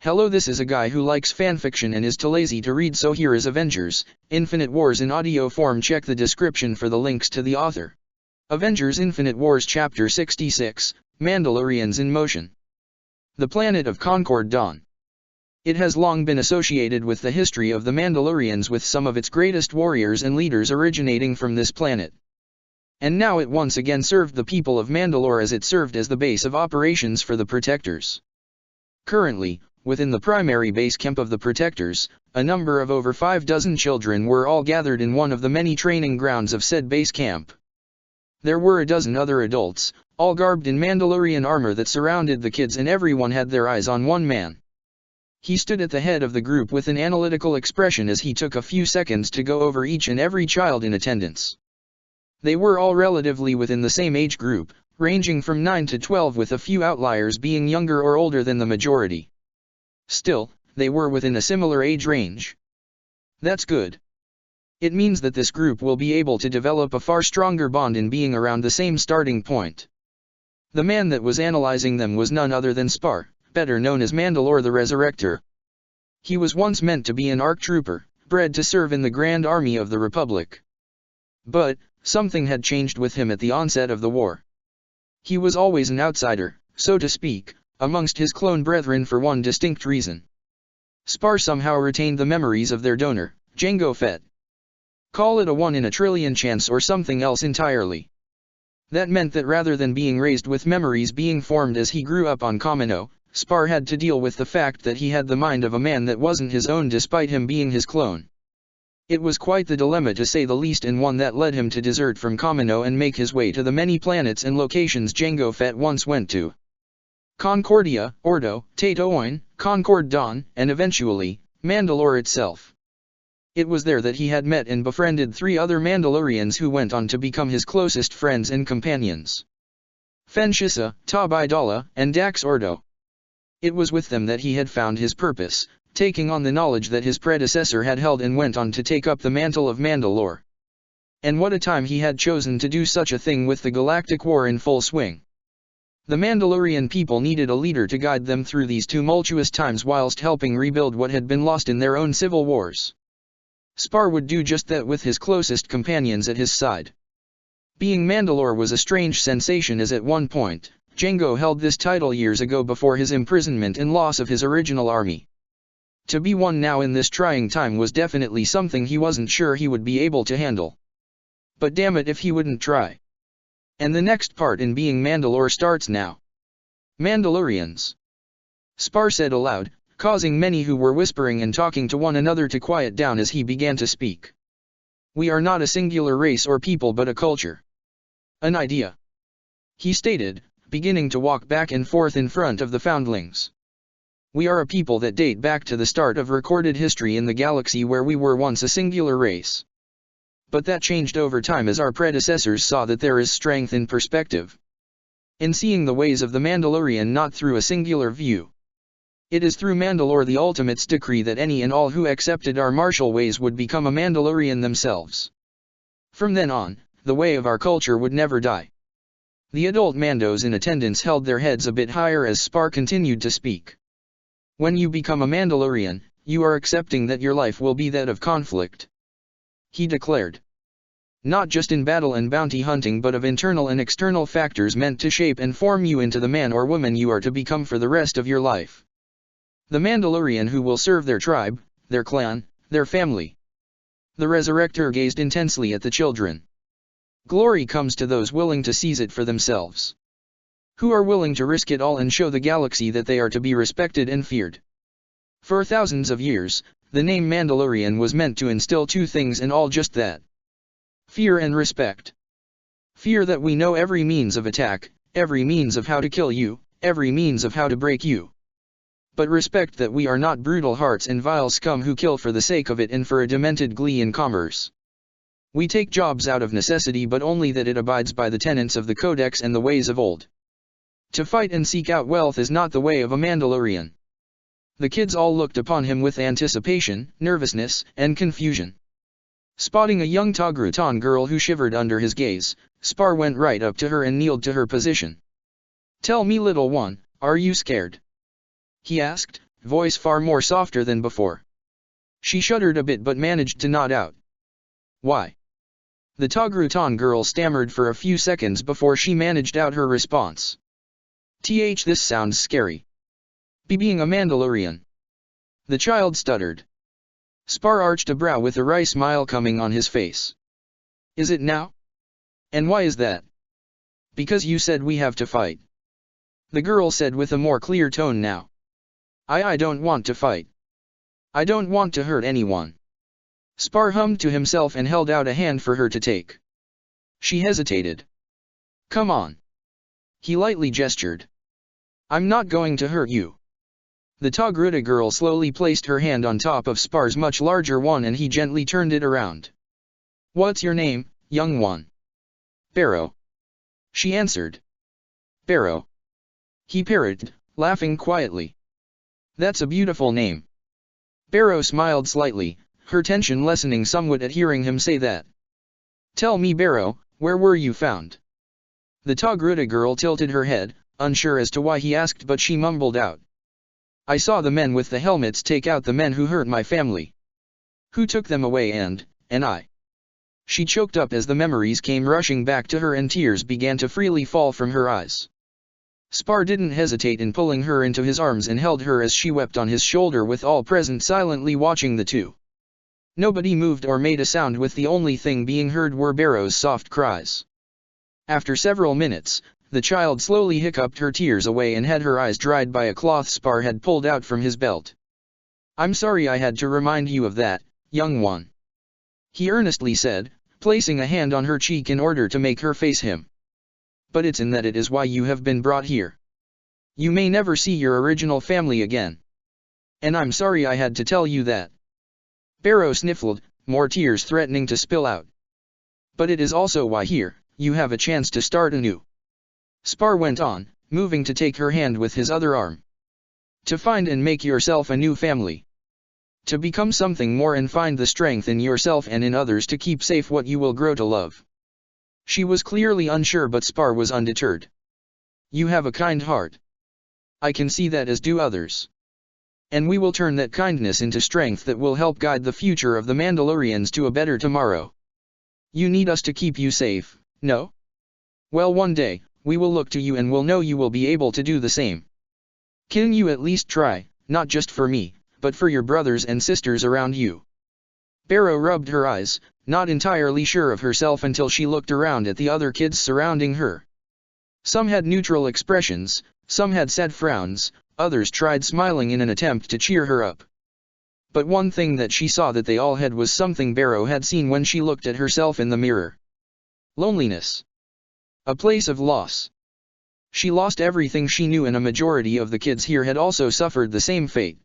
Hello, this is a guy who likes fanfiction and is too lazy to read, so here is Avengers, Infinite Wars in audio form. Check the description for the links to the author. Avengers Infinite Wars Chapter 66, Mandalorians in Motion. The planet of Concord Dawn. It has long been associated with the history of the Mandalorians, with some of its greatest warriors and leaders originating from this planet. And now it once again served the people of Mandalore as it served as the base of operations for the Protectors. Currently, within the primary base camp of the Protectors, a number of over 6 children were all gathered in one of the many training grounds of said base camp. There were a dozen other adults, all garbed in Mandalorian armor, that surrounded the kids, and everyone had their eyes on one man. He stood at the head of the group with an analytical expression as he took a few seconds to go over each and every child in attendance. They were all relatively within the same age group, ranging from 9 to 12, with a few outliers being younger or older than the majority. Still, they were within a similar age range. That's good. It means that this group will be able to develop a far stronger bond in being around the same starting point. The man that was analyzing them was none other than Spar, better known as Mandalore the Resurrector. He was once meant to be an ARC trooper, bred to serve in the Grand Army of the Republic. But something had changed with him at the onset of the war. He was always an outsider, so to speak, amongst his clone brethren for one distinct reason. Spar somehow retained the memories of their donor, Jango Fett. Call it a 1 in a trillion chance or something else entirely. That meant that rather than being raised with memories being formed as he grew up on Kamino, Spar had to deal with the fact that he had the mind of a man that wasn't his own despite him being his clone. It was quite the dilemma, to say the least, and one that led him to desert from Kamino and make his way to the many planets and locations Jango Fett once went to. Concordia, Ordo, Tatooine, Concord Dawn, and eventually, Mandalore itself. It was there that he had met and befriended 3 other Mandalorians who went on to become his closest friends and companions. Fen Shissa, Tab Idala, and Dax Ordo. It was with them that he had found his purpose, taking on the knowledge that his predecessor had held, and went on to take up the mantle of Mandalore. And what a time he had chosen to do such a thing, with the Galactic War in full swing. The Mandalorian people needed a leader to guide them through these tumultuous times whilst helping rebuild what had been lost in their own civil wars. Spar would do just that with his closest companions at his side. Being Mandalore was a strange sensation, as at one point, Jango held this title years ago before his imprisonment and loss of his original army. To be one now in this trying time was definitely something he wasn't sure he would be able to handle. But damn it if he wouldn't try. And the next part in being Mandalore starts now. Mandalorians. Spar said aloud, causing many who were whispering and talking to one another to quiet down as he began to speak. We are not a singular race or people, but a culture. An idea. He stated, beginning to walk back and forth in front of the foundlings. We are a people that date back to the start of recorded history in the galaxy, where we were once a singular race. But that changed over time as our predecessors saw that there is strength in perspective. In seeing the ways of the Mandalorian not through a singular view. It is through Mandalore, the ultimate's decree, that any and all who accepted our martial ways would become a Mandalorian themselves. From then on, the way of our culture would never die. The adult Mandos in attendance held their heads a bit higher as Spar continued to speak. When you become a Mandalorian, you are accepting that your life will be that of conflict. He declared. Not just in battle and bounty hunting, but of internal and external factors meant to shape and form you into the man or woman you are to become for the rest of your life. The Mandalorian who will serve their tribe, their clan, their family. The Resurrector gazed intensely at the children. Glory comes to those willing to seize it for themselves. Who are willing to risk it all and show the galaxy that they are to be respected and feared. For thousands of years, the name Mandalorian was meant to instill 2 things, and all just that. Fear and respect. Fear that we know every means of attack, every means of how to kill you, every means of how to break you. But respect that we are not brutal hearts and vile scum who kill for the sake of it and for a demented glee in commerce. We take jobs out of necessity, but only that it abides by the tenets of the Codex and the ways of old. To fight and seek out wealth is not the way of a Mandalorian. The kids all looked upon him with anticipation, nervousness, and confusion. Spotting a young Togrutan girl who shivered under his gaze, Spar went right up to her and kneeled to her position. Tell me, little one, are you scared? He asked, voice far more softer than before. She shuddered a bit but managed to nod out. Why? The Togrutan girl stammered for a few seconds before she managed out her response. This sounds scary. Being a Mandalorian. The child stuttered. Spar arched a brow with a wry smile coming on his face. Is it now? And why is that? Because you said we have to fight. The girl said with a more clear tone now. I don't want to fight. I don't want to hurt anyone. Spar hummed to himself and held out a hand for her to take. She hesitated. Come on. He lightly gestured. I'm not going to hurt you. The Togruta girl slowly placed her hand on top of Spar's much larger one and he gently turned it around. What's your name, young one? Barrow. She answered. Barrow. He parroted, laughing quietly. That's a beautiful name. Barrow smiled slightly, her tension lessening somewhat at hearing him say that. Tell me, Barrow, where were you found? The Togruta girl tilted her head, unsure as to why he asked, but she mumbled out. I saw the men with the helmets take out the men who hurt my family. Who took them away and I. She choked up as the memories came rushing back to her and tears began to freely fall from her eyes. Spar didn't hesitate in pulling her into his arms and held her as she wept on his shoulder, with all present silently watching the two. Nobody moved or made a sound, with the only thing being heard were Barrow's soft cries. After several minutes, the child slowly hiccuped her tears away and had her eyes dried by a cloth Spar had pulled out from his belt. I'm sorry I had to remind you of that, young one. He earnestly said, placing a hand on her cheek in order to make her face him. But it's in that it is why you have been brought here. You may never see your original family again. And I'm sorry I had to tell you that. Barrow sniffled, more tears threatening to spill out. But it is also why here, you have a chance to start anew. Spar went on, moving to take her hand with his other arm. To find and make yourself a new family. To become something more and find the strength in yourself and in others to keep safe what you will grow to love. She was clearly unsure, but Spar was undeterred. You have a kind heart. I can see that, as do others. And we will turn that kindness into strength that will help guide the future of the Mandalorians to a better tomorrow. You need us to keep you safe, no? Well, one day, we will look to you and will know you will be able to do the same. Can you at least try, not just for me, but for your brothers and sisters around you? Barrow rubbed her eyes, not entirely sure of herself until she looked around at the other kids surrounding her. Some had neutral expressions, some had sad frowns, others tried smiling in an attempt to cheer her up. But one thing that she saw that they all had was something Barrow had seen when she looked at herself in the mirror. Loneliness. A place of loss. She lost everything she knew, and a majority of the kids here had also suffered the same fate.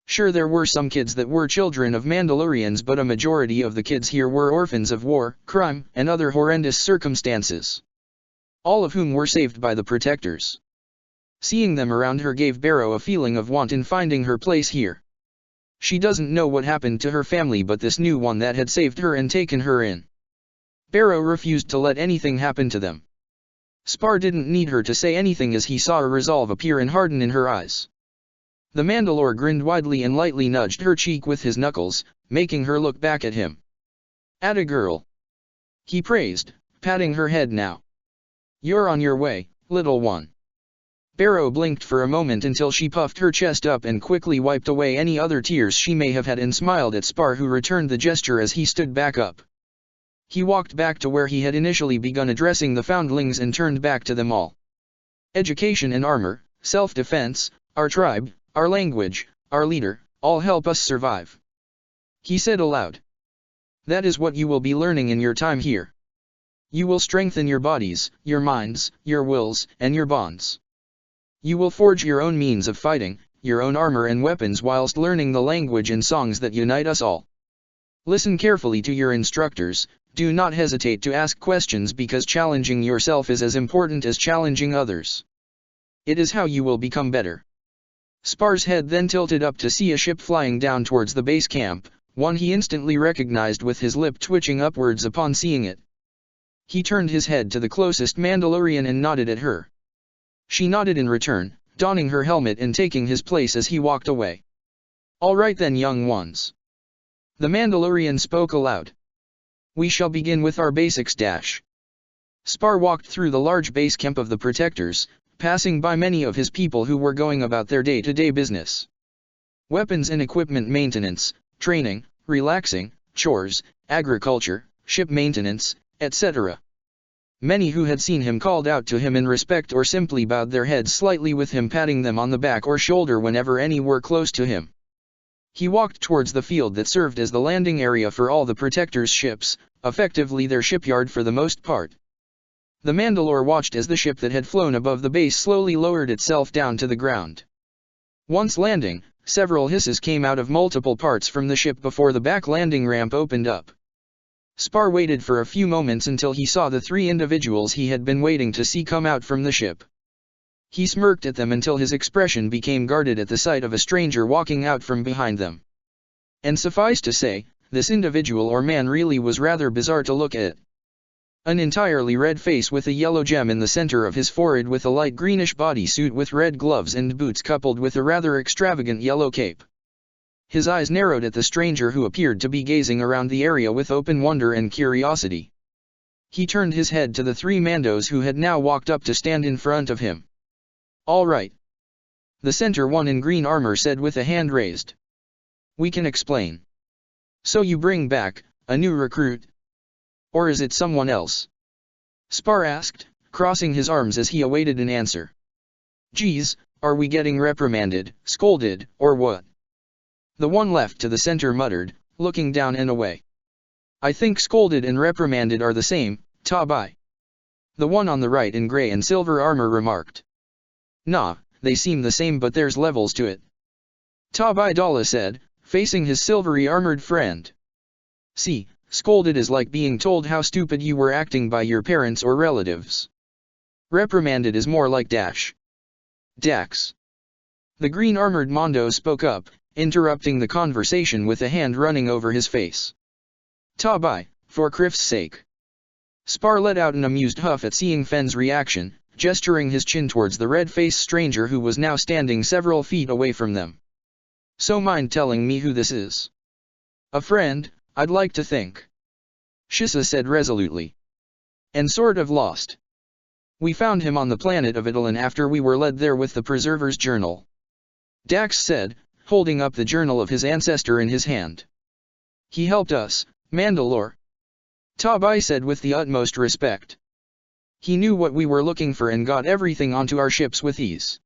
Sure, there were some kids that were children of Mandalorians, but a majority of the kids here were orphans of war, crime, and other horrendous circumstances. All of whom were saved by the protectors. Seeing them around her gave Barrow a feeling of want in finding her place here. She doesn't know what happened to her family, but this new one that had saved her and taken her in. Barrow refused to let anything happen to them. Spar didn't need her to say anything as he saw a resolve appear and harden in her eyes. The Mandalore grinned widely and lightly nudged her cheek with his knuckles, making her look back at him. Atta girl. He praised, patting her head now. You're on your way, little one. Barrow blinked for a moment until she puffed her chest up and quickly wiped away any other tears she may have had and smiled at Spar, who returned the gesture as he stood back up. He walked back to where he had initially begun addressing the foundlings and turned back to them all. Education and armor, self-defense, our tribe, our language, our leader, all help us survive. He said aloud. That is what you will be learning in your time here. You will strengthen your bodies, your minds, your wills, and your bonds. You will forge your own means of fighting, your own armor and weapons, whilst learning the language and songs that unite us all. Listen carefully to your instructors, do not hesitate to ask questions, because challenging yourself is as important as challenging others. It is how you will become better. Spar's head then tilted up to see a ship flying down towards the base camp, one he instantly recognized, with his lip twitching upwards upon seeing it. He turned his head to the closest Mandalorian and nodded at her. She nodded in return, donning her helmet and taking his place as he walked away. "All right then, young ones." The Mandalorian spoke aloud. "We shall begin with our basics dash." Spar walked through the large base camp of the Protectors, passing by many of his people who were going about their day-to-day business. Weapons and equipment maintenance, training, relaxing, chores, agriculture, ship maintenance, etc. Many who had seen him called out to him in respect or simply bowed their heads slightly with him patting them on the back or shoulder whenever any were close to him. He walked towards the field that served as the landing area for all the Protectors' ships, effectively their shipyard for the most part. The Mandalore watched as the ship that had flown above the base slowly lowered itself down to the ground. Once landing, several hisses came out of multiple parts from the ship before the back landing ramp opened up. Spar waited for a few moments until he saw the three individuals he had been waiting to see come out from the ship. He smirked at them until his expression became guarded at the sight of a stranger walking out from behind them. And suffice to say, this individual or man really was rather bizarre to look at. An entirely red face with a yellow gem in the center of his forehead with a light greenish bodysuit with red gloves and boots coupled with a rather extravagant yellow cape. His eyes narrowed at the stranger who appeared to be gazing around the area with open wonder and curiosity. He turned his head to the three Mandos who had now walked up to stand in front of him. "All right." The center one in green armor said with a hand raised. "We can explain." "So you bring back a new recruit? Or is it someone else?" Spar asked, crossing his arms as he awaited an answer. "Geez, are we getting reprimanded, scolded, or what?" The one left to the center muttered, looking down and away. "I think scolded and reprimanded are the same, Tabai." The one on the right in gray and silver armor remarked. "Nah, they seem the same but there's levels to it," Tabai Dalla said, facing his silvery armored friend. "See, scolded is like being told how stupid you were acting by your parents or relatives. Reprimanded is more like Dax." The green armored Mondo spoke up, interrupting the conversation with a hand running over his face. "Tabai, for Krif's sake." Spar let out an amused huff at seeing Fen's reaction, gesturing his chin towards the red-faced stranger who was now standing several feet away from them. "So mind telling me who this is?" "A friend, I'd like to think," Shisa said resolutely. "And sort of lost. We found him on the planet of Italan after we were led there with the Preserver's Journal," Dax said, holding up the journal of his ancestor in his hand. "He helped us, Mandalore," Tabai said with the utmost respect. "He knew what we were looking for and got everything onto our ships with ease.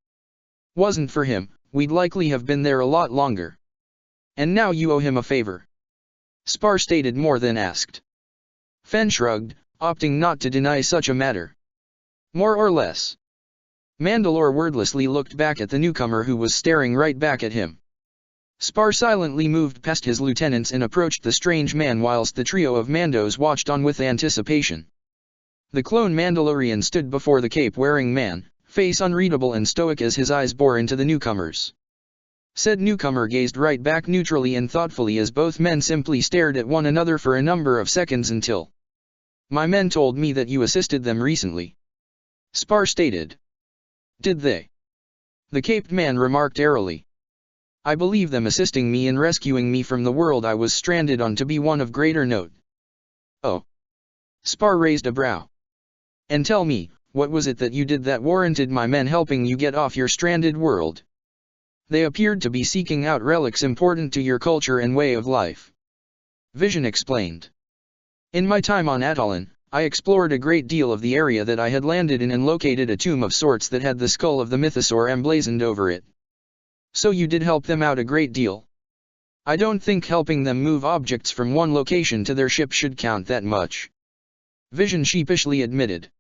Wasn't for him, we'd likely have been there a lot longer. And now you owe him a favor." Spar stated more than asked. Fen shrugged, opting not to deny such a matter. "More or less." Mandalore wordlessly looked back at the newcomer who was staring right back at him. Spar silently moved past his lieutenants and approached the strange man whilst the trio of Mandos watched on with anticipation. The clone Mandalorian stood before the cape-wearing man, face unreadable and stoic as his eyes bore into the newcomers. Said newcomer gazed right back neutrally and thoughtfully as both men simply stared at one another for a number of seconds until, "My men told me that you assisted them recently," Spar stated. "Did they?" The caped man remarked airily. "I believe them assisting me in rescuing me from the world I was stranded on to be one of greater note." "Oh." Spar raised a brow. "And tell me, what was it that you did that warranted my men helping you get off your stranded world?" "They appeared to be seeking out relics important to your culture and way of life," Vision explained. "In my time on Atalan, I explored a great deal of the area that I had landed in and located a tomb of sorts that had the skull of the mythosaur emblazoned over it." "So you did help them out a great deal?" "I don't think helping them move objects from one location to their ship should count that much," Vision sheepishly admitted.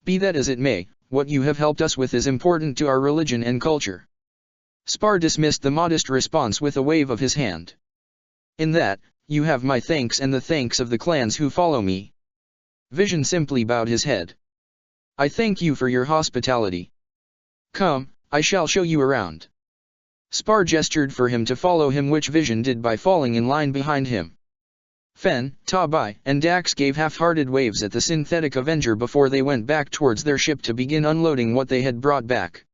"Be that as it may, what you have helped us with is important to our religion and culture." Spar dismissed the modest response with a wave of his hand. "In that, you have my thanks and the thanks of the clans who follow me." Vision simply bowed his head. "I thank you for your hospitality. Come, I shall show you around." Spar gestured for him to follow him, which Vision did by falling in line behind him. Fen, Tabai, and Dax gave half-hearted waves at the synthetic Avenger before they went back towards their ship to begin unloading what they had brought back.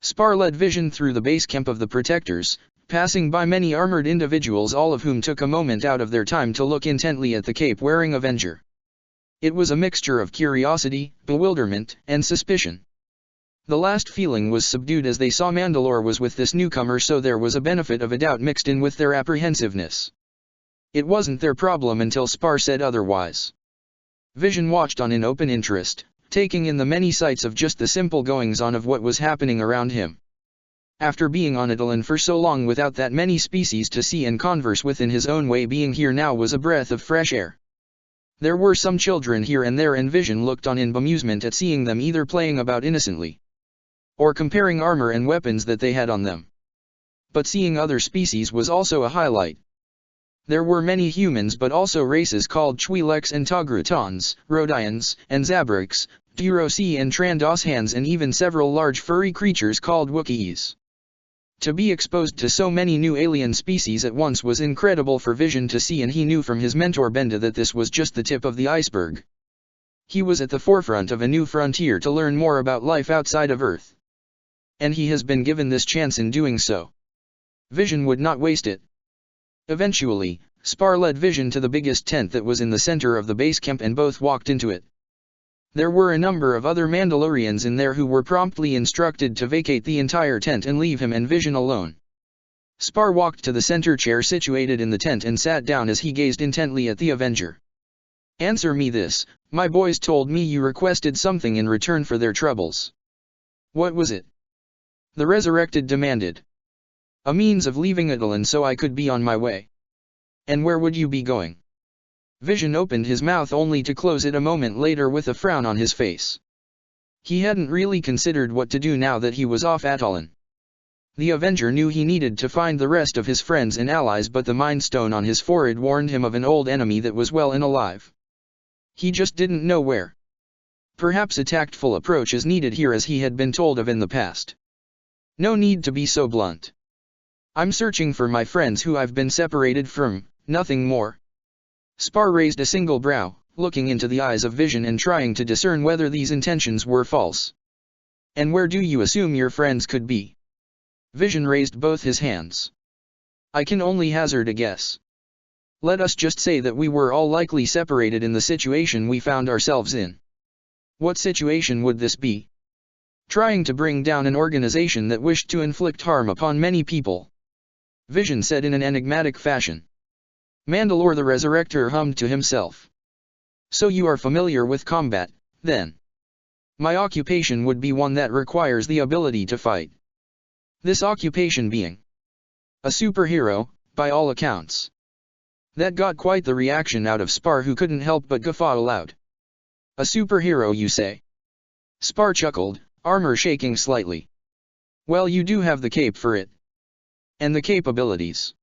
Spar led Vision through the base camp of the Protectors, passing by many armored individuals, all of whom took a moment out of their time to look intently at the cape-wearing Avenger. It was a mixture of curiosity, bewilderment, and suspicion. The last feeling was subdued as they saw Mandalore was with this newcomer, so there was a benefit of a doubt mixed in with their apprehensiveness. It wasn't their problem until Spar said otherwise. Vision watched on in open interest, taking in the many sights of just the simple goings-on of what was happening around him. After being on Atollon for so long without that many species to see and converse with in his own way, being here now was a breath of fresh air. There were some children here and there, and Vision looked on in bemusement at seeing them either playing about innocently, or comparing armor and weapons that they had on them. But seeing other species was also a highlight. There were many humans, but also races called Twi'leks and Togruttons, Rodians, and Zabraks, Durosi and Trandoshans, and even several large furry creatures called Wookiees. To be exposed to so many new alien species at once was incredible for Vision to see, and he knew from his mentor Benda that this was just the tip of the iceberg. He was at the forefront of a new frontier to learn more about life outside of Earth. And he has been given this chance in doing so. Vision would not waste it. Eventually, Spar led Vision to the biggest tent that was in the center of the base camp, and both walked into it. There were a number of other Mandalorians in there who were promptly instructed to vacate the entire tent and leave him and Vision alone. Spar walked to the center chair situated in the tent and sat down as he gazed intently at the Avenger. "Answer me this, my boys told me you requested something in return for their troubles. What was it?" The Resurrected demanded. "A means of leaving Atollon so I could be on my way." "And where would you be going?" Vision opened his mouth only to close it a moment later with a frown on his face. He hadn't really considered what to do now that he was off Atollon. The Avenger knew he needed to find the rest of his friends and allies, but the Mind Stone on his forehead warned him of an old enemy that was well and alive. He just didn't know where. Perhaps a tactful approach is needed here, as he had been told of in the past. "No need to be so blunt. I'm searching for my friends who I've been separated from, nothing more." Spar raised a single brow, looking into the eyes of Vision and trying to discern whether these intentions were false. "And where do you assume your friends could be?" Vision raised both his hands. "I can only hazard a guess. Let us just say that we were all likely separated in the situation we found ourselves in." "What situation would this be?" "Trying to bring down an organization that wished to inflict harm upon many people," Vision said in an enigmatic fashion. Mandalore the Resurrector hummed to himself. "So you are familiar with combat, then?" "My occupation would be one that requires the ability to fight." "This occupation being?" "A superhero, by all accounts." That got quite the reaction out of Spar, who couldn't help but guffaw aloud. "A superhero, you say?" Spar chuckled, armor shaking slightly. "Well, you do have the cape for it." "And the capabilities,"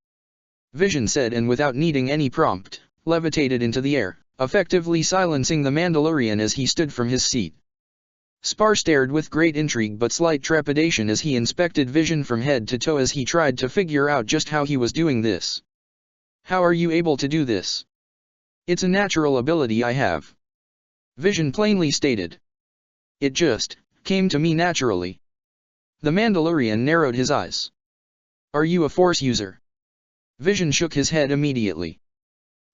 Vision said, and without needing any prompt, levitated into the air, effectively silencing the Mandalorian as he stood from his seat. Spar stared with great intrigue but slight trepidation as he inspected Vision from head to toe as he tried to figure out just how he was doing this. "How are you able to do this?" "It's a natural ability I have," Vision plainly stated. "It just came to me naturally." The Mandalorian narrowed his eyes. "Are you a Force user?" Vision shook his head immediately.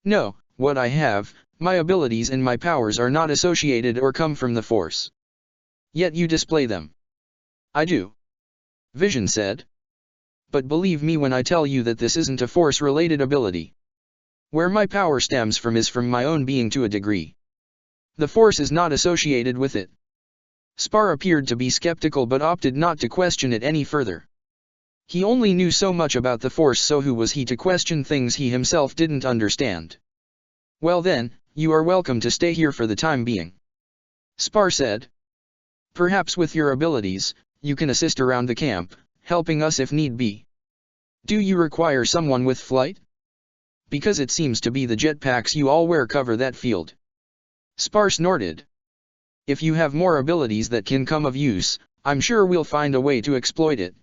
"No, what I have, my abilities and my powers are not associated or come from the Force." "Yet you display them." "I do," Vision said. "But believe me when I tell you that this isn't a Force-related ability. Where my power stems from is from my own being to a degree. The Force is not associated with it." Spar appeared to be skeptical but opted not to question it any further. He only knew so much about the Force, so who was he to question things he himself didn't understand? "Well then, you are welcome to stay here for the time being," Spar said. "Perhaps with your abilities, you can assist around the camp, helping us if need be. Do you require someone with flight? Because it seems to be the jetpacks you all wear cover that field." Spar snorted. "If you have more abilities that can come of use, I'm sure we'll find a way to exploit it.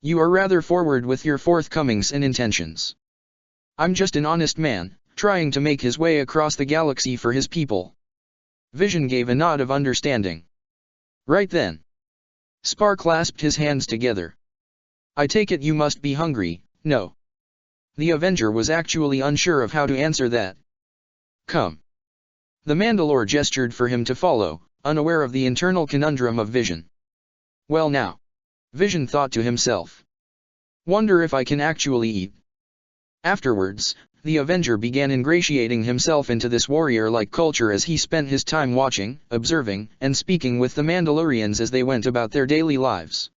You are rather forward with your forthcomings and intentions. I'm just an honest man, trying to make his way across the galaxy for his people." Vision gave a nod of understanding. "Right then. Spar clasped his hands together. I take it you must be hungry, no? The Avenger was actually unsure of how to answer that. Come. The Mandalore gestured for him to follow, unaware of the internal conundrum of Vision. Well now. Vision thought to himself. Wonder if I can actually eat. Afterwards, the Avenger began ingratiating himself into this warrior-like culture as he spent his time watching, observing, and speaking with the Mandalorians as they went about their daily lives.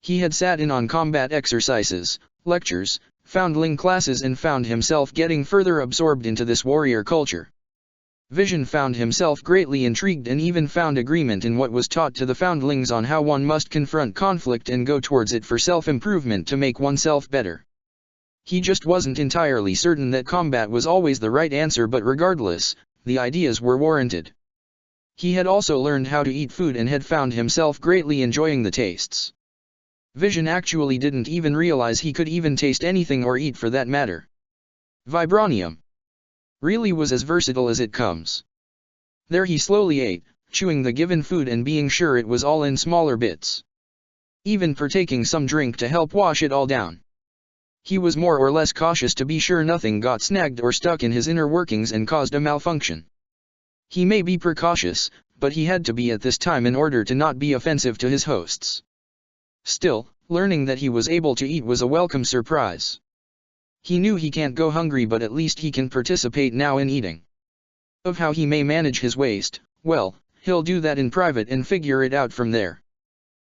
He had sat in on combat exercises, lectures, foundling classes and found himself getting further absorbed into this warrior culture. Vision found himself greatly intrigued and even found agreement in what was taught to the foundlings on how one must confront conflict and go towards it for self-improvement to make oneself better. He just wasn't entirely certain that combat was always the right answer, but regardless, the ideas were warranted. He had also learned how to eat food and had found himself greatly enjoying the tastes. Vision actually didn't even realize he could even taste anything or eat for that matter. Vibranium really was as versatile as it comes. There he slowly ate, chewing the given food and being sure it was all in smaller bits. Even partaking some drink to help wash it all down. He was more or less cautious to be sure nothing got snagged or stuck in his inner workings and caused a malfunction. He may be precautious, but he had to be at this time in order to not be offensive to his hosts. Still, learning that he was able to eat was a welcome surprise. He knew he can't go hungry, but at least he can participate now in eating. Of how he may manage his waste, well, he'll do that in private and figure it out from there.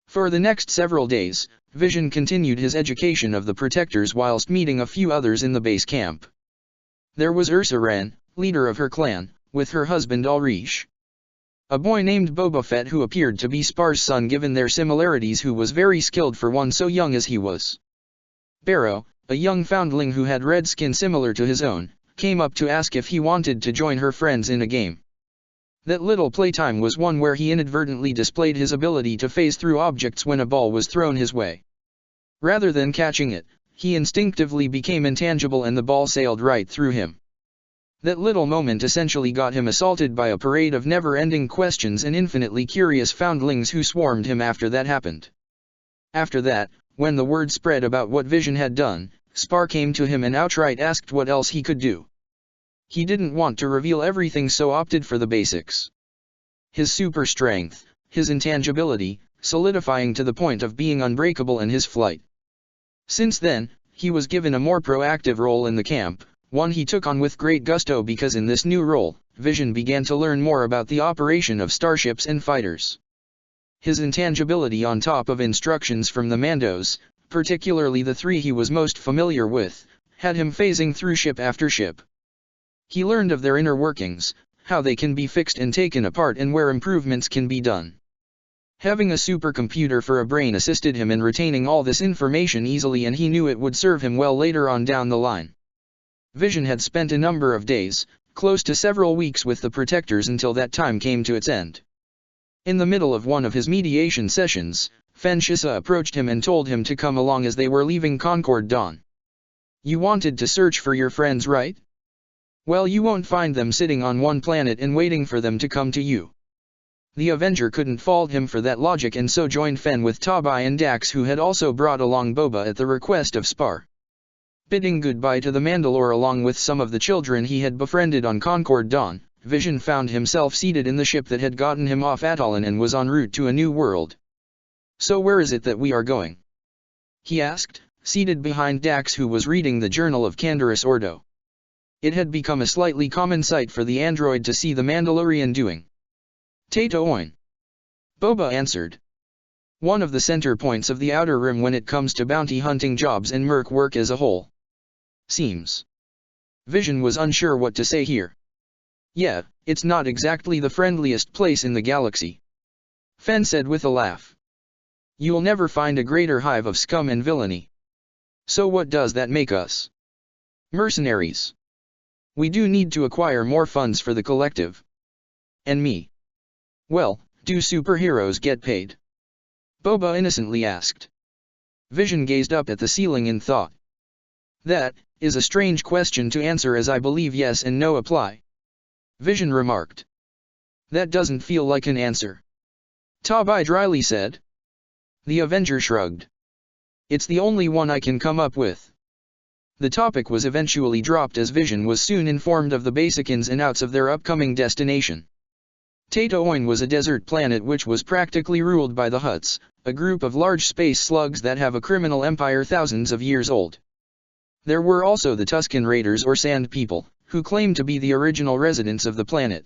For the next several days, Vision continued his education of the Protectors whilst meeting a few others in the base camp. There was Ursa Wren, leader of her clan, with her husband Ulrich. A boy named Boba Fett who appeared to be Spar's son given their similarities, who was very skilled for one so young as he was. Barrow, a young foundling who had red skin similar to his own, came up to ask if he wanted to join her friends in a game. That little playtime was one where he inadvertently displayed his ability to phase through objects when a ball was thrown his way. Rather than catching it, he instinctively became intangible and the ball sailed right through him. That little moment essentially got him assaulted by a parade of never-ending questions and infinitely curious foundlings who swarmed him after that happened. After that, when the word spread about what Vision had done, Spar came to him and outright asked what else he could do. He didn't want to reveal everything, so opted for the basics. His super strength, his intangibility, solidifying to the point of being unbreakable, and his flight. Since then, he was given a more proactive role in the camp, one he took on with great gusto because in this new role, Vision began to learn more about the operation of starships and fighters. His intangibility on top of instructions from the Mandos, particularly the three he was most familiar with, had him phasing through ship after ship. He learned of their inner workings, how they can be fixed and taken apart, and where improvements can be done. Having a supercomputer for a brain assisted him in retaining all this information easily, and he knew it would serve him well later on down the line. Vision had spent a number of days, close to several weeks, with the Protectors until that time came to its end. In the middle of one of his mediation sessions, Fen Shisa approached him and told him to come along as they were leaving Concord Dawn. You wanted to search for your friends, right? Well, you won't find them sitting on one planet and waiting for them to come to you. The Avenger couldn't fault him for that logic, and so joined Fen with Tabai and Dax, who had also brought along Boba at the request of Spar. Bidding goodbye to the Mandalore along with some of the children he had befriended on Concord Dawn, Vision found himself seated in the ship that had gotten him off Atollan and was en route to a new world. So where is it that we are going? He asked, seated behind Dax, who was reading the Journal of Canderous Ordo. It had become a slightly common sight for the android to see the Mandalorian doing. Tatooine. Boba answered. One of the center points of the Outer Rim when it comes to bounty hunting jobs and merc work as a whole. Seems. Vision was unsure what to say here. Yeah, it's not exactly the friendliest place in the galaxy. Fen said with a laugh. You'll never find a greater hive of scum and villainy. So what does that make us? Mercenaries. We do need to acquire more funds for the collective. And me? Well, do superheroes get paid? Boba innocently asked. Vision gazed up at the ceiling in thought. That is a strange question to answer, as I believe yes and no apply. Vision remarked. That doesn't feel like an answer. Tabai dryly said. The Avenger shrugged. It's the only one I can come up with. The topic was eventually dropped as Vision was soon informed of the basic ins and outs of their upcoming destination. Tatooine was a desert planet which was practically ruled by the Hutts, a group of large space slugs that have a criminal empire thousands of years old. There were also the Tusken Raiders or Sand People, who claimed to be the original residents of the planet.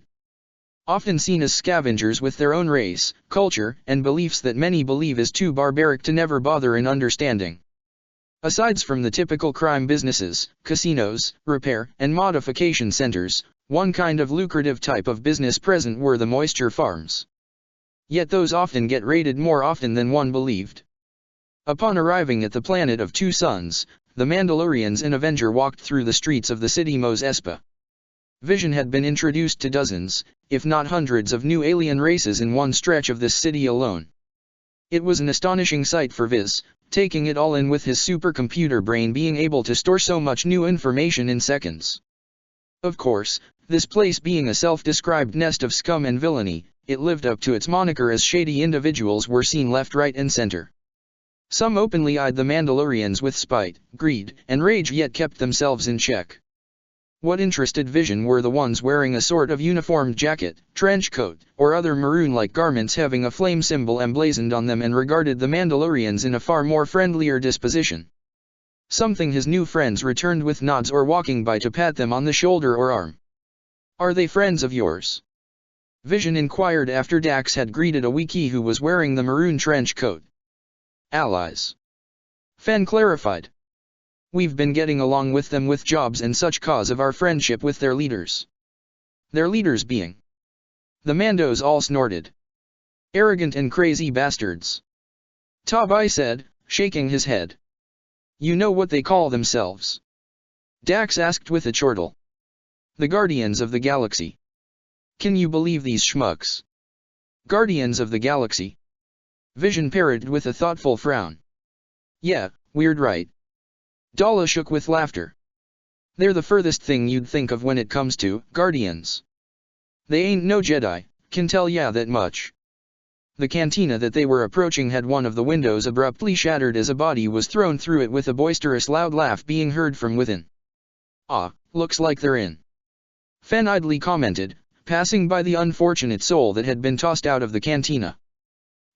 Often seen as scavengers with their own race, culture, and beliefs that many believe is too barbaric to never bother in understanding. Aside from the typical crime businesses, casinos, repair and modification centers, one kind of lucrative type of business present were the moisture farms. Yet those often get raided more often than one believed. Upon arriving at the planet of Two Suns, the Mandalorians and Avenger walked through the streets of the city Mos Espa. Vision had been introduced to dozens, if not hundreds of new alien races in one stretch of this city alone. It was an astonishing sight for Viz, taking it all in with his supercomputer brain being able to store so much new information in seconds. Of course, this place being a self-described nest of scum and villainy, it lived up to its moniker as shady individuals were seen left, right and center. Some openly eyed the Mandalorians with spite, greed, and rage yet kept themselves in check. What interested Vision were the ones wearing a sort of uniformed jacket, trench coat, or other maroon-like garments having a flame symbol emblazoned on them and regarded the Mandalorians in a far more friendlier disposition. Something his new friends returned with nods or walking by to pat them on the shoulder or arm. "Are they friends of yours?" Vision inquired after Dax had greeted a Wookiee who was wearing the maroon trench coat. "Allies," Fen clarified. "We've been getting along with them with jobs and such cause of our friendship with their leaders." "Their leaders being?" The Mandos all snorted. "Arrogant and crazy bastards," Tabai said, shaking his head. "You know what they call themselves?" Dax asked with a chortle. "The Guardians of the Galaxy." "Can you believe these schmucks? Guardians of the Galaxy?" Vision parried with a thoughtful frown. "Yeah, weird right?" Dala shook with laughter. "They're the furthest thing you'd think of when it comes to Guardians. They ain't no Jedi, can tell ya that much." The cantina that they were approaching had one of the windows abruptly shattered as a body was thrown through it with a boisterous loud laugh being heard from within. "Ah, looks like they're in," Fen idly commented, passing by the unfortunate soul that had been tossed out of the cantina.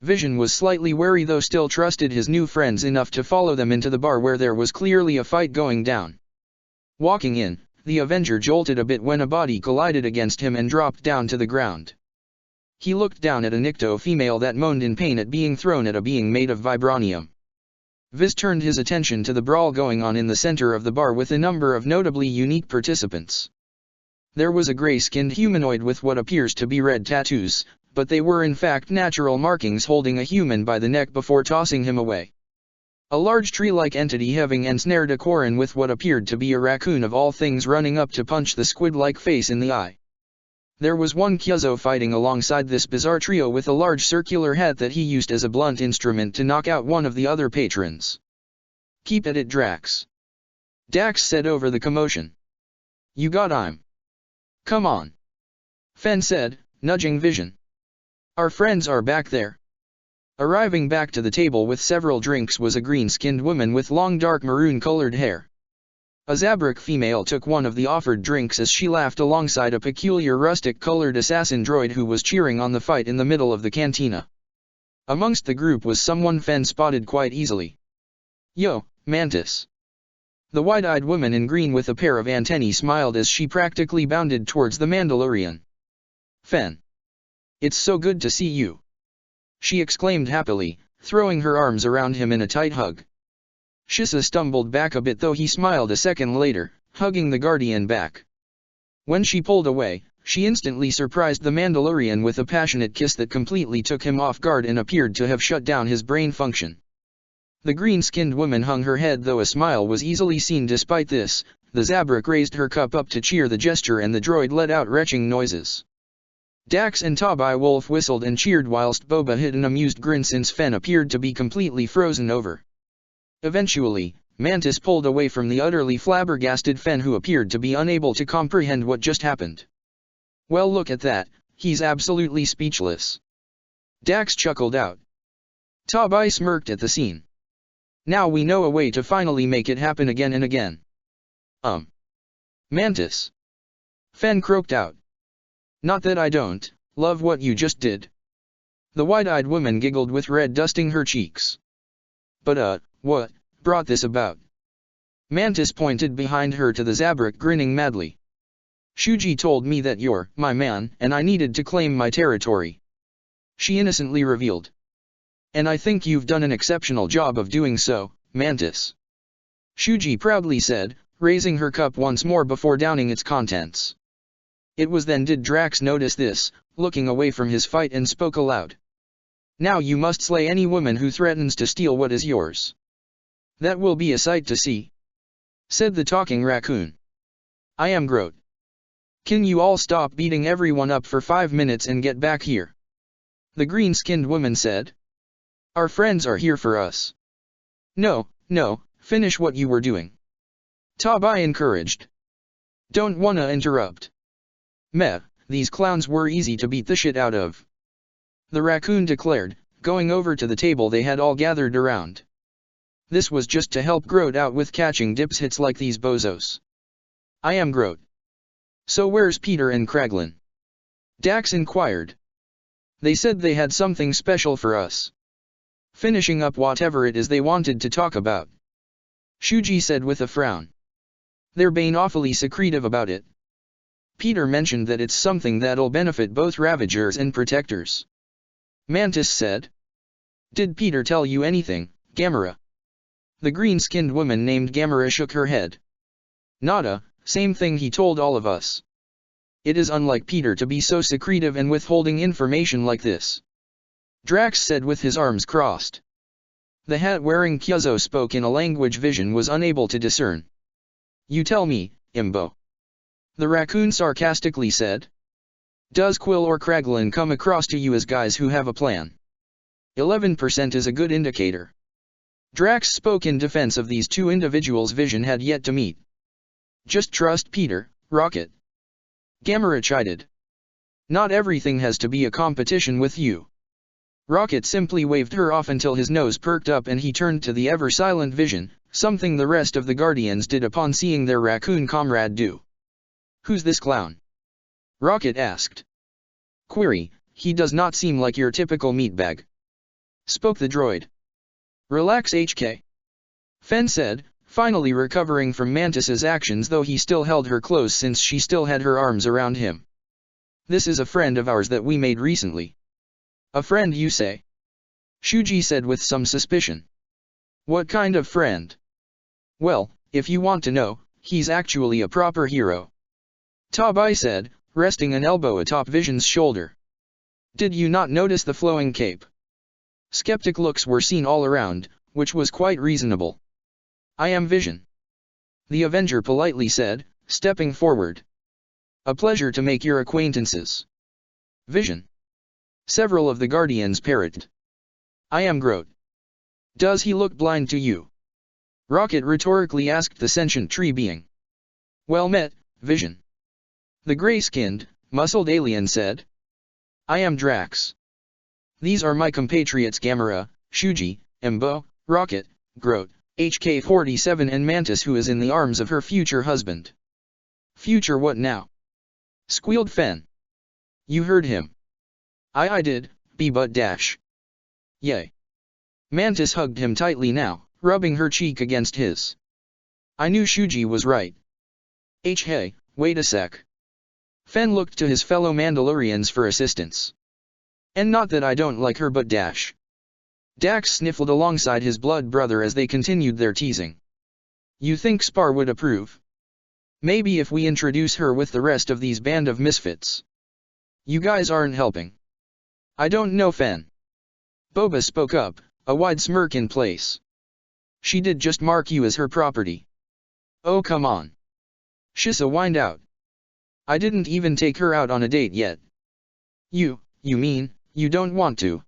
Vision was slightly wary though still trusted his new friends enough to follow them into the bar where there was clearly a fight going down. Walking in, the Avenger jolted a bit when a body collided against him and dropped down to the ground. He looked down at a Nikto female that moaned in pain at being thrown at a being made of vibranium. Viz turned his attention to the brawl going on in the center of the bar with a number of notably unique participants. There was a gray-skinned humanoid with what appears to be red tattoos, but they were in fact natural markings holding a human by the neck before tossing him away. A large tree-like entity having ensnared a Quarren with what appeared to be a raccoon of all things running up to punch the squid-like face in the eye. There was one Kyuzo fighting alongside this bizarre trio with a large circular hat that he used as a blunt instrument to knock out one of the other patrons. "Keep at it, Drax," Dax said over the commotion. "You got him. Come on," Fen said, nudging Vision. "Our friends are back there." Arriving back to the table with several drinks was a green-skinned woman with long dark maroon-colored hair. A Zabrak female took one of the offered drinks as she laughed alongside a peculiar rustic-colored assassin droid who was cheering on the fight in the middle of the cantina. Amongst the group was someone Fen spotted quite easily. "Yo, Mantis." The wide-eyed woman in green with a pair of antennae smiled as she practically bounded towards the Mandalorian. "Fen. It's so good to see you," she exclaimed happily, throwing her arms around him in a tight hug. Shissa stumbled back a bit though he smiled a second later, hugging the Guardian back. When she pulled away, she instantly surprised the Mandalorian with a passionate kiss that completely took him off guard and appeared to have shut down his brain function. The green-skinned woman hung her head though a smile was easily seen despite this. The Zabrak raised her cup up to cheer the gesture and the droid let out retching noises. Dax and Tabai Wolf whistled and cheered whilst Boba hid an amused grin since Fen appeared to be completely frozen over. Eventually, Mantis pulled away from the utterly flabbergasted Fen who appeared to be unable to comprehend what just happened. "Well, look at that, he's absolutely speechless," Dax chuckled out. Tabai smirked at the scene. Now we know a way to finally make it happen again and again. Mantis. Fen croaked out. Not that I don't love what you just did. The wide-eyed woman giggled with red dusting her cheeks. But what brought this about? Mantis pointed behind her to the Zabrak grinning madly. Shuji told me that you're my man and I needed to claim my territory. She innocently revealed. And I think you've done an exceptional job of doing so, Mantis. Shuji proudly said, raising her cup once more before downing its contents. It was then did Drax notice this, looking away from his fight and spoke aloud. Now you must slay any woman who threatens to steal what is yours. That will be a sight to see, said the talking raccoon. I am Groot. Can you all stop beating everyone up for 5 minutes and get back here? The green-skinned woman said. Our friends are here for us. No, finish what you were doing. Tabai encouraged. Don't wanna interrupt. Meh, these clowns were easy to beat the shit out of. The raccoon declared, going over to the table they had all gathered around. This was just to help Groot out with catching dips hits like these bozos. I am Groot. So where's Peter and Kraglin? Dax inquired. They said they had something special for us. Finishing up whatever it is they wanted to talk about. Shuji said with a frown. They're being awfully secretive about it. Peter mentioned that it's something that'll benefit both Ravagers and Protectors. Mantis said. Did Peter tell you anything, Gamera? The green-skinned woman named Gamera shook her head. Nada, same thing he told all of us. It is unlike Peter to be so secretive and withholding information like this. Drax said with his arms crossed. The hat-wearing Kyozo spoke in a language Vision was unable to discern. You tell me, Imbo. The raccoon sarcastically said. Does Quill or Kraglin come across to you as guys who have a plan? 11% is a good indicator. Drax spoke in defense of these two individuals Vision had yet to meet. Just trust Peter, Rocket. Gamera chided. Not everything has to be a competition with you. Rocket simply waved her off until his nose perked up and he turned to the ever-silent Vision, something the rest of the Guardians did upon seeing their raccoon comrade do. Who's this clown? Rocket asked. Query, he does not seem like your typical meatbag. Spoke the droid. Relax HK. Fen said, finally recovering from Mantis's actions though he still held her close since she still had her arms around him. This is a friend of ours that we made recently. A friend you say? Shuji said with some suspicion. What kind of friend? Well, if you want to know, he's actually a proper hero. Tabai said, resting an elbow atop Vision's shoulder. Did you not notice the flowing cape? Skeptic looks were seen all around, which was quite reasonable. I am Vision. The Avenger politely said, stepping forward. A pleasure to make your acquaintances. Vision. Several of the Guardians parroted. I am Groot. Does he look blind to you? Rocket rhetorically asked the sentient tree being. Well met, Vision. The gray-skinned, muscled alien said. I am Drax. These are my compatriots Gamera, Shuji, Embo, Rocket, Groot, HK-47 and Mantis who is in the arms of her future husband. Future what now? Squealed Fen. You heard him. I did, but dash. Yay. Mantis hugged him tightly now, rubbing her cheek against his. I knew Shuji was right. Hey, wait a sec. Fen looked to his fellow Mandalorians for assistance. And not that I don't like her but dash. Dax sniffled alongside his blood brother as they continued their teasing. You think Spar would approve? Maybe if we introduce her with the rest of these band of misfits. You guys aren't helping. I don't know Fen. Boba spoke up, a wide smirk in place. She did just mark you as her property. Oh come on. Shissa whined out. I didn't even take her out on a date yet. You mean, you don't want to?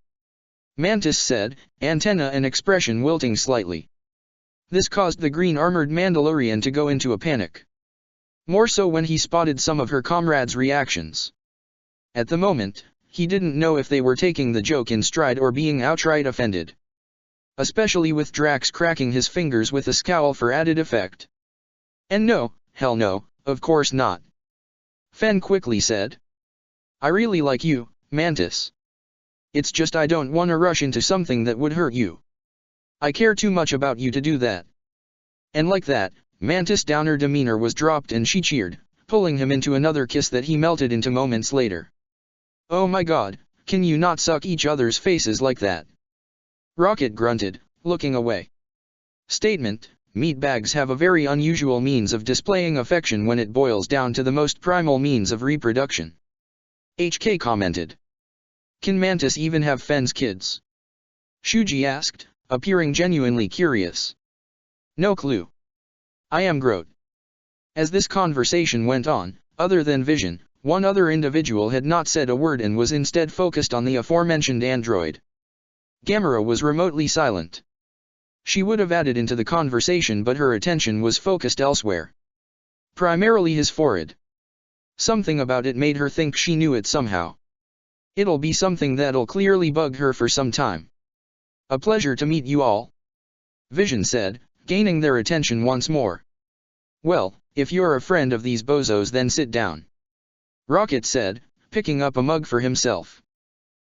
Mantis said, antenna and expression wilting slightly. This caused the green-armored Mandalorian to go into a panic. More so when he spotted some of her comrades' reactions. At the moment, he didn't know if they were taking the joke in stride or being outright offended. especially with Drax cracking his fingers with a scowl for added effect. And no, hell no, of course not. Fen quickly said. I really like you, Mantis. It's just I don't want to rush into something that would hurt you. I care too much about you to do that. And like that, Mantis' downer demeanor was dropped and she cheered, pulling him into another kiss that he melted into moments later. Oh my god, can you not suck each other's faces like that? Rocket grunted, looking away. Statement: meatbags have a very unusual means of displaying affection when it boils down to the most primal means of reproduction. HK commented. Can Mantis even have Fen's kids? Shuji asked, appearing genuinely curious. No clue. I am Groot. As this conversation went on, other than Vision, one other individual had not said a word and was instead focused on the aforementioned android. Gamera was remotely silent. She would have added into the conversation but her attention was focused elsewhere. Primarily his forehead. Something about it made her think she knew it somehow. It'll be something that'll clearly bug her for some time. A pleasure to meet you all, Vision said, gaining their attention once more. Well, if you're a friend of these bozos then sit down, Rocket said, picking up a mug for himself.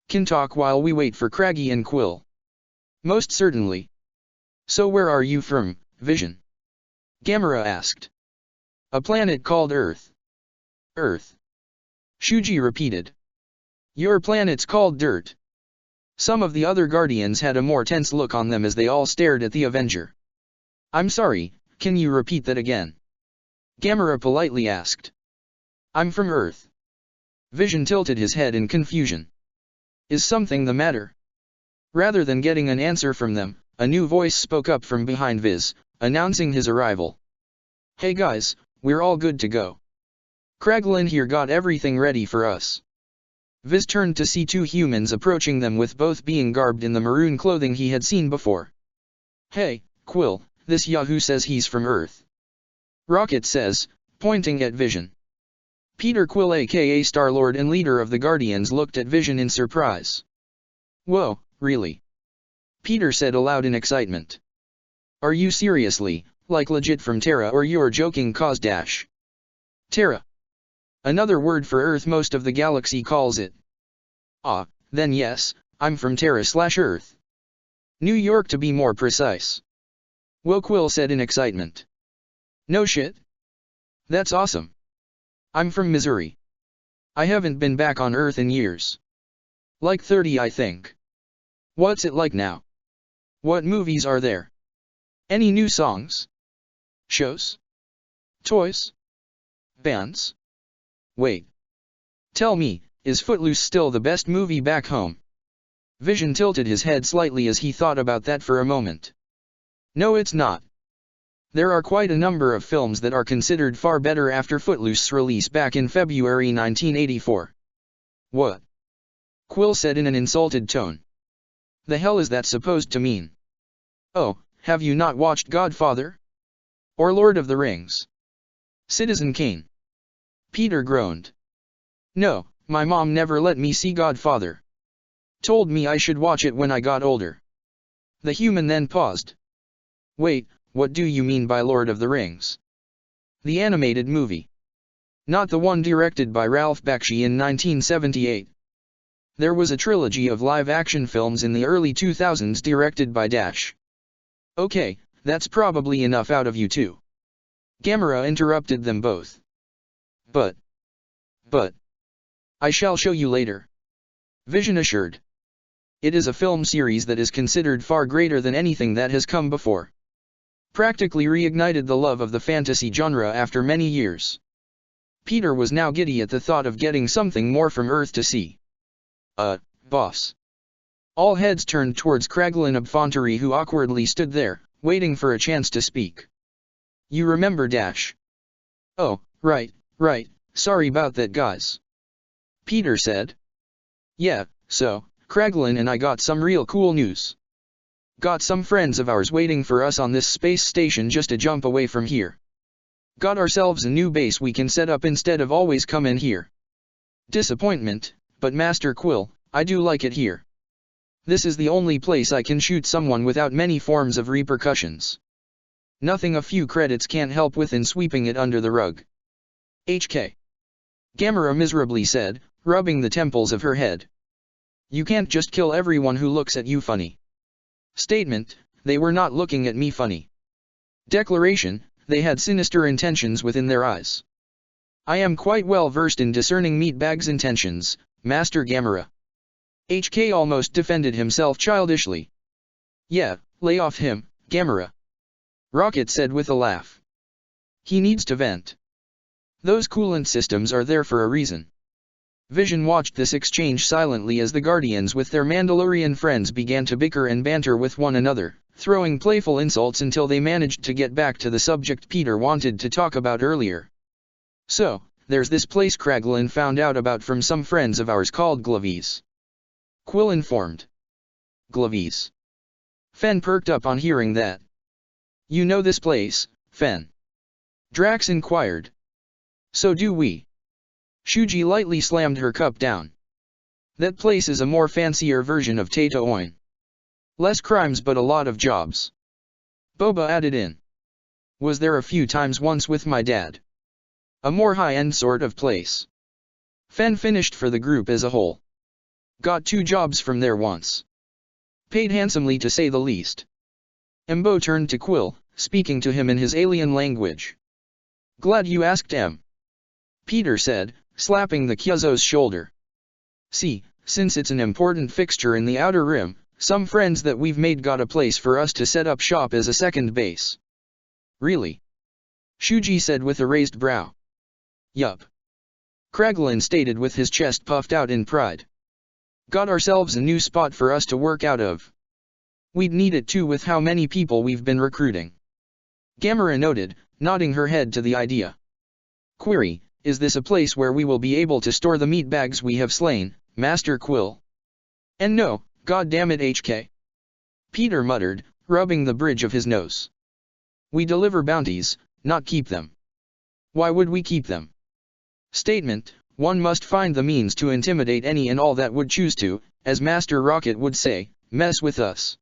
Can talk while we wait for Craggy and Quill. Most certainly. So where are you from, Vision? Gamera asked. A planet called Earth. Earth. Shuji repeated. Your planet's called Dirt. Some of the other Guardians had a more tense look on them as they all stared at the Avenger. I'm sorry, can you repeat that again? Gamera politely asked. I'm from Earth. Vision tilted his head in confusion. Is something the matter? Rather than getting an answer from them, a new voice spoke up from behind Viz, announcing his arrival. Hey guys, we're all good to go. Kraglin here got everything ready for us. Viz turned to see two humans approaching them with both being garbed in the maroon clothing he had seen before. Hey, Quill, this Yahoo says he's from Earth. Rocket says, pointing at Vision. Peter Quill aka Star-Lord and leader of the Guardians looked at Vision in surprise. Whoa, really? Peter said aloud in excitement. Are you seriously, like legit from Terra or you're joking cause dash? Terra. Another word for Earth most of the galaxy calls it. Ah, then yes, I'm from Terra/Earth. New York to be more precise. Whoa, Quill said in excitement. No shit? That's awesome. I'm from Missouri. I haven't been back on Earth in years. Like 30 I think. What's it like now? What movies are there? Any new songs? Shows? Toys? Bands? Wait. Tell me, is Footloose still the best movie back home? Vision tilted his head slightly as he thought about that for a moment. No, it's not. There are quite a number of films that are considered far better after Footloose's release back in February 1984. What? Quill said in an insulted tone. The hell is that supposed to mean? Oh, have you not watched Godfather? Or Lord of the Rings? Citizen Kane? Peter groaned. No, my mom never let me see Godfather. Told me I should watch it when I got older. The human then paused. Wait, what do you mean by Lord of the Rings? The animated movie. Not the one directed by Ralph Bakshi in 1978. There was a trilogy of live-action films in the early 2000s directed by Dash. Okay, that's probably enough out of you two. Gamera interrupted them both. But. I shall show you later. Vision assured. It is a film series that is considered far greater than anything that has come before. Practically reignited the love of the fantasy genre after many years. Peter was now giddy at the thought of getting something more from Earth to see. Boss. All heads turned towards Kraglin Abfantari who awkwardly stood there, waiting for a chance to speak. You remember Dash? Oh, right, sorry about that guys. Peter said. Yeah, so, Kraglin and I got some real cool news. Got some friends of ours waiting for us on this space station just a jump away from here. Got ourselves a new base we can set up instead of always come in here. Disappointment, but Master Quill, I do like it here. This is the only place I can shoot someone without many forms of repercussions. Nothing a few credits can't help with in sweeping it under the rug. HK. Gamera miserably said, rubbing the temples of her head. You can't just kill everyone who looks at you funny. Statement, they were not looking at me funny. Declaration, they had sinister intentions within their eyes. I am quite well versed in discerning meatbags' intentions, Master Gamera. HK almost defended himself childishly. Yeah, lay off him, Gamera. Rocket said with a laugh. He needs to vent. Those coolant systems are there for a reason. Vision watched this exchange silently as the Guardians with their Mandalorian friends began to bicker and banter with one another, throwing playful insults until they managed to get back to the subject Peter wanted to talk about earlier. So, there's this place Kraglin found out about from some friends of ours called Glavies. Quill informed. Glavies. Fen perked up on hearing that. You know this place, Fen? Drax inquired. So do we. Shuji lightly slammed her cup down. That place is a more fancier version of Tatooine. Less crimes but a lot of jobs. Boba added in. Was there a few times once with my dad. A more high-end sort of place. Fen finished for the group as a whole. Got 2 jobs from there once. Paid handsomely to say the least. Embo turned to Quill, speaking to him in his alien language. Glad you asked, Em. Peter said, slapping the Kyuzo's shoulder. See, since it's an important fixture in the Outer Rim, some friends that we've made got a place for us to set up shop as a second base. Really? Shuji said with a raised brow. Yup. Kraglin stated with his chest puffed out in pride. Got ourselves a new spot for us to work out of. We'd need it too with how many people we've been recruiting. Gamera noted, nodding her head to the idea. Query, is this a place where we will be able to store the meat bags we have slain, Master Quill? And no, goddammit HK. Peter muttered, rubbing the bridge of his nose. We deliver bounties, not keep them. Why would we keep them? Statement, one must find the means to intimidate any and all that would choose to, as Master Rocket would say, mess with us.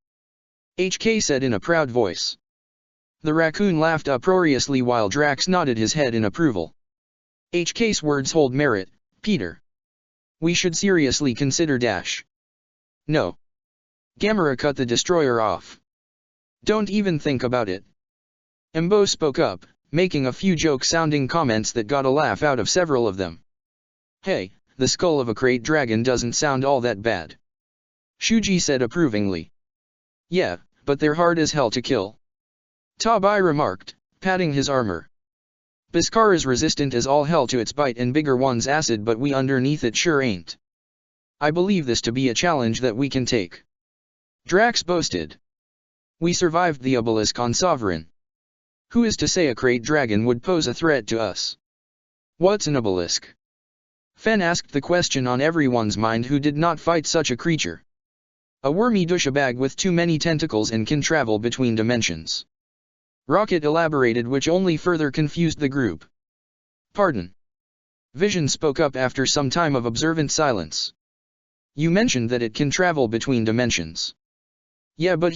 HK said in a proud voice. The raccoon laughed uproariously while Drax nodded his head in approval. HK's words hold merit, Peter. We should seriously consider dash. No. Gamera cut the destroyer off. Don't even think about it. Embo spoke up, making a few joke-sounding comments that got a laugh out of several of them. Hey, the skull of a crate dragon doesn't sound all that bad. Shuji said approvingly. Yeah, but they're hard as hell to kill. Tabai remarked, patting his armor. Beskar is resistant as all hell to its bite and bigger one's acid, but we underneath it sure ain't. I believe this to be a challenge that we can take. Drax boasted. We survived the obelisk on Sovereign. Who is to say a crate dragon would pose a threat to us? What's an obelisk? Fen asked the question on everyone's mind who did not fight such a creature. A wormy douchebag with too many tentacles and can travel between dimensions. Rocket elaborated, which only further confused the group. Pardon. Vision spoke up after some time of observant silence. You mentioned that it can travel between dimensions. Yeah, but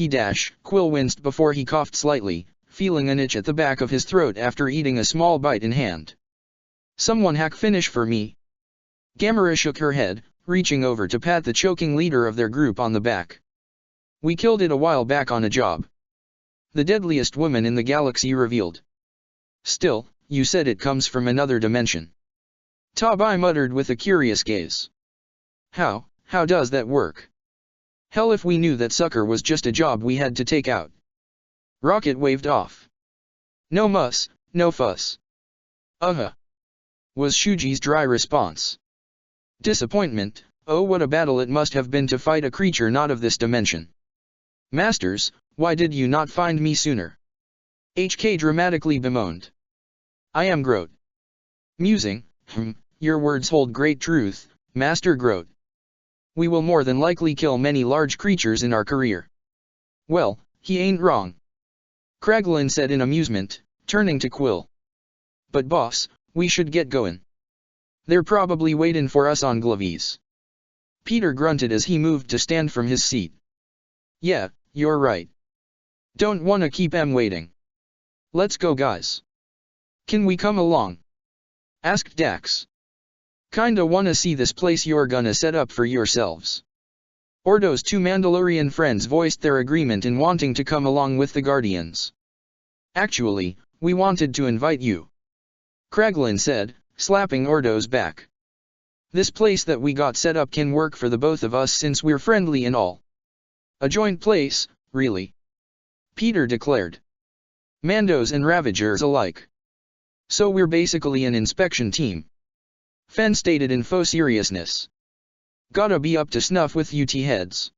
Quill winced before he coughed slightly, feeling an itch at the back of his throat after eating a small bite in hand. Someone hack finish for me. Gamera shook her head, reaching over to pat the choking leader of their group on the back. We killed it a while back on a job. The deadliest woman in the galaxy revealed. Still, you said it comes from another dimension. Tabai muttered with a curious gaze. How does that work? Hell, if we knew that sucker was just a job we had to take out. Rocket waved off. No muss, no fuss. Was Shuji's dry response. Disappointment, oh what a battle it must have been to fight a creature not of this dimension. Masters, why did you not find me sooner? HK dramatically bemoaned. I am Groot. Musing, your words hold great truth, Master Groot. We will more than likely kill many large creatures in our career. Well, he ain't wrong. Kraglin said in amusement, turning to Quill. But boss, we should get going. They're probably waiting for us on Glavies. Peter grunted as he moved to stand from his seat. Yeah, you're right. Don't wanna keep em waiting. Let's go, guys. Can we come along? Asked Dax. Kinda wanna see this place you're gonna set up for yourselves. Ordo's two Mandalorian friends voiced their agreement in wanting to come along with the Guardians. Actually, we wanted to invite you, Kraglin said, slapping Ordo's back. This place that we got set up can work for the both of us since we're friendly and all. A joint place, really? Peter declared. Mandos and Ravagers alike. So we're basically an inspection team. Fen stated in faux seriousness. Gotta be up to snuff with UT heads.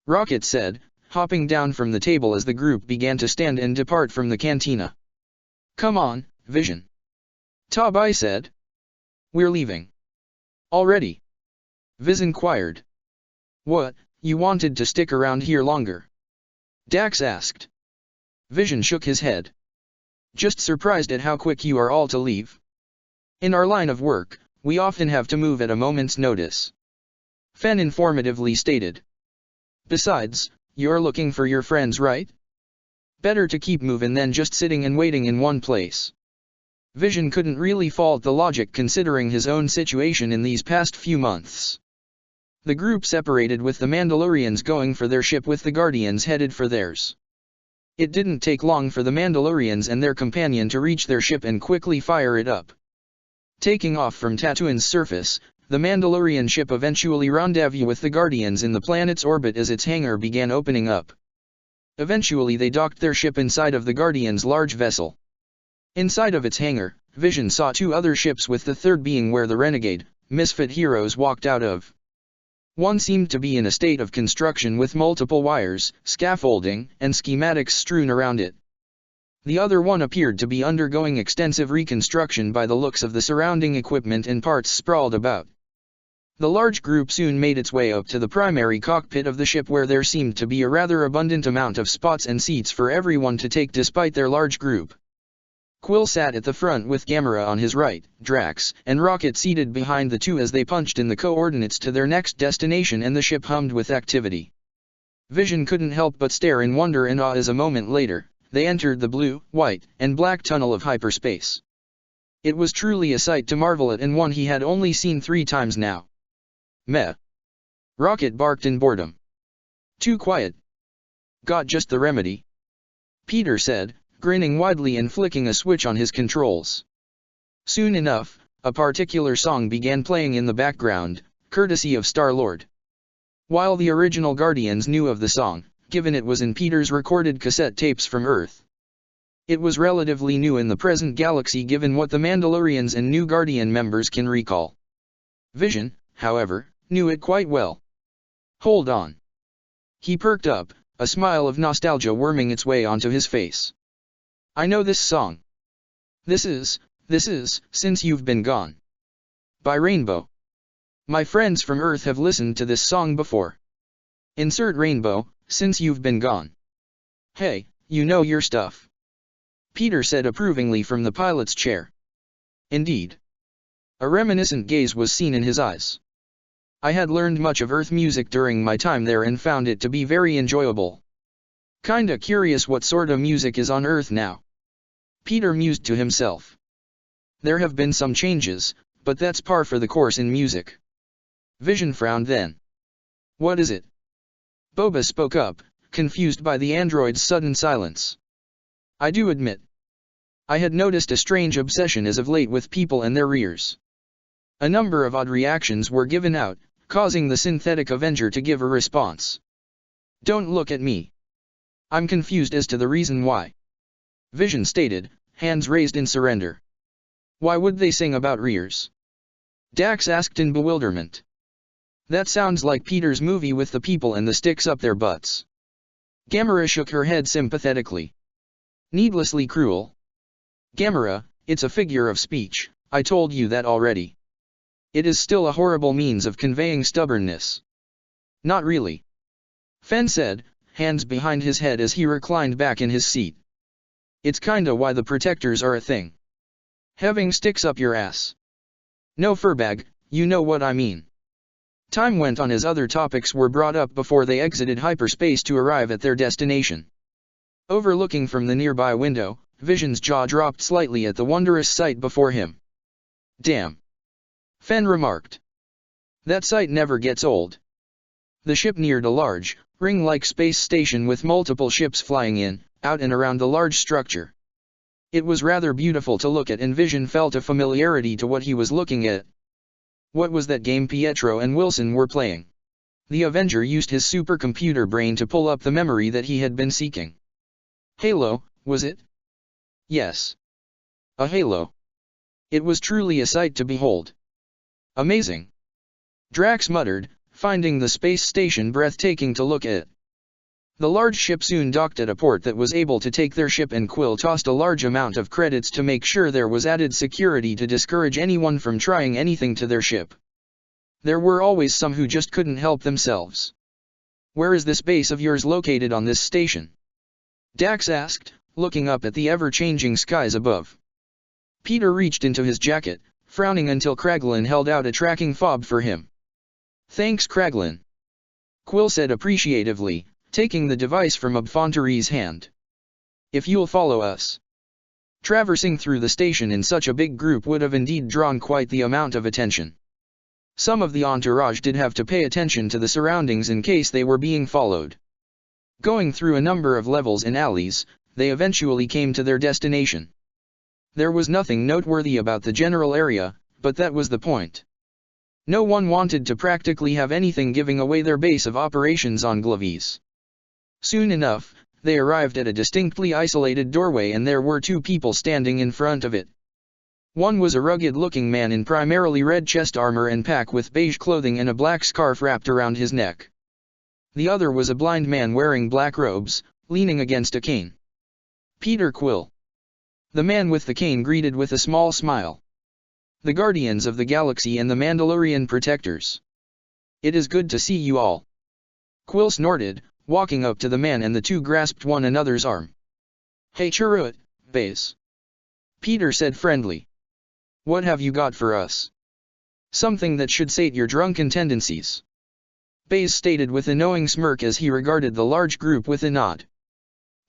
Rocket said, hopping down from the table as the group began to stand and depart from the cantina. Come on, Vision. Tabai said. We're leaving. Already? Viz inquired. What, you wanted to stick around here longer? Dax asked. Vision shook his head. Just surprised at how quick you are all to leave. In our line of work, we often have to move at a moment's notice. Fen informatively stated. Besides, you're looking for your friends, right? Better to keep moving than just sitting and waiting in one place. Vision couldn't really fault the logic considering his own situation in these past few months. The group separated with the Mandalorians going for their ship with the Guardians headed for theirs. It didn't take long for the Mandalorians and their companion to reach their ship and quickly fire it up. Taking off from Tatooine's surface, the Mandalorian ship eventually rendezvoused with the Guardians in the planet's orbit as its hangar began opening up. Eventually they docked their ship inside of the Guardians' large vessel. Inside of its hangar, Vision saw two other ships with the third being where the renegade, misfit heroes walked out of. One seemed to be in a state of construction with multiple wires, scaffolding, and schematics strewn around it. The other one appeared to be undergoing extensive reconstruction by the looks of the surrounding equipment and parts sprawled about. The large group soon made its way up to the primary cockpit of the ship where there seemed to be a rather abundant amount of spots and seats for everyone to take despite their large group. Quill sat at the front with Gamera on his right, Drax and Rocket seated behind the two as they punched in the coordinates to their next destination and the ship hummed with activity. Vision couldn't help but stare in wonder and awe as a moment later, they entered the blue, white, and black tunnel of hyperspace. It was truly a sight to marvel at and one he had only seen 3 times now. Meh. Rocket barked in boredom. Too quiet. Got just the remedy. Peter said, grinning widely and flicking a switch on his controls. Soon enough, a particular song began playing in the background, courtesy of Star-Lord. While the original Guardians knew of the song, given it was in Peter's recorded cassette tapes from Earth. It was relatively new in the present galaxy given what the Mandalorians and new Guardian members can recall. Vision, however, knew it quite well. Hold on. He perked up, a smile of nostalgia worming its way onto his face. I know this song. This is, Since You've Been Gone. By Rainbow. My friends from Earth have listened to this song before. Insert Rainbow, Since You've Been Gone. Hey, you know your stuff. Peter said approvingly from the pilot's chair. Indeed. A reminiscent gaze was seen in his eyes. I had learned much of Earth music during my time there and found it to be very enjoyable. Kinda curious what sorta music is on Earth now. Peter mused to himself. There have been some changes, but that's par for the course in music. Vision frowned then. What is it? Boba spoke up, confused by the android's sudden silence. I do admit. I had noticed a strange obsession as of late with people and their rears. A number of odd reactions were given out, causing the synthetic Avenger to give a response. Don't look at me. I'm confused as to the reason why. Vision stated, hands raised in surrender. Why would they sing about rears? Dax asked in bewilderment. That sounds like Peter's movie with the people and the sticks up their butts. Gamera shook her head sympathetically. Needlessly cruel. Gamera, it's a figure of speech, I told you that already. It is still a horrible means of conveying stubbornness. Not really. Fen said, hands behind his head as he reclined back in his seat. It's kinda why the protectors are a thing. Having sticks up your ass. No furbag, you know what I mean. Time went on as other topics were brought up before they exited hyperspace to arrive at their destination. Overlooking from the nearby window, Vision's jaw dropped slightly at the wondrous sight before him. "Damn," Fen remarked. "That sight never gets old." The ship neared a large, ring-like space station with multiple ships flying in, out and around the large structure. It was rather beautiful to look at, and Vision felt a familiarity to what he was looking at. What was that game Pietro and Wilson were playing? The Avenger used his supercomputer brain to pull up the memory that he had been seeking. Halo, was it? Yes. A halo. It was truly a sight to behold. Amazing. Drax muttered, finding the space station breathtaking to look at. The large ship soon docked at a port that was able to take their ship, and Quill tossed a large amount of credits to make sure there was added security to discourage anyone from trying anything to their ship. There were always some who just couldn't help themselves. "Where is this base of yours located on this station?" Dax asked, looking up at the ever-changing skies above. Peter reached into his jacket, frowning until Kraglin held out a tracking fob for him. "Thanks, Kraglin," Quill said appreciatively, taking the device from Abfonteri's hand. "If you'll follow us." Traversing through the station in such a big group would have indeed drawn quite the amount of attention. Some of the entourage did have to pay attention to the surroundings in case they were being followed. Going through a number of levels and alleys, they eventually came to their destination. There was nothing noteworthy about the general area, but that was the point. No one wanted to practically have anything giving away their base of operations on Glavis. Soon enough, they arrived at a distinctly isolated doorway, and there were two people standing in front of it. One was a rugged-looking man in primarily red chest armor and pack with beige clothing and a black scarf wrapped around his neck. The other was a blind man wearing black robes, leaning against a cane. "Peter Quill." The man with the cane greeted with a small smile. "The Guardians of the Galaxy and the Mandalorian Protectors. It is good to see you all." Quill snorted, walking up to the man, and the two grasped one another's arm. "Hey Chirrut, Baze," Peter said friendly. "What have you got for us?" "Something that should sate your drunken tendencies," Baze stated with a knowing smirk as he regarded the large group with a nod.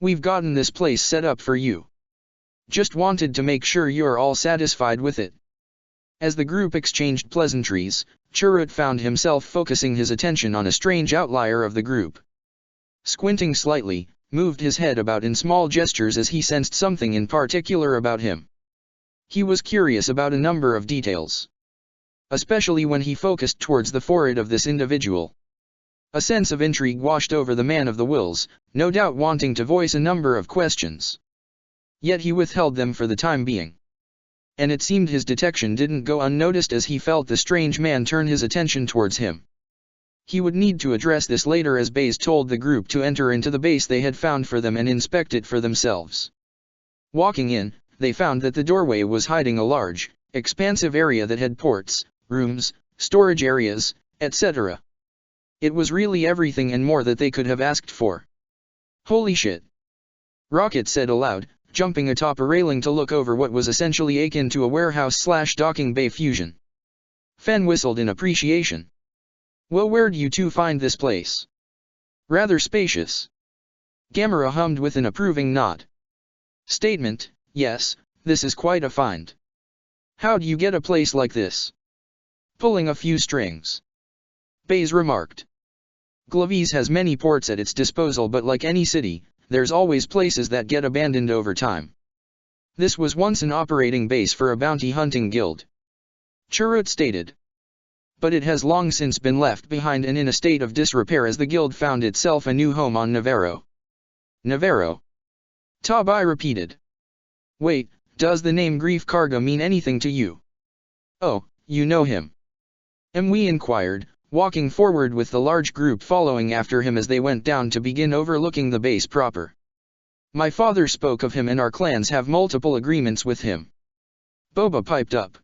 "We've gotten this place set up for you. Just wanted to make sure you're all satisfied with it." As the group exchanged pleasantries, Chirrut found himself focusing his attention on a strange outlier of the group. Squinting slightly, moved his head about in small gestures as he sensed something in particular about him. He was curious about a number of details, especially when he focused towards the forehead of this individual. A sense of intrigue washed over the man of the Wills, no doubt wanting to voice a number of questions. Yet he withheld them for the time being. And it seemed his detection didn't go unnoticed as he felt the strange man turn his attention towards him. He would need to address this later, as Baze told the group to enter into the base they had found for them and inspect it for themselves. Walking in, they found that the doorway was hiding a large, expansive area that had ports, rooms, storage areas, etc. It was really everything and more that they could have asked for. "Holy shit," Rocket said aloud, jumping atop a railing to look over what was essentially akin to a warehouse/docking bay fusion. Fen whistled in appreciation. "Well, where'd you two find this place?" "Rather spacious." Gamera hummed with an approving nod. "Statement, yes, this is quite a find." "How'd you get a place like this?" "Pulling a few strings," Baze remarked. "Glavis has many ports at its disposal, but like any city, there's always places that get abandoned over time. This was once an operating base for a bounty hunting guild," Chirrut stated. "But it has long since been left behind and in a state of disrepair as the guild found itself a new home on Navarro." "Navarro?" Tabai repeated. "Wait, does the name Grief Karga mean anything to you?" "Oh, you know him?" Mwe inquired, walking forward with the large group following after him as they went down to begin overlooking the base proper. "My father spoke of him and our clans have multiple agreements with him." Boba piped up.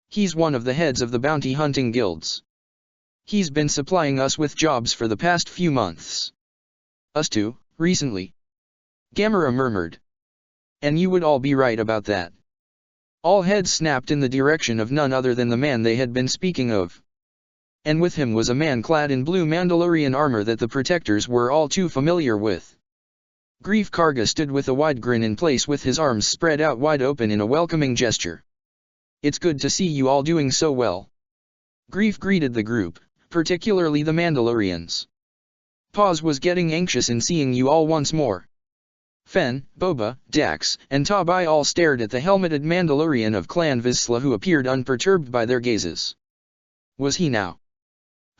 "He's one of the heads of the bounty hunting guilds. He's been supplying us with jobs for the past few months." "Us too, recently," Gamera murmured. "And you would all be right about that." All heads snapped in the direction of none other than the man they had been speaking of. And with him was a man clad in blue Mandalorian armor that the protectors were all too familiar with. Greef Karga stood with a wide grin in place with his arms spread out wide open in a welcoming gesture. "It's good to see you all doing so well." Greef greeted the group, particularly the Mandalorians. Paz was getting anxious in seeing you all once more. Fen, Boba, Dax, and Tabai all stared at the helmeted Mandalorian of Clan Vizsla who appeared unperturbed by their gazes. "Was he now?"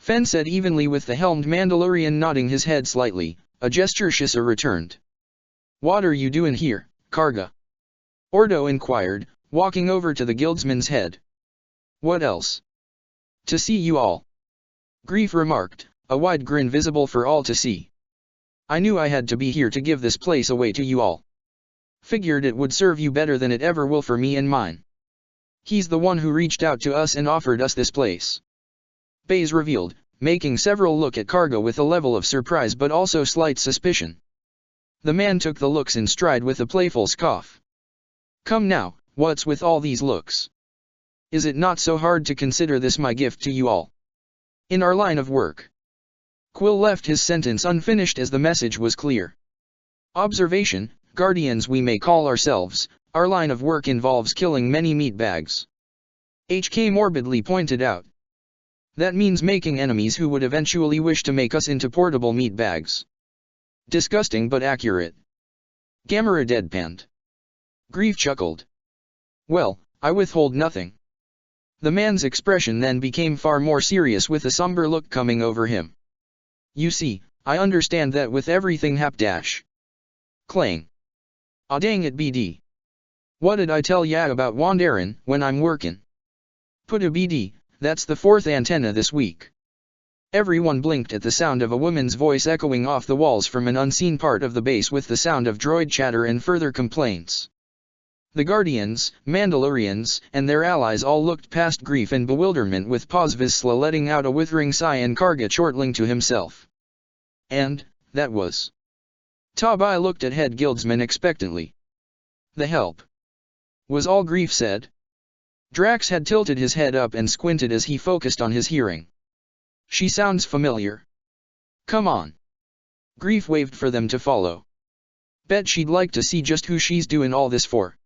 Fen said evenly with the helmed Mandalorian nodding his head slightly, a gesture Shisa returned. "What are you doing here, Karga?" Ordo inquired, walking over to the guildsman's head. "What else?" "To see you all," Greef remarked, a wide grin visible for all to see. "I knew I had to be here to give this place away to you all. Figured it would serve you better than it ever will for me and mine. He's the one who reached out to us and offered us this place," Baze revealed, making several look at Karga with a level of surprise but also slight suspicion. The man took the looks in stride with a playful scoff. "Come now, what's with all these looks? Is it not so hard to consider this my gift to you all? In our line of work." Quill left his sentence unfinished as the message was clear. Observation: Guardians we may call ourselves, our line of work involves killing many meat bags. HK morbidly pointed out. That means making enemies who would eventually wish to make us into portable meat bags. Disgusting but accurate. Gamera deadpanned. Greef chuckled. "Well, I withhold nothing." The man's expression then became far more serious with a somber look coming over him. "You see, I understand that with everything hap-dash. Clang. Ah dang it BD. What did I tell ya about Wandarin when I'm workin'? Put a BD, that's the fourth antenna this week." Everyone blinked at the sound of a woman's voice echoing off the walls from an unseen part of the base with the sound of droid chatter and further complaints. The Guardians, Mandalorians, and their allies all looked past Greef in bewilderment with Paz Vizsla letting out a withering sigh and Karga chortling to himself. "And, that was..." Tabai looked at head guildsman expectantly. "The help," was all Greef said. Drax had tilted his head up and squinted as he focused on his hearing. "She sounds familiar. Come on." Greef waved for them to follow. "Bet she'd like to see just who she's doing all this for."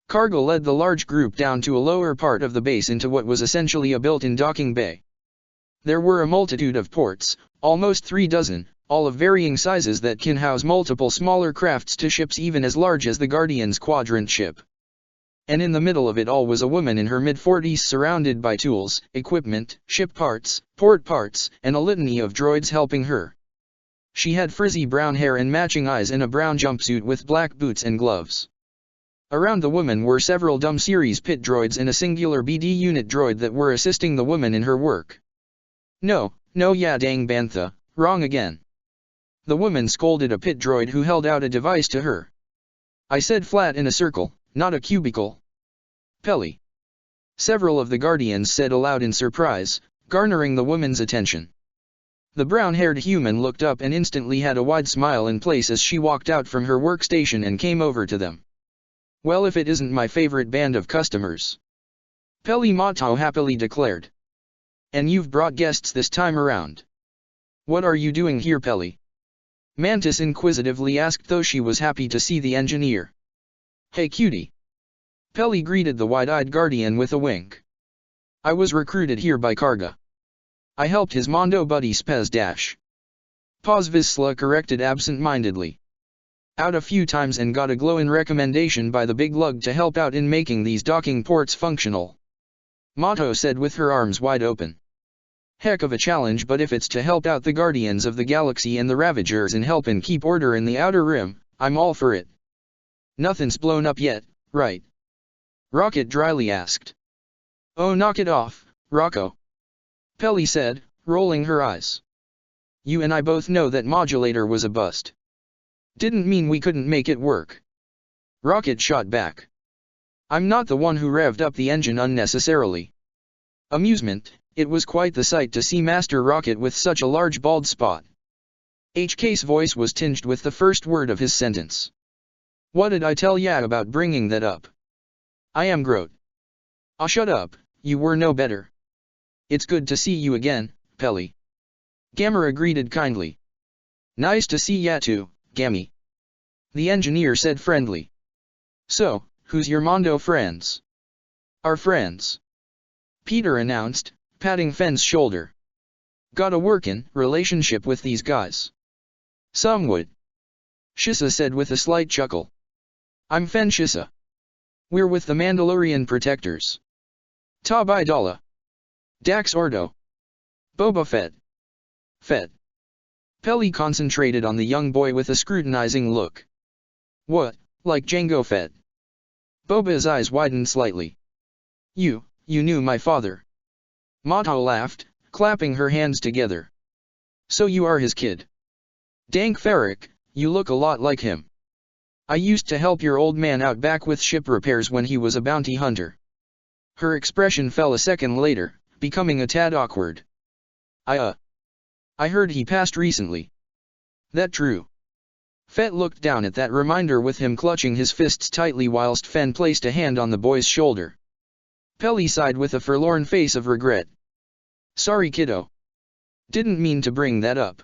Karga led the large group down to a lower part of the base into what was essentially a built-in docking bay. There were a multitude of ports, almost 3 dozen, all of varying sizes that can house multiple smaller crafts to ships even as large as the Guardian's quadrant ship. And in the middle of it all was a woman in her mid-40s surrounded by tools, equipment, ship parts, port parts, and a litany of droids helping her. She had frizzy brown hair and matching eyes in a brown jumpsuit with black boots and gloves. Around the woman were several dumb series pit droids and a singular BD unit droid that were assisting the woman in her work. No, ya dang bantha, wrong again." The woman scolded a pit droid who held out a device to her. "I said flat in a circle, not a cubicle." "Pelly." Several of the Guardians said aloud in surprise, garnering the woman's attention. The brown-haired human looked up and instantly had a wide smile in place as she walked out from her workstation and came over to them. "Well, if it isn't my favorite band of customers," Peli Motto happily declared. "And you've brought guests this time around. What are you doing here, Peli?" Mantis inquisitively asked, though she was happy to see the engineer. "Hey cutie." Peli greeted the wide-eyed Guardian with a wink. "I was recruited here by Karga. I helped his Mondo buddy Spez Dash." Paz Vizsla corrected absent-mindedly. "Out a few times and got a glowing recommendation by the big lug to help out in making these docking ports functional," Motto said with her arms wide open. "Heck of a challenge, but if it's to help out the Guardians of the Galaxy and the Ravagers and help and keep order in the Outer Rim, I'm all for it." "Nothing's blown up yet, right?" Rocket dryly asked. "Oh, knock it off, Rocco," Peli said, rolling her eyes. "You and I both know that modulator was a bust. Didn't mean we couldn't make it work." Rocket shot back. "I'm not the one who revved up the engine unnecessarily." Amusement: it was quite the sight to see Master Rocket with such a large bald spot. HK's voice was tinged with the first word of his sentence. "What did I tell ya about bringing that up? I am Groot." "Ah, shut up, you were no better." It's good to see you again, Pelly. Gamera greeted kindly. Nice to see ya too, Gammy. The engineer said friendly. So, who's your Mondo friends? Our friends. Peter announced, patting Fen's shoulder. Got a workin' relationship with these guys. Somewhat. Shisa said with a slight chuckle. I'm Fen Shisa. We're with the Mandalorian Protectors. Tabai Dala. Dax Ordo. Boba Fett. Fett. Pelly concentrated on the young boy with a scrutinizing look. What, like Jango Fett? Boba's eyes widened slightly. You knew my father. Mato laughed, clapping her hands together. So you are his kid. Dank Farrik, you look a lot like him. I used to help your old man out back with ship repairs when he was a bounty hunter. Her expression fell a second later, becoming a tad awkward. I heard he passed recently. That true? Fett looked down at that reminder with him clutching his fists tightly whilst Fen placed a hand on the boy's shoulder. Pelly sighed with a forlorn face of regret. Sorry kiddo. Didn't mean to bring that up.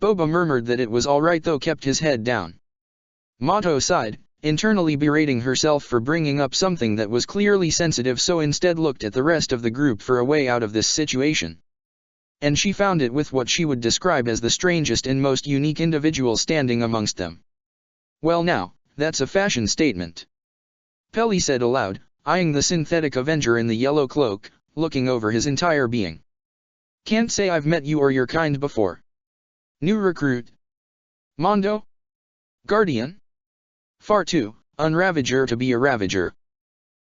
Boba murmured that it was alright though kept his head down. Mato sighed, internally berating herself for bringing up something that was clearly sensitive so instead looked at the rest of the group for a way out of this situation. And she found it with what she would describe as the strangest and most unique individual standing amongst them. Well now, that's a fashion statement. Pelly said aloud, eyeing the synthetic Avenger in the yellow cloak, looking over his entire being. Can't say I've met you or your kind before. New recruit? Mondo? Guardian? Far too, unravager to be a ravager.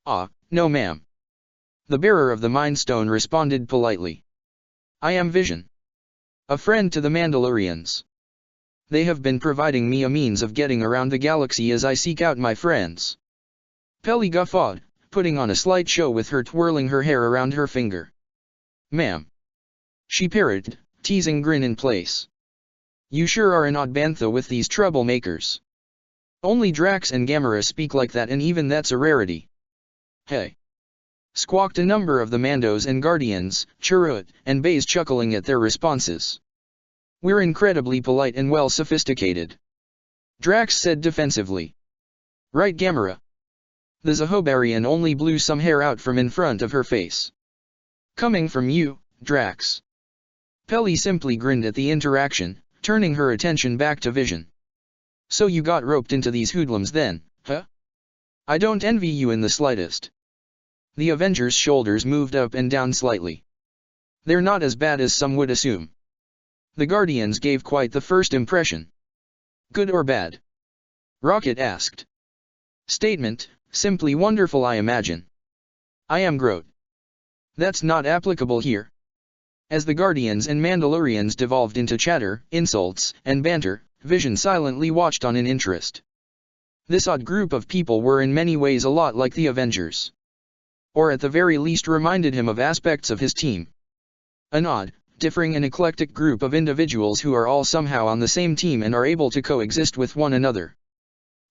Ah, no ma'am. The bearer of the Mind Stone responded politely. I am Vision. A friend to the Mandalorians. They have been providing me a means of getting around the galaxy as I seek out my friends. Pelly guffawed, putting on a slight show with her twirling her hair around her finger. Ma'am. She parried, teasing grin in place. You sure are an odd bantha with these troublemakers. Only Drax and Gamera speak like that and even that's a rarity. Hey. Squawked a number of the Mandos and Guardians, Chirrut and Baze chuckling at their responses. We're incredibly polite and well sophisticated. Drax said defensively. Right Gamera. The Zahobarian only blew some hair out from in front of her face. Coming from you, Drax. Pelly simply grinned at the interaction, turning her attention back to Vision. So you got roped into these hoodlums then, huh? I don't envy you in the slightest. The Avengers' shoulders moved up and down slightly. They're not as bad as some would assume. The Guardians gave quite the first impression. Good or bad? Rocket asked. Statement, simply wonderful I imagine. I am Groot. That's not applicable here. As the Guardians and Mandalorians devolved into chatter, insults, and banter, Vision silently watched on in interest. This odd group of people were in many ways a lot like the Avengers. Or at the very least reminded him of aspects of his team. An odd, differing and eclectic group of individuals who are all somehow on the same team and are able to coexist with one another.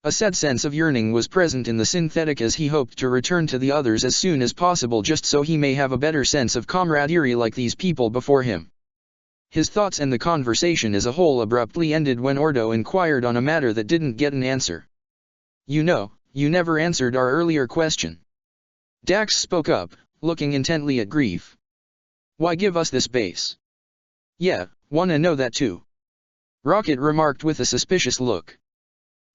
A sad sense of yearning was present in the synthetic as he hoped to return to the others as soon as possible just so he may have a better sense of camaraderie like these people before him. His thoughts and the conversation as a whole abruptly ended when Ordo inquired on a matter that didn't get an answer. You know, you never answered our earlier question. Dax spoke up, looking intently at Grief. Why give us this base? Yeah, wanna know that too. Rocket remarked with a suspicious look.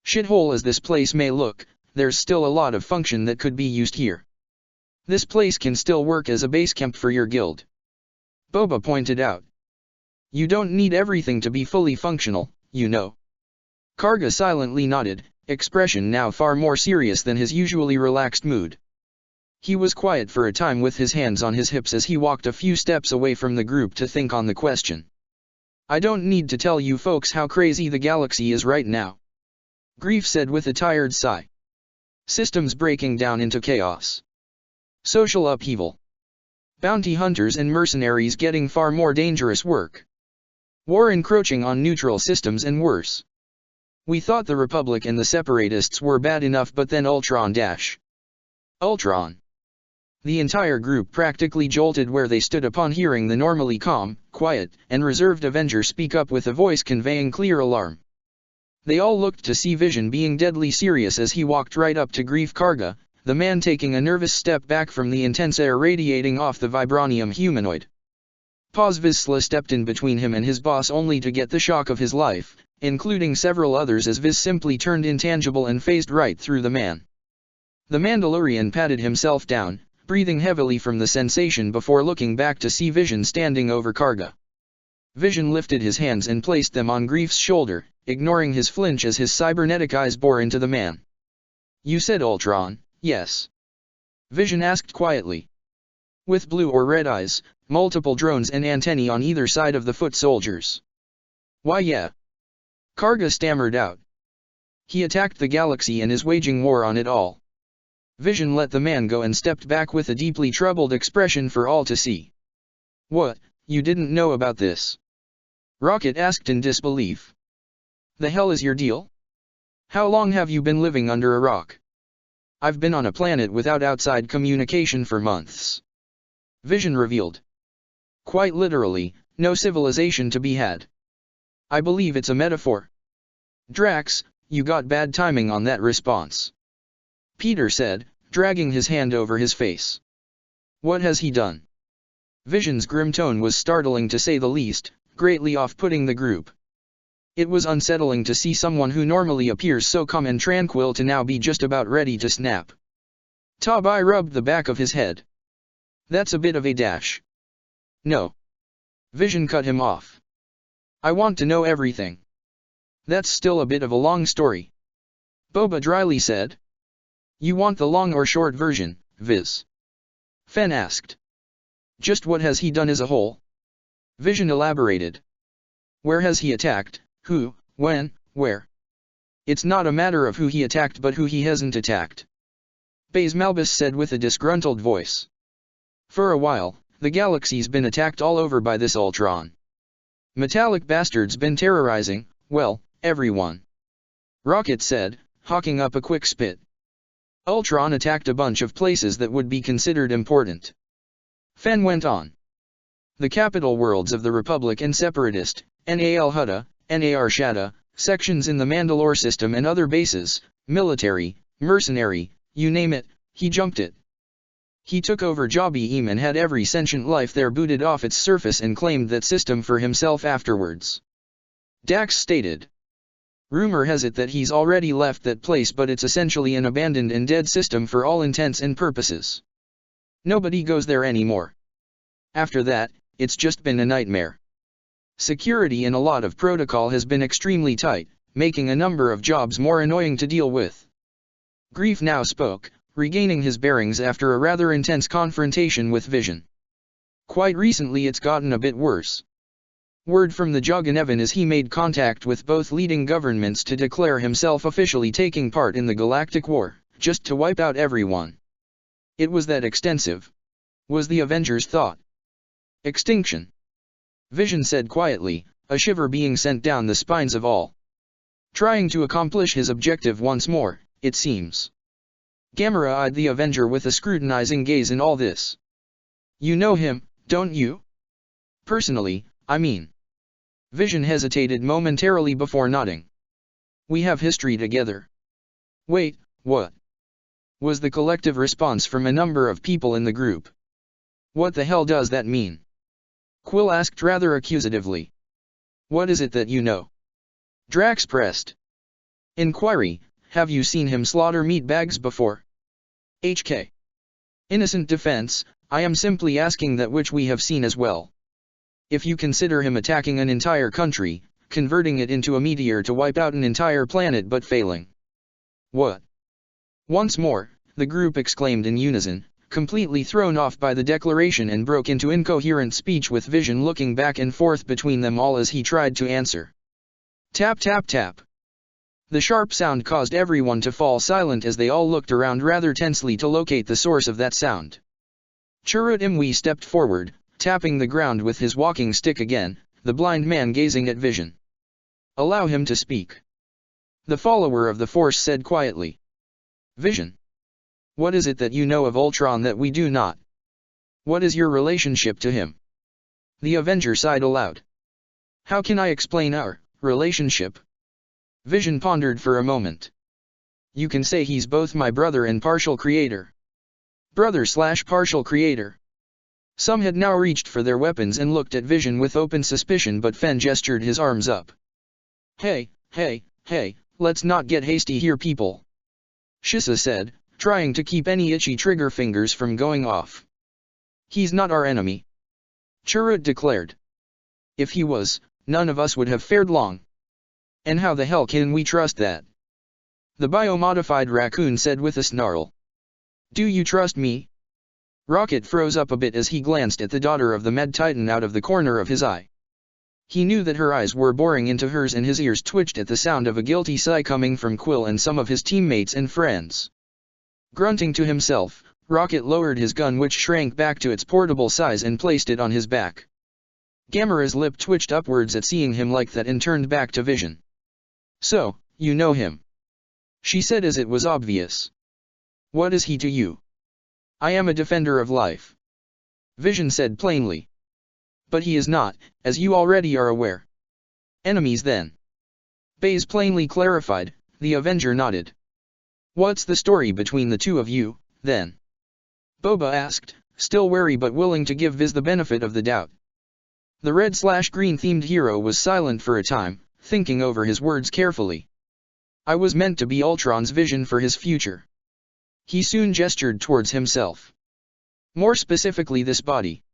Shithole as this place may look, there's still a lot of function that could be used here. This place can still work as a base camp for your guild. Boba pointed out. You don't need everything to be fully functional, you know. Karga silently nodded, expression now far more serious than his usually relaxed mood. He was quiet for a time with his hands on his hips as he walked a few steps away from the group to think on the question. I don't need to tell you folks how crazy the galaxy is right now. Grief said with a tired sigh. Systems breaking down into chaos. Social upheaval. Bounty hunters and mercenaries getting far more dangerous work. War encroaching on neutral systems and worse. We thought the Republic and the Separatists were bad enough but then Ultron. Ultron. The entire group practically jolted where they stood upon hearing the normally calm, quiet, and reserved Avenger speak up with a voice conveying clear alarm. They all looked to see Vision being deadly serious as he walked right up to Grief Karga, the man taking a nervous step back from the intense air radiating off the vibranium humanoid. Paz Vizsla stepped in between him and his boss only to get the shock of his life, including several others as Viz simply turned intangible and phased right through the man. The Mandalorian patted himself down, breathing heavily from the sensation before looking back to see Vision standing over Karga. Vision lifted his hands and placed them on Grief's shoulder, ignoring his flinch as his cybernetic eyes bore into the man. "You said Ultron, yes?" Vision asked quietly. "With blue or red eyes, multiple drones and antennae on either side of the foot soldiers." "Why yeah." Karga stammered out. "He attacked the galaxy and is waging war on it all." Vision let the man go and stepped back with a deeply troubled expression for all to see. "What, you didn't know about this?" Rocket asked in disbelief. "The hell is your deal? How long have you been living under a rock?" "I've been on a planet without outside communication for months," Vision revealed. "Quite literally, no civilization to be had." "I believe it's a metaphor." "Drax, you got bad timing on that response," Peter said, dragging his hand over his face. "What has he done?" Vision's grim tone was startling to say the least, greatly off-putting the group. It was unsettling to see someone who normally appears so calm and tranquil to now be just about ready to snap. Tabai rubbed the back of his head. "That's a bit of a dash." "No." Vision cut him off. "I want to know everything." "That's still a bit of a long story," Boba dryly said. "You want the long or short version, Viz?" Fen asked. "Just what has he done as a whole?" Vision elaborated. "Where has he attacked, who, when, where? It's not a matter of who he attacked but who he hasn't attacked," Baze Malbus said with a disgruntled voice. "For a while, the galaxy's been attacked all over by this Ultron. Metallic bastard's been terrorizing, well, everyone," Rocket said, hawking up a quick spit. "Ultron attacked a bunch of places that would be considered important," Fen went on. "The capital worlds of the Republic and Separatist, Nal Hutta, Nar Shaddaa, sections in the Mandalore system and other bases, military, mercenary, you name it, he jumped it. He took over Jabiim and had every sentient life there booted off its surface and claimed that system for himself afterwards," Dax stated. "Rumor has it that he's already left that place but it's essentially an abandoned and dead system for all intents and purposes. Nobody goes there anymore. After that, it's just been a nightmare. Security and a lot of protocol has been extremely tight, making a number of jobs more annoying to deal with." Grief now spoke, regaining his bearings after a rather intense confrontation with Vision. "Quite recently it's gotten a bit worse. Word from the Jugganevan is he made contact with both leading governments to declare himself officially taking part in the Galactic War, just to wipe out everyone. It was that extensive," was the Avengers' thought. "Extinction," Vision said quietly, a shiver being sent down the spines of all. "Trying to accomplish his objective once more, it seems." Gamera eyed the Avenger with a scrutinizing gaze in all this. "You know him, don't you?" "Personally, I mean." Vision hesitated momentarily before nodding. "We have history together." "Wait, what?" was the collective response from a number of people in the group. "What the hell does that mean?" Quill asked rather accusatively. "What is it that you know?" Drax pressed. Inquiry, "Have you seen him slaughter meat bags before?" HK. Innocent defense, "I am simply asking that which we have seen as well. If you consider him attacking an entire country, converting it into a meteor to wipe out an entire planet but failing." "What?" Once more, the group exclaimed in unison, completely thrown off by the declaration, and broke into incoherent speech with Vision looking back and forth between them all as he tried to answer. Tap tap tap. The sharp sound caused everyone to fall silent as they all looked around rather tensely to locate the source of that sound. Chirrut Imwe stepped forward, tapping the ground with his walking stick again, the blind man gazing at Vision. "Allow him to speak," the follower of the Force said quietly. "Vision." What is it that you know of Ultron that we do not? What is your relationship to him? The Avenger sighed aloud. How can I explain our relationship? Vision pondered for a moment. You can say he's both my brother and partial creator. Brother/partial creator. Some had now reached for their weapons and looked at Vision with open suspicion, but Fen gestured his arms up. Hey, let's not get hasty here, people. Shisa said, trying to keep any itchy trigger fingers from going off. He's not our enemy. Chirrut declared. If he was, none of us would have fared long. And how the hell can we trust that? The biomodified raccoon said with a snarl. Do you trust me? Rocket froze up a bit as he glanced at the daughter of the Med Titan out of the corner of his eye. He knew that her eyes were boring into hers and his ears twitched at the sound of a guilty sigh coming from Quill and some of his teammates and friends. Grunting to himself, Rocket lowered his gun, which shrank back to its portable size, and placed it on his back. Gamera's lip twitched upwards at seeing him like that and turned back to Vision. So, you know him? She said as it was obvious. What is he to you? I am a defender of life. Vision said plainly. But he is not, as you already are aware. Enemies then? Baze plainly clarified. The Avenger nodded. What's the story between the two of you, then? Boba asked, still wary but willing to give Viz the benefit of the doubt. The red/green themed hero was silent for a time, thinking over his words carefully. I was meant to be Ultron's vision for his future. He soon gestured towards himself. More specifically, this body.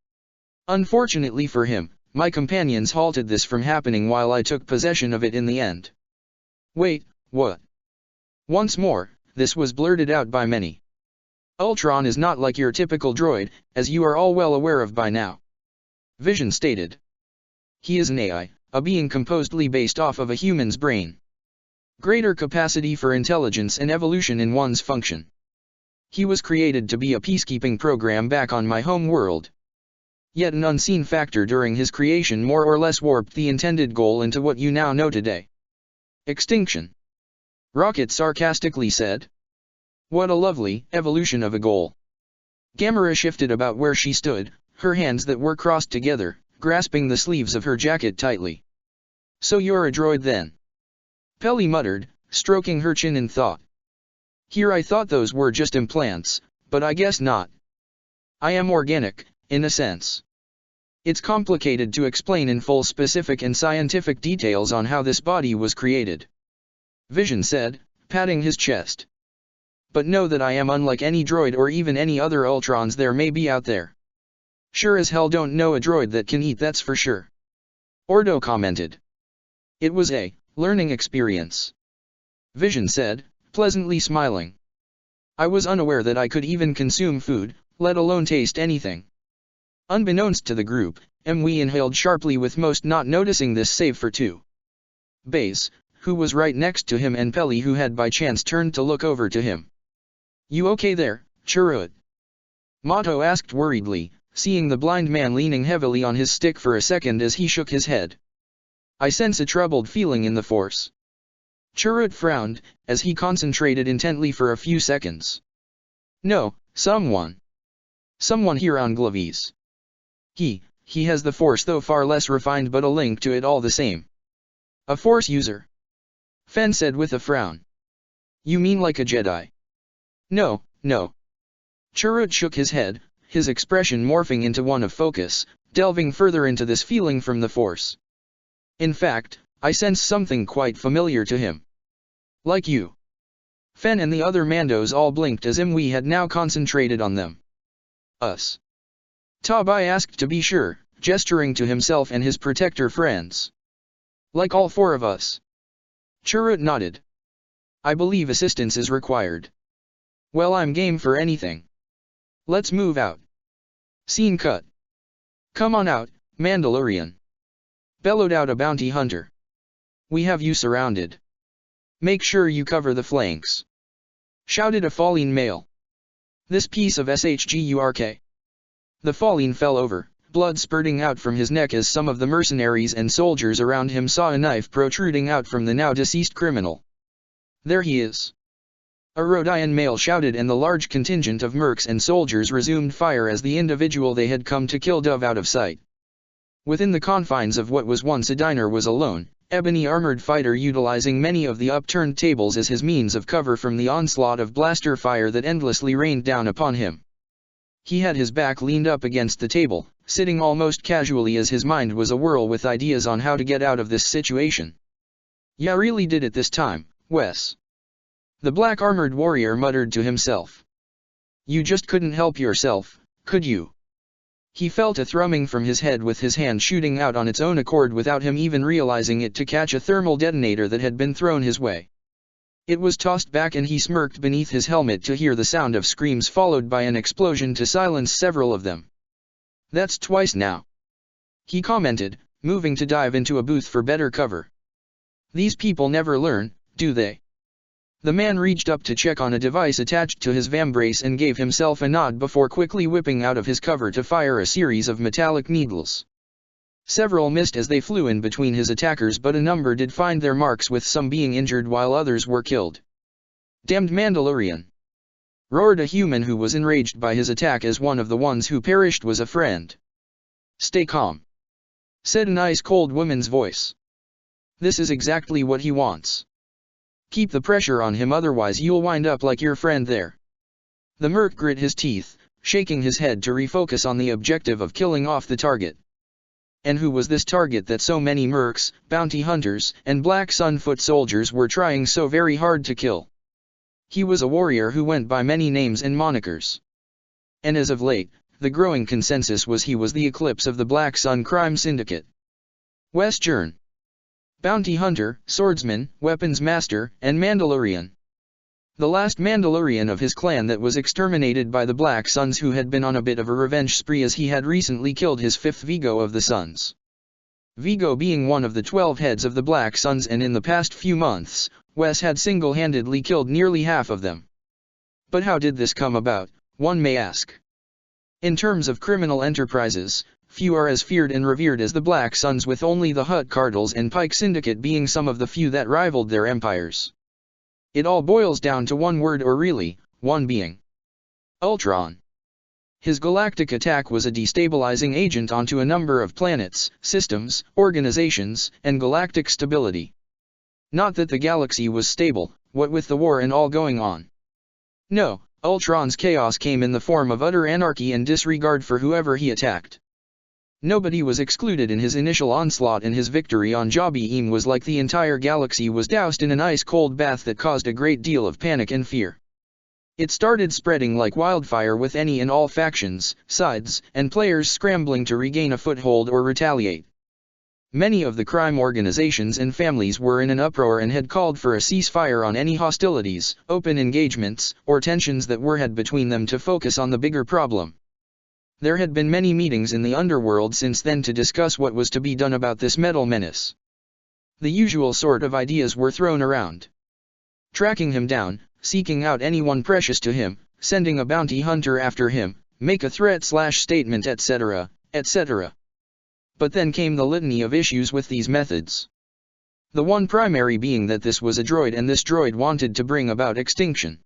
Unfortunately for him, my companions halted this from happening while I took possession of it in the end. Wait, what? Once more, this was blurted out by many. Ultron is not like your typical droid, as you are all well aware of by now. Vision stated. He is an AI, a being composedly based off of a human's brain. Greater capacity for intelligence and evolution in one's function. He was created to be a peacekeeping program back on my home world. Yet an unseen factor during his creation more or less warped the intended goal into what you now know today. Extinction. Rocket sarcastically said. What a lovely evolution of a goal. Gamera shifted about where she stood, her hands that were crossed together, grasping the sleeves of her jacket tightly. So you're a droid then? Peli muttered, stroking her chin in thought. Here I thought those were just implants, but I guess not. I am organic, in a sense. It's complicated to explain in full specific and scientific details on how this body was created. Vision said, patting his chest. But know that I am unlike any droid or even any other Ultrons there may be out there. Sure as hell don't know a droid that can eat, that's for sure. Ordo commented. It was a learning experience. Vision said, pleasantly smiling. I was unaware that I could even consume food, let alone taste anything. Unbeknownst to the group, we inhaled sharply with most not noticing this save for two. Baze, who was right next to him, and Peli, who had by chance turned to look over to him. You okay there, Chirrut? Mato asked worriedly, seeing the blind man leaning heavily on his stick for a second as he shook his head. I sense a troubled feeling in the Force. Chirrut frowned, as he concentrated intently for a few seconds. No, someone here on Glavis. He has the Force, though far less refined, but a link to it all the same. A Force user? Fen said with a frown. You mean like a Jedi? No. Chirrut shook his head, his expression morphing into one of focus, delving further into this feeling from the Force. In fact, I sense something quite familiar to him. Like you. Fen and the other Mandos all blinked as we had now concentrated on them. Us. Tabai asked to be sure, gesturing to himself and his protector friends. Like all four of us. Chirrut nodded. I believe assistance is required. Well, I'm game for anything. Let's move out. Scene cut. Come on out, Mandalorian. Bellowed out a bounty hunter. We have you surrounded. Make sure you cover the flanks. Shouted a falling male. This piece of SHGURK. The falling fell over, blood spurting out from his neck as some of the mercenaries and soldiers around him saw a knife protruding out from the now deceased criminal. There he is. A Rhodian male shouted, and the large contingent of mercs and soldiers resumed fire as the individual they had come to kill dove out of sight. Within the confines of what was once a diner was a lone, ebony armored fighter utilizing many of the upturned tables as his means of cover from the onslaught of blaster fire that endlessly rained down upon him. He had his back leaned up against the table, sitting almost casually as his mind was awhirl with ideas on how to get out of this situation. "Ya really did it this time, Wes," the black armored warrior muttered to himself. "You just couldn't help yourself, could you?" He felt a thrumming from his head with his hand shooting out on its own accord without him even realizing it to catch a thermal detonator that had been thrown his way. It was tossed back and he smirked beneath his helmet to hear the sound of screams followed by an explosion to silence several of them. "That's twice now," he commented, moving to dive into a booth for better cover. "These people never learn, do they?" The man reached up to check on a device attached to his vambrace and gave himself a nod before quickly whipping out of his cover to fire a series of metallic needles. Several missed as they flew in between his attackers, but a number did find their marks, with some being injured while others were killed. "Damned Mandalorian!" roared a human who was enraged by his attack, as one of the ones who perished was a friend. "Stay calm," said an ice-cold woman's voice. "This is exactly what he wants. Keep the pressure on him, otherwise you'll wind up like your friend there." The merc grit his teeth, shaking his head to refocus on the objective of killing off the target. And who was this target that so many mercs, bounty hunters, and Black Sun foot soldiers were trying so very hard to kill? He was a warrior who went by many names and monikers. And as of late, the growing consensus was he was the Eclipse of the Black Sun crime syndicate. Wes Jern. Bounty hunter, swordsman, weapons master, and Mandalorian. The last Mandalorian of his clan that was exterminated by the Black Suns, who had been on a bit of a revenge spree as he had recently killed his fifth Vigo of the Suns. Vigo being one of the 12 heads of the Black Suns, and in the past few months, Wes had single-handedly killed nearly half of them. But how did this come about, one may ask? In terms of criminal enterprises, few are as feared and revered as the Black Suns, with only the Hutt Cartels and Pike Syndicate being some of the few that rivaled their empires. It all boils down to one word, or really, one being: Ultron. His galactic attack was a destabilizing agent onto a number of planets, systems, organizations, and galactic stability. Not that the galaxy was stable, what with the war and all going on. No, Ultron's chaos came in the form of utter anarchy and disregard for whoever he attacked. Nobody was excluded in his initial onslaught, and his victory on Jabiim was like the entire galaxy was doused in an ice-cold bath that caused a great deal of panic and fear. It started spreading like wildfire, with any and all factions, sides, and players scrambling to regain a foothold or retaliate. Many of the crime organizations and families were in an uproar and had called for a ceasefire on any hostilities, open engagements, or tensions that were had between them to focus on the bigger problem. There had been many meetings in the underworld since then to discuss what was to be done about this metal menace. The usual sort of ideas were thrown around. Tracking him down, seeking out anyone precious to him, sending a bounty hunter after him, make a threat/statement, etc., etc. But then came the litany of issues with these methods. The one primary being that this was a droid, and this droid wanted to bring about extinction.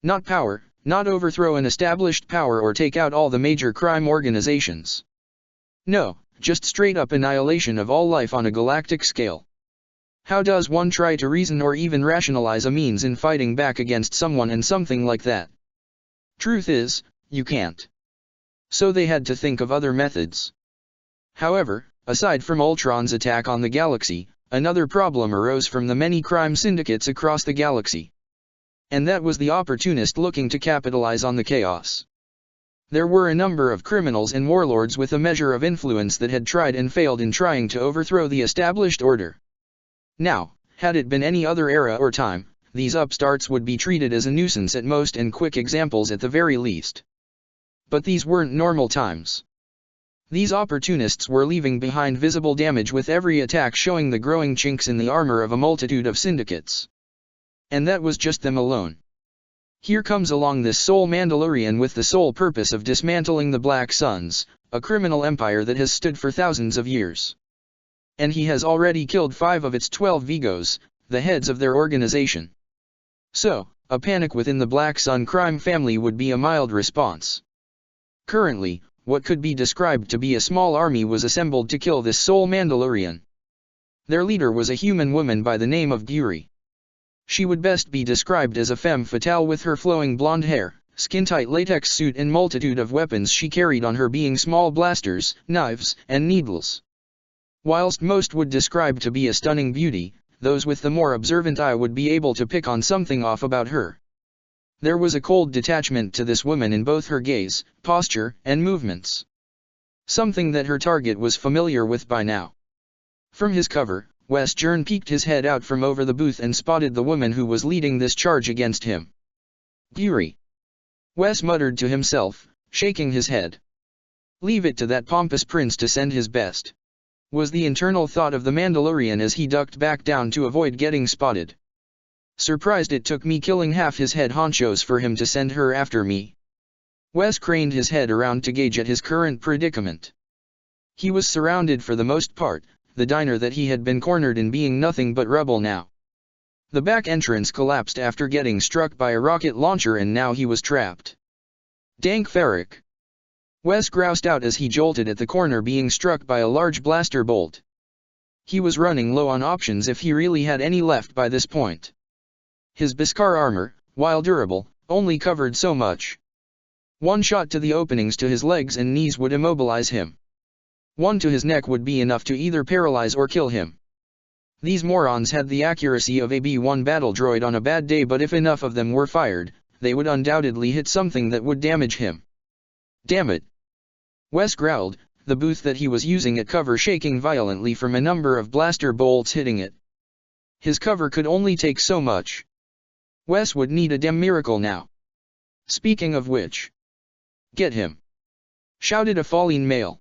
Not power, not overthrow an established power or take out all the major crime organizations. No, just straight up annihilation of all life on a galactic scale. How does one try to reason or even rationalize a means in fighting back against someone and something like that? Truth is, you can't. So they had to think of other methods. However, aside from Ultron's attack on the galaxy, another problem arose from the many crime syndicates across the galaxy. And that was the opportunist looking to capitalize on the chaos. There were a number of criminals and warlords with a measure of influence that had tried and failed in trying to overthrow the established order. Now, had it been any other era or time, these upstarts would be treated as a nuisance at most and quick examples at the very least. But these weren't normal times. These opportunists were leaving behind visible damage, with every attack showing the growing chinks in the armor of a multitude of syndicates. And that was just them alone. Here comes along this sole Mandalorian with the sole purpose of dismantling the Black Suns, a criminal empire that has stood for thousands of years. And he has already killed 5 of its 12 Vigos, the heads of their organization. So, A panic within the Black Sun crime family would be a mild response. Currently, what could be described to be a small army was assembled to kill this sole Mandalorian. Their leader was a human woman by the name of Guri. She would best be described as a femme fatale with her flowing blonde hair, skin-tight latex suit and multitude of weapons she carried on her being small blasters, knives, and needles. Whilst most would describe to be a stunning beauty, those with the more observant eye would be able to pick on something off about her. There was a cold detachment to this woman in both her gaze, posture, and movements. Something that her target was familiar with by now. From his cover, Western peeked his head out from over the booth and spotted the woman who was leading this charge against him. Guri. Wes muttered to himself, shaking his head. Leave it to that pompous prince to send his best, was the internal thought of the Mandalorian as he ducked back down to avoid getting spotted. Surprised it took me killing half his head honchos for him to send her after me. Wes craned his head around to gauge at his current predicament. He was surrounded for the most part, the diner that he had been cornered in being nothing but rubble now. The back entrance collapsed after getting struck by a rocket launcher and now he was trapped. Dank Ferric. Wes groused out as he jolted at the corner being struck by a large blaster bolt. He was running low on options if he really had any left by this point. His Beskar armor, while durable, only covered so much. One shot to the openings to his legs and knees would immobilize him. One to his neck would be enough to either paralyze or kill him. These morons had the accuracy of a B-1 battle droid on a bad day, but if enough of them were fired, they would undoubtedly hit something that would damage him. Damn it! Wes growled, the booth that he was using at cover shaking violently from a number of blaster bolts hitting it. His cover could only take so much. Wes would need a damn miracle now. Speaking of which. Get him! Shouted a falling male.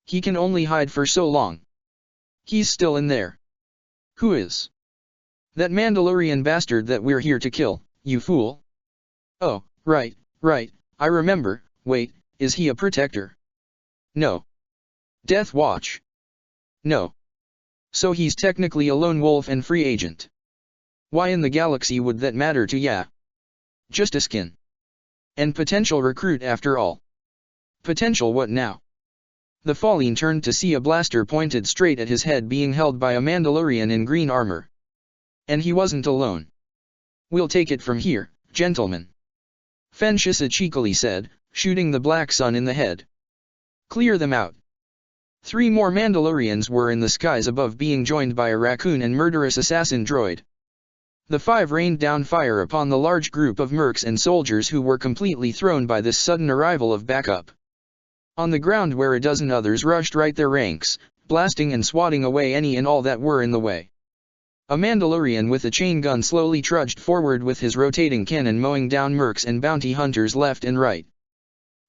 He can only hide for so long. He's still in there. Who is? That Mandalorian bastard that we're here to kill, you fool. Oh, right, I remember. Wait, is he a protector? No. Death Watch? No. So he's technically a lone wolf and free agent. Why in the galaxy would that matter to ya? Just a skin. And potential recruit after all. Potential what now? The Fallen turned to see a blaster pointed straight at his head being held by a Mandalorian in green armor. And he wasn't alone. We'll take it from here, gentlemen. Fenshisa cheekily said, shooting the Black Sun in the head. Clear them out. 3 more Mandalorians were in the skies above being joined by a raccoon and murderous assassin droid. The 5 rained down fire upon the large group of mercs and soldiers who were completely thrown by this sudden arrival of backup. On the ground where a dozen others rushed right their ranks, blasting and swatting away any and all that were in the way. A Mandalorian with a chain gun slowly trudged forward with his rotating cannon mowing down mercs and bounty hunters left and right.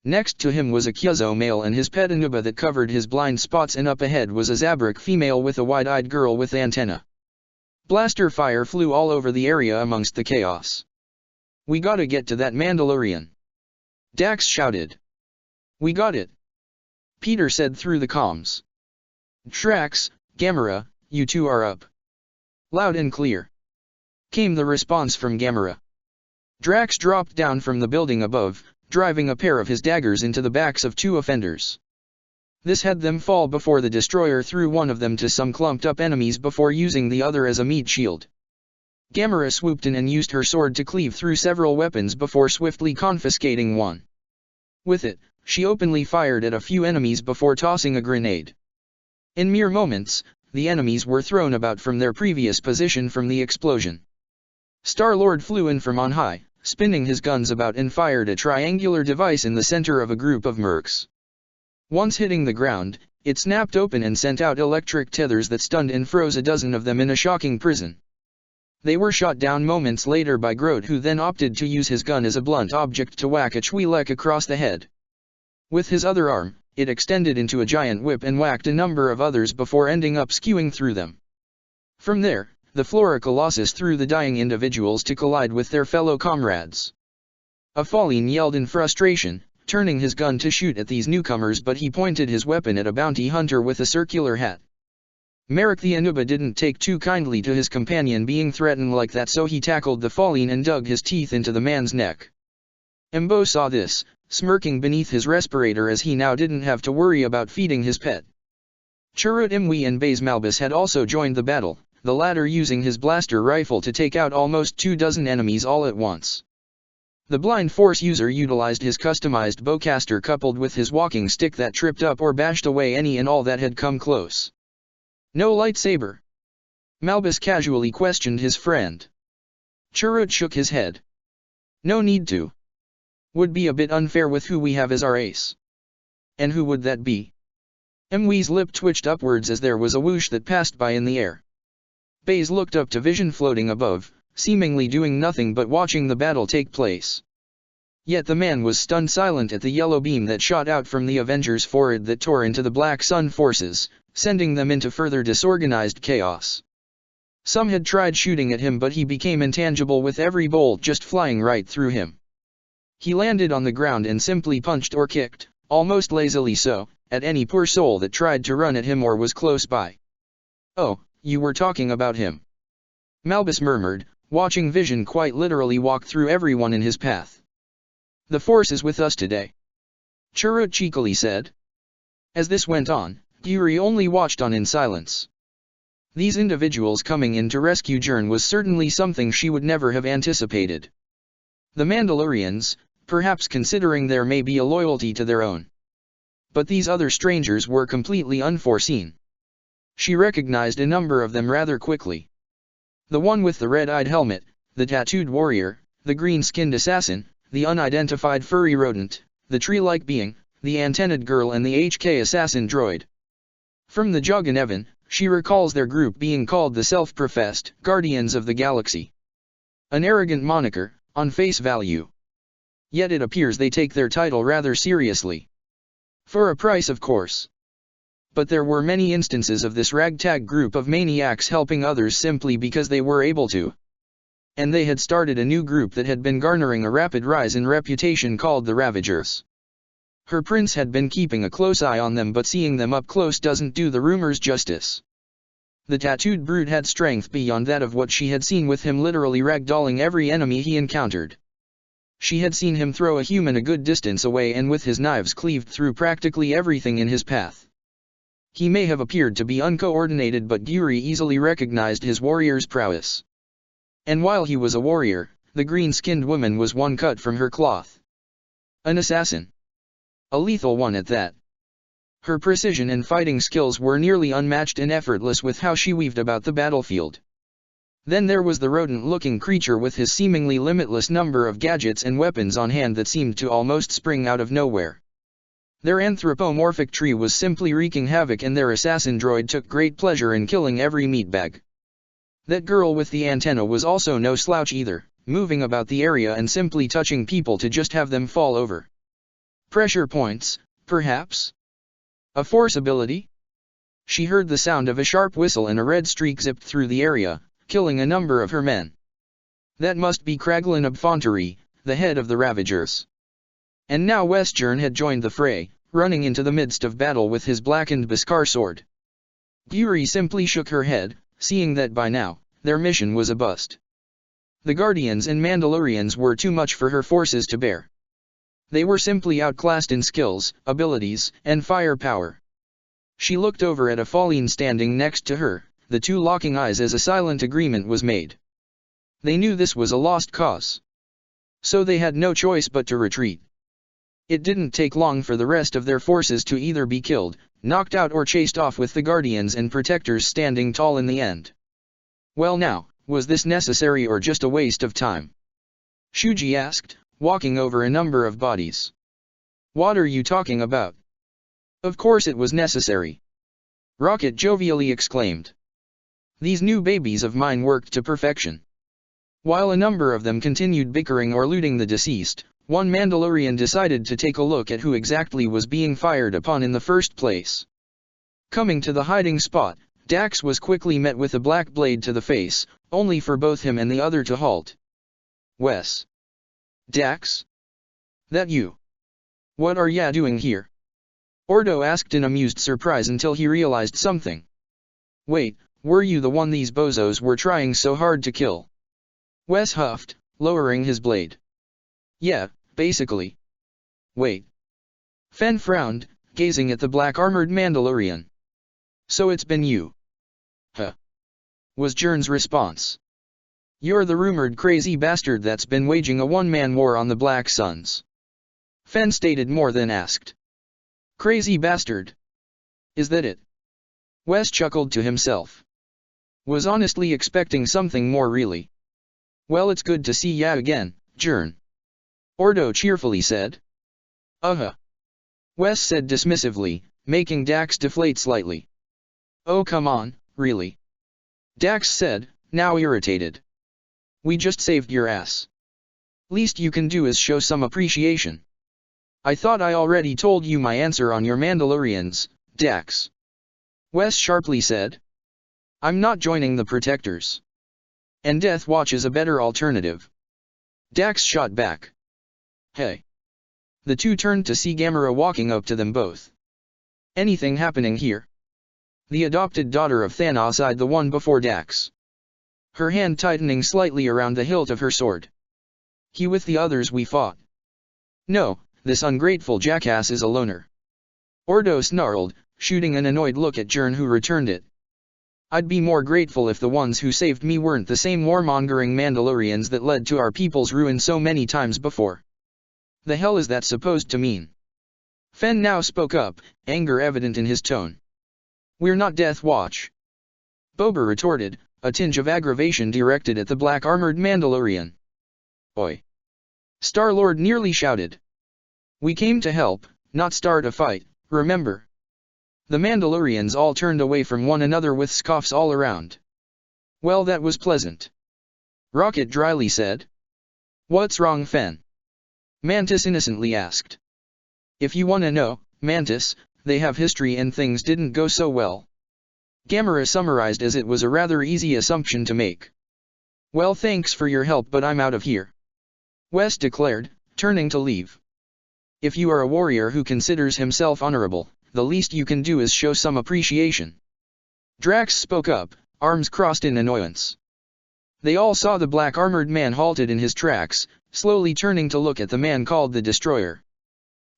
Next to him was a Kyuzo male and his pet Anuba that covered his blind spots, and up ahead was a Zabrak female with a wide-eyed girl with antenna. Blaster fire flew all over the area amongst the chaos. We gotta get to that Mandalorian. Dax shouted. We got it. Peter said through the comms. Drax, Gamera, you two are up. Loud and clear. Came the response from Gamera. Drax dropped down from the building above, driving a pair of his daggers into the backs of 2 offenders. This had them fall before the destroyer threw one of them to some clumped-up enemies before using the other as a meat shield. Gamera swooped in and used her sword to cleave through several weapons before swiftly confiscating one. With it, she openly fired at a few enemies before tossing a grenade. In mere moments, the enemies were thrown about from their previous position from the explosion. Star-Lord flew in from on high, spinning his guns about and fired a triangular device in the center of a group of mercs. Once hitting the ground, it snapped open and sent out electric tethers that stunned and froze a dozen of them in a shocking prison. They were shot down moments later by Groot, who then opted to use his gun as a blunt object to whack a Twi'lek across the head. With his other arm, it extended into a giant whip and whacked a number of others before ending up skewing through them. From there, the Flora Colossus threw the dying individuals to collide with their fellow comrades. A Fallen yelled in frustration, turning his gun to shoot at these newcomers, but he pointed his weapon at a bounty hunter with a circular hat. Merrick the Anuba didn't take too kindly to his companion being threatened like that, so he tackled the Falling and dug his teeth into the man's neck. Embo saw this, smirking beneath his respirator as he now didn't have to worry about feeding his pet. Chirrut Imwe and Baze Malbus had also joined the battle, the latter using his blaster rifle to take out almost 24 enemies all at once. The blind force user utilized his customized bowcaster coupled with his walking stick that tripped up or bashed away any and all that had come close. No lightsaber? Malbus casually questioned his friend. Chirrut shook his head. No need to. Would be a bit unfair with who we have as our ace. And who would that be? Imwe's lip twitched upwards as there was a whoosh that passed by in the air. Baze looked up to vision floating above, seemingly doing nothing but watching the battle take place. Yet the man was stunned silent at the yellow beam that shot out from the Avengers' forehead that tore into the Black Sun forces, sending them into further disorganized chaos. Some had tried shooting at him, but he became intangible with every bolt just flying right through him. He landed on the ground and simply punched or kicked, almost lazily so, at any poor soul that tried to run at him or was close by. "Oh, you were talking about him," Malbus murmured, watching Vision quite literally walk through everyone in his path. "The Force is with us today," Chirrut cheekily said. As this went on, Yuri only watched on in silence. These individuals coming in to rescue Jern was certainly something she would never have anticipated. The Mandalorians, perhaps considering there may be a loyalty to their own. But these other strangers were completely unforeseen. She recognized a number of them rather quickly. The one with the red-eyed helmet, the tattooed warrior, the green-skinned assassin, the unidentified furry rodent, the tree-like being, the antennaed girl and the HK assassin droid. From the Jug and Evan, she recalls their group being called the self-professed Guardians of the Galaxy. An arrogant moniker, on face value. Yet it appears they take their title rather seriously. For a price, of course. But there were many instances of this ragtag group of maniacs helping others simply because they were able to. And they had started a new group that had been garnering a rapid rise in reputation called the Ravagers. Her prince had been keeping a close eye on them, but seeing them up close doesn't do the rumors justice. The tattooed brute had strength beyond that of what she had seen, with him literally ragdolling every enemy he encountered. She had seen him throw a human a good distance away and with his knives cleaved through practically everything in his path. He may have appeared to be uncoordinated, but Yuri easily recognized his warrior's prowess. And while he was a warrior, the green-skinned woman was one cut from her cloth. An assassin. A lethal one at that. Her precision and fighting skills were nearly unmatched and effortless with how she weaved about the battlefield. Then there was the rodent-looking creature with his seemingly limitless number of gadgets and weapons on hand that seemed to almost spring out of nowhere. Their anthropomorphic tree was simply wreaking havoc, and their assassin droid took great pleasure in killing every meatbag. That girl with the antenna was also no slouch either, moving about the area and simply touching people to just have them fall over. Pressure points, perhaps? A force ability? She heard the sound of a sharp whistle and a red streak zipped through the area, killing a number of her men. That must be Kraglin Abfonteri, the head of the Ravagers. And now Westjern had joined the fray, running into the midst of battle with his blackened Beskar sword. Yuri simply shook her head, seeing that by now, their mission was a bust. The Guardians and Mandalorians were too much for her forces to bear. They were simply outclassed in skills, abilities, and firepower. She looked over at a Falleen standing next to her, the two locking eyes as a silent agreement was made. They knew this was a lost cause. So they had no choice but to retreat. It didn't take long for the rest of their forces to either be killed, knocked out or chased off, with the Guardians and Protectors standing tall in the end. Well now, was this necessary or just a waste of time? Shuji asked, walking over a number of bodies. What are you talking about? Of course it was necessary. Rocket jovially exclaimed. These new babies of mine worked to perfection. While a number of them continued bickering or looting the deceased, one Mandalorian decided to take a look at who exactly was being fired upon in the first place. Coming to the hiding spot, Dax was quickly met with a black blade to the face, only for both him and the other to halt. Wes. Dax? That you? What are ya doing here? Ordo asked in amused surprise until he realized something. Wait, were you the one these bozos were trying so hard to kill? Wes huffed, lowering his blade. Yeah, basically. Wait. Fen frowned, gazing at the black-armored Mandalorian. So it's been you? Huh. Was Jern's response. You're the rumored crazy bastard that's been waging a one-man war on the Black Suns. Fen stated more than asked. Crazy bastard. Is that it? Wes chuckled to himself. Was honestly expecting something more really. Well, it's good to see ya again, Jern. Ordo cheerfully said. Wes said dismissively, making Dax deflate slightly. Oh come on, really? Dax said, now irritated. We just saved your ass. Least you can do is show some appreciation. I thought I already told you my answer on your Mandalorians, Dax. Wes sharply said. I'm not joining the Protectors. And Death Watch is a better alternative. Dax shot back. Hey. The two turned to see Gamera walking up to them both. Anything happening here? The adopted daughter of Thanos eyed the one before Dax. Her hand tightening slightly around the hilt of her sword. He with the others we fought. No, this ungrateful jackass is a loner. Ordo snarled, shooting an annoyed look at Jern who returned it. I'd be more grateful if the ones who saved me weren't the same warmongering Mandalorians that led to our people's ruin so many times before. The hell is that supposed to mean? Fen now spoke up, anger evident in his tone. We're not Death Watch. Boba retorted, a tinge of aggravation directed at the black-armored Mandalorian. Oi! Star-Lord nearly shouted. We came to help, not start a fight, remember? The Mandalorians all turned away from one another with scoffs all around. Well, that was pleasant. Rocket dryly said. What's wrong, Fen? Mantis innocently asked. If you wanna know, Mantis, they have history and things didn't go so well. Gamera summarized as it was a rather easy assumption to make. Well, thanks for your help, but I'm out of here. Wes declared, turning to leave. If you are a warrior who considers himself honorable, the least you can do is show some appreciation. Drax spoke up, arms crossed in annoyance. They all saw the black-armored man halted in his tracks, slowly turning to look at the man called the Destroyer.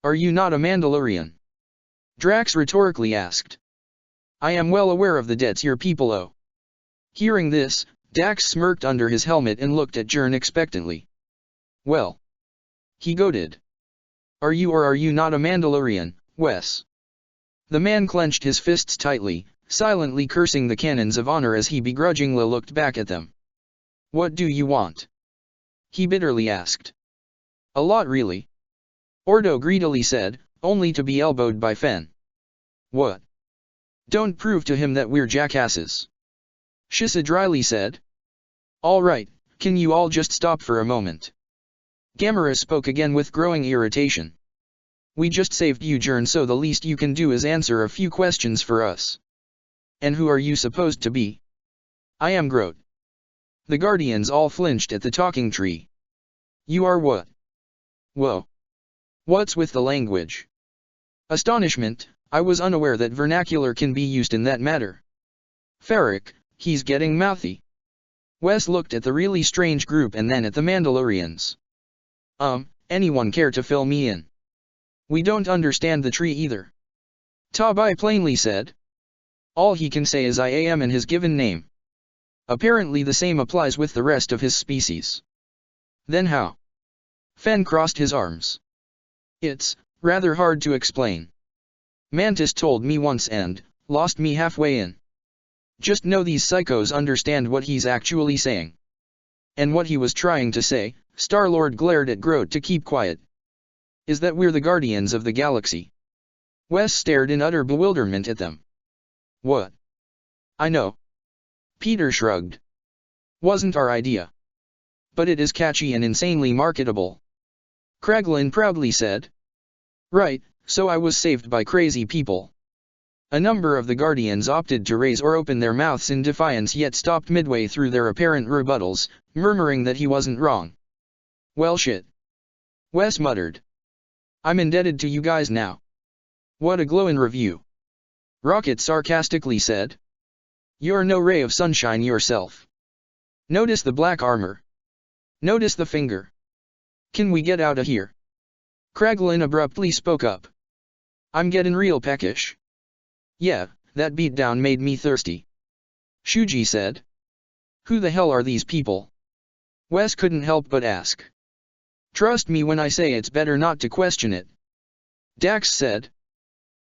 Are you not a Mandalorian? Drax rhetorically asked. I am well aware of the debts your people owe. Hearing this, Dax smirked under his helmet and looked at Jern expectantly. Well. He goaded. Are you or are you not a Mandalorian, Wes? The man clenched his fists tightly, silently cursing the canons of honor as he begrudgingly looked back at them. What do you want? He bitterly asked. A lot really. Ordo greedily said, only to be elbowed by Fen. What? Don't prove to him that we're jackasses. Shisa dryly said. All right, can you all just stop for a moment? Gamera spoke again with growing irritation. We just saved you, Jern, so the least you can do is answer a few questions for us. And who are you supposed to be? I am Groot. The Guardians all flinched at the talking tree. You are what? Whoa. What's with the language? Astonishment, I was unaware that vernacular can be used in that matter. Ferric, he's getting mouthy. Wes looked at the really strange group and then at the Mandalorians. Anyone care to fill me in? We don't understand the tree either. Tabai plainly said. All he can say is I am in his given name. Apparently the same applies with the rest of his species. Then how? Fen crossed his arms. It's rather hard to explain. Mantis told me once and lost me halfway in. Just know these psychos understand what he's actually saying. And what he was trying to say, Star-Lord glared at Groot to keep quiet. Is that we're the Guardians of the Galaxy. Wes stared in utter bewilderment at them. What? I know. Peter shrugged. Wasn't our idea. But it is catchy and insanely marketable. Kraglin proudly said. Right, so I was saved by crazy people. A number of the Guardians opted to raise or open their mouths in defiance yet stopped midway through their apparent rebuttals, murmuring that he wasn't wrong. Well shit. Wes muttered. I'm indebted to you guys now. What a glowing review. Rocket sarcastically said. You're no ray of sunshine yourself. Notice the black armor. Notice the finger. Can we get out of here? Kraglin abruptly spoke up. I'm getting real peckish. Yeah, that beatdown made me thirsty. Shuji said. Who the hell are these people? Wes couldn't help but ask. Trust me when I say it's better not to question it. Dax said.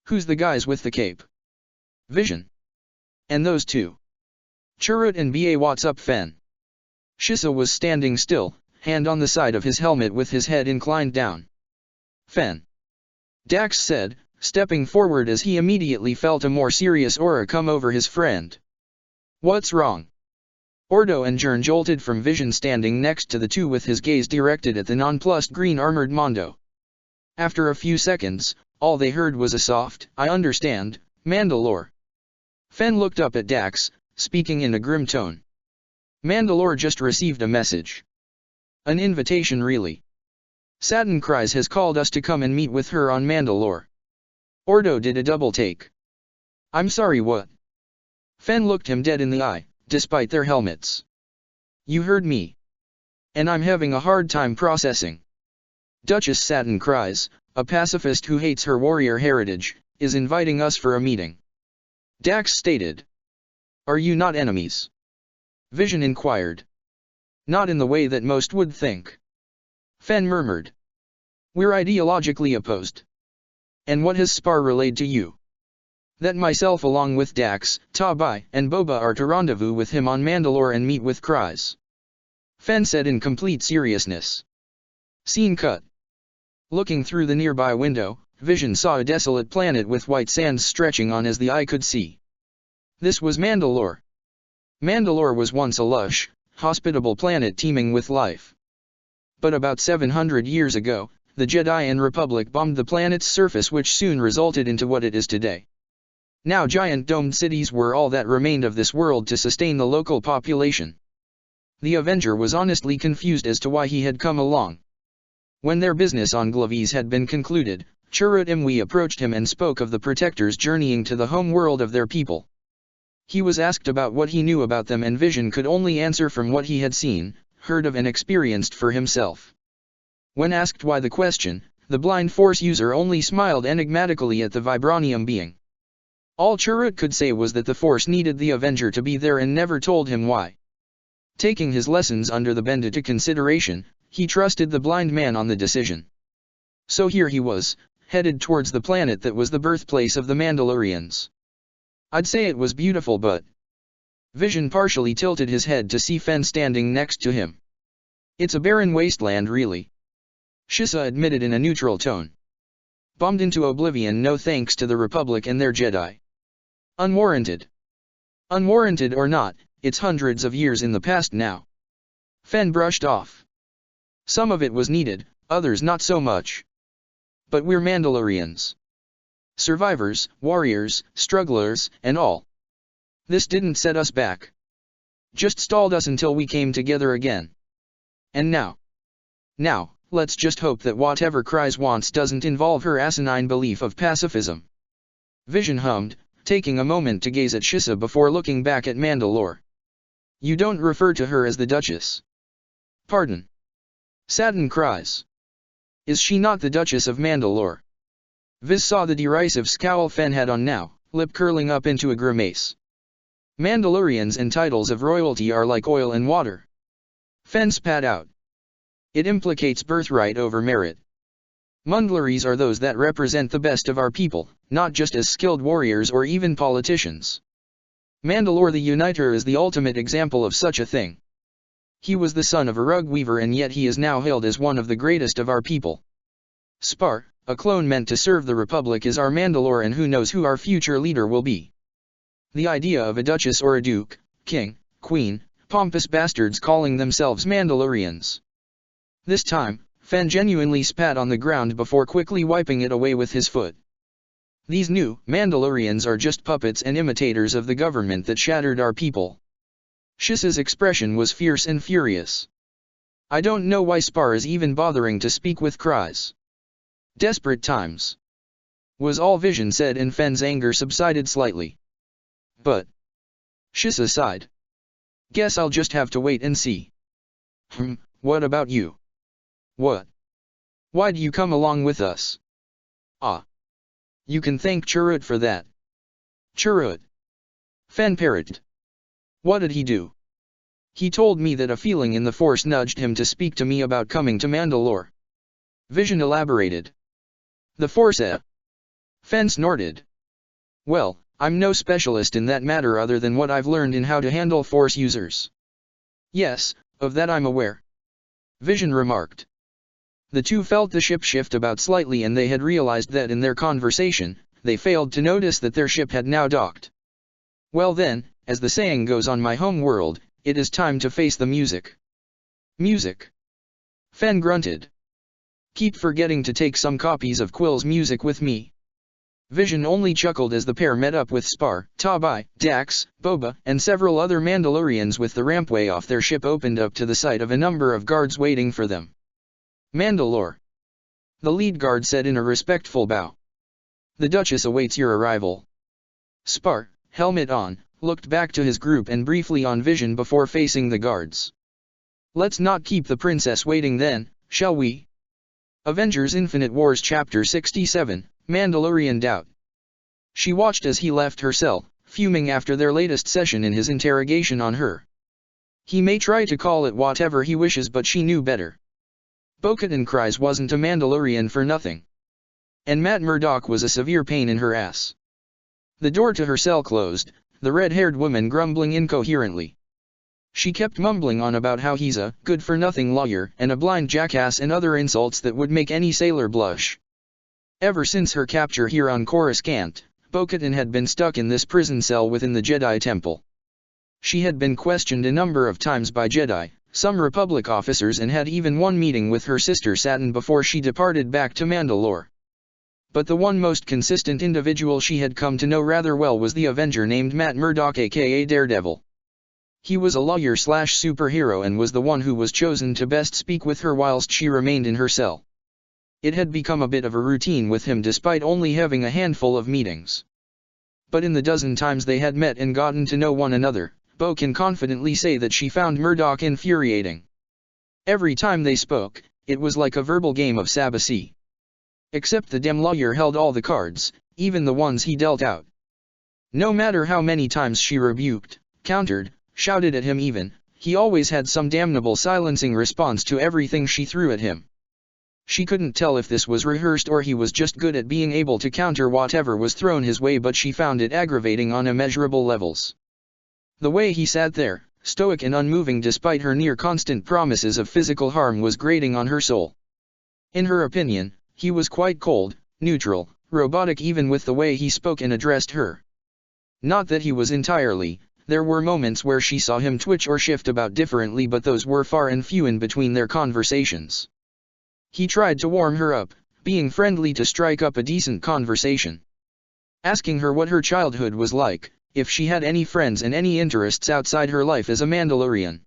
Who's the guys with the cape? Vision. And those two. Chirrut and Ba, what's up, Fen? Shisa was standing still, hand on the side of his helmet with his head inclined down. Fen. Dax said, stepping forward as he immediately felt a more serious aura come over his friend. What's wrong? Ordo and Jern jolted from Vision standing next to the two with his gaze directed at the nonplussed green armored Mondo. After a few seconds, all they heard was a soft, I understand, Mandalore. Fen looked up at Dax, speaking in a grim tone. Mandalore just received a message. An invitation really. Satin Cries has called us to come and meet with her on Mandalore. Ordo did a double take. I'm sorry, what? Fen looked him dead in the eye, despite their helmets. You heard me. And I'm having a hard time processing. Duchess Satin Cries, a pacifist who hates her warrior heritage, is inviting us for a meeting. Dax stated. Are you not enemies? Vision inquired. Not in the way that most would think. Fen murmured. We're ideologically opposed. And what has Spar relayed to you? That myself along with Dax, Tabai, and Boba are to rendezvous with him on Mandalore and meet with Cries. Fen said in complete seriousness. Scene cut. Looking through the nearby window, Vision saw a desolate planet with white sands stretching on as the eye could see. This was Mandalore. Mandalore was once a lush, hospitable planet teeming with life. But about 700 years ago, the Jedi and Republic bombed the planet's surface, which soon resulted into what it is today. Now giant domed cities were all that remained of this world to sustain the local population. The Avenger was honestly confused as to why he had come along. When their business on Glavis had been concluded, Chirrut Imwe approached him and spoke of the Protectors journeying to the home world of their people. He was asked about what he knew about them, and Vision could only answer from what he had seen, heard of and experienced for himself. When asked why the question, the blind Force user only smiled enigmatically at the vibranium being. All Chirrut could say was that the Force needed the Avenger to be there and never told him why. Taking his lessons under the Bend into consideration, he trusted the blind man on the decision. So here he was, headed towards the planet that was the birthplace of the Mandalorians. I'd say it was beautiful, but... Vision partially tilted his head to see Fen standing next to him. It's a barren wasteland, really. Shisa admitted in a neutral tone. Bombed into oblivion, no thanks to the Republic and their Jedi. Unwarranted. Unwarranted or not, it's hundreds of years in the past now. Fen brushed off. Some of it was needed, others not so much. But we're Mandalorians. Survivors, warriors, strugglers, and all. This didn't set us back. Just stalled us until we came together again. And now, let's just hope that whatever Cries wants doesn't involve her asinine belief of pacifism. Vision hummed, taking a moment to gaze at Shisa before looking back at Mandalore. You don't refer to her as the Duchess. Pardon. Satin Cries. Is she not the Duchess of Mandalore? Viz saw the derisive scowl Fen had on now, lip curling up into a grimace. Mandalorians and titles of royalty are like oil and water. Fen spat out. It implicates birthright over merit. Mundlaries are those that represent the best of our people, not just as skilled warriors or even politicians. Mandalore the Uniter is the ultimate example of such a thing. He was the son of a rug weaver, and yet he is now hailed as one of the greatest of our people. Spar, a clone meant to serve the Republic, is our Mandalore, and who knows who our future leader will be. The idea of a duchess or a duke, king, queen, pompous bastards calling themselves Mandalorians. This time, Fen genuinely spat on the ground before quickly wiping it away with his foot. These new Mandalorians are just puppets and imitators of the government that shattered our people. Shisa's expression was fierce and furious. I don't know why Spar is even bothering to speak with Cries. Desperate times. Was all Vision said, and Fen's anger subsided slightly. But Shisa sighed. Guess I'll just have to wait and see. What about you? What? Why'd you come along with us? Ah. You can thank Chirrut for that. Chirrut? Fen parroted. What did he do? He told me that a feeling in the Force nudged him to speak to me about coming to Mandalore. Vision elaborated. The Force Fen snorted. Well, I'm no specialist in that matter other than what I've learned in how to handle Force users. Yes, of that I'm aware. Vision remarked. The two felt the ship shift about slightly and they had realized that in their conversation, they failed to notice that their ship had now docked. Well then, as the saying goes on my home world, it is time to face the music. Music. Fen grunted. Keep forgetting to take some copies of Quill's music with me. Vision only chuckled as the pair met up with Spar, Tabai, Dax, Boba, and several other Mandalorians with the rampway off their ship opened up to the sight of a number of guards waiting for them. Mandalore. The lead guard said in a respectful bow. The Duchess awaits your arrival. Spar, helmet on, looked back to his group and briefly on Vision before facing the guards. Let's not keep the princess waiting then, shall we? Avengers Infinite Wars Chapter 67, Mandalorian Doubt. She watched as he left her cell, fuming after their latest session in his interrogation on her. He may try to call it whatever he wishes but she knew better. Bo-Katan Kryze wasn't a Mandalorian for nothing. And Matt Murdock was a severe pain in her ass. The door to her cell closed, the red-haired woman grumbling incoherently. She kept mumbling on about how he's a good-for-nothing lawyer and a blind jackass and other insults that would make any sailor blush. Ever since her capture here on Coruscant, Bo-Katan had been stuck in this prison cell within the Jedi Temple. She had been questioned a number of times by Jedi, some Republic officers and had even one meeting with her sister Satin before she departed back to Mandalore. But the one most consistent individual she had come to know rather well was the Avenger named Matt Murdock aka Daredevil. He was a lawyer/superhero and was the one who was chosen to best speak with her whilst she remained in her cell. It had become a bit of a routine with him despite only having a handful of meetings. But in the dozen times they had met and gotten to know one another, Bo can confidently say that she found Murdock infuriating. Every time they spoke, it was like a verbal game of Sabasi. Except the damn lawyer held all the cards, even the ones he dealt out. No matter how many times she rebuked, countered, shouted at him even, he always had some damnable silencing response to everything she threw at him. She couldn't tell if this was rehearsed or he was just good at being able to counter whatever was thrown his way, but she found it aggravating on immeasurable levels. The way he sat there, stoic and unmoving despite her near-constant promises of physical harm, was grating on her soul. In her opinion, he was quite cold, neutral, robotic even with the way he spoke and addressed her. Not that he was entirely. There were moments where she saw him twitch or shift about differently, but those were far and few in between their conversations. He tried to warm her up, being friendly to strike up a decent conversation. Asking her what her childhood was like, if she had any friends and any interests outside her life as a Mandalorian.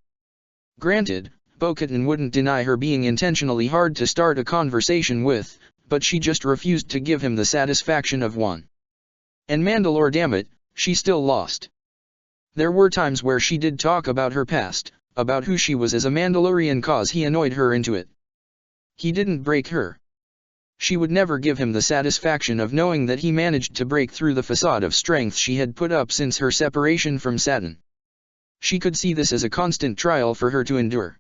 Granted, Bo-Katan wouldn't deny her being intentionally hard to start a conversation with, but she just refused to give him the satisfaction of one. And Mandalore, damn it, she still lost. There were times where she did talk about her past, about who she was as a Mandalorian, cause he annoyed her into it. He didn't break her. She would never give him the satisfaction of knowing that he managed to break through the facade of strength she had put up since her separation from Satin. She could see this as a constant trial for her to endure.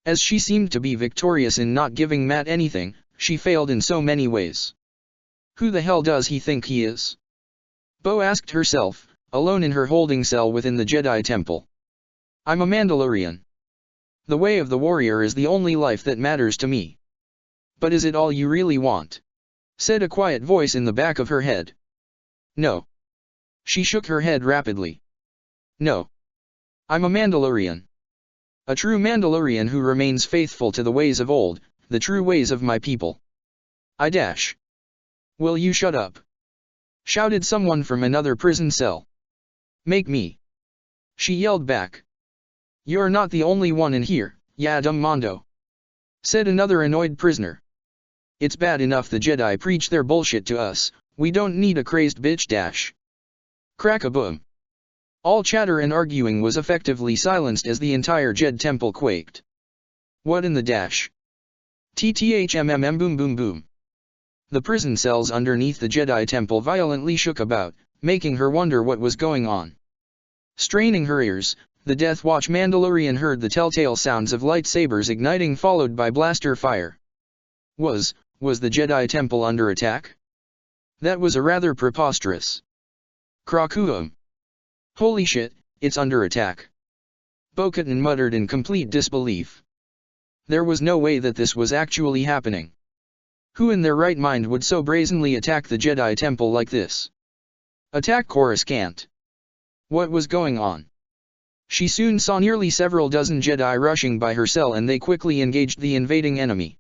As she seemed to be victorious in not giving Matt anything, she failed in so many ways. Who the hell does he think he is? Bo asked herself, alone in her holding cell within the Jedi Temple. I'm a Mandalorian. The way of the warrior is the only life that matters to me. But is it all you really want? Said a quiet voice in the back of her head. No. She shook her head rapidly. No. I'm a Mandalorian. A true Mandalorian who remains faithful to the ways of old, the true ways of my people. I dash. Will you shut up? Shouted someone from another prison cell. Make me. She yelled back. You're not the only one in here, ya dumb mondo. Said another annoyed prisoner. It's bad enough the Jedi preach their bullshit to us, we don't need a crazed bitch dash. Crack-a-boom. All chatter and arguing was effectively silenced as the entire Jed temple quaked. What in the dash? TTHMMM boom boom boom. The prison cells underneath the Jedi temple violently shook about, making her wonder what was going on. Straining her ears, the Death Watch Mandalorian heard the telltale sounds of lightsabers igniting followed by blaster fire. Was the Jedi temple under attack? That was a rather preposterous. Krakuum. Holy shit, it's under attack. Bo-Katan muttered in complete disbelief. There was no way that this was actually happening. Who in their right mind would so brazenly attack the Jedi temple like this? Attack Coruscant. What was going on? She soon saw nearly several dozen Jedi rushing by her cell and they quickly engaged the invading enemy.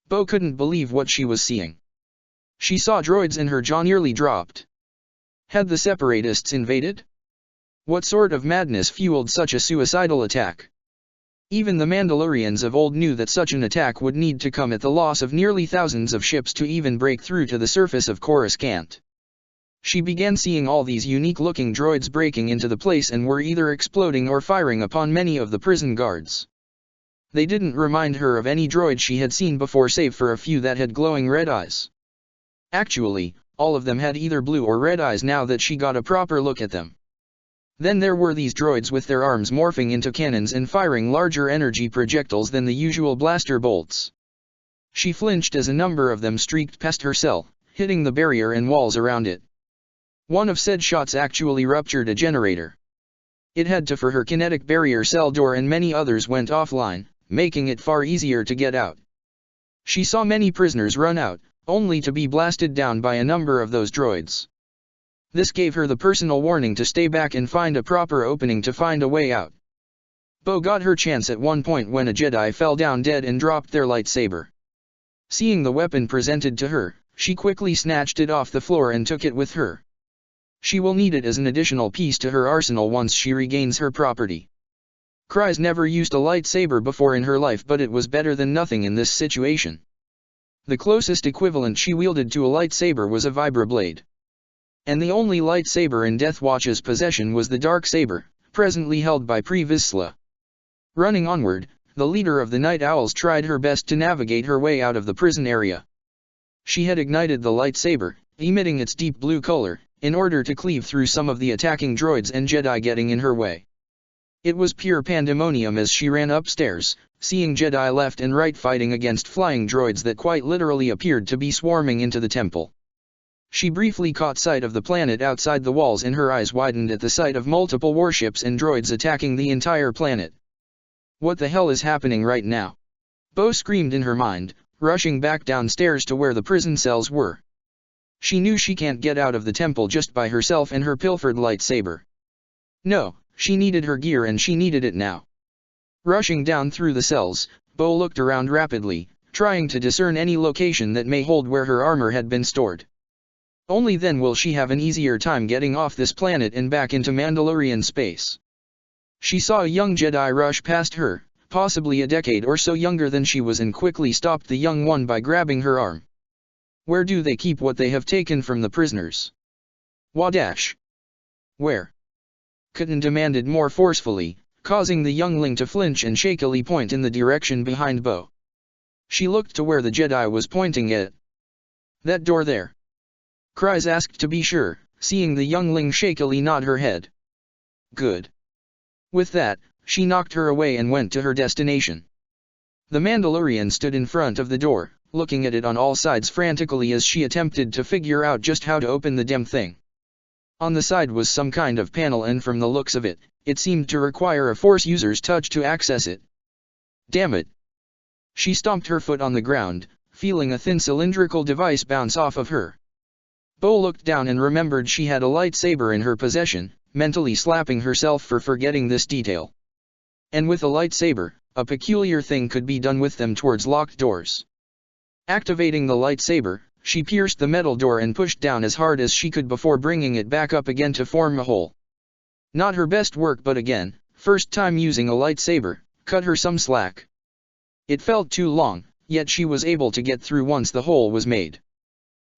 Bo couldn't believe what she was seeing. She saw droids and her jaw nearly dropped. Had the Separatists invaded? What sort of madness fueled such a suicidal attack? Even the Mandalorians of old knew that such an attack would need to come at the loss of nearly thousands of ships to even break through to the surface of Coruscant. She began seeing all these unique-looking droids breaking into the place and were either exploding or firing upon many of the prison guards. They didn't remind her of any droid she had seen before save for a few that had glowing red eyes. Actually, all of them had either blue or red eyes now that she got a proper look at them. Then there were these droids with their arms morphing into cannons and firing larger energy projectiles than the usual blaster bolts. She flinched as a number of them streaked past her cell, hitting the barrier and walls around it. One of said shots actually ruptured a generator. It had to for her kinetic barrier cell door and many others went offline, making it far easier to get out. She saw many prisoners run out, only to be blasted down by a number of those droids. This gave her the personal warning to stay back and find a proper opening to find a way out. Bo got her chance at one point when a Jedi fell down dead and dropped their lightsaber. Seeing the weapon presented to her, she quickly snatched it off the floor and took it with her. She will need it as an additional piece to her arsenal once she regains her property. Kryze never used a lightsaber before in her life, but it was better than nothing in this situation. The closest equivalent she wielded to a lightsaber was a vibroblade. And the only lightsaber in Death Watch's possession was the dark saber, presently held by Pre Vizsla. Running onward, the leader of the Night Owls tried her best to navigate her way out of the prison area. She had ignited the lightsaber, emitting its deep blue color, in order to cleave through some of the attacking droids and Jedi getting in her way. It was pure pandemonium as she ran upstairs, seeing Jedi left and right fighting against flying droids that quite literally appeared to be swarming into the temple. She briefly caught sight of the planet outside the walls and her eyes widened at the sight of multiple warships and droids attacking the entire planet. What the hell is happening right now? Bo screamed in her mind, rushing back downstairs to where the prison cells were. She knew she can't get out of the temple just by herself and her pilfered lightsaber. No, she needed her gear and she needed it now. Rushing down through the cells, Bo looked around rapidly, trying to discern any location that may hold where her armor had been stored. Only then will she have an easier time getting off this planet and back into Mandalorian space. She saw a young Jedi rush past her, possibly a decade or so younger than she was, and quickly stopped the young one by grabbing her arm. Where do they keep what they have taken from the prisoners? Wadash. Where? Katan demanded more forcefully, causing the youngling to flinch and shakily point in the direction behind Bo. She looked to where the Jedi was pointing at. That door there. Kryze asked to be sure, seeing the youngling shakily nod her head. Good. With that, she knocked her away and went to her destination. The Mandalorian stood in front of the door, looking at it on all sides frantically as she attempted to figure out just how to open the damn thing. On the side was some kind of panel and from the looks of it, it seemed to require a Force user's touch to access it. Damn it. She stomped her foot on the ground, feeling a thin cylindrical device bounce off of her. Bo looked down and remembered she had a lightsaber in her possession, mentally slapping herself for forgetting this detail. And with a lightsaber, a peculiar thing could be done with them towards locked doors. Activating the lightsaber, she pierced the metal door and pushed down as hard as she could before bringing it back up again to form a hole. Not her best work, but again, first time using a lightsaber, cut her some slack. It felt too long, yet she was able to get through once the hole was made.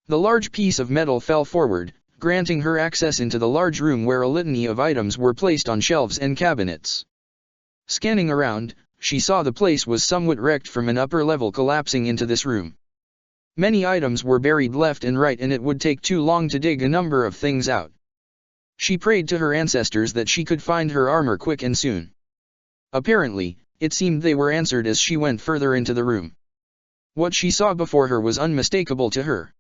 The large piece of metal fell forward, granting her access into the large room where a litany of items were placed on shelves and cabinets. Scanning around, she saw the place was somewhat wrecked from an upper level collapsing into this room. Many items were buried left and right and it would take too long to dig a number of things out. She prayed to her ancestors that she could find her armor quick and soon. Apparently, it seemed they were answered as she went further into the room. What she saw before her was unmistakable to her.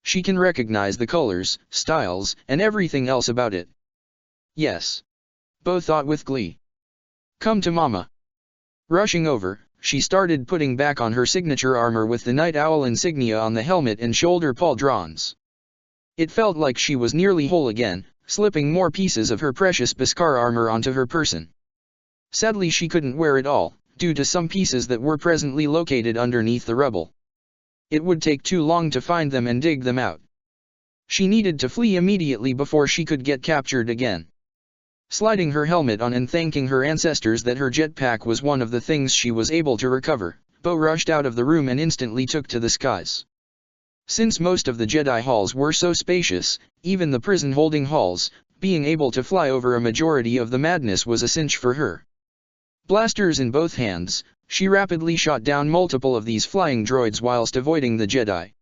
She can recognize the colors, styles, and everything else about it. Yes. Bo thought with glee. Come to mama. Rushing over, she started putting back on her signature armor with the night owl insignia on the helmet and shoulder pauldrons. It felt like she was nearly whole again, slipping more pieces of her precious Beskar armor onto her person. Sadly she couldn't wear it all, due to some pieces that were presently located underneath the rubble. It would take too long to find them and dig them out. She needed to flee immediately before she could get captured again. Sliding her helmet on and thanking her ancestors that her jetpack was one of the things she was able to recover, Bo rushed out of the room and instantly took to the skies. Since most of the Jedi halls were so spacious, even the prison-holding halls, being able to fly over a majority of the madness was a cinch for her. Blasters in both hands, she rapidly shot down multiple of these flying droids whilst avoiding the Jedi.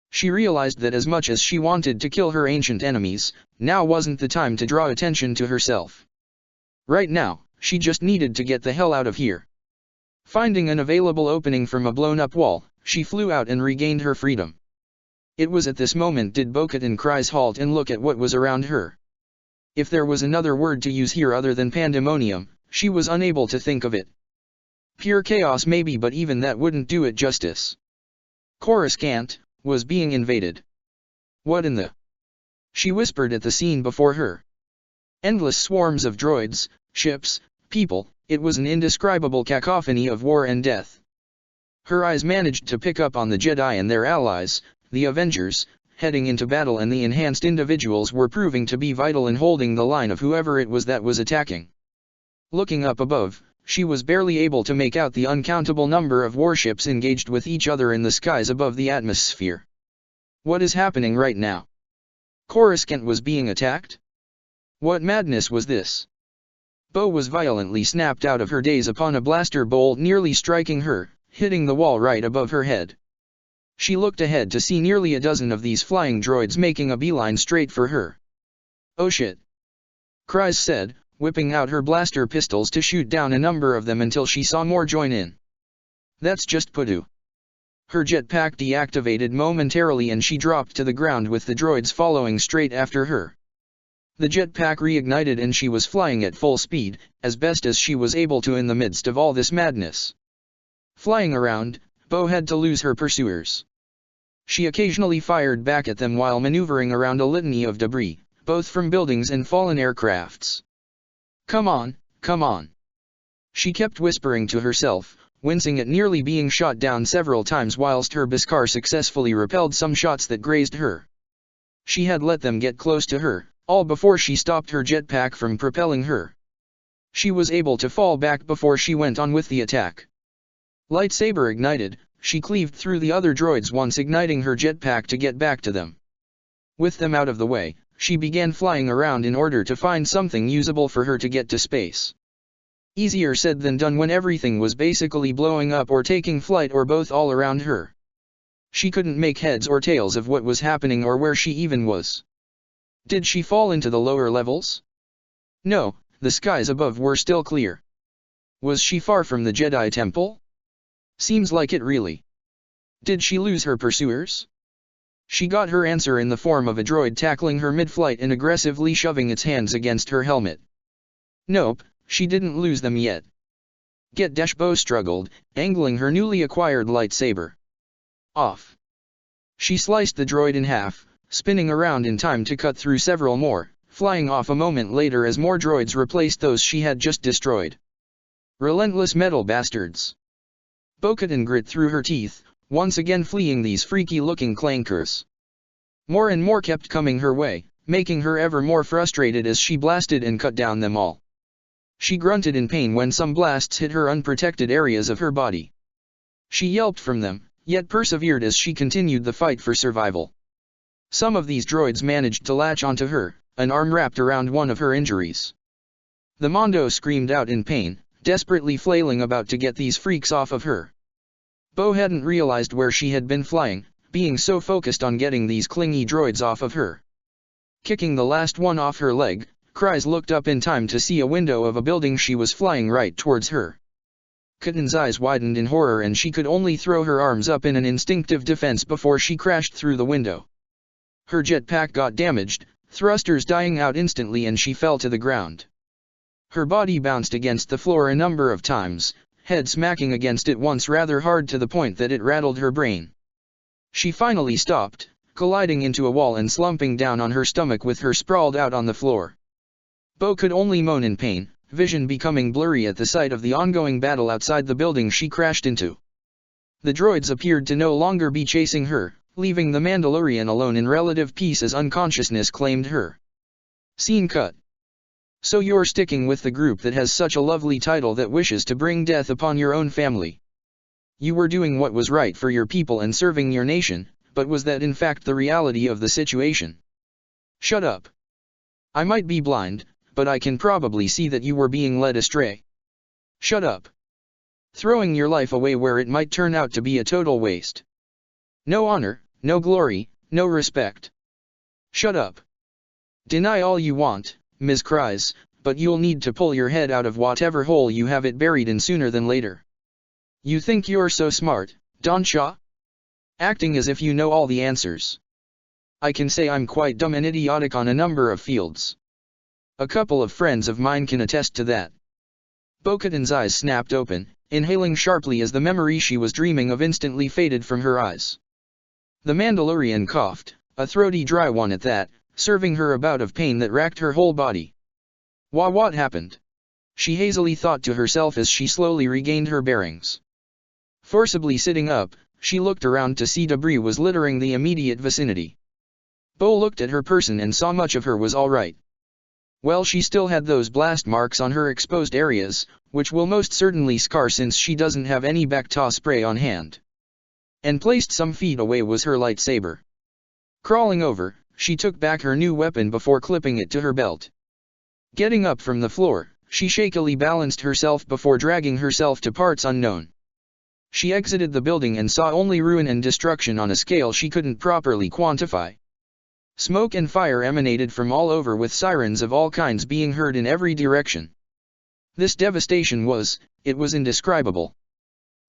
She realized that as much as she wanted to kill her ancient enemies, now wasn't the time to draw attention to herself. Right now, she just needed to get the hell out of here. Finding an available opening from a blown-up wall, she flew out and regained her freedom. It was at this moment did Bo-Katan Kryze halt and look at what was around her. If there was another word to use here other than pandemonium, she was unable to think of it. Pure chaos maybe, but even that wouldn't do it justice. Coruscant was being invaded. What in the? She whispered at the scene before her. Endless swarms of droids, ships, people, it was an indescribable cacophony of war and death. Her eyes managed to pick up on the Jedi and their allies, the Avengers, heading into battle, and the enhanced individuals were proving to be vital in holding the line of whoever it was that was attacking. Looking up above, she was barely able to make out the uncountable number of warships engaged with each other in the skies above the atmosphere. What is happening right now? Coruscant was being attacked? What madness was this? Bo was violently snapped out of her daze upon a blaster bolt nearly striking her, hitting the wall right above her head. She looked ahead to see nearly a dozen of these flying droids making a beeline straight for her. Oh shit! Kryze said, whipping out her blaster pistols to shoot down a number of them until she saw more join in. That's just Pudu. Her jetpack deactivated momentarily and she dropped to the ground with the droids following straight after her. The jetpack reignited and she was flying at full speed, as best as she was able to in the midst of all this madness. Flying around, Bo had to lose her pursuers. She occasionally fired back at them while maneuvering around a litany of debris, both from buildings and fallen aircrafts. Come on, come on. She kept whispering to herself, wincing at nearly being shot down several times whilst her Beskar successfully repelled some shots that grazed her. She had let them get close to her, all before she stopped her jetpack from propelling her. She was able to fall back before she went on with the attack. Lightsaber ignited, she cleaved through the other droids once igniting her jetpack to get back to them. With them out of the way, she began flying around in order to find something usable for her to get to space. Easier said than done when everything was basically blowing up or taking flight or both all around her. She couldn't make heads or tails of what was happening or where she even was. Did she fall into the lower levels? No, the skies above were still clear. Was she far from the Jedi Temple? Seems like it really. Did she lose her pursuers? She got her answer in the form of a droid tackling her mid-flight and aggressively shoving its hands against her helmet. Nope, she didn't lose them yet. Bo struggled, angling her newly acquired lightsaber. Off. She sliced the droid in half, spinning around in time to cut through several more, flying off a moment later as more droids replaced those she had just destroyed. Relentless metal bastards. Bo-Katan grit through her teeth, once again fleeing these freaky-looking clankers. More and more kept coming her way, making her ever more frustrated as she blasted and cut down them all. She grunted in pain when some blasts hit her unprotected areas of her body. She yelped from them, yet persevered as she continued the fight for survival. Some of these droids managed to latch onto her, an arm wrapped around one of her injuries. The Mondo screamed out in pain, desperately flailing about to get these freaks off of her. Bo hadn't realized where she had been flying, being so focused on getting these clingy droids off of her. Kicking the last one off her leg, Kryze looked up in time to see a window of a building she was flying right towards her. Katan's eyes widened in horror and she could only throw her arms up in an instinctive defense before she crashed through the window. Her jetpack got damaged, thrusters dying out instantly, and she fell to the ground. Her body bounced against the floor a number of times, head smacking against it once rather hard to the point that it rattled her brain. She finally stopped, colliding into a wall and slumping down on her stomach with her sprawled out on the floor. Bo could only moan in pain, vision becoming blurry at the sight of the ongoing battle outside the building she crashed into. The droids appeared to no longer be chasing her, leaving the Mandalorian alone in relative peace as unconsciousness claimed her. Scene cut. So you're sticking with the group that has such a lovely title that wishes to bring death upon your own family. You were doing what was right for your people and serving your nation, but was that in fact the reality of the situation? Shut up. I might be blind, but I can probably see that you were being led astray. Shut up. Throwing your life away where it might turn out to be a total waste. No honor, no glory, no respect. Shut up. Deny all you want, Ms. Kryze, but you'll need to pull your head out of whatever hole you have it buried in sooner than later. You think you're so smart, don't ya? Acting as if you know all the answers. I can say I'm quite dumb and idiotic on a number of fields. A couple of friends of mine can attest to that. Bo-Katan's eyes snapped open, inhaling sharply as the memory she was dreaming of instantly faded from her eyes. The Mandalorian coughed, a throaty dry one at that, serving her a bout of pain that racked her whole body. What happened? She hazily thought to herself as she slowly regained her bearings. Forcibly sitting up, she looked around to see debris was littering the immediate vicinity. Bo looked at her person and saw much of her was all right. Well, she still had those blast marks on her exposed areas, which will most certainly scar since she doesn't have any Bacta spray on hand. And placed some feet away was her lightsaber. Crawling over, she took back her new weapon before clipping it to her belt. Getting up from the floor, she shakily balanced herself before dragging herself to parts unknown. She exited the building and saw only ruin and destruction on a scale she couldn't properly quantify. Smoke and fire emanated from all over, with sirens of all kinds being heard in every direction. This devastation was indescribable.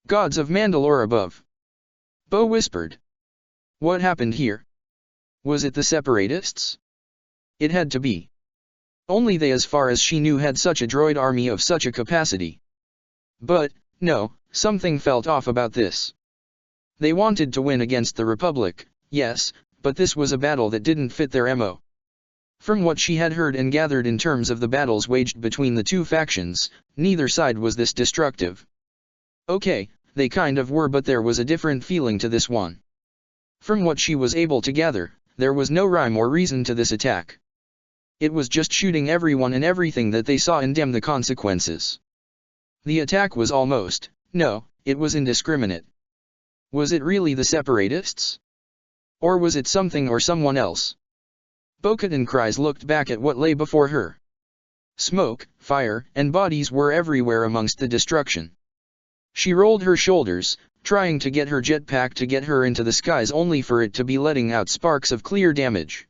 Gods of Mandalore above. Bo whispered. What happened here? Was it the Separatists? It had to be. Only they, as far as she knew, had such a droid army of such a capacity. But, no, something felt off about this. They wanted to win against the Republic, yes, but this was a battle that didn't fit their MO. From what she had heard and gathered in terms of the battles waged between the two factions, neither side was this destructive. Okay, they kind of were, but there was a different feeling to this one. From what she was able to gather, there was no rhyme or reason to this attack. It was just shooting everyone and everything that they saw and damn the consequences. The attack was it was indiscriminate. Was it really the Separatists? Or was it something or someone else? Bo-Katan Kryze looked back at what lay before her. Smoke, fire, and bodies were everywhere amongst the destruction. She rolled her shoulders, trying to get her jetpack to get her into the skies, only for it to be letting out sparks of clear damage.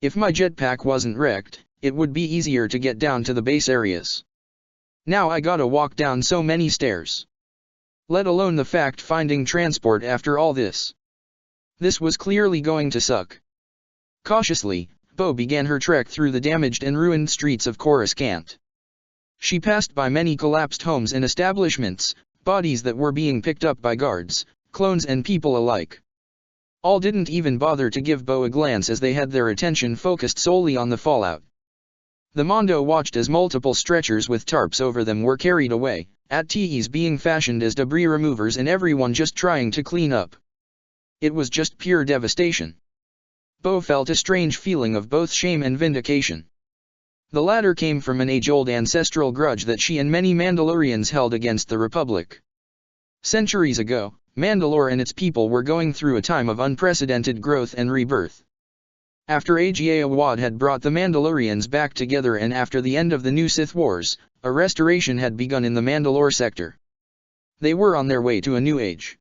If my jetpack wasn't wrecked, it would be easier to get down to the base areas. Now I gotta walk down so many stairs. Let alone the fact finding transport after all this. This was clearly going to suck. Cautiously, Bo began her trek through the damaged and ruined streets of Coruscant. She passed by many collapsed homes and establishments, bodies that were being picked up by guards, clones and people alike. All didn't even bother to give Bo a glance as they had their attention focused solely on the fallout. The Mondo watched as multiple stretchers with tarps over them were carried away, AT-TEs being fashioned as debris removers and everyone just trying to clean up. It was just pure devastation. Bo felt a strange feeling of both shame and vindication. The latter came from an age-old ancestral grudge that she and many Mandalorians held against the Republic. Centuries ago, Mandalore and its people were going through a time of unprecedented growth and rebirth. After Aga Awad had brought the Mandalorians back together and after the end of the new Sith Wars, a restoration had begun in the Mandalore sector. They were on their way to a new age.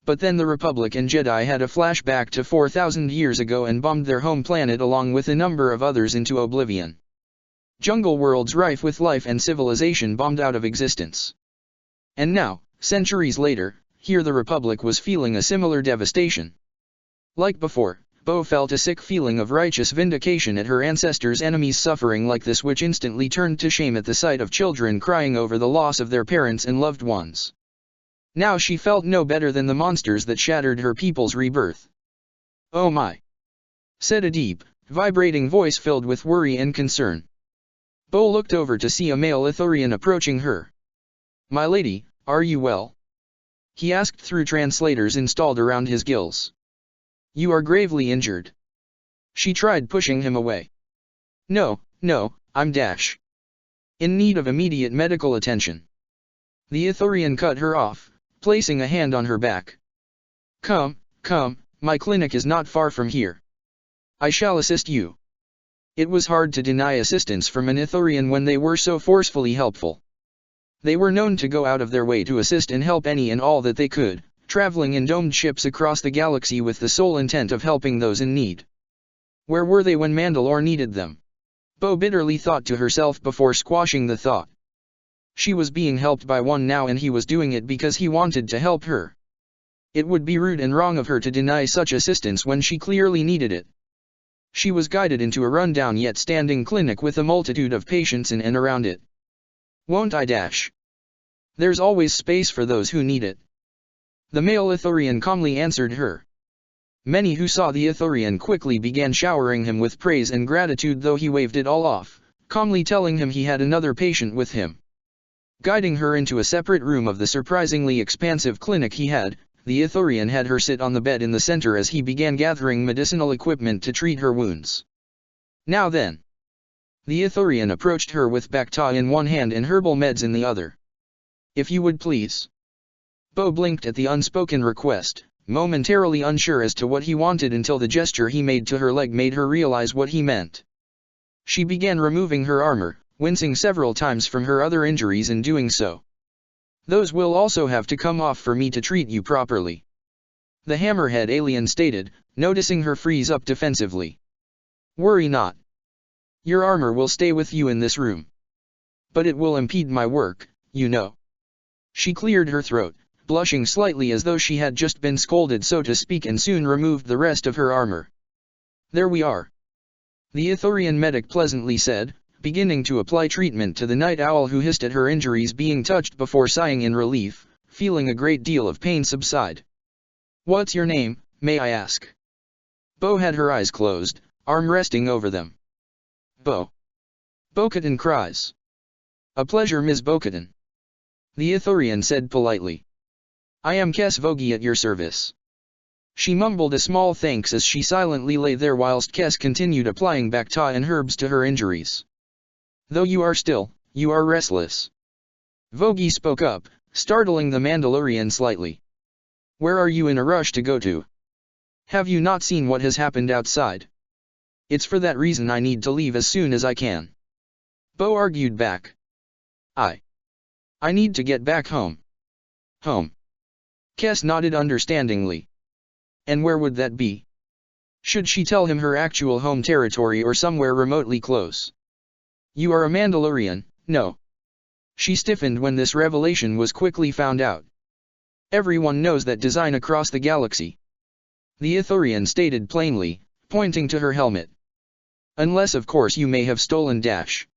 But then the Republic and Jedi had a flashback to 4,000 years ago and bombed their home planet along with a number of others into oblivion. Jungle worlds rife with life and civilization bombed out of existence. And now, centuries later, here the Republic was feeling a similar devastation. Like before, Bo felt a sick feeling of righteous vindication at her ancestors' enemies suffering like this, which instantly turned to shame at the sight of children crying over the loss of their parents and loved ones. Now she felt no better than the monsters that shattered her people's rebirth. "Oh my," said a deep, vibrating voice filled with worry and concern. Bo looked over to see a male Ithorian approaching her. "My lady, are you well?" he asked through translators installed around his gills. "You are gravely injured." She tried pushing him away. No, I'm in need of immediate medical attention." The Ithorian cut her off, placing a hand on her back. Come, my clinic is not far from here. I shall assist you." It was hard to deny assistance from an Ithorian when they were so forcefully helpful. They were known to go out of their way to assist and help any and all that they could, traveling in domed ships across the galaxy with the sole intent of helping those in need. Where were they when Mandalore needed them? Bo bitterly thought to herself before squashing the thought. She was being helped by one now and he was doing it because he wanted to help her. It would be rude and wrong of her to deny such assistance when she clearly needed it. She was guided into a rundown yet standing clinic with a multitude of patients in and around it. "Won't I dash? There's always space for those who need it." The male Ithorian calmly answered her. Many who saw the Ithorian quickly began showering him with praise and gratitude, though he waved it all off, calmly telling him he had another patient with him. Guiding her into a separate room of the surprisingly expansive clinic he had, the Ithorian had her sit on the bed in the center as he began gathering medicinal equipment to treat her wounds. "Now then." The Ithorian approached her with Bacta in one hand and herbal meds in the other. "If you would please." Bo blinked at the unspoken request, momentarily unsure as to what he wanted until the gesture he made to her leg made her realize what he meant. She began removing her armor, wincing several times from her other injuries in doing so. "Those will also have to come off for me to treat you properly," the hammerhead alien stated, noticing her freeze up defensively. "Worry not. Your armor will stay with you in this room. But it will impede my work, you know." She cleared her throat, blushing slightly as though she had just been scolded so to speak, and soon removed the rest of her armor. "There we are," the Ithorian medic pleasantly said, beginning to apply treatment to the night owl who hissed at her injuries being touched before sighing in relief, feeling a great deal of pain subside. "What's your name, may I ask?" Bo had her eyes closed, arm resting over them. "Bo. Bo-Katan cries." "A pleasure, Ms. Bo-Katan," the Ithorian said politely. "I am Kes Vogi at your service." She mumbled a small thanks as she silently lay there whilst Kes continued applying Bacta and herbs to her injuries. "Though you are restless." Vogi spoke up, startling the Mandalorian slightly. "Where are you in a rush to go to? Have you not seen what has happened outside?" "It's for that reason I need to leave as soon as I can," Bo argued back. I need to get back home." "Home?" Kes nodded understandingly. "And where would that be? Should she tell him her actual home territory or somewhere remotely close?" "You are a Mandalorian, no?" She stiffened when this revelation was quickly found out. "Everyone knows that design across the galaxy," the Ithorian stated plainly, pointing to her helmet. "Unless of course you may have stolen Dash."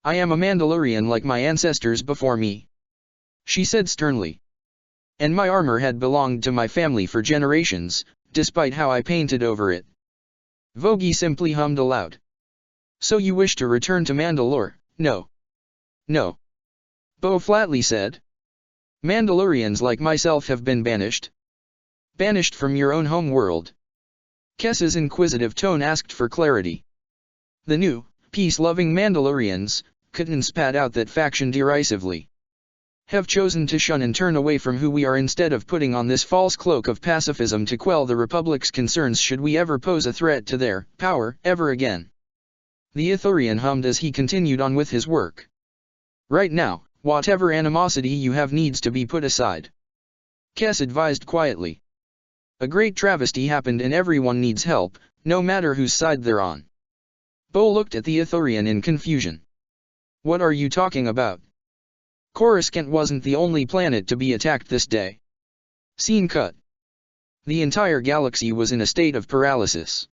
"I am a Mandalorian like my ancestors before me," she said sternly. "And my armor had belonged to my family for generations, despite how I painted over it." Vogi simply hummed aloud. "So you wish to return to Mandalore?" No, Bo flatly said. "Mandalorians like myself have been banished." "Banished from your own home world?" Kes's inquisitive tone asked for clarity. The new, peace-loving Mandalorians, Katan spat out that faction derisively. have chosen to shun and turn away from who we are instead of putting on this false cloak of pacifism to quell the Republic's concerns should we ever pose a threat to their power ever again. The Ithorian hummed as he continued on with his work. Right now, whatever animosity you have needs to be put aside. Kes advised quietly. A great travesty happened and everyone needs help, no matter whose side they're on. Bo looked at the Ithorian in confusion. What are you talking about? Coruscant wasn't the only planet to be attacked this day. Scene cut. The entire galaxy was in a state of paralysis.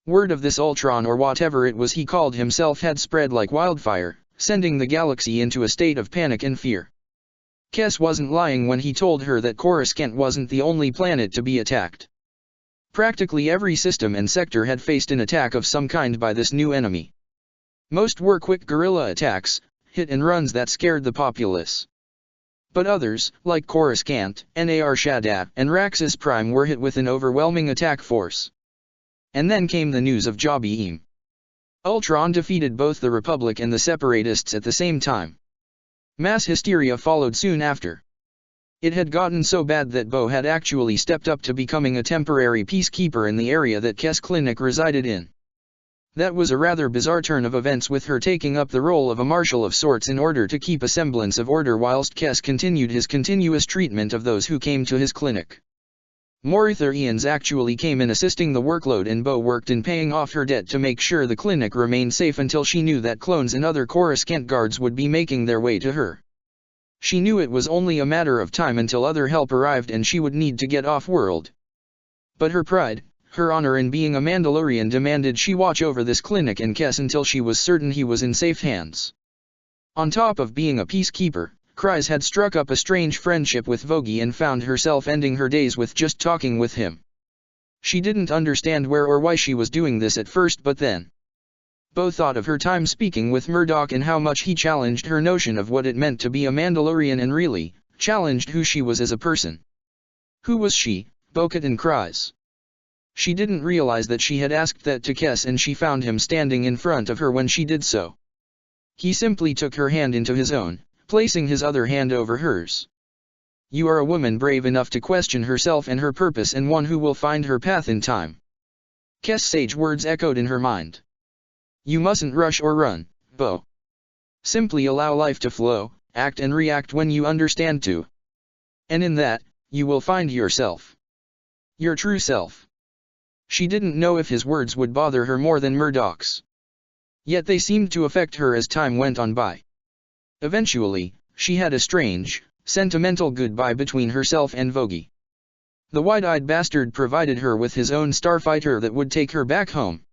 Word of this Ultron or whatever it was he called himself had spread like wildfire, sending the galaxy into a state of panic and fear. Kes wasn't lying when he told her that Coruscant wasn't the only planet to be attacked. Practically every system and sector had faced an attack of some kind by this new enemy. Most were quick guerrilla attacks, hit-and-runs that scared the populace. But others, like Coruscant, Nar Shaddaa, and Raxus Prime were hit with an overwhelming attack force. And then came the news of Jabiim. Ultron defeated both the Republic and the Separatists at the same time. Mass hysteria followed soon after. It had gotten so bad that Bo had actually stepped up to becoming a temporary peacekeeper in the area that Kes Clinic resided in. That was a rather bizarre turn of events, with her taking up the role of a marshal of sorts in order to keep a semblance of order whilst Kes continued his continuous treatment of those who came to his clinic. More Ithorians actually came in assisting the workload, and Bo worked in paying off her debt to make sure the clinic remained safe until she knew that clones and other Coruscant guards would be making their way to her. She knew it was only a matter of time until other help arrived and she would need to get off-world. But her pride, her honor in being a Mandalorian demanded she watch over this clinic and Kes until she was certain he was in safe hands. On top of being a peacekeeper, Kryze had struck up a strange friendship with Vogie and found herself ending her days with just talking with him. She didn't understand where or why she was doing this at first, but then Bo thought of her time speaking with Murdoch and how much he challenged her notion of what it meant to be a Mandalorian and really challenged who she was as a person. Who was she, Bo-Katan Kryze? She didn't realize that she had asked that to Kes, and she found him standing in front of her when she did so. He simply took her hand into his own, placing his other hand over hers. You are a woman brave enough to question herself and her purpose, and one who will find her path in time. Kes' sage words echoed in her mind. You mustn't rush or run, Bo. Simply allow life to flow, act and react when you understand to. And in that, you will find yourself. Your true self. She didn't know if his words would bother her more than Murdoch's. Yet they seemed to affect her as time went on by. Eventually, she had a strange, sentimental goodbye between herself and Vogie. The wide-eyed bastard provided her with his own starfighter that would take her back home.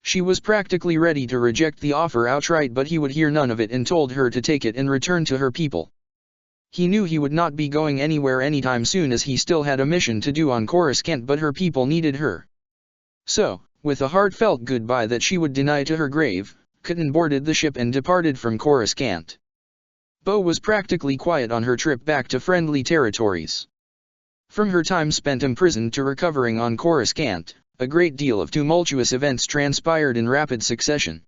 She was practically ready to reject the offer outright, but he would hear none of it and told her to take it and return to her people. He knew he would not be going anywhere anytime soon, as he still had a mission to do on Coruscant, but her people needed her. So, with a heartfelt goodbye that she would deny to her grave, Katan boarded the ship and departed from Coruscant. Bo was practically quiet on her trip back to friendly territories. From her time spent imprisoned to recovering on Coruscant, a great deal of tumultuous events transpired in rapid succession.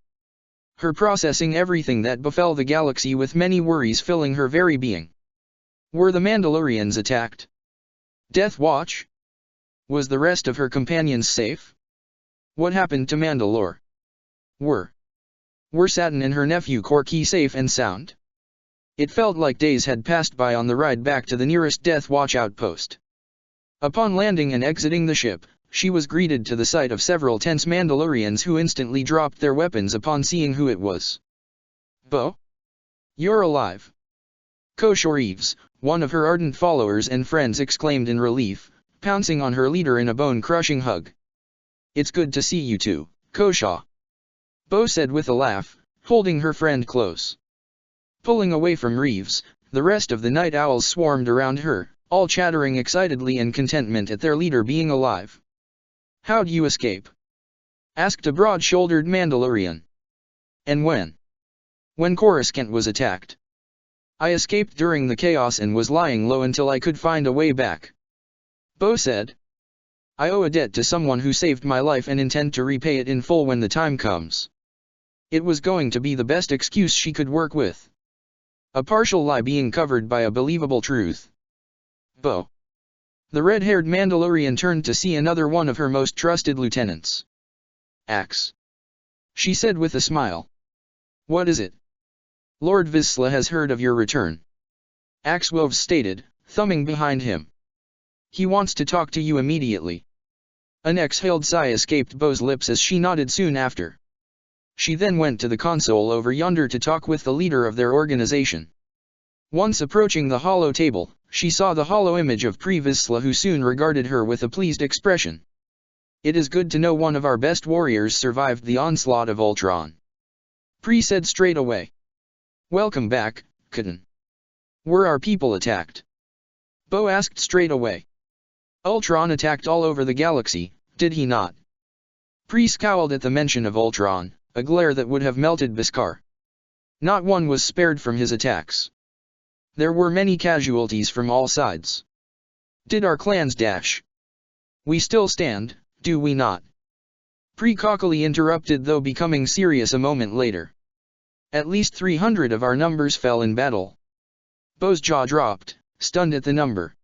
Her processing everything that befell the galaxy with many worries filling her very being. Were the Mandalorians attacked? Death Watch? Was the rest of her companions safe? What happened to Mandalore? Were Satin and her nephew Korki safe and sound? It felt like days had passed by on the ride back to the nearest Death Watch outpost. Upon landing and exiting the ship, she was greeted to the sight of several tense Mandalorians who instantly dropped their weapons upon seeing who it was. Bo? You're alive. Koshor Reeves, one of her ardent followers and friends, exclaimed in relief, pouncing on her leader in a bone-crushing hug. It's good to see you too, Koshor. Bo said with a laugh, holding her friend close. Pulling away from Reeves, the rest of the night owls swarmed around her, all chattering excitedly in contentment at their leader being alive. How'd you escape? Asked a broad-shouldered Mandalorian. And when? When Coruscant was attacked. I escaped during the chaos and was lying low until I could find a way back. Bo said. I owe a debt to someone who saved my life and intend to repay it in full when the time comes. It was going to be the best excuse she could work with. A partial lie being covered by a believable truth. Bo. The red-haired Mandalorian turned to see another one of her most trusted lieutenants. Axe. She said with a smile. What is it? Lord Vizsla has heard of your return. Axwove stated, thumbing behind him. He wants to talk to you immediately. An exhaled sigh escaped Bo's lips as she nodded soon after. She then went to the console over yonder to talk with the leader of their organization. Once approaching the hollow table, she saw the hollow image of Pre Vizsla, who soon regarded her with a pleased expression. It is good to know one of our best warriors survived the onslaught of Ultron. Pre said straight away. Welcome back, Katan. Were our people attacked? Bo asked straight away. Ultron attacked all over the galaxy, did he not? Pre scowled at the mention of Ultron, a glare that would have melted Beskar. Not one was spared from his attacks. There were many casualties from all sides. Did our clans dash? We still stand, do we not? Pre cockily interrupted, though becoming serious a moment later. At least 300 of our numbers fell in battle. Bo's jaw dropped, stunned at the number.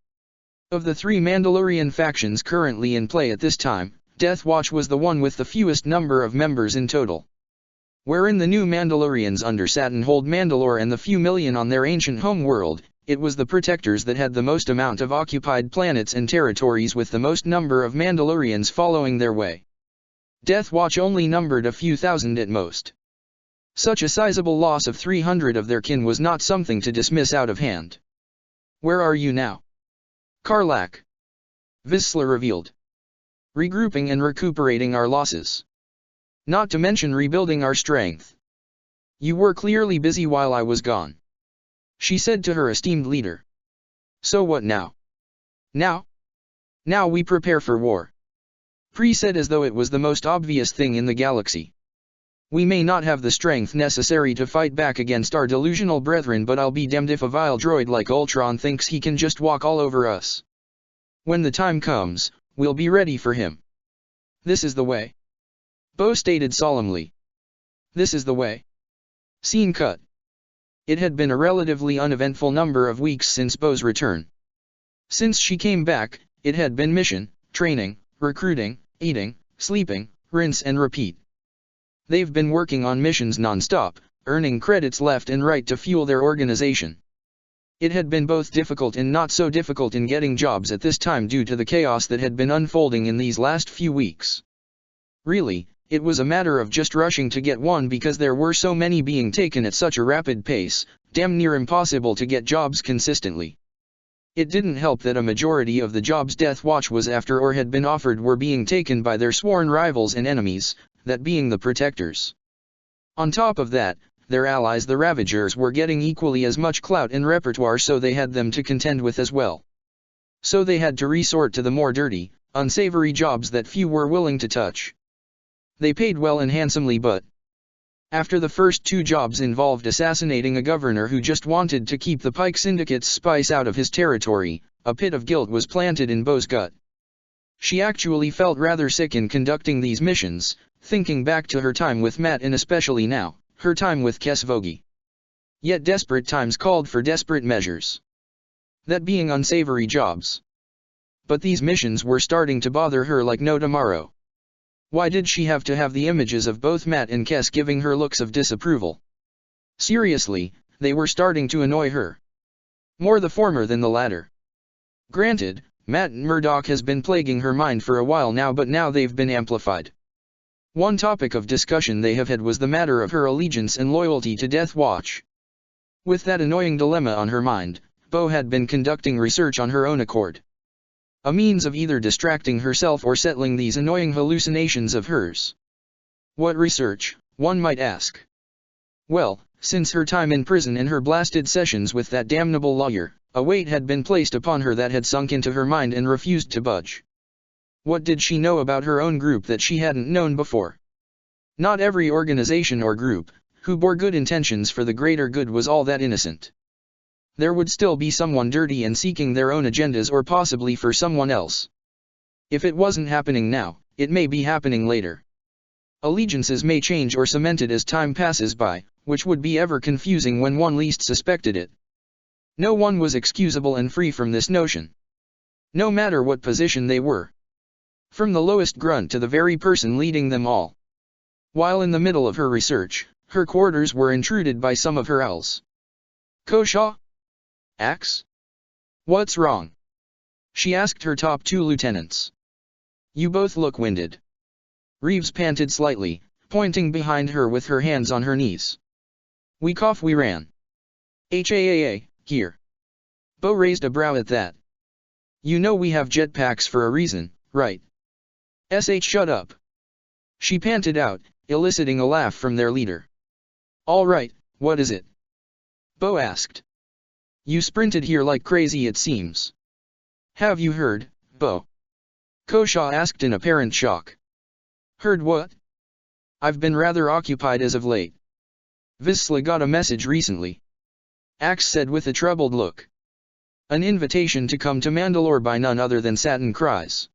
Of the 3 Mandalorian factions currently in play at this time, Death Watch was the one with the fewest number of members in total. Wherein the new Mandalorians under Satin hold Mandalore and the few million on their ancient home world, it was the Protectors that had the most amount of occupied planets and territories, with the most number of Mandalorians following their way. Death Watch only numbered a few thousand at most. Such a sizable loss of 300 of their kin was not something to dismiss out of hand. Where are you now? Karlak. Vizsla revealed. Regrouping and recuperating our losses. Not to mention rebuilding our strength. You were clearly busy while I was gone. She said to her esteemed leader. So what now? Now? Now we prepare for war. Pre said as though it was the most obvious thing in the galaxy. We may not have the strength necessary to fight back against our delusional brethren, but I'll be damned if a vile droid like Ultron thinks he can just walk all over us. When the time comes, we'll be ready for him. This is the way. Bo stated solemnly. This is the way. Scene cut. It had been a relatively uneventful number of weeks since Bo's return. Since she came back, it had been mission, training, recruiting, eating, sleeping, rinse and repeat. They've been working on missions non-stop, earning credits left and right to fuel their organization. It had been both difficult and not so difficult in getting jobs at this time due to the chaos that had been unfolding in these last few weeks. Really, it was a matter of just rushing to get one because there were so many being taken at such a rapid pace, damn near impossible to get jobs consistently. It didn't help that a majority of the jobs Death Watch was after or had been offered were being taken by their sworn rivals and enemies, that being the Protectors. On top of that, their allies the Ravagers were getting equally as much clout and repertoire, so they had them to contend with as well. So they had to resort to the more dirty, unsavory jobs that few were willing to touch. They paid well and handsomely, but after the first 2 jobs involved assassinating a governor who just wanted to keep the Pike Syndicate's spice out of his territory, a pit of guilt was planted in Bo's gut. She actually felt rather sick in conducting these missions, thinking back to her time with Matt and especially now, her time with Kesvogi. Yet desperate times called for desperate measures. That being unsavory jobs. But these missions were starting to bother her like no tomorrow. Why did she have to have the images of both Matt and Kes giving her looks of disapproval? Seriously, they were starting to annoy her. More the former than the latter. Granted, Matt and Murdoch has been plaguing her mind for a while now, but now they've been amplified. One topic of discussion they have had was the matter of her allegiance and loyalty to Death Watch. With that annoying dilemma on her mind, Bo had been conducting research on her own accord. A means of either distracting herself or settling these annoying hallucinations of hers. What research, one might ask? Well, since her time in prison and her blasted sessions with that damnable lawyer, a weight had been placed upon her that had sunk into her mind and refused to budge. What did she know about her own group that she hadn't known before? Not every organization or group, who bore good intentions for the greater good, was all that innocent. There would still be someone dirty and seeking their own agendas, or possibly for someone else. If it wasn't happening now, it may be happening later. Allegiances may change or cemented as time passes by, which would be ever confusing when one least suspected it. No one was excusable and free from this notion. No matter what position they were. From the lowest grunt to the very person leading them all. While in the middle of her research, her quarters were intruded by some of her owls. "Kosha? Axe? What's wrong?" she asked her top two lieutenants. "You both look winded." Reeves panted slightly, pointing behind her with her hands on her knees. "We ran. HAAA, here." Bo raised a brow at that. "You know we have jetpacks for a reason, right?" Shut up." She panted out, eliciting a laugh from their leader. "All right, what is it?" Bo asked. "You sprinted here like crazy it seems." "Have you heard, Bo?" Kosha asked in apparent shock. "Heard what?" "I've been rather occupied as of late. Visla got a message recently." Axe said with a troubled look. "An invitation to come to Mandalore by none other than Satin Cries."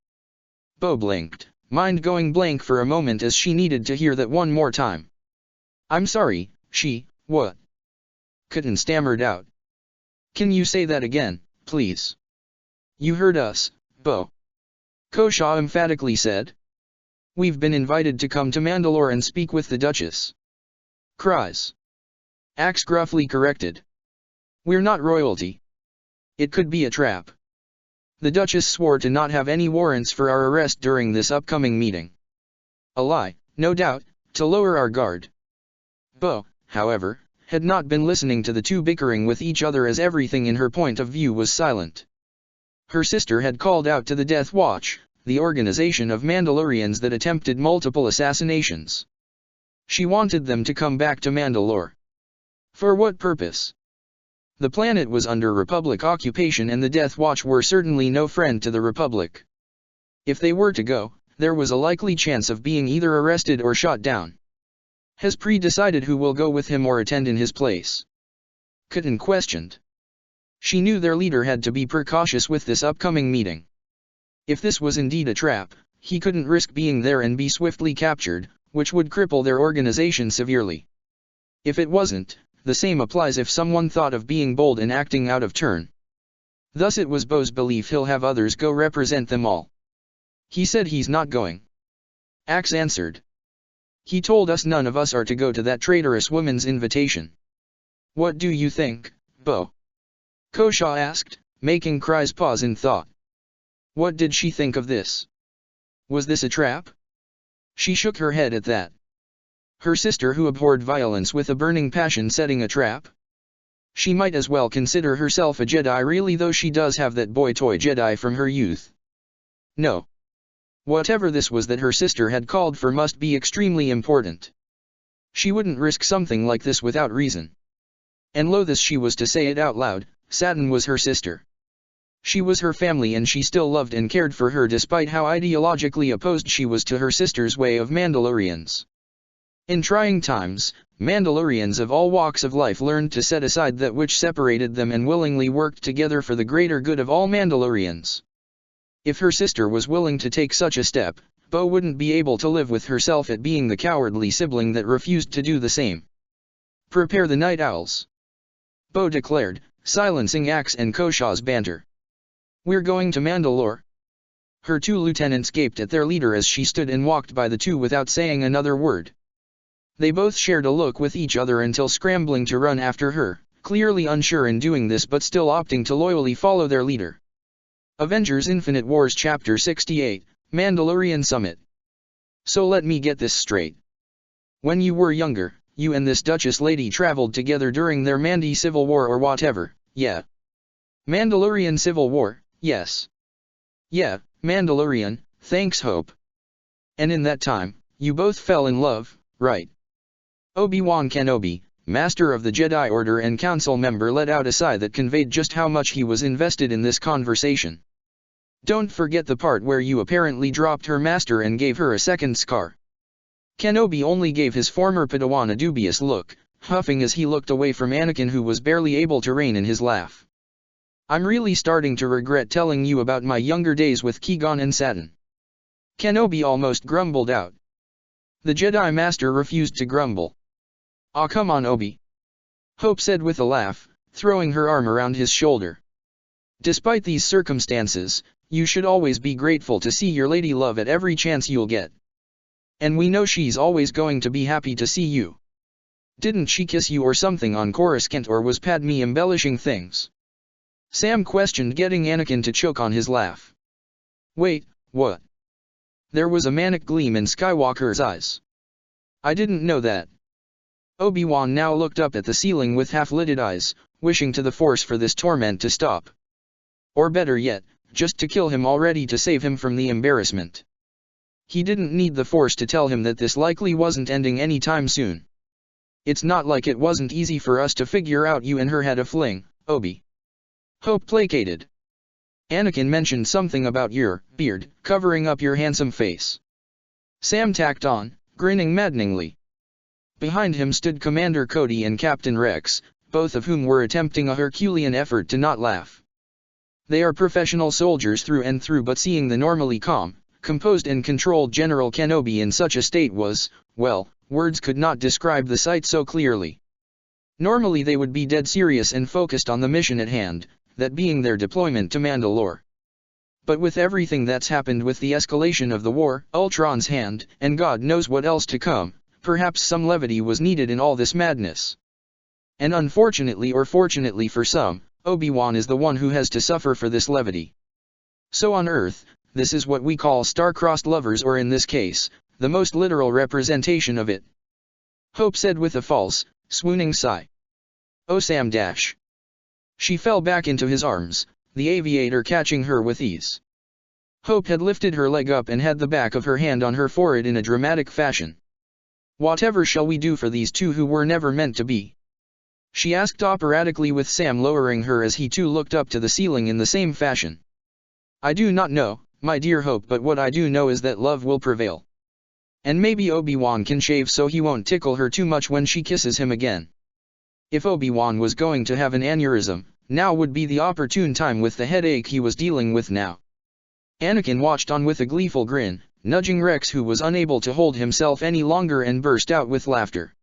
Bo blinked, mind going blank for a moment as she needed to hear that one more time. "I'm sorry, what?" Cotton stammered out. "Can you say that again, please?" "You heard us, Bo," Kosha emphatically said. "We've been invited to come to Mandalore and speak with the Duchess." "Cries," Axe gruffly corrected. "We're not royalty. It could be a trap. The Duchess swore to not have any warrants for our arrest during this upcoming meeting. A lie, no doubt, to lower our guard." Bo, however, had not been listening to the two bickering with each other as everything in her point of view was silent. Her sister had called out to the Death Watch, the organization of Mandalorians that attempted multiple assassinations. She wanted them to come back to Mandalore. For what purpose? The planet was under Republic occupation and the Death Watch were certainly no friend to the Republic. If they were to go, there was a likely chance of being either arrested or shot down. Has Pre decided who will go with him or attend in his place? Cotton questioned. She knew their leader had to be precautious with this upcoming meeting. If this was indeed a trap, he couldn't risk being there and be swiftly captured, which would cripple their organization severely. If it wasn't, the same applies if someone thought of being bold and acting out of turn. Thus it was Bo's belief he'll have others go represent them all. "He said he's not going," Axe answered. "He told us none of us are to go to that traitorous woman's invitation." "What do you think, Bo?" Kosha asked, making Cries pause in thought. What did she think of this? Was this a trap? She shook her head at that. Her sister who abhorred violence with a burning passion setting a trap? She might as well consider herself a Jedi really, though she does have that boy toy Jedi from her youth. No. Whatever this was that her sister had called for must be extremely important. She wouldn't risk something like this without reason. And loath as she was to say it out loud, Satin was her sister. She was her family and she still loved and cared for her despite how ideologically opposed she was to her sister's way of Mandalorians. In trying times, Mandalorians of all walks of life learned to set aside that which separated them and willingly worked together for the greater good of all Mandalorians. If her sister was willing to take such a step, Bo wouldn't be able to live with herself at being the cowardly sibling that refused to do the same. Prepare the night owls, Bo declared, silencing Axe and Kosha's banter. We're going to Mandalore? Her two lieutenants gaped at their leader as she stood and walked by the two without saying another word. They both shared a look with each other until scrambling to run after her, clearly unsure in doing this but still opting to loyally follow their leader. Avengers Infinite Wars Chapter 68, Mandalorian Summit. So let me get this straight. When you were younger, you and this Duchess lady traveled together during their Mandi Civil War or whatever, yeah? Mandalorian Civil War, yes. Yeah, Mandalorian, thanks Hope. And in that time, you both fell in love, right? Obi-Wan Kenobi, Master of the Jedi Order and Council member, let out a sigh that conveyed just how much he was invested in this conversation. Don't forget the part where you apparently dropped her master and gave her a second scar. Kenobi only gave his former Padawan a dubious look, huffing as he looked away from Anakin, who was barely able to rein in his laugh. I'm really starting to regret telling you about my younger days with Qui-Gon and Satin. Kenobi almost grumbled out. The Jedi Master refused to grumble. "Aw, come on, Obi," Hope said with a laugh, throwing her arm around his shoulder. "Despite these circumstances, you should always be grateful to see your lady love at every chance you'll get. And we know she's always going to be happy to see you. Didn't she kiss you or something on Coruscant, or was Padme embellishing things?" Sam questioned, getting Anakin to choke on his laugh. "Wait, what?" There was a manic gleam in Skywalker's eyes. "I didn't know that." Obi-Wan now looked up at the ceiling with half-lidded eyes, wishing to the Force for this torment to stop. Or better yet, just to kill him already to save him from the embarrassment. He didn't need the Force to tell him that this likely wasn't ending anytime soon. "It's not like it wasn't easy for us to figure out you and her had a fling, Obi," Hope placated. "Anakin mentioned something about your beard covering up your handsome face," Sam tacked on, grinning maddeningly. Behind him stood Commander Cody and Captain Rex, both of whom were attempting a Herculean effort to not laugh. They are professional soldiers through and through, but seeing the normally calm, composed and controlled General Kenobi in such a state was, well, words could not describe the sight so clearly. Normally they would be dead serious and focused on the mission at hand, that being their deployment to Mandalore. But with everything that's happened, with the escalation of the war, Ultron's hand, and God knows what else to come, perhaps some levity was needed in all this madness. And unfortunately, or fortunately for some, Obi-Wan is the one who has to suffer for this levity. So on Earth, this is what we call star-crossed lovers, or in this case, the most literal representation of it," Hope said with a false, swooning sigh. "Oh, Sam dash." She fell back into his arms, the aviator catching her with ease. Hope had lifted her leg up and had the back of her hand on her forehead in a dramatic fashion. "Whatever shall we do for these two who were never meant to be?" she asked operatically, with Sam lowering her as he too looked up to the ceiling in the same fashion. "I do not know, my dear Hope, but what I do know is that love will prevail. And maybe Obi-Wan can shave so he won't tickle her too much when she kisses him again." If Obi-Wan was going to have an aneurysm, now would be the opportune time, with the headache he was dealing with now. Anakin watched on with a gleeful grin, nudging Rex, who was unable to hold himself any longer and burst out with laughter.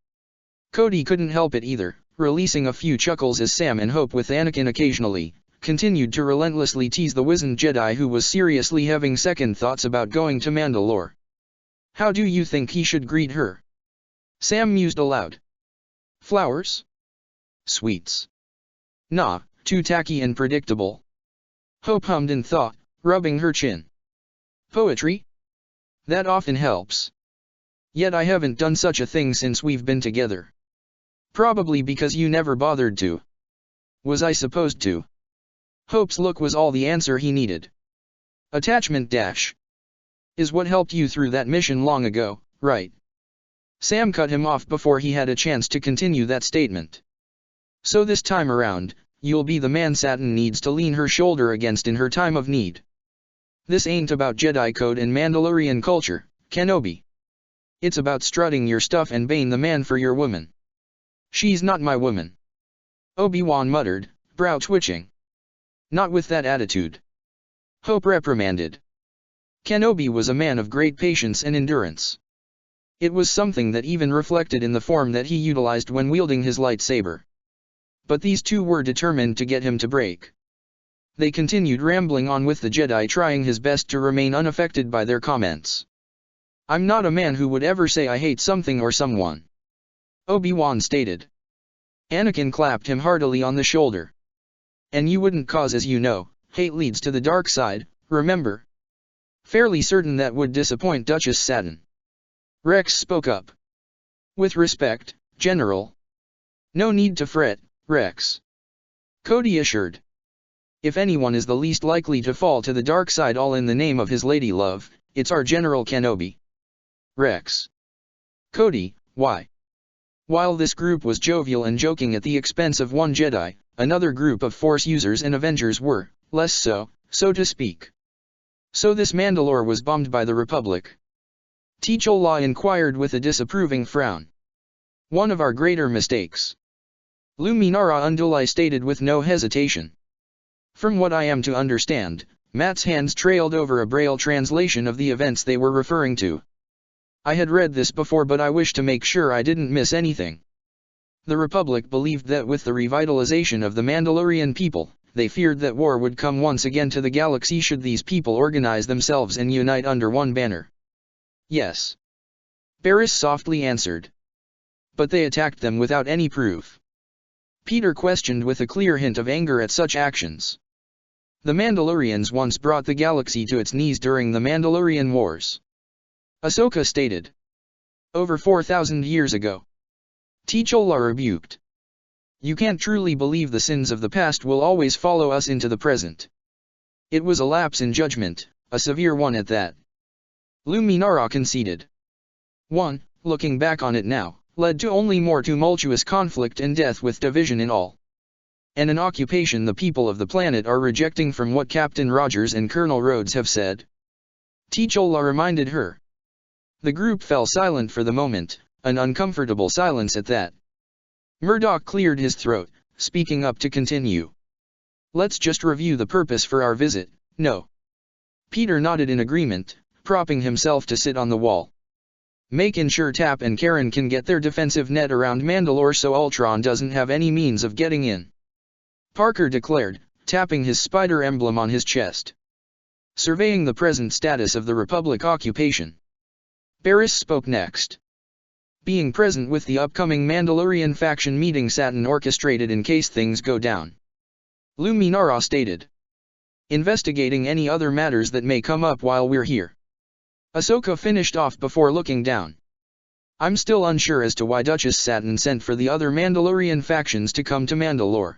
Cody couldn't help it either, releasing a few chuckles as Sam and Hope, with Anakin occasionally, continued to relentlessly tease the wizened Jedi who was seriously having second thoughts about going to Mandalore. "How do you think he should greet her?" Sam mused aloud. "Flowers? Sweets? Nah, too tacky and predictable." Hope hummed and thought, rubbing her chin. "Poetry? That often helps. Yet I haven't done such a thing since we've been together." "Probably because you never bothered to." "Was I supposed to?" Hope's look was all the answer he needed. "Attachment dash is what helped you through that mission long ago, right?" Sam cut him off before he had a chance to continue that statement. "So this time around, you'll be the man Saturn needs to lean her shoulder against in her time of need. This ain't about Jedi code and Mandalorian culture, Kenobi. It's about strutting your stuff and being the man for your woman." "She's not my woman," Obi-Wan muttered, brow twitching. "Not with that attitude," Hope reprimanded. Kenobi was a man of great patience and endurance. It was something that even reflected in the form that he utilized when wielding his lightsaber. But these two were determined to get him to break. They continued rambling on, with the Jedi trying his best to remain unaffected by their comments. "I'm not a man who would ever say I hate something or someone," Obi-Wan stated. Anakin clapped him heartily on the shoulder. "And you wouldn't, cause as you know, hate leads to the dark side, remember? Fairly certain that would disappoint Duchess Saturn." Rex spoke up. "With respect, General." "No need to fret, Rex," Cody assured. "If anyone is the least likely to fall to the dark side all in the name of his lady love, it's our General Kenobi." "Rex." "Cody, why?" While this group was jovial and joking at the expense of one Jedi, another group of Force users and Avengers were, less so, so to speak. "So this Mandalore was bombed by the Republic?" T'Challa inquired with a disapproving frown. "One of our greater mistakes," Luminara Unduli stated with no hesitation. "From what I am to understand," Matt's hands trailed over a Braille translation of the events they were referring to. "I had read this before, but I wish to make sure I didn't miss anything." The Republic believed that with the revitalization of the Mandalorian people, they feared that war would come once again to the galaxy should these people organize themselves and unite under one banner. Yes. Barriss softly answered. But they attacked them without any proof. Peter questioned with a clear hint of anger at such actions. The Mandalorians once brought the galaxy to its knees during the Mandalorian Wars. Ahsoka stated. Over 4,000 years ago. T'Challa rebuked. You can't truly believe the sins of the past will always follow us into the present. It was a lapse in judgment, a severe one at that. Luminara conceded. 1. Looking back on it now, led to only more tumultuous conflict and death with division in all. And an occupation the people of the planet are rejecting from what Captain Rogers and Colonel Rhodes have said. T'Challa reminded her. The group fell silent for the moment, an uncomfortable silence at that. Murdoch cleared his throat, speaking up to continue. Let's just review the purpose for our visit, no. Peter nodded in agreement, propping himself to sit on the wall. Making sure Tap and Karen can get their defensive net around Mandalore so Ultron doesn't have any means of getting in. Parker declared, tapping his spider emblem on his chest. Surveying the present status of the Republic occupation. Barriss spoke next. Being present with the upcoming Mandalorian faction meeting Satin orchestrated in case things go down. Luminara stated. Investigating any other matters that may come up while we're here. Ahsoka finished off before looking down. I'm still unsure as to why Duchess Satin sent for the other Mandalorian factions to come to Mandalore.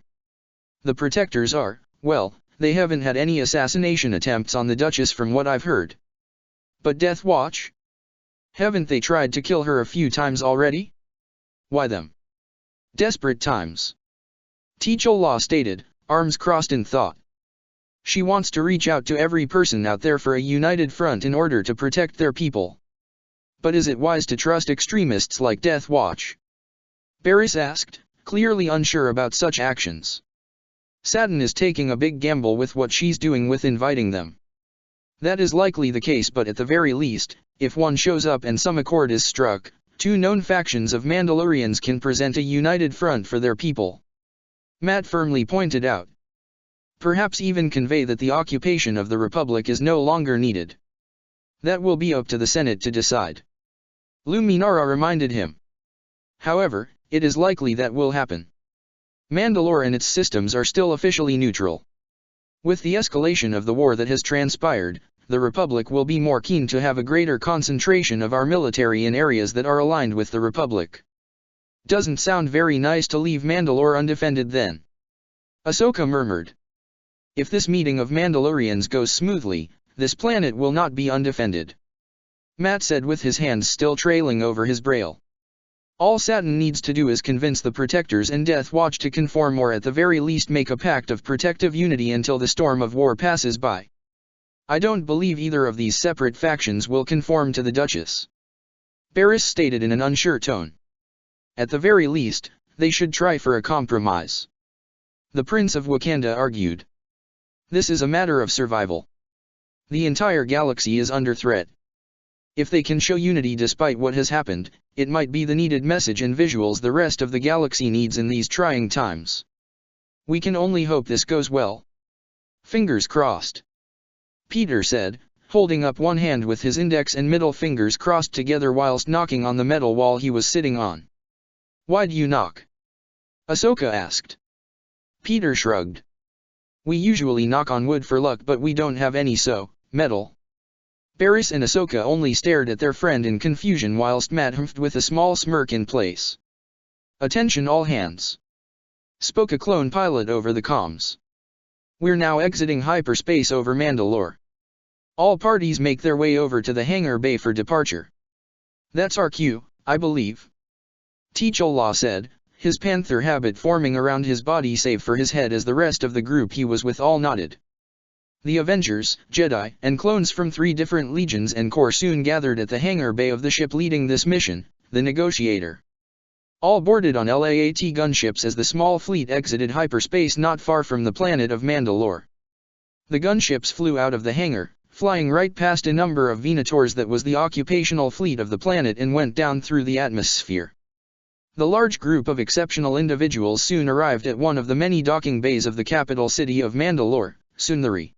The Protectors are, well, they haven't had any assassination attempts on the Duchess from what I've heard. But Death Watch? Haven't they tried to kill her a few times already? Why them? Desperate times. T'Challa stated, arms crossed in thought. She wants to reach out to every person out there for a united front in order to protect their people. But is it wise to trust extremists like Death Watch? Barriss asked, clearly unsure about such actions. Satin is taking a big gamble with what she's doing with inviting them. That is likely the case, but at the very least, if one shows up and some accord is struck, two known factions of Mandalorians can present a united front for their people. Matt firmly pointed out. Perhaps even convey that the occupation of the Republic is no longer needed. That will be up to the Senate to decide. Luminara reminded him. However, it is likely that will happen. Mandalore and its systems are still officially neutral. With the escalation of the war that has transpired, the Republic will be more keen to have a greater concentration of our military in areas that are aligned with the Republic. Doesn't sound very nice to leave Mandalore undefended then. Ahsoka murmured. If this meeting of Mandalorians goes smoothly, this planet will not be undefended. Matt said with his hands still trailing over his braille. All Satin needs to do is convince the Protectors and Death Watch to conform or at the very least make a pact of protective unity until the storm of war passes by. I don't believe either of these separate factions will conform to the Duchess. Barriss stated in an unsure tone. At the very least, they should try for a compromise. The Prince of Wakanda argued. This is a matter of survival. The entire galaxy is under threat. If they can show unity despite what has happened, it might be the needed message and visuals the rest of the galaxy needs in these trying times. We can only hope this goes well. Fingers crossed. Peter said, holding up one hand with his index and middle fingers crossed together whilst knocking on the metal wall he was sitting on. Why do you knock? Ahsoka asked. Peter shrugged. We usually knock on wood for luck, but we don't have any metal. Barriss and Ahsoka only stared at their friend in confusion whilst Matt humphed with a small smirk in place. Attention all hands. Spoke a clone pilot over the comms. We're now exiting hyperspace over Mandalore. All parties make their way over to the hangar bay for departure. That's our cue, I believe. T'Challa said, his panther habit forming around his body save for his head as the rest of the group he was with all nodded. The Avengers, Jedi, and clones from 3 different legions and corps soon gathered at the hangar bay of the ship leading this mission, the Negotiator. All boarded on LAAT gunships as the small fleet exited hyperspace not far from the planet of Mandalore. The gunships flew out of the hangar, flying right past a number of Venators that was the occupational fleet of the planet and went down through the atmosphere. The large group of exceptional individuals soon arrived at one of the many docking bays of the capital city of Mandalore, Sundari.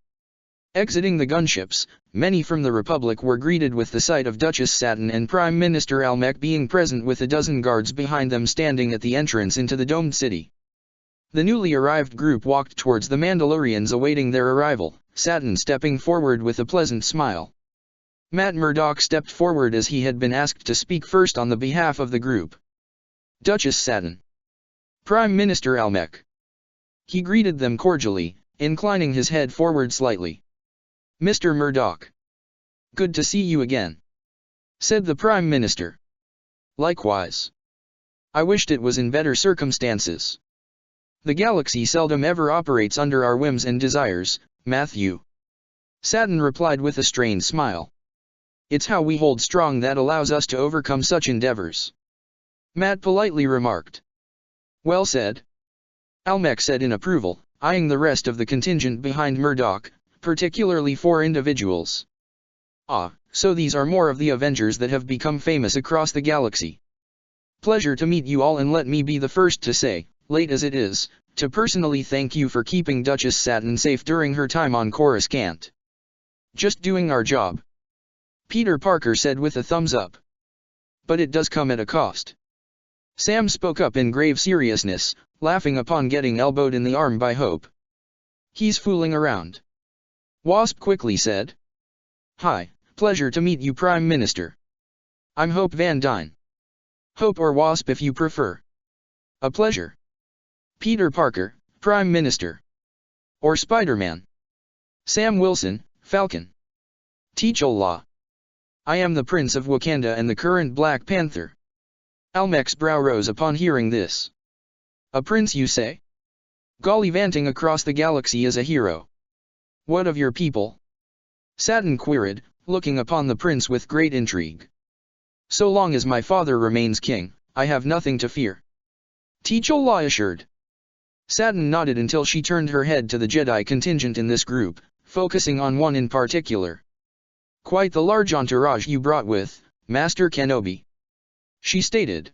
Exiting the gunships, many from the Republic were greeted with the sight of Duchess Satin and Prime Minister Almec being present with a dozen guards behind them standing at the entrance into the domed city. The newly arrived group walked towards the Mandalorians awaiting their arrival, Satin stepping forward with a pleasant smile. Matt Murdock stepped forward as he had been asked to speak first on the behalf of the group. Duchess Satin. Prime Minister Almec. He greeted them cordially, inclining his head forward slightly. Mr. Murdock. Good to see you again, said the Prime Minister. Likewise. I wished it was in better circumstances. The galaxy seldom ever operates under our whims and desires, Matthew. Satin replied with a strained smile. It's how we hold strong that allows us to overcome such endeavors. Matt politely remarked. Well said. Almec said in approval, eyeing the rest of the contingent behind Murdock, particularly 4 individuals. Ah, so these are more of the Avengers that have become famous across the galaxy. Pleasure to meet you all, and let me be the first to say, late as it is, to personally thank you for keeping Duchess Satin safe during her time on Coruscant. Just doing our job. Peter Parker said with a thumbs up. But it does come at a cost. Sam spoke up in grave seriousness, laughing upon getting elbowed in the arm by Hope. He's fooling around. Wasp quickly said. Hi, pleasure to meet you, Prime Minister. I'm Hope Van Dyne. Hope or Wasp if you prefer. A pleasure. Peter Parker, Prime Minister. Or Spider-Man. Sam Wilson, Falcon. T'Challa. I am the Prince of Wakanda and the current Black Panther. Almec's brow rose upon hearing this. A prince, you say? Gallivanting across the galaxy as a hero. What of your people? Satin queried, looking upon the prince with great intrigue. So long as my father remains king, I have nothing to fear. T'Challa assured. Satin nodded until she turned her head to the Jedi contingent in this group, focusing on one in particular. Quite the large entourage you brought with, Master Kenobi. She stated.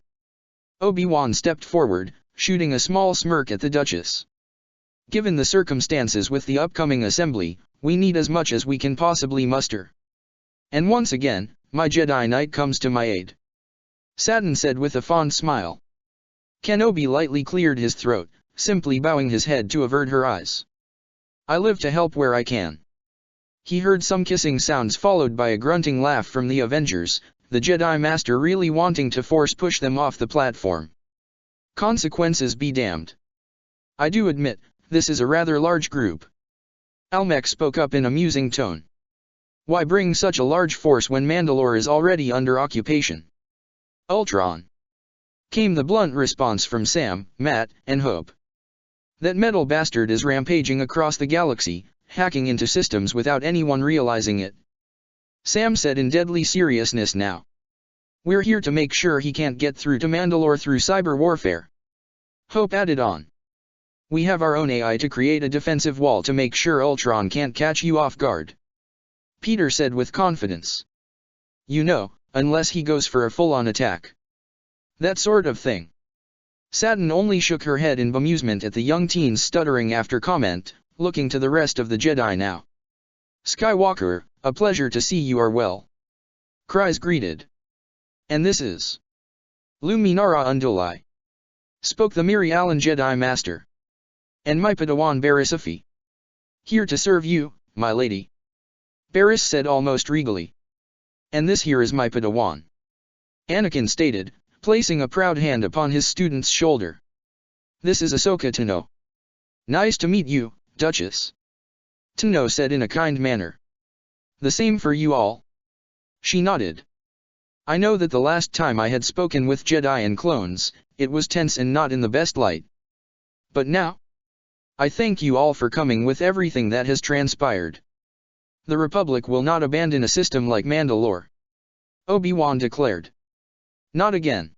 Obi-Wan stepped forward, shooting a small smirk at the Duchess. Given the circumstances with the upcoming assembly, we need as much as we can possibly muster. And once again, my Jedi Knight comes to my aid. Satin said with a fond smile. Kenobi lightly cleared his throat, simply bowing his head to avert her eyes. I live to help where I can. He heard some kissing sounds followed by a grunting laugh from the Avengers, the Jedi Master really wanting to force push them off the platform. Consequences be damned. I do admit, this is a rather large group. Almec spoke up in a musing tone. Why bring such a large force when Mandalore is already under occupation? Ultron. Came the blunt response from Sam, Matt, and Hope. That metal bastard is rampaging across the galaxy, hacking into systems without anyone realizing it. Sam said in deadly seriousness now. We're here to make sure he can't get through to Mandalore through cyber warfare. Hope added on. We have our own AI to create a defensive wall to make sure Ultron can't catch you off guard. Peter said with confidence. You know, unless he goes for a full-on attack. That sort of thing. Satin only shook her head in bemusement at the young teen's stuttering after comment, looking to the rest of the Jedi now. Skywalker, a pleasure to see you are well. Kryze greeted. And this is Luminara Unduli. Spoke the Miri Allen Jedi Master. And my Padawan Barisifi. Here to serve you, my lady. Barris said almost regally. And this here is my Padawan. Anakin stated, placing a proud hand upon his student's shoulder. This is Ahsoka Tano. Nice to meet you, Duchess. Tano said in a kind manner. The same for you all. She nodded. I know that the last time I had spoken with Jedi and clones, it was tense and not in the best light. But now? I thank you all for coming with everything that has transpired. The Republic will not abandon a system like Mandalore. Obi-Wan declared. Not again.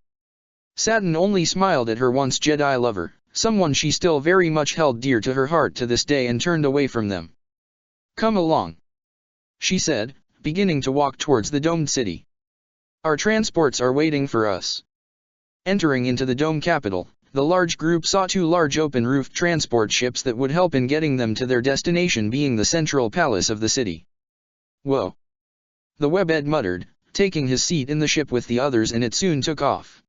Satin only smiled at her once Jedi lover, someone she still very much held dear to her heart to this day, and turned away from them. Come along, she said, beginning to walk towards the domed city. Our transports are waiting for us. Entering into the dome capital, the large group saw two large open-roofed transport ships that would help in getting them to their destination, being the central palace of the city. "Whoa!" the webhead muttered, taking his seat in the ship with the others, and it soon took off.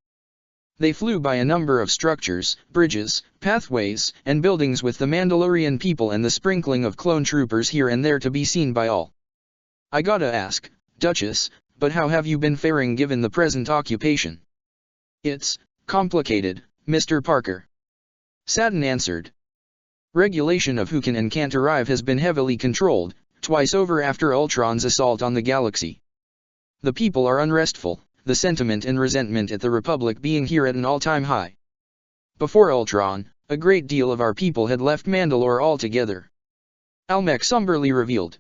They flew by a number of structures, bridges, pathways, and buildings, with the Mandalorian people and the sprinkling of clone troopers here and there to be seen by all. "I gotta ask, Duchess, but how have you been faring given the present occupation?" "It's complicated, Mr. Parker," Satin answered. "Regulation of who can and can't arrive has been heavily controlled, twice over after Ultron's assault on the galaxy. The people are unrestful, the sentiment and resentment at the Republic being here at an all-time high. Before Ultron, a great deal of our people had left Mandalore altogether," Almec somberly revealed.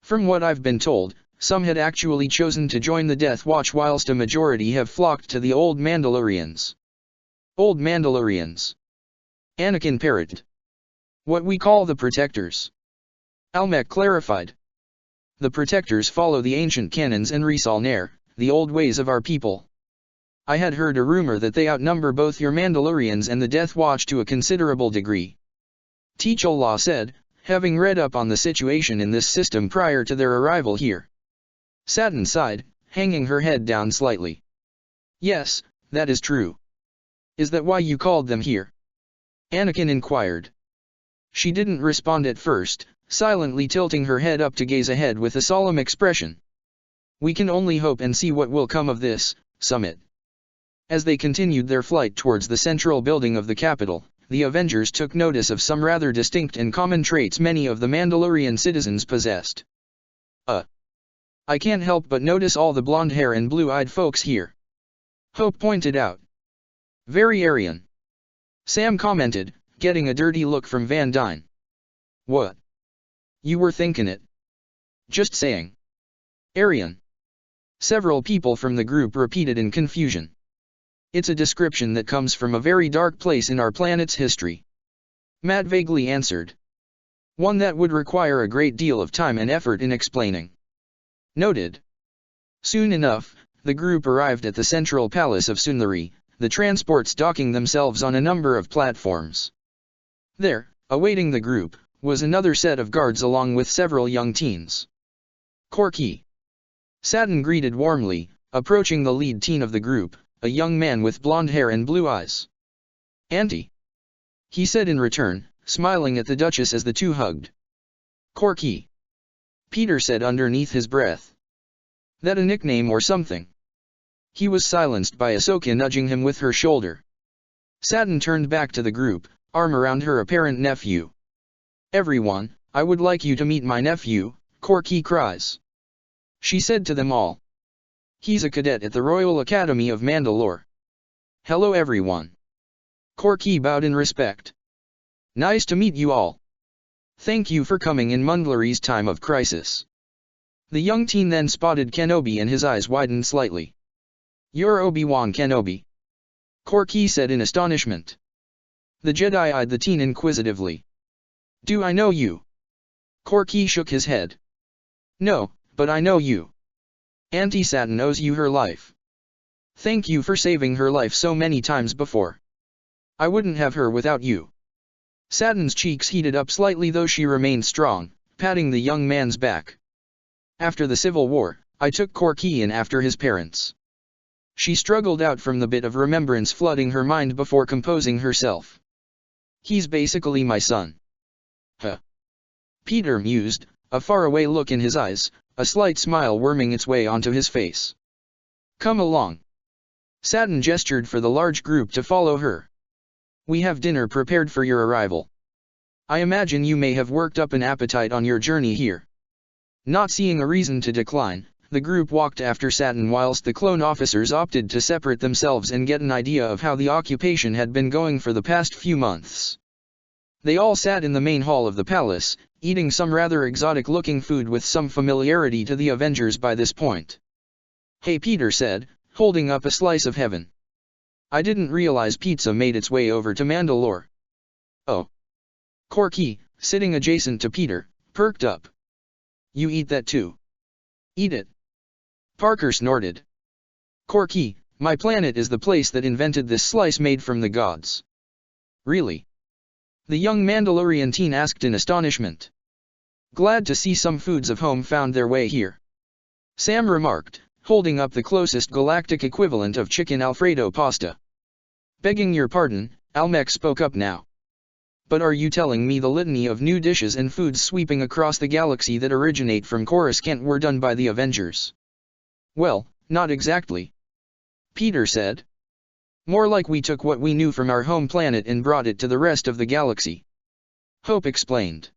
"From what I've been told, some had actually chosen to join the Death Watch, whilst a majority have flocked to the Old Mandalorians." "Old Mandalorians?" Anakin parroted. "What we call the Protectors," Almec clarified. "The Protectors follow the ancient canons and Risalnair, the old ways of our people. I had heard a rumor that they outnumber both your Mandalorians and the Death Watch to a considerable degree," T'Challa said, having read up on the situation in this system prior to their arrival here. Satin sighed, hanging her head down slightly. "Yes, that is true." "Is that why you called them here?" Anakin inquired. She didn't respond at first, silently tilting her head up to gaze ahead with a solemn expression. "We can only hope and see what will come of this summit." As they continued their flight towards the central building of the capital, the Avengers took notice of some rather distinct and common traits many of the Mandalorian citizens possessed. I can't help but notice all the blonde hair and blue-eyed folks here," Hope pointed out. "Very Aryan," Sam commented, getting a dirty look from Van Dyne. "What? You were thinking it?" "Just saying." "Aryan," several people from the group repeated in confusion. "It's a description that comes from a very dark place in our planet's history," Matt vaguely answered. "One that would require a great deal of time and effort in explaining." Noted. Soon enough, the group arrived at the central palace of Sunlari, the transports docking themselves on a number of platforms. There, awaiting the group, was another set of guards along with several young teens. "Corky," Satin greeted warmly, approaching the lead teen of the group, a young man with blonde hair and blue eyes. "Auntie," he said in return, smiling at the Duchess as the two hugged. "Corky," Peter said underneath his breath. "That a nickname or something?" He was silenced by Ahsoka nudging him with her shoulder. Satin turned back to the group, arm around her apparent nephew. "Everyone, I would like you to meet my nephew, Corky Cries," she said to them all. "He's a cadet at the Royal Academy of Mandalore." "Hello everyone." Corky bowed in respect. "Nice to meet you all. Thank you for coming in Mundlari's time of crisis." The young teen then spotted Kenobi and his eyes widened slightly. "You're Obi-Wan Kenobi?" Corky said in astonishment. The Jedi eyed the teen inquisitively. "Do I know you?" Corky shook his head. "No, but I know you. Auntie Satin owes you her life. Thank you for saving her life so many times before. I wouldn't have her without you." Satin's cheeks heated up slightly, though she remained strong, patting the young man's back. "After the Civil War, I took Corky in after his parents." She struggled out from the bit of remembrance flooding her mind before composing herself. "He's basically my son." "Huh?" Peter mused, a faraway look in his eyes, a slight smile worming its way onto his face. "Come along." Satin gestured for the large group to follow her. "We have dinner prepared for your arrival. I imagine you may have worked up an appetite on your journey here." Not seeing a reason to decline, the group walked after Satin whilst the clone officers opted to separate themselves and get an idea of how the occupation had been going for the past few months. They all sat in the main hall of the palace, eating some rather exotic-looking food with some familiarity to the Avengers by this point. "Hey," Peter said, holding up a slice of heaven. "I didn't realize pizza made its way over to Mandalore." "Oh." Corky, sitting adjacent to Peter, perked up. "You eat that too?" "Eat it." Parker snorted. Corky, My planet is the place that invented this slice made from the gods. Really? The young Mandalorian teen asked in astonishment. Glad to see some foods of home found their way here. Sam remarked, holding up the closest galactic equivalent of chicken Alfredo pasta. Begging your pardon, Almec spoke up now. But are you telling me the litany of new dishes and foods sweeping across the galaxy that originate from Coruscant were done by the Avengers? Well, not exactly. Peter said. More like we took what we knew from our home planet and brought it to the rest of the galaxy. Hope explained.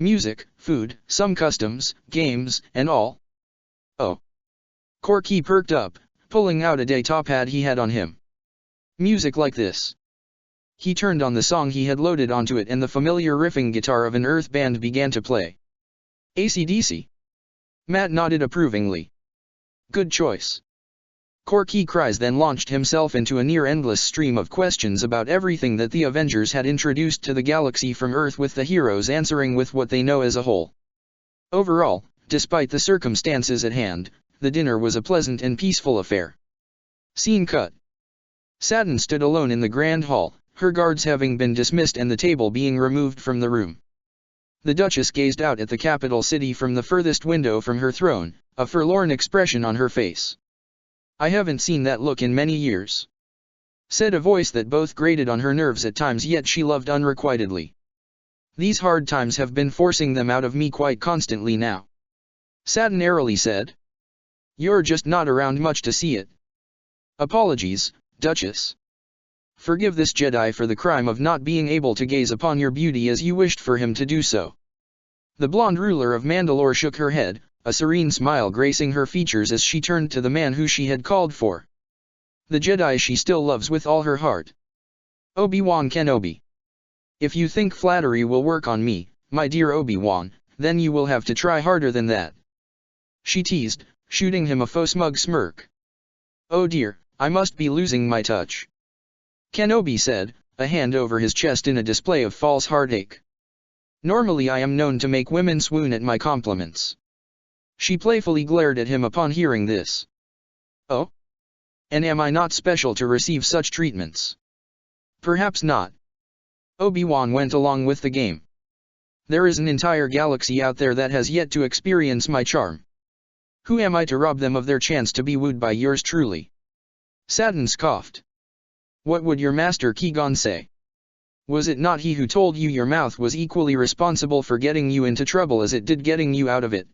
Music, food, some customs, games, and all. Oh. Corky perked up, pulling out a data pad he had on him. Music like this. He turned on the song he had loaded onto it and the familiar riffing guitar of an Earth band began to play. AC/DC. Matt nodded approvingly. Good choice. Corky cries then launched himself into a near-endless stream of questions about everything that the Avengers had introduced to the galaxy from Earth, with the heroes answering with what they know as a whole. Overall, despite the circumstances at hand, the dinner was a pleasant and peaceful affair. Scene cut. Satin stood alone in the grand hall, her guards having been dismissed and the table being removed from the room. The Duchess gazed out at the capital city from the furthest window from her throne, a forlorn expression on her face. I haven't seen that look in many years, said a voice that both grated on her nerves at times yet she loved unrequitedly. These hard times have been forcing them out of me quite constantly now. Satin airily said. You're just not around much to see it. Apologies, Duchess. Forgive this Jedi for the crime of not being able to gaze upon your beauty as you wished for him to do so. The blonde ruler of Mandalore shook her head, a serene smile gracing her features as she turned to the man who she had called for. The Jedi she still loves with all her heart. Obi-Wan Kenobi. If you think flattery will work on me, my dear Obi-Wan, then you will have to try harder than that. She teased, shooting him a faux smug smirk. Oh dear, I must be losing my touch. Kenobi said, a hand over his chest in a display of false heartache. Normally I am known to make women swoon at my compliments. She playfully glared at him upon hearing this. Oh? And am I not special to receive such treatments? Perhaps not. Obi-Wan went along with the game. There is an entire galaxy out there that has yet to experience my charm. Who am I to rob them of their chance to be wooed by yours truly? Satin scoffed. What would your master Qui-Gon say? Was it not he who told you your mouth was equally responsible for getting you into trouble as it did getting you out of it?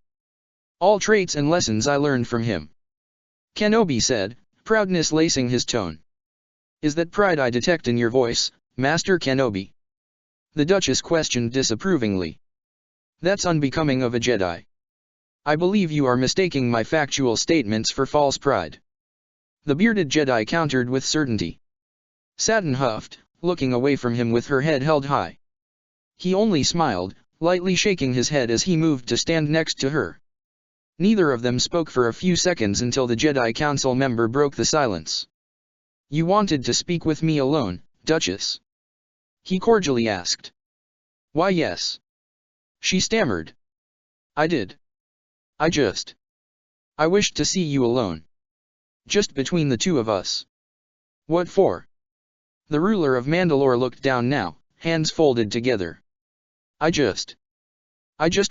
All traits and lessons I learned from him. Kenobi said, proudness lacing his tone. Is that pride I detect in your voice, Master Kenobi? The Duchess questioned disapprovingly. That's unbecoming of a Jedi. I believe you are mistaking my factual statements for false pride. The bearded Jedi countered with certainty. Satin huffed, looking away from him with her head held high. He only smiled, lightly shaking his head as he moved to stand next to her. Neither of them spoke for a few seconds until the Jedi Council member broke the silence. You wanted to speak with me alone, Duchess? He cordially asked. Why yes. She stammered. I did. I wished to see you alone. Just between the two of us. What for? The ruler of Mandalore looked down now, hands folded together. I just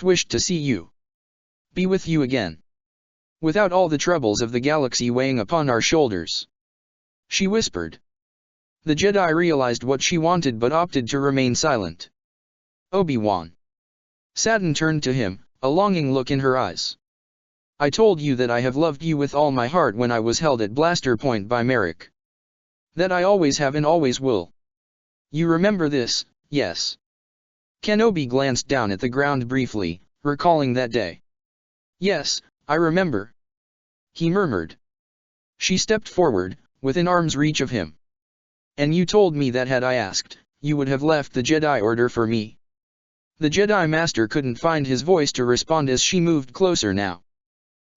wished to see you. Be with you again. Without all the troubles of the galaxy weighing upon our shoulders. She whispered. The Jedi realized what she wanted but opted to remain silent. Obi-Wan. Satin turned to him, a longing look in her eyes. I told you that I have loved you with all my heart when I was held at Blaster Point by Merrick. That I always have and always will. You remember this, yes? Kenobi glanced down at the ground briefly, recalling that day. Yes, I remember. He murmured. She stepped forward, within arm's reach of him. And you told me that had I asked, you would have left the Jedi Order for me. The Jedi Master couldn't find his voice to respond as she moved closer now.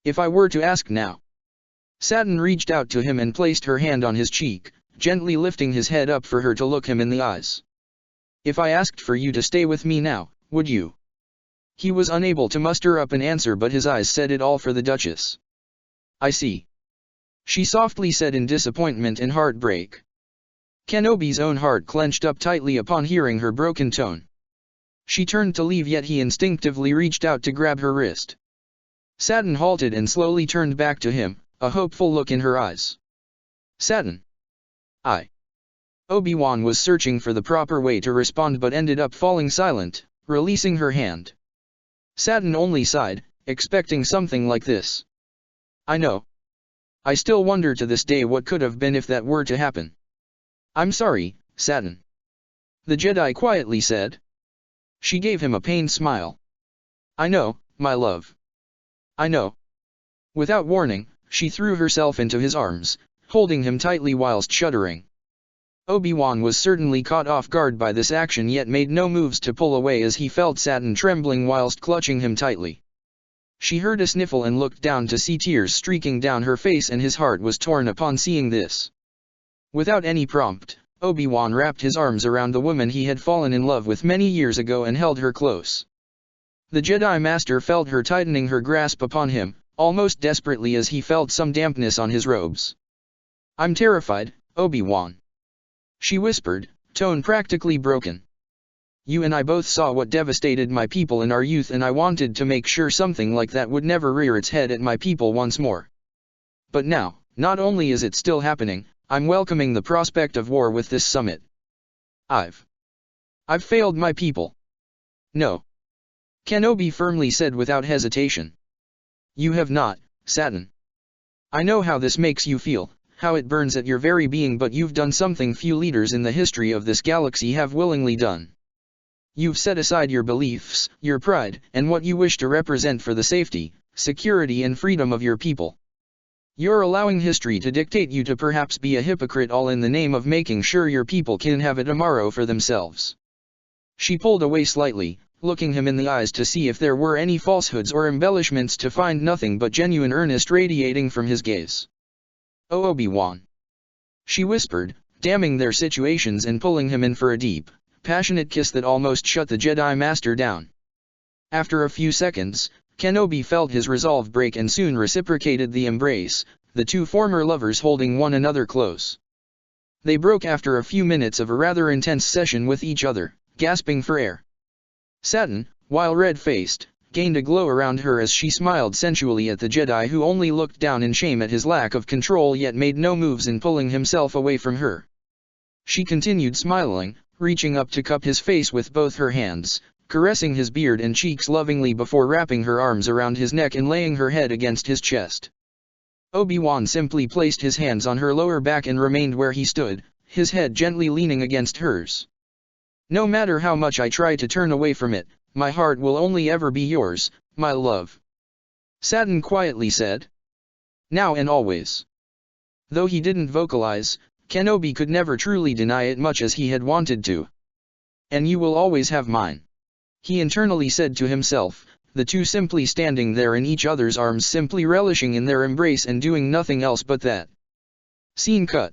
If I were to ask now. Satin reached out to him and placed her hand on his cheek, gently lifting his head up for her to look him in the eyes. If I asked for you to stay with me now, would you? He was unable to muster up an answer but his eyes said it all for the Duchess. I see. she softly said in disappointment and heartbreak. Kenobi's own heart clenched up tightly upon hearing her broken tone. She turned to leave, yet he instinctively reached out to grab her wrist. Satin halted and slowly turned back to him, a hopeful look in her eyes. Satin. Obi-Wan was searching for the proper way to respond but ended up falling silent, releasing her hand. Satin only sighed, expecting something like this. I know. I still wonder to this day what could have been if that were to happen. I'm sorry, Satin. The Jedi quietly said. She gave him a pained smile. I know, my love. I know. Without warning, she threw herself into his arms, holding him tightly whilst shuddering. Obi-Wan was certainly caught off guard by this action, yet made no moves to pull away as he felt Satin trembling whilst clutching him tightly. She heard a sniffle and looked down to see tears streaking down her face, and his heart was torn upon seeing this. Without any prompt, Obi-Wan wrapped his arms around the woman he had fallen in love with many years ago and held her close. The Jedi Master felt her tightening her grasp upon him, almost desperately, as he felt some dampness on his robes. I'm terrified, Obi-Wan. She whispered, tone practically broken. You and I both saw what devastated my people in our youth, and I wanted to make sure something like that would never rear its head at my people once more. But now, not only is it still happening, I'm welcoming the prospect of war with this summit. I've failed my people. No. Kenobi firmly said without hesitation. You have not, Satin. I know how this makes you feel, how it burns at your very being, but you've done something few leaders in the history of this galaxy have willingly done. You've set aside your beliefs, your pride, and what you wish to represent for the safety, security and freedom of your people. You're allowing history to dictate you to perhaps be a hypocrite, all in the name of making sure your people can have a tomorrow for themselves. She pulled away slightly, looking him in the eyes to see if there were any falsehoods or embellishments, to find nothing but genuine earnest radiating from his gaze. Oh, Obi-Wan. She whispered, damning their situations and pulling him in for a deep, passionate kiss that almost shut the Jedi Master down. After a few seconds, Kenobi felt his resolve break and soon reciprocated the embrace, the two former lovers holding one another close. They broke after a few minutes of a rather intense session with each other, gasping for air. Satin, while red-faced, gained a glow around her as she smiled sensually at the Jedi, who only looked down in shame at his lack of control yet made no moves in pulling himself away from her. She continued smiling, reaching up to cup his face with both her hands, caressing his beard and cheeks lovingly before wrapping her arms around his neck and laying her head against his chest. Obi-Wan simply placed his hands on her lower back and remained where he stood, his head gently leaning against hers. No matter how much I try to turn away from it, my heart will only ever be yours, my love. Satin quietly said. Now and always. Though he didn't vocalize, Kenobi could never truly deny it, much as he had wanted to. And you will always have mine. He internally said to himself, the two simply standing there in each other's arms, simply relishing in their embrace and doing nothing else but that. Scene cut.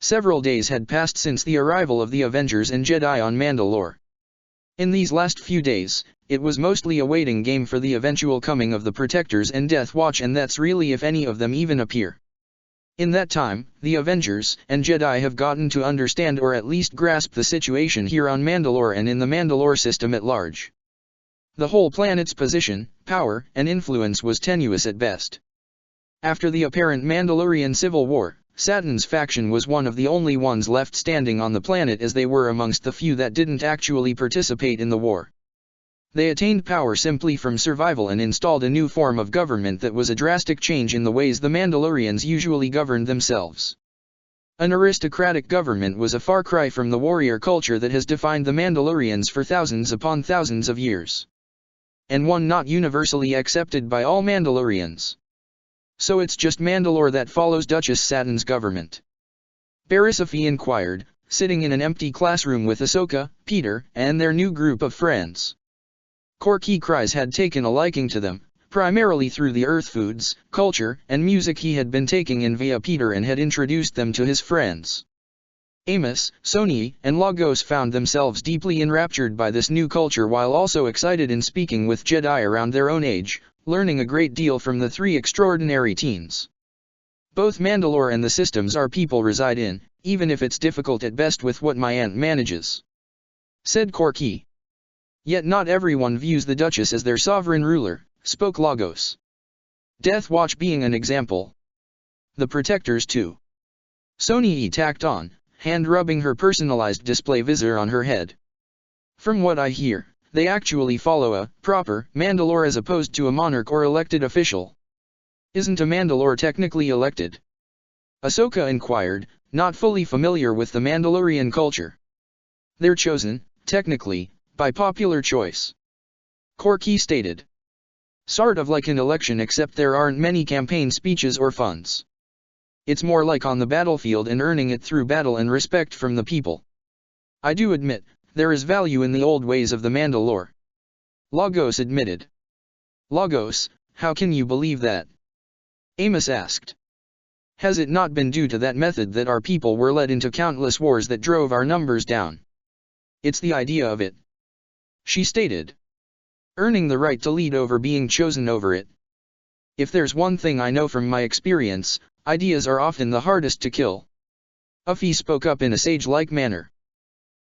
Several days had passed since the arrival of the Avengers and Jedi on Mandalore. In these last few days, it was mostly a waiting game for the eventual coming of the Protectors and Death Watch, and that's really if any of them even appear. In that time, the Avengers and Jedi have gotten to understand or at least grasp the situation here on Mandalore and in the Mandalore system at large. The whole planet's position, power, and influence was tenuous at best. After the apparent Mandalorian civil war, Satin's faction was one of the only ones left standing on the planet, as they were amongst the few that didn't actually participate in the war. They attained power simply from survival and installed a new form of government that was a drastic change in the ways the Mandalorians usually governed themselves. An aristocratic government was a far cry from the warrior culture that has defined the Mandalorians for thousands upon thousands of years. And one not universally accepted by all Mandalorians. So it's just Mandalore that follows Duchess Satin's government? Barrisafi inquired, sitting in an empty classroom with Ahsoka, Peter, and their new group of friends. Corky Kryze had taken a liking to them, primarily through the earth foods, culture, and music he had been taking in via Peter, and had introduced them to his friends. Amos, Sony, and Lagos found themselves deeply enraptured by this new culture, while also excited in speaking with Jedi around their own age, learning a great deal from the three extraordinary teens. Both Mandalore and the systems our people reside in, even if it's difficult at best with what my aunt manages," said Corky. "Yet not everyone views the Duchess as their sovereign ruler," spoke Lagos. "Death Watch being an example. The Protectors too." Sonii tacked on, hand rubbing her personalized display visor on her head. "From what I hear, they actually follow a proper Mandalore as opposed to a monarch or elected official." "Isn't a Mandalore technically elected?" Ahsoka inquired, not fully familiar with the Mandalorian culture. "They're chosen, technically, by popular choice," Corky stated. "Sort of like an election, except there aren't many campaign speeches or funds. It's more like on the battlefield and earning it through battle and respect from the people. I do admit, there is value in the old ways of the Mandalore," Lagos admitted. "Lagos, how can you believe that?" Amos asked. "Has it not been due to that method that our people were led into countless wars that drove our numbers down? It's the idea of it," she stated. "Earning the right to lead over being chosen over it. If there's one thing I know from my experience, ideas are often the hardest to kill." Uffy spoke up in a sage-like manner.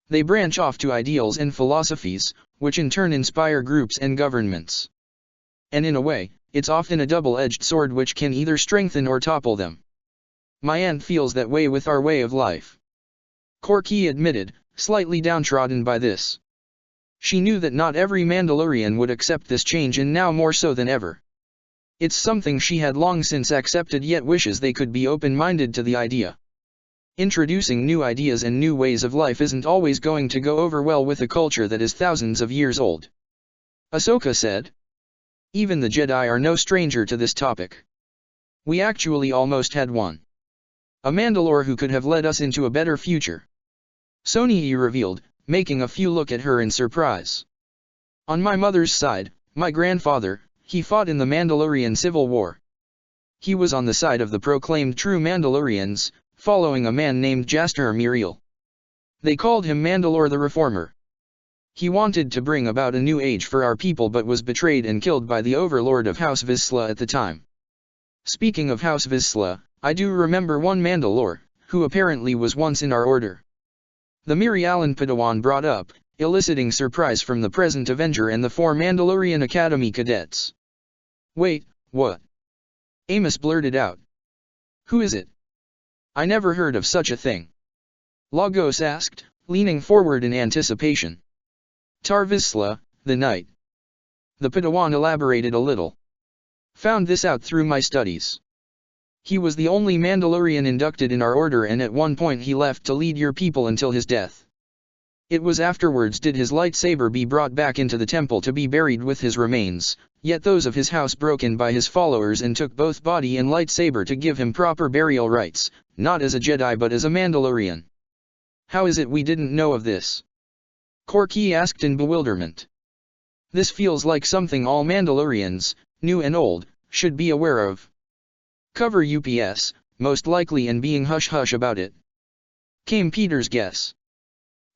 "They branch off to ideals and philosophies, which in turn inspire groups and governments. And in a way, it's often a double-edged sword which can either strengthen or topple them. My aunt feels that way with our way of life," Corky admitted, slightly downtrodden by this. She knew that not every Mandalorian would accept this change, and now more so than ever. It's something she had long since accepted, yet wishes they could be open-minded to the idea. Introducing new ideas and new ways of life isn't always going to go over well with a culture that is thousands of years old, Ahsoka said. "Even the Jedi are no stranger to this topic. We actually almost had one. A Mandalore who could have led us into a better future," Sonii revealed, making a few look at her in surprise. "On my mother's side, my grandfather, he fought in the Mandalorian Civil War. He was on the side of the proclaimed true Mandalorians, following a man named Jastar Muriel. They called him Mandalore the Reformer. He wanted to bring about a new age for our people but was betrayed and killed by the overlord of House Vizsla at the time. Speaking of House Vizsla, I do remember one Mandalore, who apparently was once in our order," the Mirialan Padawan brought up, eliciting surprise from the present Avenger and the 4 Mandalorian Academy cadets. "Wait, what?" Amos blurted out. "Who is it? I never heard of such a thing," Lagos asked, leaning forward in anticipation. "Tar Vizsla, the Knight." The Padawan elaborated a little. "Found this out through my studies. He was the only Mandalorian inducted in our order, and at one point he left to lead your people until his death. It was afterwards did his lightsaber be brought back into the temple to be buried with his remains, yet those of his house broken by his followers and took both body and lightsaber to give him proper burial rites, not as a Jedi but as a Mandalorian. How is it we didn't know of this?" Corky asked in bewilderment. "This feels like something all Mandalorians, new and old, should be aware of. Cover UPS, most likely, and being hush-hush about it," came Peter's guess.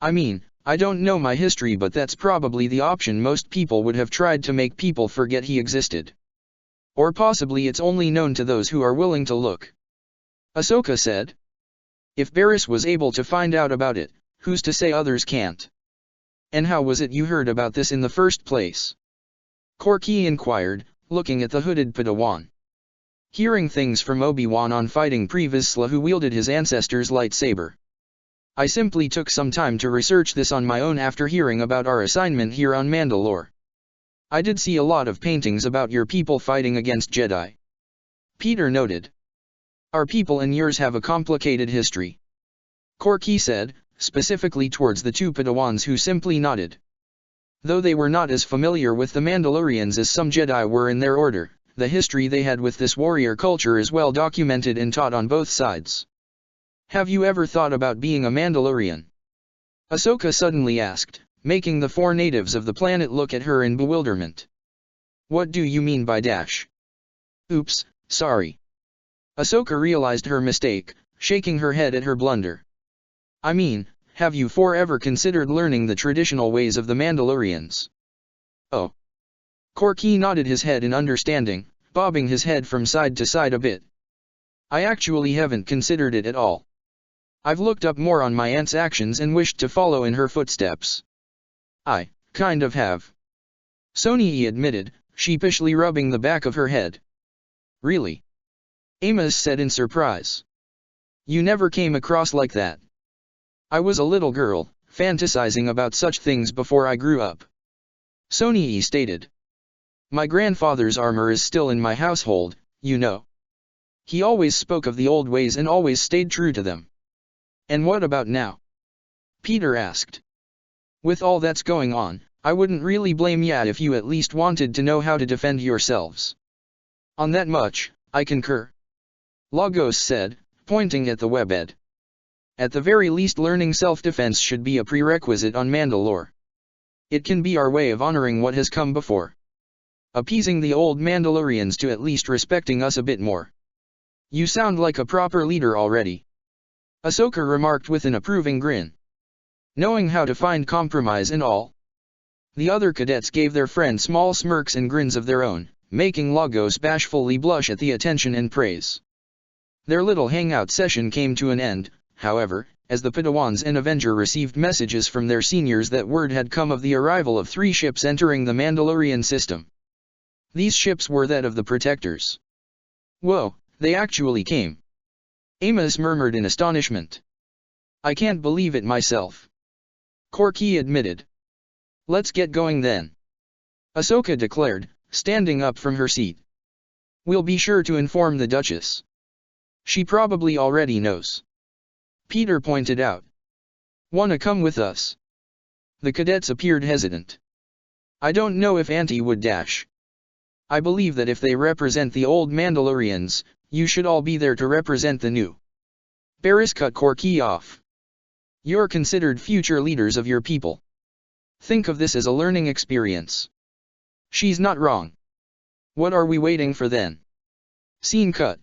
"I mean, I don't know my history, but that's probably the option most people would have tried to make people forget he existed. Or possibly it's only known to those who are willing to look," Ahsoka said. "If Barriss was able to find out about it, who's to say others can't?" "And how was it you heard about this in the first place?" Corky inquired, looking at the hooded Padawan. "Hearing things from Obi-Wan on fighting Pre-Vizsla who wielded his ancestor's lightsaber. I simply took some time to research this on my own after hearing about our assignment here on Mandalore. I did see a lot of paintings about your people fighting against Jedi," Peter noted. "Our people and yours have a complicated history," Corky said, specifically towards the 2 Padawans who simply nodded. Though they were not as familiar with the Mandalorians as some Jedi were in their order, the history they had with this warrior culture is well documented and taught on both sides. "Have you ever thought about being a Mandalorian?" Ahsoka suddenly asked, making the 4 natives of the planet look at her in bewilderment. "What do you mean by dash?" "Oops, sorry." Ahsoka realized her mistake, shaking her head at her blunder. "I mean, have you 4 ever considered learning the traditional ways of the Mandalorians?" "Oh." Corky nodded his head in understanding, bobbing his head from side to side a bit. I actually haven't considered it at all. I've looked up more on my aunt's actions and wished to follow in her footsteps. I kind of have. Sonii admitted, sheepishly rubbing the back of her head. Really? Amos said in surprise. You never came across like that. I was a little girl, fantasizing about such things before I grew up. Sonii stated. My grandfather's armor is still in my household, you know. He always spoke of the old ways and always stayed true to them. And what about now? Peter asked. With all that's going on, I wouldn't really blame ya if you at least wanted to know how to defend yourselves. On that much, I concur. Lagos said, pointing at the webhead. At the very least, learning self-defense should be a prerequisite on Mandalore. It can be our way of honoring what has come before. Appeasing the old Mandalorians to at least respecting us a bit more. You sound like a proper leader already. Ahsoka remarked with an approving grin. Knowing how to find compromise and all. The other cadets gave their friend small smirks and grins of their own, making Lagos bashfully blush at the attention and praise. Their little hangout session came to an end, however, as the Padawans and Avenger received messages from their seniors that word had come of the arrival of 3 ships entering the Mandalorian system. These ships were that of the Protectors. Whoa, they actually came. Amos murmured in astonishment. I can't believe it myself. Corky admitted. Let's get going then. Ahsoka declared, standing up from her seat. We'll be sure to inform the Duchess. She probably already knows. Peter pointed out. Wanna come with us? The cadets appeared hesitant. I don't know if Auntie would dash. I believe that if they represent the old Mandalorians, you should all be there to represent the new. Barris cut Corky off. You're considered future leaders of your people. Think of this as a learning experience. She's not wrong. What are we waiting for then? Scene cut.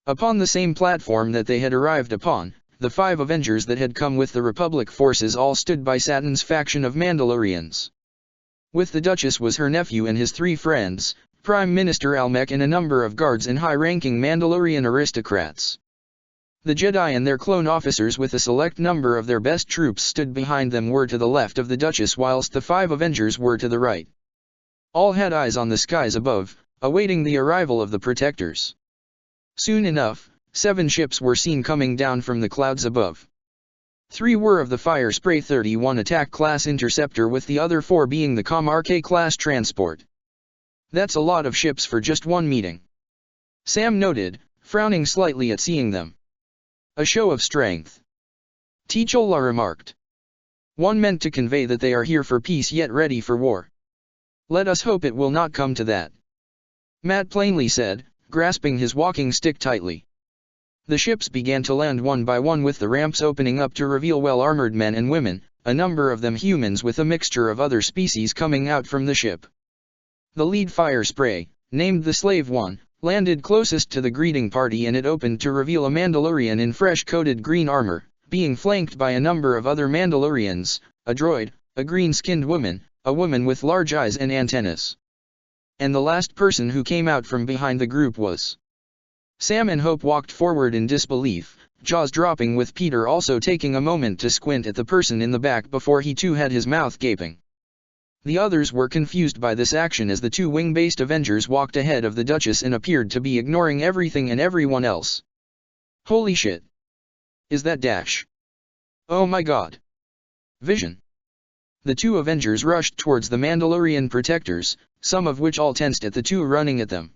Upon the same platform that they had arrived upon, the 5 Avengers that had come with the Republic forces all stood by Satan's faction of Mandalorians. With the Duchess was her nephew and his 3 friends, Prime Minister Almec and a number of guards and high-ranking Mandalorian aristocrats. The Jedi and their clone officers with a select number of their best troops stood behind them were to the left of the Duchess whilst the 5 Avengers were to the right. All had eyes on the skies above, awaiting the arrival of the Protectors. Soon enough, 7 ships were seen coming down from the clouds above. 3 were of the Fire Spray 31 attack class interceptor with the other 4 being the Com-RK class transport. That's a lot of ships for just one meeting. Sam noted, frowning slightly at seeing them. A show of strength. T'Challa remarked. One meant to convey that they are here for peace yet ready for war. Let us hope it will not come to that. Matt plainly said, grasping his walking stick tightly. The ships began to land one by one with the ramps opening up to reveal well-armored men and women, a number of them humans with a mixture of other species coming out from the ship. The lead fire spray, named the Slave One, landed closest to the greeting party and it opened to reveal a Mandalorian in fresh-coated green armor, being flanked by a number of other Mandalorians, a droid, a green-skinned woman, a woman with large eyes and antennas. And the last person who came out from behind the group was. Sam and Hope walked forward in disbelief, jaws dropping with Peter also taking a moment to squint at the person in the back before he too had his mouth gaping. The others were confused by this action as the 2 wing-based Avengers walked ahead of the Duchess and appeared to be ignoring everything and everyone else. Holy shit! Is that Dash? Oh my god! Vision! The 2 Avengers rushed towards the Mandalorian Protectors, some of which all tensed at the 2 running at them.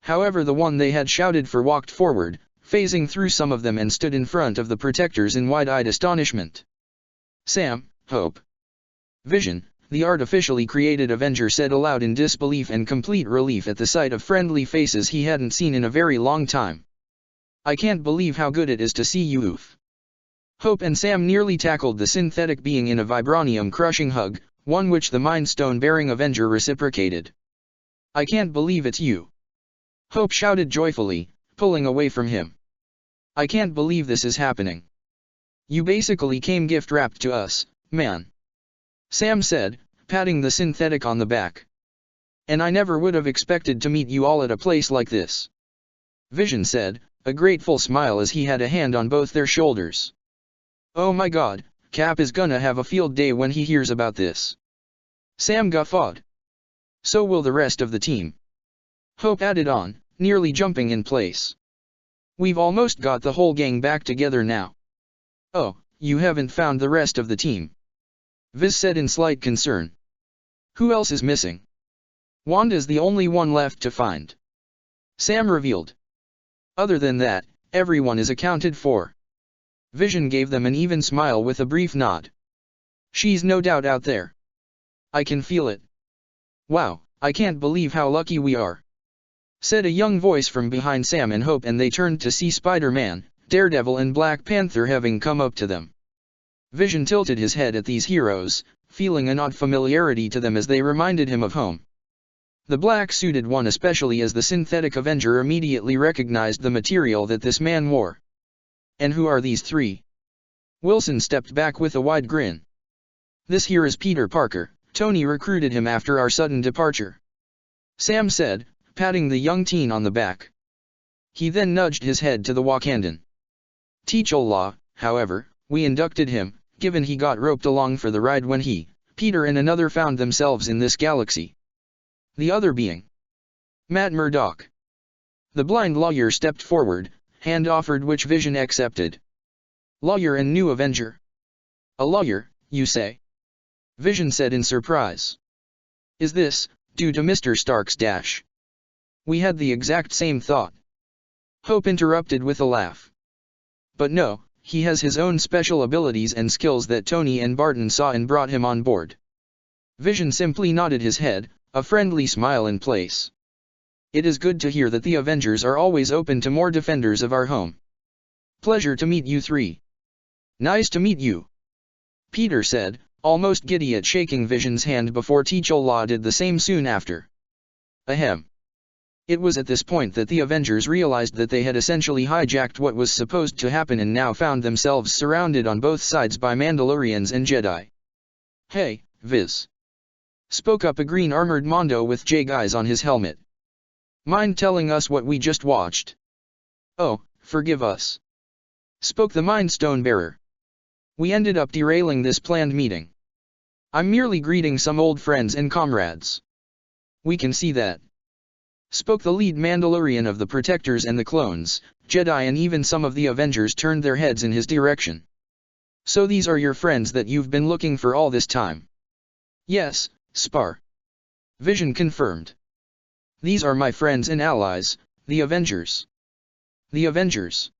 However, the one they had shouted for walked forward, phasing through some of them and stood in front of the Protectors in wide-eyed astonishment. Sam, Hope. Vision, the artificially created Avenger said aloud in disbelief and complete relief at the sight of friendly faces he hadn't seen in a very long time. I can't believe how good it is to see you. Oof. Hope and Sam nearly tackled the synthetic being in a vibranium-crushing hug, one which the Mind Stone-bearing Avenger reciprocated. I can't believe it's you. Hope shouted joyfully, pulling away from him. I can't believe this is happening. You basically came gift-wrapped to us, man. Sam said, patting the synthetic on the back. And I never would have expected to meet you all at a place like this. Vision said, a grateful smile as he had a hand on both their shoulders. "Oh my God, Cap is gonna have a field day when he hears about this." Sam guffawed. "So will the rest of the team," Hope added on, nearly jumping in place. "We've almost got the whole gang back together now." "Oh, you haven't found the rest of the team," Viz said in slight concern. "Who else is missing?" "Wanda's the only one left to find," Sam revealed. "Other than that, everyone is accounted for." Vision gave them an even smile with a brief nod. "She's no doubt out there. I can feel it." "Wow, I can't believe how lucky we are," said a young voice from behind Sam and Hope, and they turned to see Spider-Man, Daredevil and Black Panther having come up to them. Vision tilted his head at these heroes, feeling an odd familiarity to them as they reminded him of home. The black-suited one, especially as the synthetic Avenger, immediately recognized the material that this man wore. "And who are these three?" Wilson stepped back with a wide grin. "This here is Peter Parker. Tony recruited him after our sudden departure," Sam said, patting the young teen on the back. He then nudged his head to the Wakandan. "T'Challa, however, we inducted him, given he got roped along for the ride when he, Peter and another found themselves in this galaxy." "The other being Matt Murdock." The blind lawyer stepped forward, hand offered, which Vision accepted. "Lawyer and new Avenger." "A lawyer, you say?" Vision said in surprise. "Is this due to Mr. Stark's dash?" "We had the exact same thought," Hope interrupted with a laugh. "But no, he has his own special abilities and skills that Tony and Barton saw and brought him on board." Vision simply nodded his head, a friendly smile in place. "It is good to hear that the Avengers are always open to more defenders of our home. Pleasure to meet you three." "Nice to meet you," Peter said, almost giddy at shaking Vision's hand before T'Challa did the same soon after. Ahem. It was at this point that the Avengers realized that they had essentially hijacked what was supposed to happen and now found themselves surrounded on both sides by Mandalorians and Jedi. "Hey, Viz," spoke up a green-armored Mondo with Jay eyes on his helmet. "Mind telling us what we just watched?" "Oh, forgive us," spoke the Mind Stone bearer. "We ended up derailing this planned meeting. I'm merely greeting some old friends and comrades." "We can see that," spoke the lead Mandalorian of the Protectors and the Clones. Jedi and even some of the Avengers turned their heads in his direction. "So these are your friends that you've been looking for all this time?" "Yes, Spar," Vision confirmed. "These are my friends and allies, the Avengers." "The Avengers?"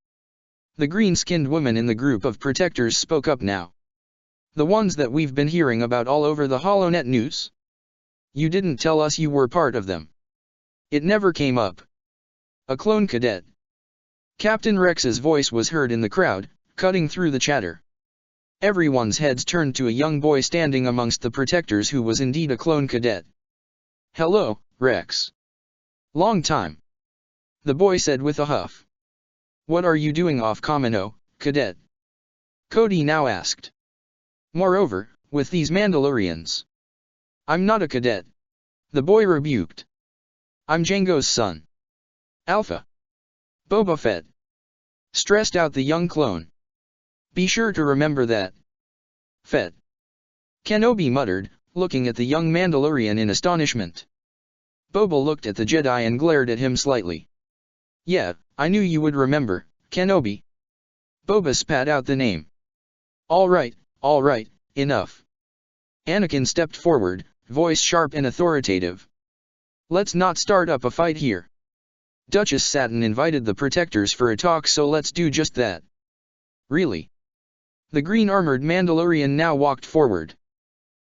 The green-skinned woman in the group of Protectors spoke up now. "The ones that we've been hearing about all over the HoloNet news? You didn't tell us you were part of them." "It never came up." "A clone cadet." Captain Rex's voice was heard in the crowd, cutting through the chatter. Everyone's heads turned to a young boy standing amongst the Protectors who was indeed a clone cadet. "Hello, Rex. Long time," the boy said with a huff. "What are you doing off Kamino, cadet?" Cody now asked. "Moreover, with these Mandalorians." "I'm not a cadet," the boy rebuked. "I'm Jango's son. Alpha. Boba Fett," stressed out the young clone. "Be sure to remember that." "Fett," Kenobi muttered, looking at the young Mandalorian in astonishment. Boba looked at the Jedi and glared at him slightly. "Yeah, I knew you would remember, Kenobi." Boba spat out the name. All right, enough." Anakin stepped forward, voice sharp and authoritative. "Let's not start up a fight here. Duchess Satin invited the Protectors for a talk, so let's do just that." "Really?" The green-armored Mandalorian now walked forward.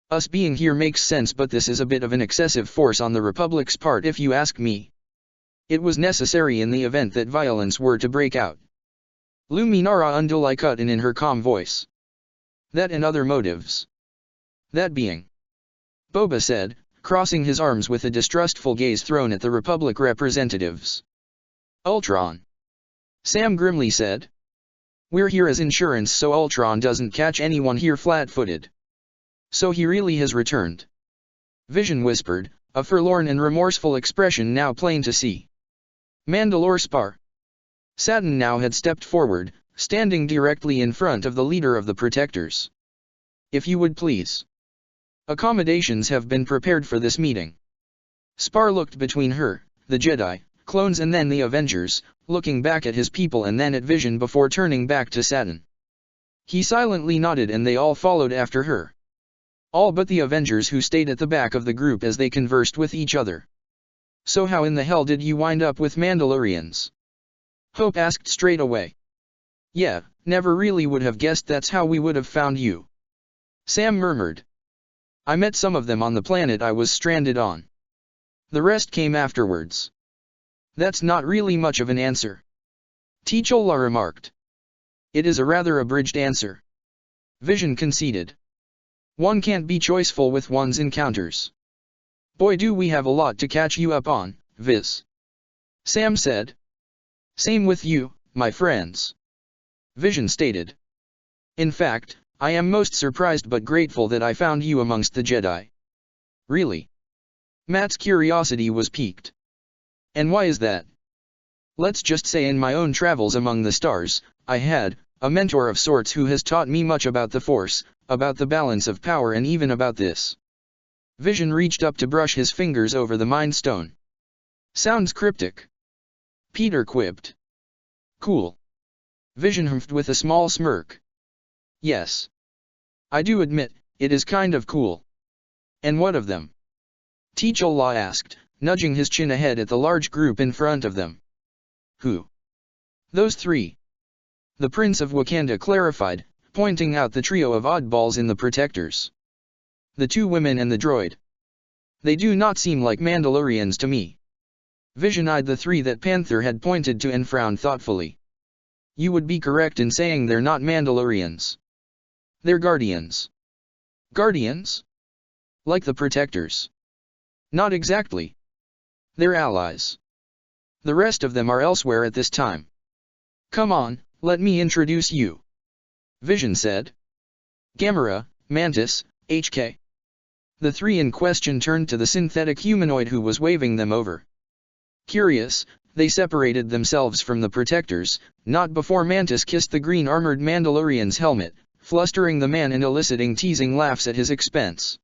"Us being here makes sense, but this is a bit of an excessive force on the Republic's part if you ask me. It was necessary in the event that violence were to break out." Luminara Unduli cut in her calm voice. "That and other motives." "That being?" Boba said, crossing his arms with a distrustful gaze thrown at the Republic representatives. "Ultron," Sam grimly said. "We're here as insurance so Ultron doesn't catch anyone here flat-footed." "So he really has returned?" Vision whispered, a forlorn and remorseful expression now plain to see. "Mandalore Spar," Saturn now had stepped forward, standing directly in front of the leader of the Protectors. If you would please. Accommodations have been prepared for this meeting. Spar looked between her, the Jedi, clones and then the Avengers, looking back at his people and then at Vision before turning back to Saturn. He silently nodded and they all followed after her. All but the Avengers, who stayed at the back of the group as they conversed with each other. So how in the hell did you wind up with Mandalorians? Hope asked straight away. Yeah, never really would have guessed that's how we would have found you. Sam murmured. I met some of them on the planet I was stranded on. The rest came afterwards. That's not really much of an answer. T'Challa remarked. It is a rather abridged answer. Vision conceded. One can't be choiceful with one's encounters. Boy, do we have a lot to catch you up on, Viz. Sam said. Same with you, my friends. Vision stated. In fact, I am most surprised but grateful that I found you amongst the Jedi. Really? Matt's curiosity was piqued. And why is that? Let's just say in my own travels among the stars, I had a mentor of sorts who has taught me much about the Force, about the balance of power and even about this. Vision reached up to brush his fingers over the Mind Stone. Sounds cryptic. Peter quipped. Cool. Vision humphed with a small smirk. Yes. I do admit, it is kind of cool. And what of them? T'Challa asked, nudging his chin ahead at the large group in front of them. Who? Those three. The Prince of Wakanda clarified, pointing out the trio of oddballs in the Protectors. The two women and the droid. They do not seem like Mandalorians to me. Vision eyed the three that Panther had pointed to and frowned thoughtfully. You would be correct in saying they're not Mandalorians. They're Guardians. Guardians? Like the Protectors. Not exactly. They're allies. The rest of them are elsewhere at this time. Come on, let me introduce you. Vision said. Gamera, Mantis, HK. The three in question turned to the synthetic humanoid who was waving them over. Curious, they separated themselves from the Protectors, not before Mantis kissed the green-armored Mandalorian's helmet, flustering the man and eliciting teasing laughs at his expense.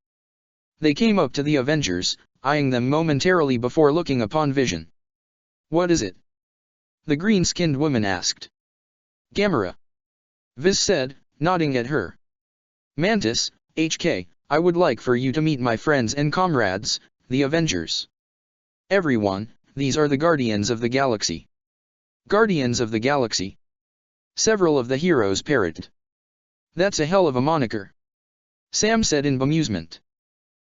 They came up to the Avengers, eyeing them momentarily before looking upon Vision. What is it? The green-skinned woman asked. Gamera. Viz said, nodding at her. Mantis, HK, I would like for you to meet my friends and comrades, the Avengers. Everyone, these are the Guardians of the Galaxy. Guardians of the Galaxy? Several of the heroes parroted. That's a hell of a moniker. Sam said in bemusement.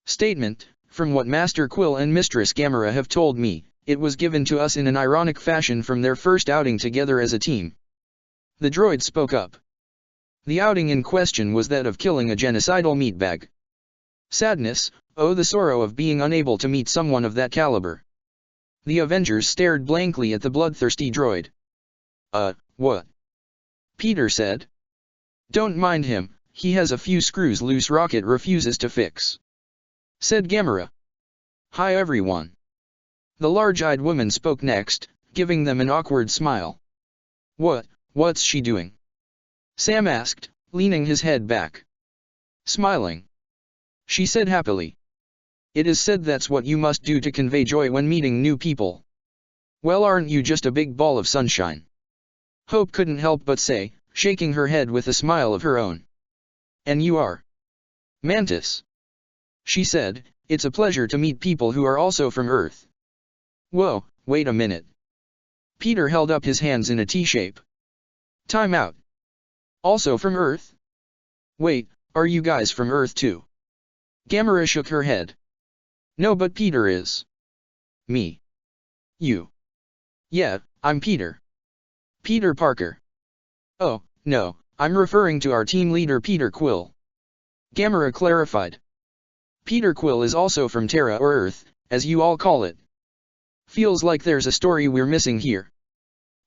Statement, from what Master Quill and Mistress Gamera have told me, it was given to us in an ironic fashion from their first outing together as a team. The droid spoke up. The outing in question was that of killing a genocidal meatbag. Sadness, oh the sorrow of being unable to meet someone of that caliber. The Avengers stared blankly at the bloodthirsty droid. What? Peter said. Don't mind him, he has a few screws loose Rocket refuses to fix. Said Gamera. Hi everyone. The large-eyed woman spoke next, giving them an awkward smile. What's she doing? Sam asked, leaning his head back. Smiling. She said happily. It is said that's what you must do to convey joy when meeting new people. Well, aren't you just a big ball of sunshine? Hope couldn't help but say, shaking her head with a smile of her own. And you are? Mantis. She said, it's a pleasure to meet people who are also from Earth. Whoa, wait a minute. Peter held up his hands in a T-shape. Time out. Also from Earth? Wait, are you guys from Earth too? Gamera shook her head. No, but Peter is. Me. You. Yeah, I'm Peter. Peter Parker. Oh, no, I'm referring to our team leader Peter Quill. Gamera clarified. Peter Quill is also from Terra or Earth, as you all call it. Feels like there's a story we're missing here.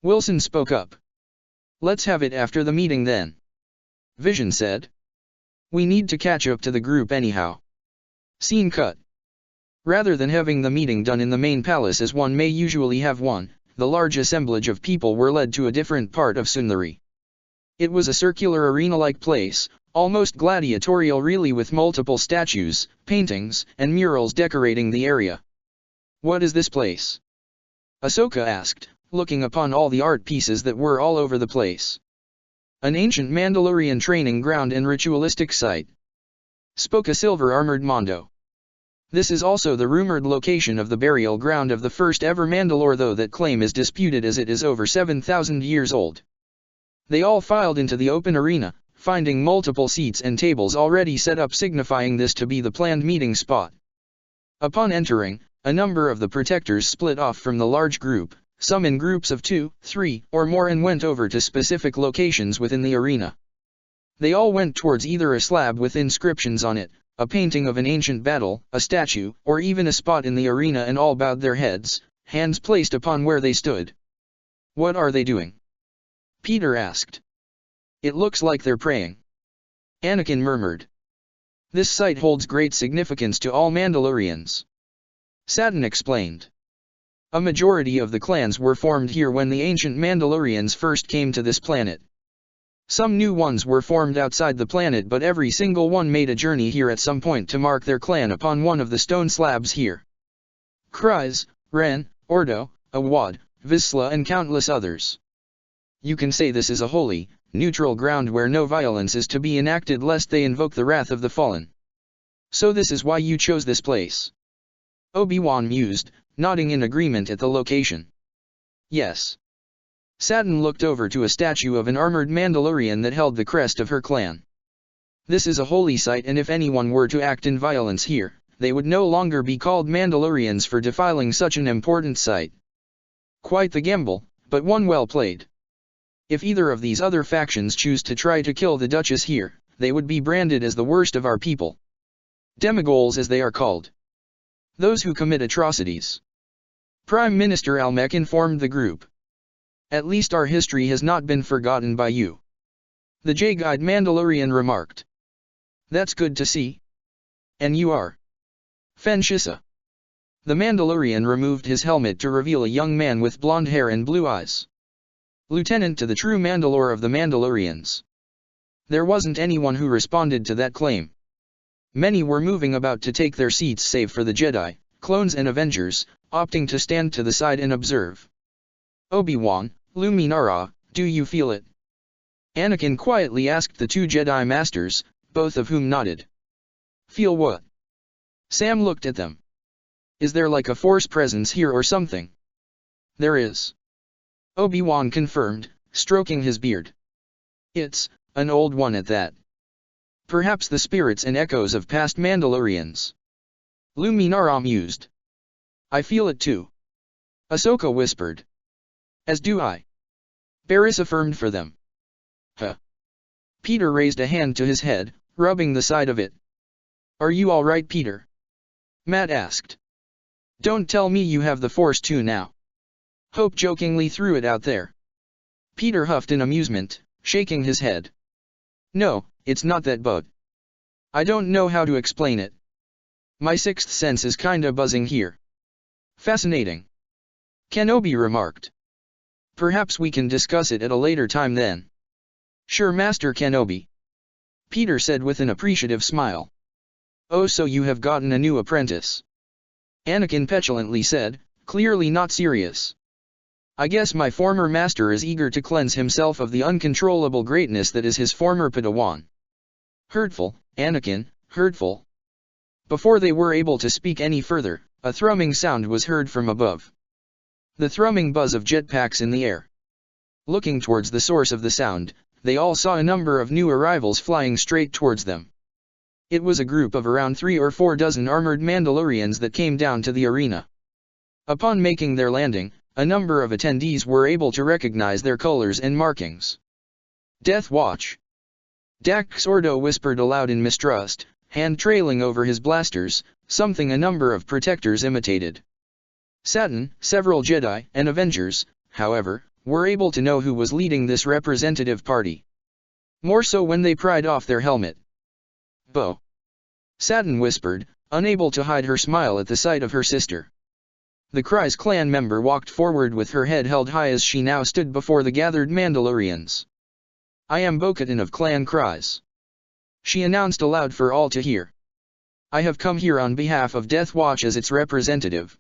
Wilson spoke up. Let's have it after the meeting then. Vision said. We need to catch up to the group anyhow. Scene cut. Rather than having the meeting done in the main palace as one may usually have one, the large assemblage of people were led to a different part of Sundari. It was a circular arena-like place, almost gladiatorial really, with multiple statues, paintings, and murals decorating the area. "What is this place?" Ahsoka asked, looking upon all the art pieces that were all over the place. "An ancient Mandalorian training ground and ritualistic site," spoke a silver-armored Mondo. "This is also the rumored location of the burial ground of the first ever Mandalore, though that claim is disputed as it is over 7,000 years old." They all filed into the open arena, finding multiple seats and tables already set up, signifying this to be the planned meeting spot. Upon entering, a number of the protectors split off from the large group, some in groups of 2, 3, or more, and went over to specific locations within the arena. They all went towards either a slab with inscriptions on it, a painting of an ancient battle, a statue, or even a spot in the arena, and all bowed their heads, hands placed upon where they stood. "What are they doing?" Peter asked. "It looks like they're praying," Anakin murmured. "This site holds great significance to all Mandalorians," Satin explained. "A majority of the clans were formed here when the ancient Mandalorians first came to this planet. Some new ones were formed outside the planet, but every single one made a journey here at some point to mark their clan upon one of the stone slabs here. Kryze, Ren, Ordo, Awad, Vizsla, and countless others. You can say this is a holy, neutral ground where no violence is to be enacted lest they invoke the wrath of the fallen. So this is why you chose this place." Obi-Wan mused, nodding in agreement at the location. "Yes." Satin looked over to a statue of an armored Mandalorian that held the crest of her clan. "This is a holy site, and if anyone were to act in violence here, they would no longer be called Mandalorians for defiling such an important site." "Quite the gamble, but one well played. If either of these other factions choose to try to kill the Duchess here, they would be branded as the worst of our people. Demigoals, as they are called. Those who commit atrocities." Prime Minister Almec informed the group. "At least our history has not been forgotten by you," the Jade-eyed Mandalorian remarked. "That's good to see. And you are?" "Fen Shissa." The Mandalorian removed his helmet to reveal a young man with blonde hair and blue eyes. "Lieutenant to the true Mandalore of the Mandalorians." There wasn't anyone who responded to that claim. Many were moving about to take their seats save for the Jedi, clones and Avengers, opting to stand to the side and observe. "Obi-Wan, Luminara, do you feel it?" Anakin quietly asked the two Jedi Masters, both of whom nodded. "Feel what?" Sam looked at them. "Is there like a force presence here or something?" "There is," Obi-Wan confirmed, stroking his beard. "It's an old one at that. Perhaps the spirits and echoes of past Mandalorians." Luminara mused. "I feel it too," Ahsoka whispered. "As do I," Barriss affirmed for them. "Huh." Peter raised a hand to his head, rubbing the side of it. "Are you all right, Peter?" Matt asked. "Don't tell me you have the Force too now." Hope jokingly threw it out there. Peter huffed in amusement, shaking his head. "No, it's not that, but I don't know how to explain it. My sixth sense is kinda buzzing here." "Fascinating," Kenobi remarked. "Perhaps we can discuss it at a later time then." "Sure, Master Kenobi," Peter said with an appreciative smile. "Oh, so you have gotten a new apprentice?" Anakin petulantly said, clearly not serious. "I guess my former master is eager to cleanse himself of the uncontrollable greatness that is his former Padawan." "Hurtful, Anakin, hurtful." Before they were able to speak any further, a thrumming sound was heard from above. The thrumming buzz of jetpacks in the air. Looking towards the source of the sound, they all saw a number of new arrivals flying straight towards them. It was a group of around 3 or 4 dozen armored Mandalorians that came down to the arena. Upon making their landing, a number of attendees were able to recognize their colors and markings. "Death Watch." Dax Ordo whispered aloud in mistrust, hand trailing over his blasters, something a number of protectors imitated. Satin, several Jedi, and Avengers, however, were able to know who was leading this representative party. More so when they pried off their helmet. "Bo," Satin whispered, unable to hide her smile at the sight of her sister. The Kryze clan member walked forward with her head held high as she now stood before the gathered Mandalorians. "I am Bo-Katan of Clan Kryze," she announced aloud for all to hear. "I have come here on behalf of Death Watch as its representative."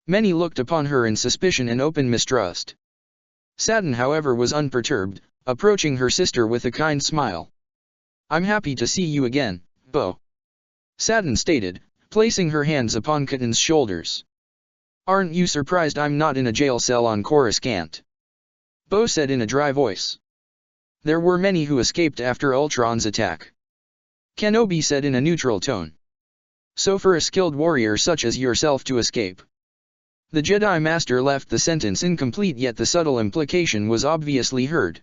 Many looked upon her in suspicion and open mistrust. Satin, however, was unperturbed, approaching her sister with a kind smile. "I'm happy to see you again, Bo," Satin stated, placing her hands upon Katan's shoulders. "Aren't you surprised I'm not in a jail cell on Coruscant?" Bo said in a dry voice. "There were many who escaped after Ultron's attack," Kenobi said in a neutral tone. "So for a skilled warrior such as yourself to escape." The Jedi Master left the sentence incomplete, yet the subtle implication was obviously heard.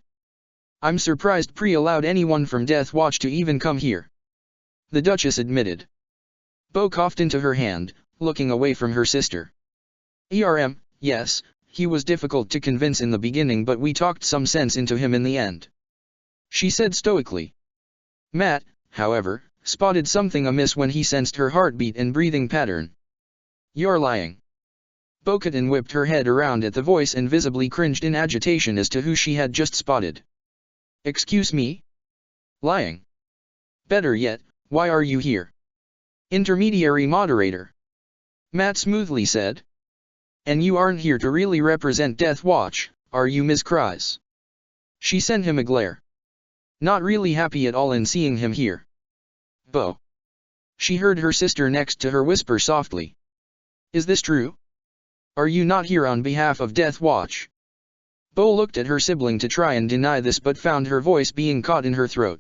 "I'm surprised Pre allowed anyone from Death Watch to even come here," the Duchess admitted. Bo coughed into her hand, looking away from her sister. Yes, he was difficult to convince in the beginning, but we talked some sense into him in the end," she said stoically. Matt, however, spotted something amiss when he sensed her heartbeat and breathing pattern. "You're lying." Bo-Katan whipped her head around at the voice and visibly cringed in agitation as to who she had just spotted. "Excuse me? Lying? Better yet, why are you here?" "Intermediary moderator," Matt smoothly said. "And you aren't here to really represent Death Watch, are you, Ms. Kryze?" She sent him a glare. Not really happy at all in seeing him here. "Bo," she heard her sister next to her whisper softly. "Is this true? Are you not here on behalf of Death Watch?" Bo looked at her sibling to try and deny this, but found her voice being caught in her throat.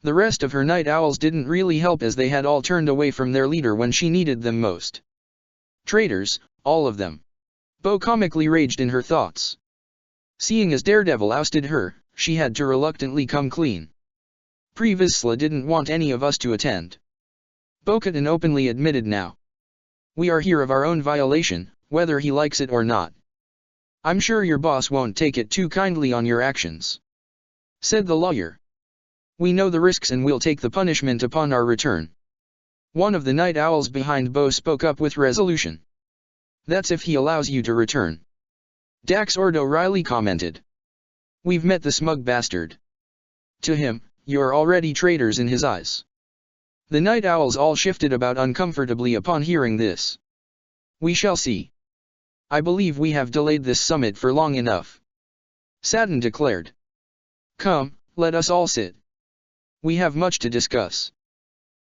The rest of her night owls didn't really help, as they had all turned away from their leader when she needed them most. Traitors, all of them. Bo comically raged in her thoughts. Seeing as Daredevil ousted her, she had to reluctantly come clean. Pre Vizsla didn't want any of us to attend. Bo-Katan openly admitted now. "We are here of our own violation, whether he likes it or not. I'm sure your boss won't take it too kindly on your actions," said the lawyer. "We know the risks and we'll take the punishment upon our return." One of the night owls behind Bo spoke up with resolution. "That's if he allows you to return," Dax Ordo Riley commented. "We've met the smug bastard. To him, you're already traitors in his eyes." The night owls all shifted about uncomfortably upon hearing this. "We shall see. I believe we have delayed this summit for long enough," Satin declared. "Come, let us all sit. We have much to discuss."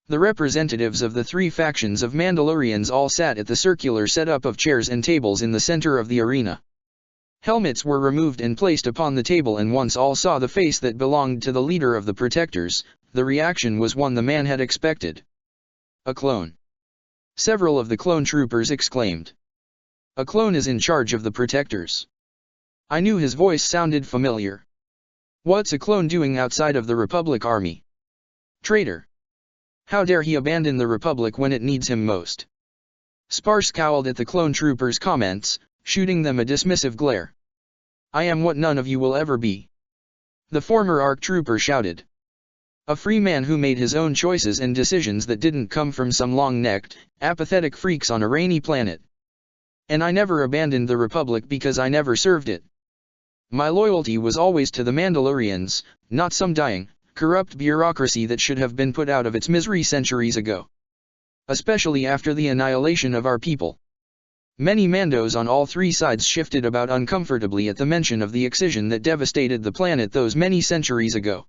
The representatives of the three factions of Mandalorians all sat at the circular setup of chairs and tables in the center of the arena. Helmets were removed and placed upon the table, and once all saw the face that belonged to the leader of the Protectors, the reaction was one the man had expected. "A clone!" several of the clone troopers exclaimed. "A clone is in charge of the Protectors." I knew his voice sounded familiar. "What's a clone doing outside of the Republic Army? Traitor! How dare he abandon the Republic when it needs him most?" Spar scowled at the clone troopers' comments, shooting them a dismissive glare. "I am what none of you will ever be," the former ARC trooper shouted. "A free man who made his own choices and decisions that didn't come from some long-necked, apathetic freaks on a rainy planet. And I never abandoned the Republic because I never served it. My loyalty was always to the Mandalorians, not some dying, corrupt bureaucracy that should have been put out of its misery centuries ago. Especially after the annihilation of our people." Many Mandos on all three sides shifted about uncomfortably at the mention of the excision that devastated the planet those many centuries ago.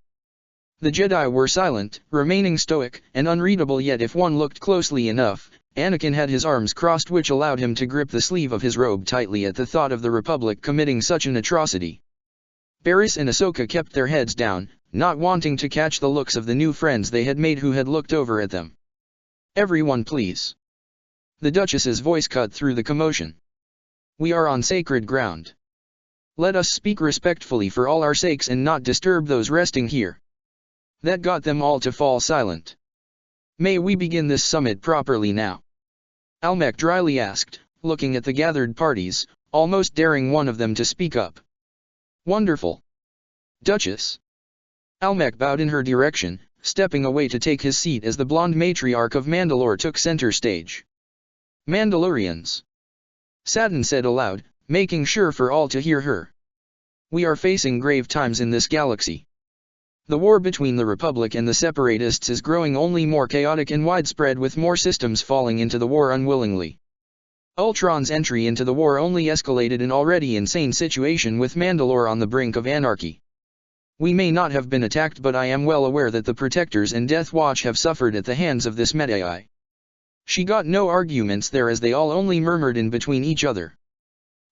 The Jedi were silent, remaining stoic and unreadable, yet if one looked closely enough, Anakin had his arms crossed, which allowed him to grip the sleeve of his robe tightly at the thought of the Republic committing such an atrocity. Barriss and Ahsoka kept their heads down, not wanting to catch the looks of the new friends they had made who had looked over at them. "Everyone please." The Duchess's voice cut through the commotion. "We are on sacred ground. Let us speak respectfully for all our sakes and not disturb those resting here." That got them all to fall silent. "May we begin this summit properly now?" Almec dryly asked, looking at the gathered parties, almost daring one of them to speak up. "Wonderful, Duchess." Almec bowed in her direction, stepping away to take his seat as the blonde matriarch of Mandalore took center stage. "Mandalorians, Satin said aloud, making sure for all to hear her. We are facing grave times in this galaxy. The war between the Republic and the Separatists is growing only more chaotic and widespread, with more systems falling into the war unwillingly. Ultron's entry into the war only escalated an already insane situation, with Mandalore on the brink of anarchy. We may not have been attacked, but I am well aware that the Protectors and Death Watch have suffered at the hands of this Meta-AI. She got no arguments there, as they all only murmured in between each other.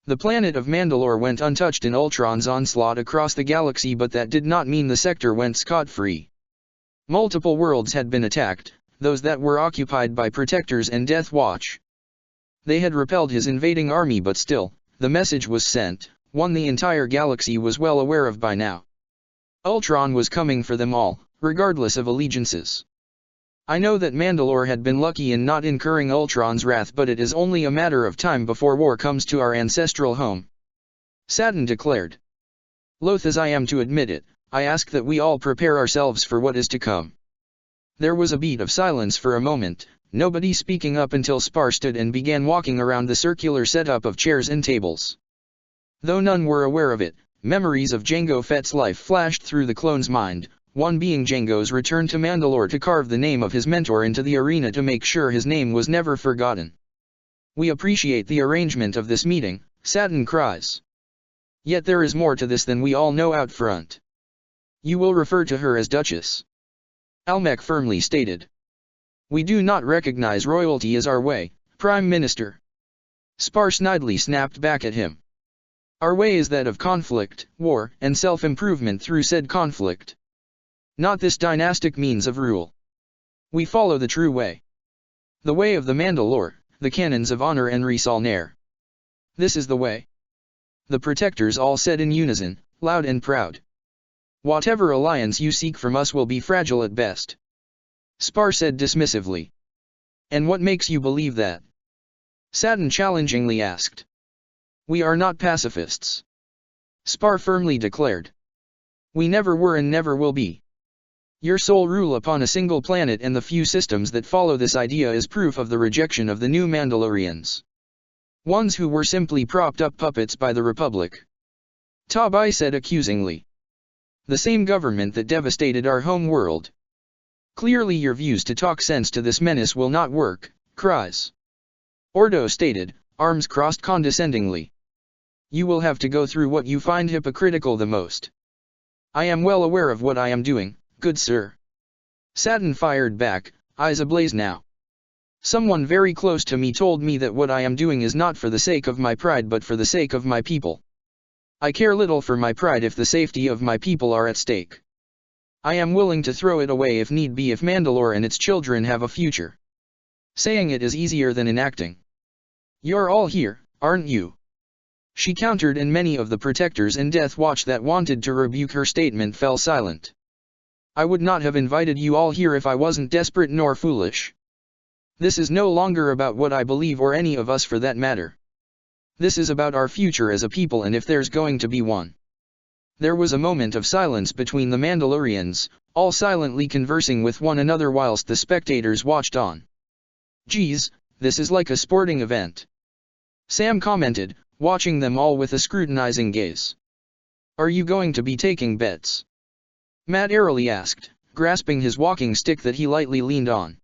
The planet of Mandalore went untouched in Ultron's onslaught across the galaxy, but that did not mean the sector went scot-free. Multiple worlds had been attacked, those that were occupied by Protectors and Death Watch. They had repelled his invading army, but still, the message was sent, one the entire galaxy was well aware of by now. Ultron was coming for them all, regardless of allegiances. I know that Mandalore had been lucky in not incurring Ultron's wrath, but it is only a matter of time before war comes to our ancestral home. Satin declared. Loath as I am to admit it, I ask that we all prepare ourselves for what is to come. There was a beat of silence for a moment, nobody speaking up, until Spar stood and began walking around the circular setup of chairs and tables. Though none were aware of it, memories of Jango Fett's life flashed through the clone's mind, one being Jango's return to Mandalore to carve the name of his mentor into the arena to make sure his name was never forgotten. We appreciate the arrangement of this meeting, Satin cries. Yet there is more to this than we all know out front. You will refer to her as Duchess. Almec firmly stated. We do not recognize royalty as our way, Prime Minister. Spar snidely snapped back at him. Our way is that of conflict, war, and self-improvement through said conflict. Not this dynastic means of rule. We follow the true way. The way of the Mandalore, the canons of honor and Risalnair. This is the way. The Protectors all said in unison, loud and proud. Whatever alliance you seek from us will be fragile at best. Spar said dismissively. And what makes you believe that? Satin challengingly asked. We are not pacifists. Spar firmly declared. We never were and never will be. Your sole rule upon a single planet and the few systems that follow this idea is proof of the rejection of the new Mandalorians. Ones who were simply propped up puppets by the Republic. Tabai said accusingly. The same government that devastated our home world. Clearly your views to talk sense to this menace will not work, cries. Ordo stated, arms crossed condescendingly. You will have to go through what you find hypocritical the most. I am well aware of what I am doing, good sir. Satin fired back, eyes ablaze now. Someone very close to me told me that what I am doing is not for the sake of my pride but for the sake of my people. I care little for my pride if the safety of my people are at stake. I am willing to throw it away if need be if Mandalore and its children have a future. Saying it is easier than enacting. You're all here, aren't you? She countered, and many of the Protectors and Death Watch that wanted to rebuke her statement fell silent. I would not have invited you all here if I wasn't desperate nor foolish. This is no longer about what I believe or any of us for that matter. This is about our future as a people, and if there's going to be one. There was a moment of silence between the Mandalorians, all silently conversing with one another whilst the spectators watched on. Geez, this is like a sporting event. Sam commented, watching them all with a scrutinizing gaze. Are you going to be taking bets? Matt airily asked, grasping his walking stick that he lightly leaned on.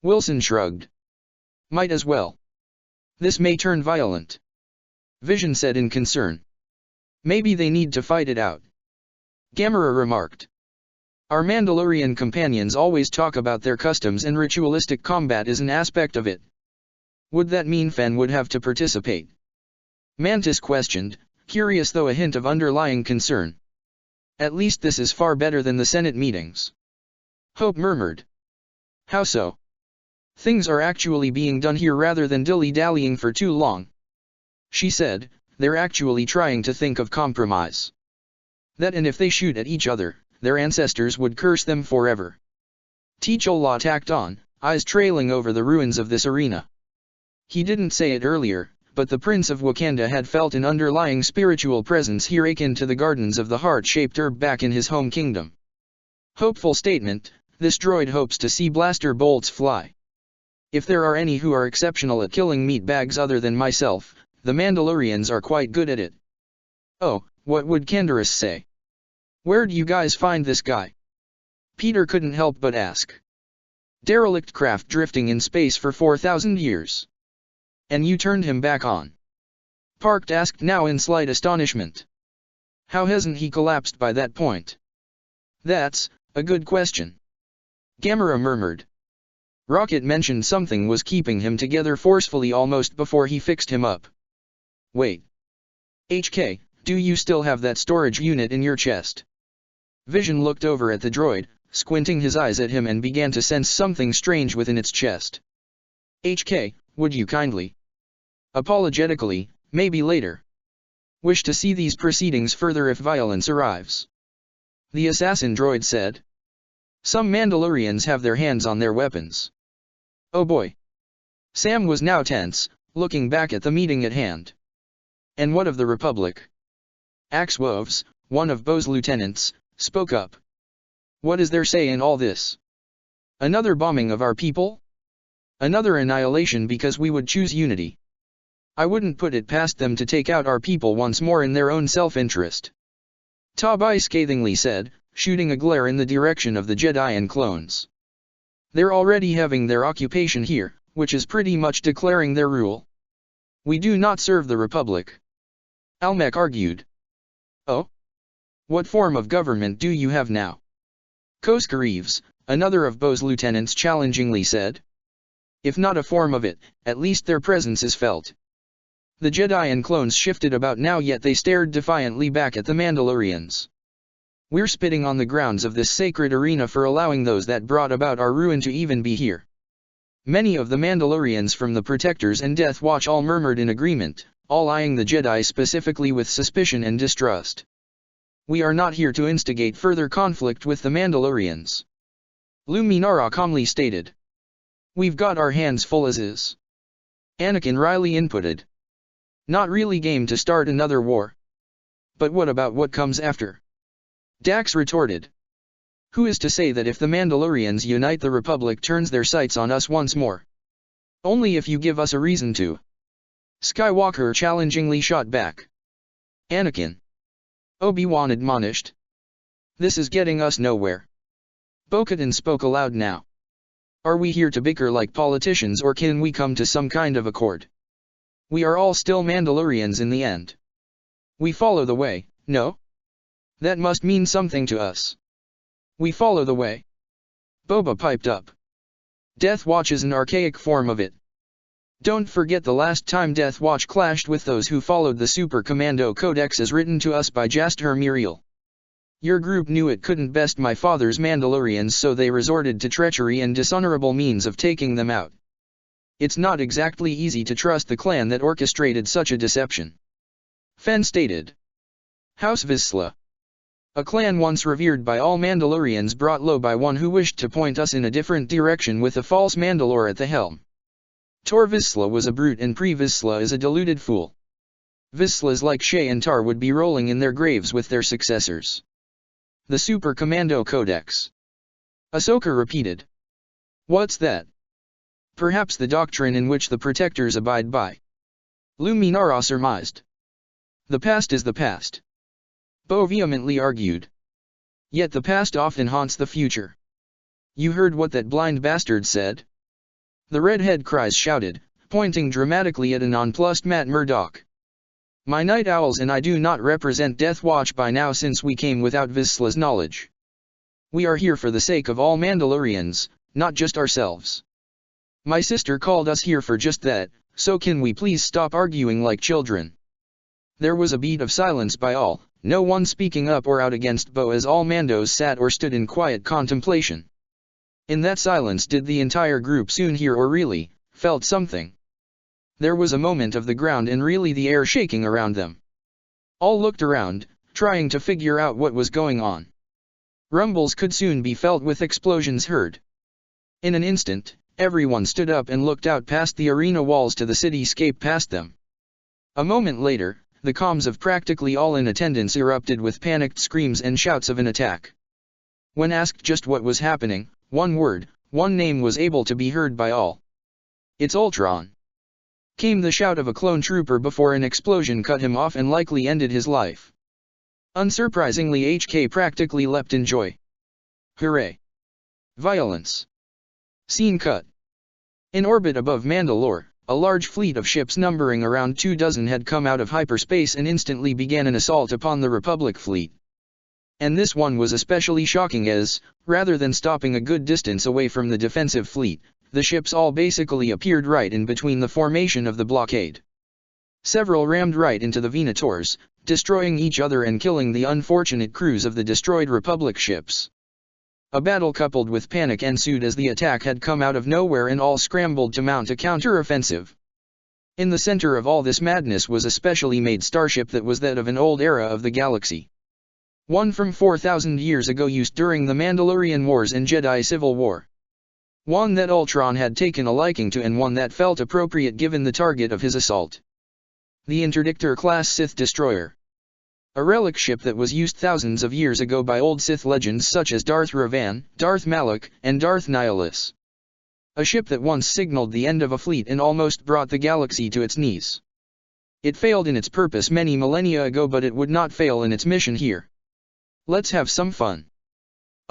Wilson shrugged. Might as well. This may turn violent. Vision said in concern. Maybe they need to fight it out. Gamera remarked. Our Mandalorian companions always talk about their customs, and ritualistic combat is an aspect of it. Would that mean Fen would have to participate? Mantis questioned, curious though a hint of underlying concern. At least this is far better than the Senate meetings. Hope murmured. How so? Things are actually being done here rather than dilly-dallying for too long. She said, they're actually trying to think of compromise. That, and if they shoot at each other, their ancestors would curse them forever. T'Challa tacked on, eyes trailing over the ruins of this arena. He didn't say it earlier, but the Prince of Wakanda had felt an underlying spiritual presence here akin to the gardens of the heart-shaped herb back in his home kingdom. Hopeful statement, this droid hopes to see blaster bolts fly. If there are any who are exceptional at killing meatbags other than myself, the Mandalorians are quite good at it. Oh, what would Canderous say? Where'd you guys find this guy? Peter couldn't help but ask. Derelict craft drifting in space for 4,000 years. And you turned him back on? Parked asked now in slight astonishment. How hasn't he collapsed by that point? That's a good question. Gamera murmured. Rocket mentioned something was keeping him together forcefully almost before he fixed him up. Wait. HK, do you still have that storage unit in your chest? Vision looked over at the droid, squinting his eyes at him and began to sense something strange within its chest. HK, would you kindly? Apologetically, maybe later. Wish to see these proceedings further if violence arrives. The assassin droid said. Some Mandalorians have their hands on their weapons. Oh boy. Sam was now tense, looking back at the meeting at hand. And what of the Republic? Axwoves, one of Bo's lieutenants, spoke up. What is their say in all this? Another bombing of our people? Another annihilation because we would choose unity. I wouldn't put it past them to take out our people once more in their own self-interest. Tabai scathingly said, shooting a glare in the direction of the Jedi and clones. They're already having their occupation here, which is pretty much declaring their rule. We do not serve the Republic. Almec argued. Oh? What form of government do you have now? Koska Reeves, another of Bo's lieutenants challengingly said. If not a form of it, at least their presence is felt. The Jedi and clones shifted about now, yet they stared defiantly back at the Mandalorians. We're spitting on the grounds of this sacred arena for allowing those that brought about our ruin to even be here. Many of the Mandalorians from the Protectors and Death Watch all murmured in agreement, all eyeing the Jedi specifically with suspicion and distrust. We are not here to instigate further conflict with the Mandalorians. Luminara calmly stated. We've got our hands full as is. Anakin Riley inputted. Not really game to start another war. But what about what comes after? Dax retorted. Who is to say that if the Mandalorians unite the Republic turns their sights on us once more? Only if you give us a reason to. Skywalker challengingly shot back. Anakin. Obi-Wan admonished. This is getting us nowhere. Bo-Katan spoke aloud now. Are we here to bicker like politicians, or can we come to some kind of accord? We are all still Mandalorians in the end. We follow the way, no? That must mean something to us. We follow the way. Boba piped up. Death Watch is an archaic form of it. Don't forget the last time Death Watch clashed with those who followed the Super Commando Codex as written to us by Jaster Muriel. Your group knew it couldn't best my father's Mandalorians, so they resorted to treachery and dishonorable means of taking them out. It's not exactly easy to trust the clan that orchestrated such a deception. Fen stated. House Vizsla. A clan once revered by all Mandalorians, brought low by one who wished to point us in a different direction with a false Mandalore at the helm. Tor Vizsla was a brute and Pre Vizsla is a deluded fool. Vizslas like Shay and Tar would be rolling in their graves with their successors. The Super Commando Codex. Ahsoka repeated. What's that? Perhaps the doctrine in which the Protectors abide by. Luminara surmised. The past is the past. Bo vehemently argued. Yet the past often haunts the future. You heard what that blind bastard said? The redhead Cries shouted, pointing dramatically at a nonplussed Matt Murdock. My night owls and I do not represent Death Watch by now, since we came without Vizsla's knowledge. We are here for the sake of all Mandalorians, not just ourselves. My sister called us here for just that, so can we please stop arguing like children? There was a beat of silence by all, no one speaking up or out against Bo, as all Mandos sat or stood in quiet contemplation. In that silence did the entire group soon hear or really felt something. There was a moment of the ground and really the air shaking around them. All looked around, trying to figure out what was going on. Rumbles could soon be felt with explosions heard. In an instant, everyone stood up and looked out past the arena walls to the cityscape past them. A moment later, the comms of practically all in attendance erupted with panicked screams and shouts of an attack. When asked just what was happening, one word, one name was able to be heard by all. It's Ultron. Came the shout of a clone trooper before an explosion cut him off and likely ended his life. Unsurprisingly, HK practically leapt in joy. Hooray! Violence. Scene cut. In orbit above Mandalore, a large fleet of ships numbering around 24 had come out of hyperspace and instantly began an assault upon the Republic fleet. And this one was especially shocking as, rather than stopping a good distance away from the defensive fleet, the ships all basically appeared right in between the formation of the blockade. Several rammed right into the Venators, destroying each other and killing the unfortunate crews of the destroyed Republic ships. A battle coupled with panic ensued as the attack had come out of nowhere and all scrambled to mount a counter-offensive. In the center of all this madness was a specially made starship that was that of an old era of the galaxy. One from 4,000 years ago, used during the Mandalorian Wars and Jedi Civil War. One that Ultron had taken a liking to and one that felt appropriate given the target of his assault. The Interdictor-class Sith destroyer. A relic ship that was used thousands of years ago by old Sith legends such as Darth Revan, Darth Malak, and Darth Nihilus. A ship that once signaled the end of a fleet and almost brought the galaxy to its knees. It failed in its purpose many millennia ago, but it would not fail in its mission here. Let's have some fun.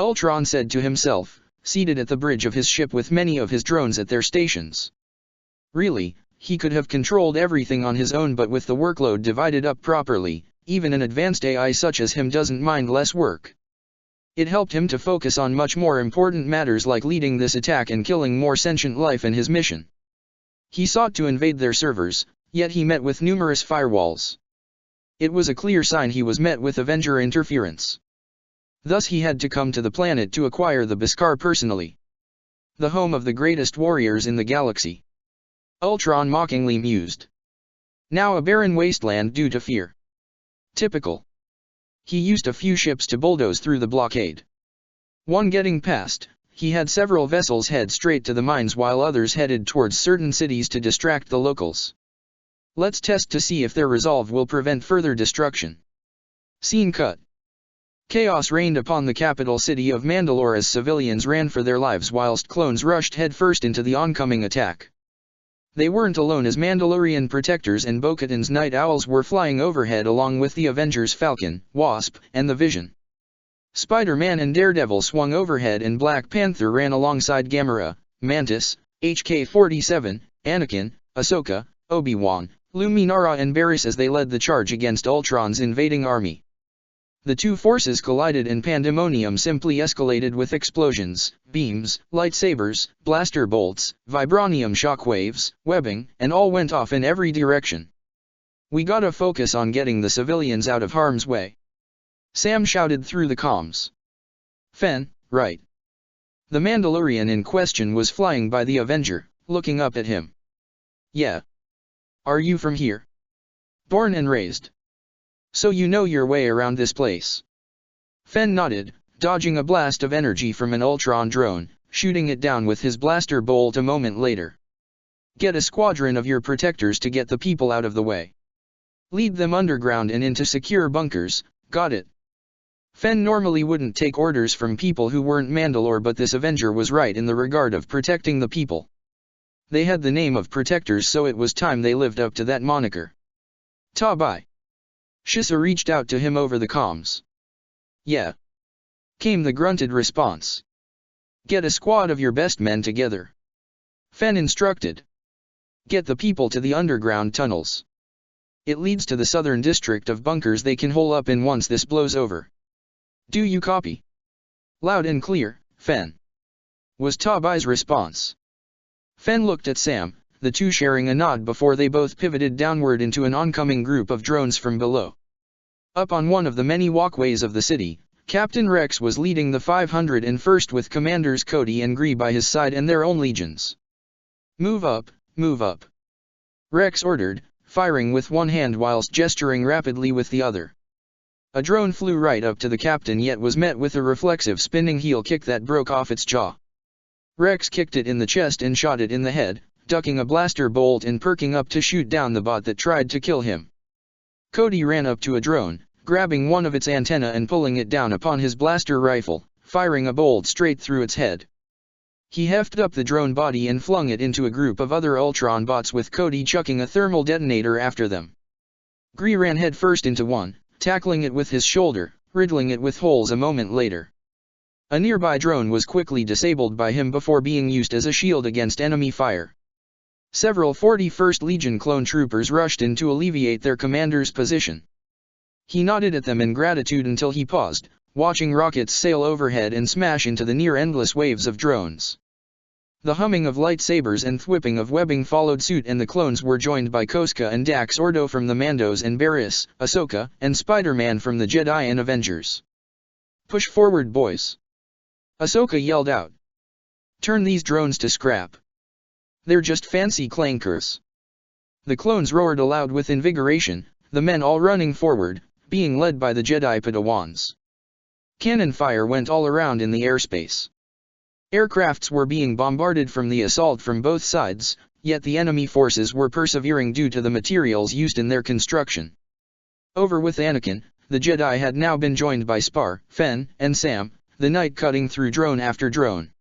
Ultron said to himself, seated at the bridge of his ship with many of his drones at their stations. Really, he could have controlled everything on his own, but with the workload divided up properly, even an advanced AI such as him doesn't mind less work. It helped him to focus on much more important matters like leading this attack and killing more sentient life in his mission. He sought to invade their servers, yet he met with numerous firewalls. It was a clear sign he was met with Avenger interference. Thus he had to come to the planet to acquire the Beskar personally. The home of the greatest warriors in the galaxy. Ultron mockingly mused. Now a barren wasteland due to fear. Typical. He used a few ships to bulldoze through the blockade. One getting past, he had several vessels head straight to the mines while others headed towards certain cities to distract the locals. Let's test to see if their resolve will prevent further destruction. Scene cut. Chaos reigned upon the capital city of Mandalore as civilians ran for their lives whilst clones rushed headfirst into the oncoming attack. They weren't alone, as Mandalorian protectors and Bo-Katan's night owls were flying overhead along with the Avengers Falcon, Wasp, and the Vision. Spider-Man and Daredevil swung overhead and Black Panther ran alongside Gamora, Mantis, HK-47, Anakin, Ahsoka, Obi-Wan, Luminara and Barriss as they led the charge against Ultron's invading army. The two forces collided and pandemonium simply escalated with explosions, beams, lightsabers, blaster bolts, vibranium shockwaves, webbing, and all went off in every direction. We gotta focus on getting the civilians out of harm's way. Sam shouted through the comms. Fen, right. The Mandalorian in question was flying by the Avenger, looking up at him. Yeah. Are you from here? Born and raised. So you know your way around this place. Fen nodded, dodging a blast of energy from an Ultron drone, shooting it down with his blaster bolt a moment later. Get a squadron of your protectors to get the people out of the way. Lead them underground and into secure bunkers, got it. Fen normally wouldn't take orders from people who weren't Mandalore, but this Avenger was right in the regard of protecting the people. They had the name of protectors, so it was time they lived up to that moniker. Ta-bye. Shisa reached out to him over the comms. Yeah. Came the grunted response. Get a squad of your best men together. Fen instructed. Get the people to the underground tunnels. It leads to the southern district of bunkers they can hole up in once this blows over. Do you copy? Loud and clear, Fen. Was Ta-bye's response. Fen looked at Sam, the two sharing a nod before they both pivoted downward into an oncoming group of drones from below. Up on one of the many walkways of the city, Captain Rex was leading the 501st with Commanders Cody and Gree by his side and their own legions. Move up, Rex ordered, firing with one hand whilst gesturing rapidly with the other. A drone flew right up to the captain, yet was met with a reflexive spinning heel kick that broke off its jaw. Rex kicked it in the chest and shot it in the head, ducking a blaster bolt and perking up to shoot down the bot that tried to kill him. Cody ran up to a drone, grabbing one of its antenna and pulling it down upon his blaster rifle, firing a bolt straight through its head. He hefted up the drone body and flung it into a group of other Ultron bots, with Cody chucking a thermal detonator after them. Gree ran headfirst into one, tackling it with his shoulder, riddling it with holes a moment later. A nearby drone was quickly disabled by him before being used as a shield against enemy fire. Several 41st Legion clone troopers rushed in to alleviate their commander's position. He nodded at them in gratitude until he paused, watching rockets sail overhead and smash into the near-endless waves of drones. The humming of lightsabers and thwipping of webbing followed suit, and the clones were joined by Koska and Dax Ordo from the Mandos and Barriss, Ahsoka, and Spider-Man from the Jedi and Avengers. "Push forward, boys!" Ahsoka yelled out. "Turn these drones to scrap. They're just fancy clankers." The clones roared aloud with invigoration, the men all running forward, being led by the Jedi Padawans. Cannon fire went all around in the airspace. Aircrafts were being bombarded from the assault from both sides, yet the enemy forces were persevering due to the materials used in their construction. Over with Anakin, the Jedi had now been joined by Spar, Fen, and Sam, the Knight cutting through drone after drone.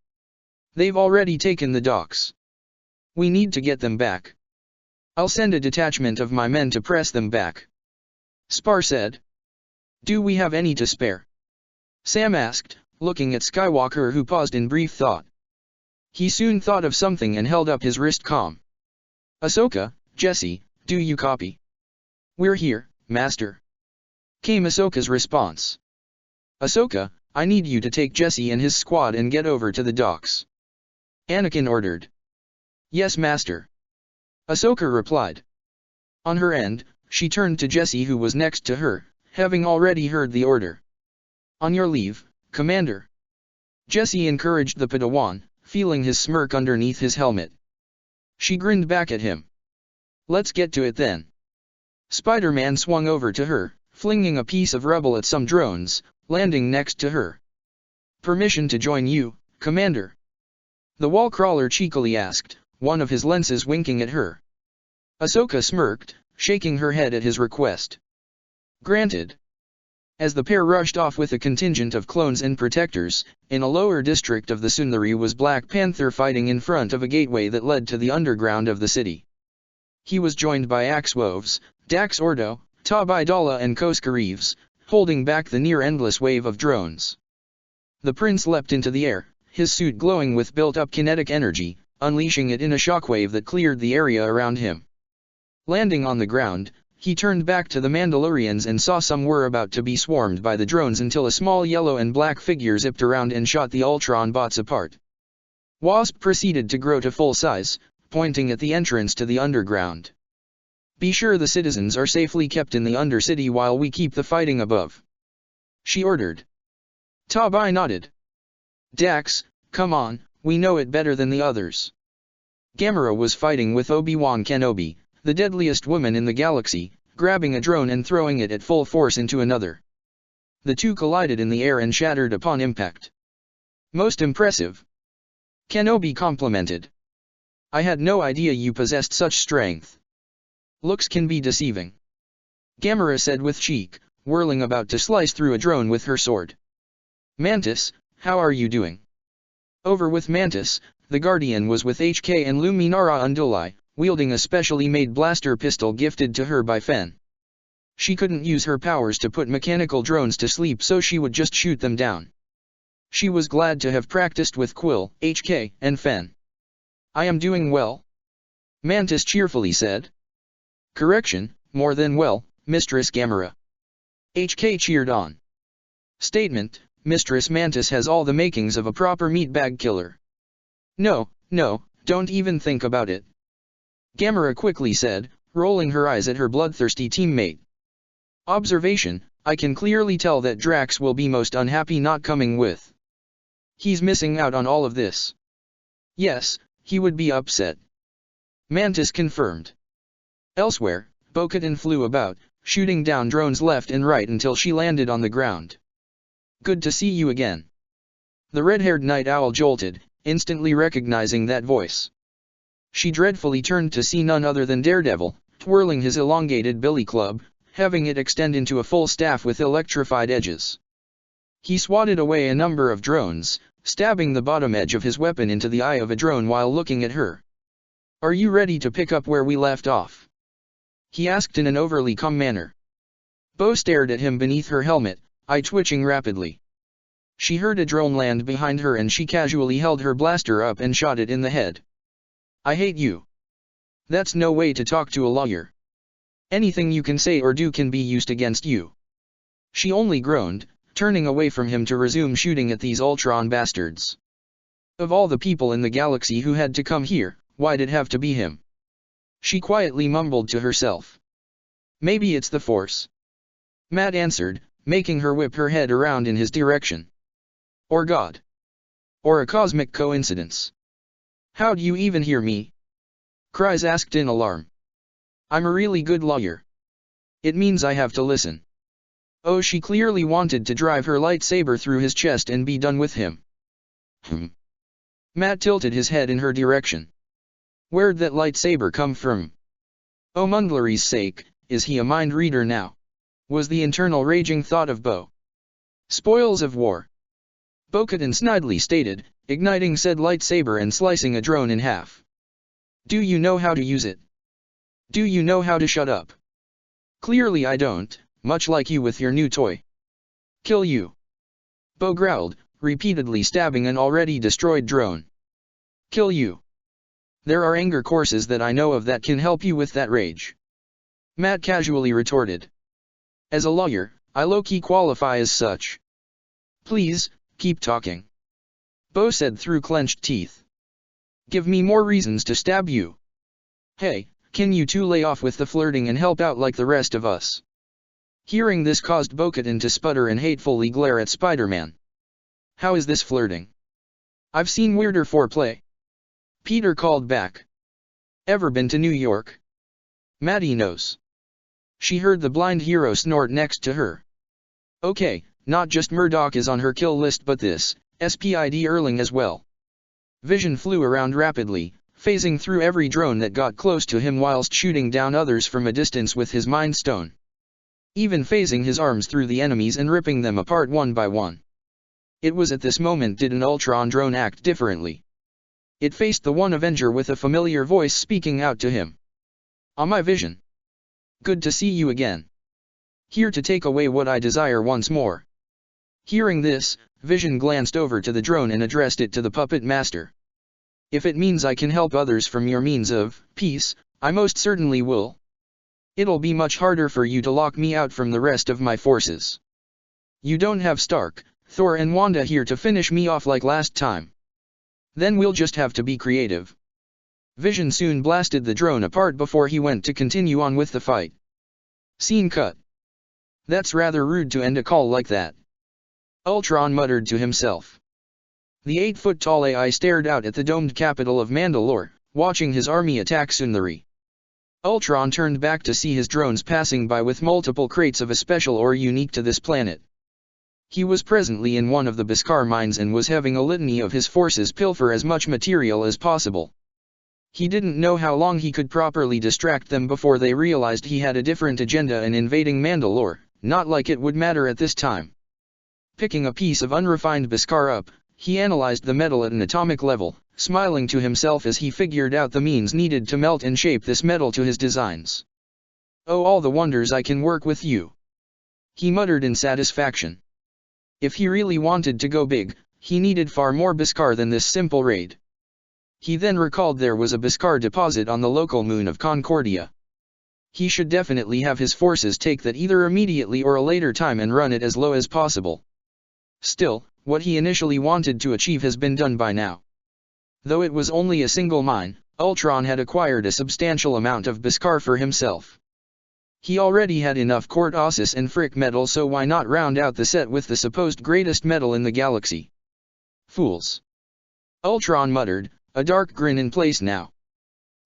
"They've already taken the docks. We need to get them back. I'll send a detachment of my men to press them back," Spar said. "Do we have any to spare?" Sam asked, looking at Skywalker, who paused in brief thought. He soon thought of something and held up his wrist comm. "Ahsoka, Jesse, do you copy?" "We're here, Master," came Ahsoka's response. "Ahsoka, I need you to take Jesse and his squad and get over to the docks," Anakin ordered. "Yes, Master," Ahsoka replied. On her end, she turned to Jesse, who was next to her, having already heard the order. "On your leave, Commander," Jesse encouraged the Padawan, feeling his smirk underneath his helmet. She grinned back at him. "Let's get to it then." Spider-Man swung over to her, flinging a piece of rubble at some drones, landing next to her. "Permission to join you, Commander?" the wall crawler cheekily asked, one of his lenses winking at her. Ahsoka smirked, shaking her head at his request. "Granted." As the pair rushed off with a contingent of clones and protectors, in a lower district of the Sundari was Black Panther fighting in front of a gateway that led to the underground of the city. He was joined by Axwoves, Dax Ordo, Tab Idala and Koska Reeves, holding back the near-endless wave of drones. The prince leapt into the air, his suit glowing with built-up kinetic energy, unleashing it in a shockwave that cleared the area around him. Landing on the ground, he turned back to the Mandalorians and saw some were about to be swarmed by the drones until a small yellow and black figure zipped around and shot the Ultron bots apart. Wasp proceeded to grow to full size, pointing at the entrance to the underground. "Be sure the citizens are safely kept in the Undercity while we keep the fighting above," she ordered. Tabai nodded. "Dax, come on, we know it better than the others." Gamera was fighting with Obi-Wan Kenobi, the deadliest woman in the galaxy, grabbing a drone and throwing it at full force into another. The two collided in the air and shattered upon impact. "Most impressive," Kenobi complimented. "I had no idea you possessed such strength." "Looks can be deceiving," Gamera said with cheek, whirling about to slice through a drone with her sword. "Mantis, how are you doing?" Over with Mantis, the Guardian was with HK and Luminara Unduli, wielding a specially made blaster pistol gifted to her by Fen. She couldn't use her powers to put mechanical drones to sleep, so she would just shoot them down. She was glad to have practiced with Quill, HK, and Fen. "I am doing well," Mantis cheerfully said. "Correction, more than well, Mistress Gamera," HK cheered on. "Statement, Mistress Mantis has all the makings of a proper meatbag killer." No, don't even think about it," Gamera quickly said, rolling her eyes at her bloodthirsty teammate. "Observation, I can clearly tell that Drax will be most unhappy not coming with. He's missing out on all of this." "Yes, he would be upset," Mantis confirmed. Elsewhere, Bo-Katan flew about, shooting down drones left and right until she landed on the ground. "Good to see you again." The red-haired night owl jolted, instantly recognizing that voice. She dreadfully turned to see none other than Daredevil, twirling his elongated billy club, having it extend into a full staff with electrified edges. He swatted away a number of drones, stabbing the bottom edge of his weapon into the eye of a drone while looking at her. "Are you ready to pick up where we left off?" he asked in an overly calm manner. Bo stared at him beneath her helmet, eye twitching rapidly. She heard a drone land behind her and she casually held her blaster up and shot it in the head. "I hate you. That's no way to talk to a lawyer. Anything you can say or do can be used against you." She only groaned, turning away from him to resume shooting at these Ultron bastards. Of all the people in the galaxy who had to come here, why'd it have to be him? She quietly mumbled to herself. "Maybe it's the Force," Matt answered, making her whip her head around in his direction. "Or God. Or a cosmic coincidence." "How'd you even hear me?" Kryze asked in alarm. "I'm a really good lawyer. It means I have to listen." Oh, she clearly wanted to drive her lightsaber through his chest and be done with him. Matt tilted his head in her direction. "Where'd that lightsaber come from? Oh, Mundlary's sake, is he a mind reader now?" was the internal raging thought of Bo. "Spoils of war," Bo-Katan snidely stated, igniting said lightsaber and slicing a drone in half. "Do you know how to use it? Do you know how to shut up?" "Clearly I don't, much like you with your new toy." "Kill you," Bo growled, repeatedly stabbing an already destroyed drone. "Kill you. There are anger courses that I know of that can help you with that rage," Matt casually retorted. "As a lawyer, I low-key qualify as such." "Please, keep talking," Bo said through clenched teeth. "Give me more reasons to stab you. Hey, can you two lay off with the flirting and help out like the rest of us?" Hearing this caused Bo-Katan to sputter and hatefully glare at Spider-Man. "How is this flirting? I've seen weirder foreplay," Peter called back. "Ever been to New York?" "Maddie knows." She heard the blind hero snort next to her. "Okay, not just Murdoch is on her kill list but this, Spid Erling as well." Vision flew around rapidly, phasing through every drone that got close to him whilst shooting down others from a distance with his Mind Stone. Even phasing his arms through the enemies and ripping them apart one by one. It was at this moment did an Ultron drone act differently. It faced the one Avenger with a familiar voice speaking out to him. "Ah, my Vision. Good to see you again. Here to take away what I desire once more." Hearing this, Vision glanced over to the drone and addressed it to the puppet master. "If it means I can help others from your means of peace, I most certainly will. It'll be much harder for you to lock me out from the rest of my forces. You don't have Stark, Thor and Wanda here to finish me off like last time. Then we'll just have to be creative." Vision soon blasted the drone apart before he went to continue on with the fight. Scene cut. "That's rather rude to end a call like that," Ultron muttered to himself. The 8-foot-tall AI stared out at the domed capital of Mandalore, watching his army attack Sundari. Ultron turned back to see his drones passing by with multiple crates of a special ore unique to this planet. He was presently in one of the Beskar mines and was having a litany of his forces pilfer as much material as possible. He didn't know how long he could properly distract them before they realized he had a different agenda in invading Mandalore, not like it would matter at this time. Picking a piece of unrefined Beskar up, he analyzed the metal at an atomic level, smiling to himself as he figured out the means needed to melt and shape this metal to his designs. "Oh, all the wonders I can work with you," he muttered in satisfaction. If he really wanted to go big, he needed far more Beskar than this simple raid. He then recalled there was a Beskar deposit on the local moon of Concordia. He should definitely have his forces take that either immediately or a later time and run it as low as possible. Still, what he initially wanted to achieve has been done by now. Though it was only a single mine, Ultron had acquired a substantial amount of Beskar for himself. He already had enough Quart Ossus and Frick metal, so why not round out the set with the supposed greatest metal in the galaxy? "Fools," Ultron muttered, a dark grin in place now.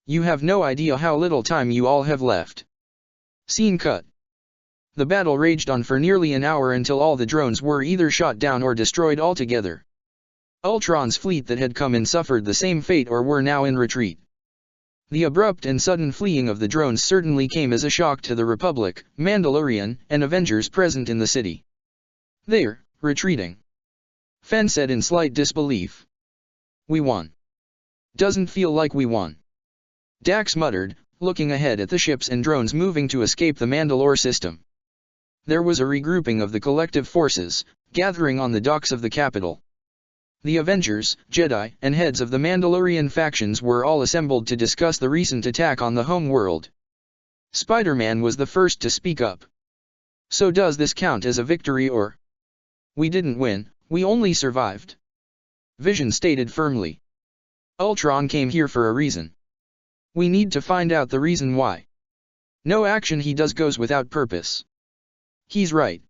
"You have no idea how little time you all have left." Scene cut. The battle raged on for nearly an hour until all the drones were either shot down or destroyed altogether. Ultron's fleet that had come in suffered the same fate or were now in retreat. The abrupt and sudden fleeing of the drones certainly came as a shock to the Republic, Mandalorian, and Avengers present in the city. "They're retreating," Fen said in slight disbelief. We won. Doesn't feel like we won. Dax muttered, looking ahead at the ships and drones moving to escape the Mandalore system. There was a regrouping of the collective forces, gathering on the docks of the capital. The Avengers, Jedi, and heads of the Mandalorian factions were all assembled to discuss the recent attack on the home world. Spider-Man was the first to speak up. So does this count as a victory or? We didn't win, we only survived. Vision stated firmly. Ultron came here for a reason. We need to find out the reason why. No action he does goes without purpose. He's right.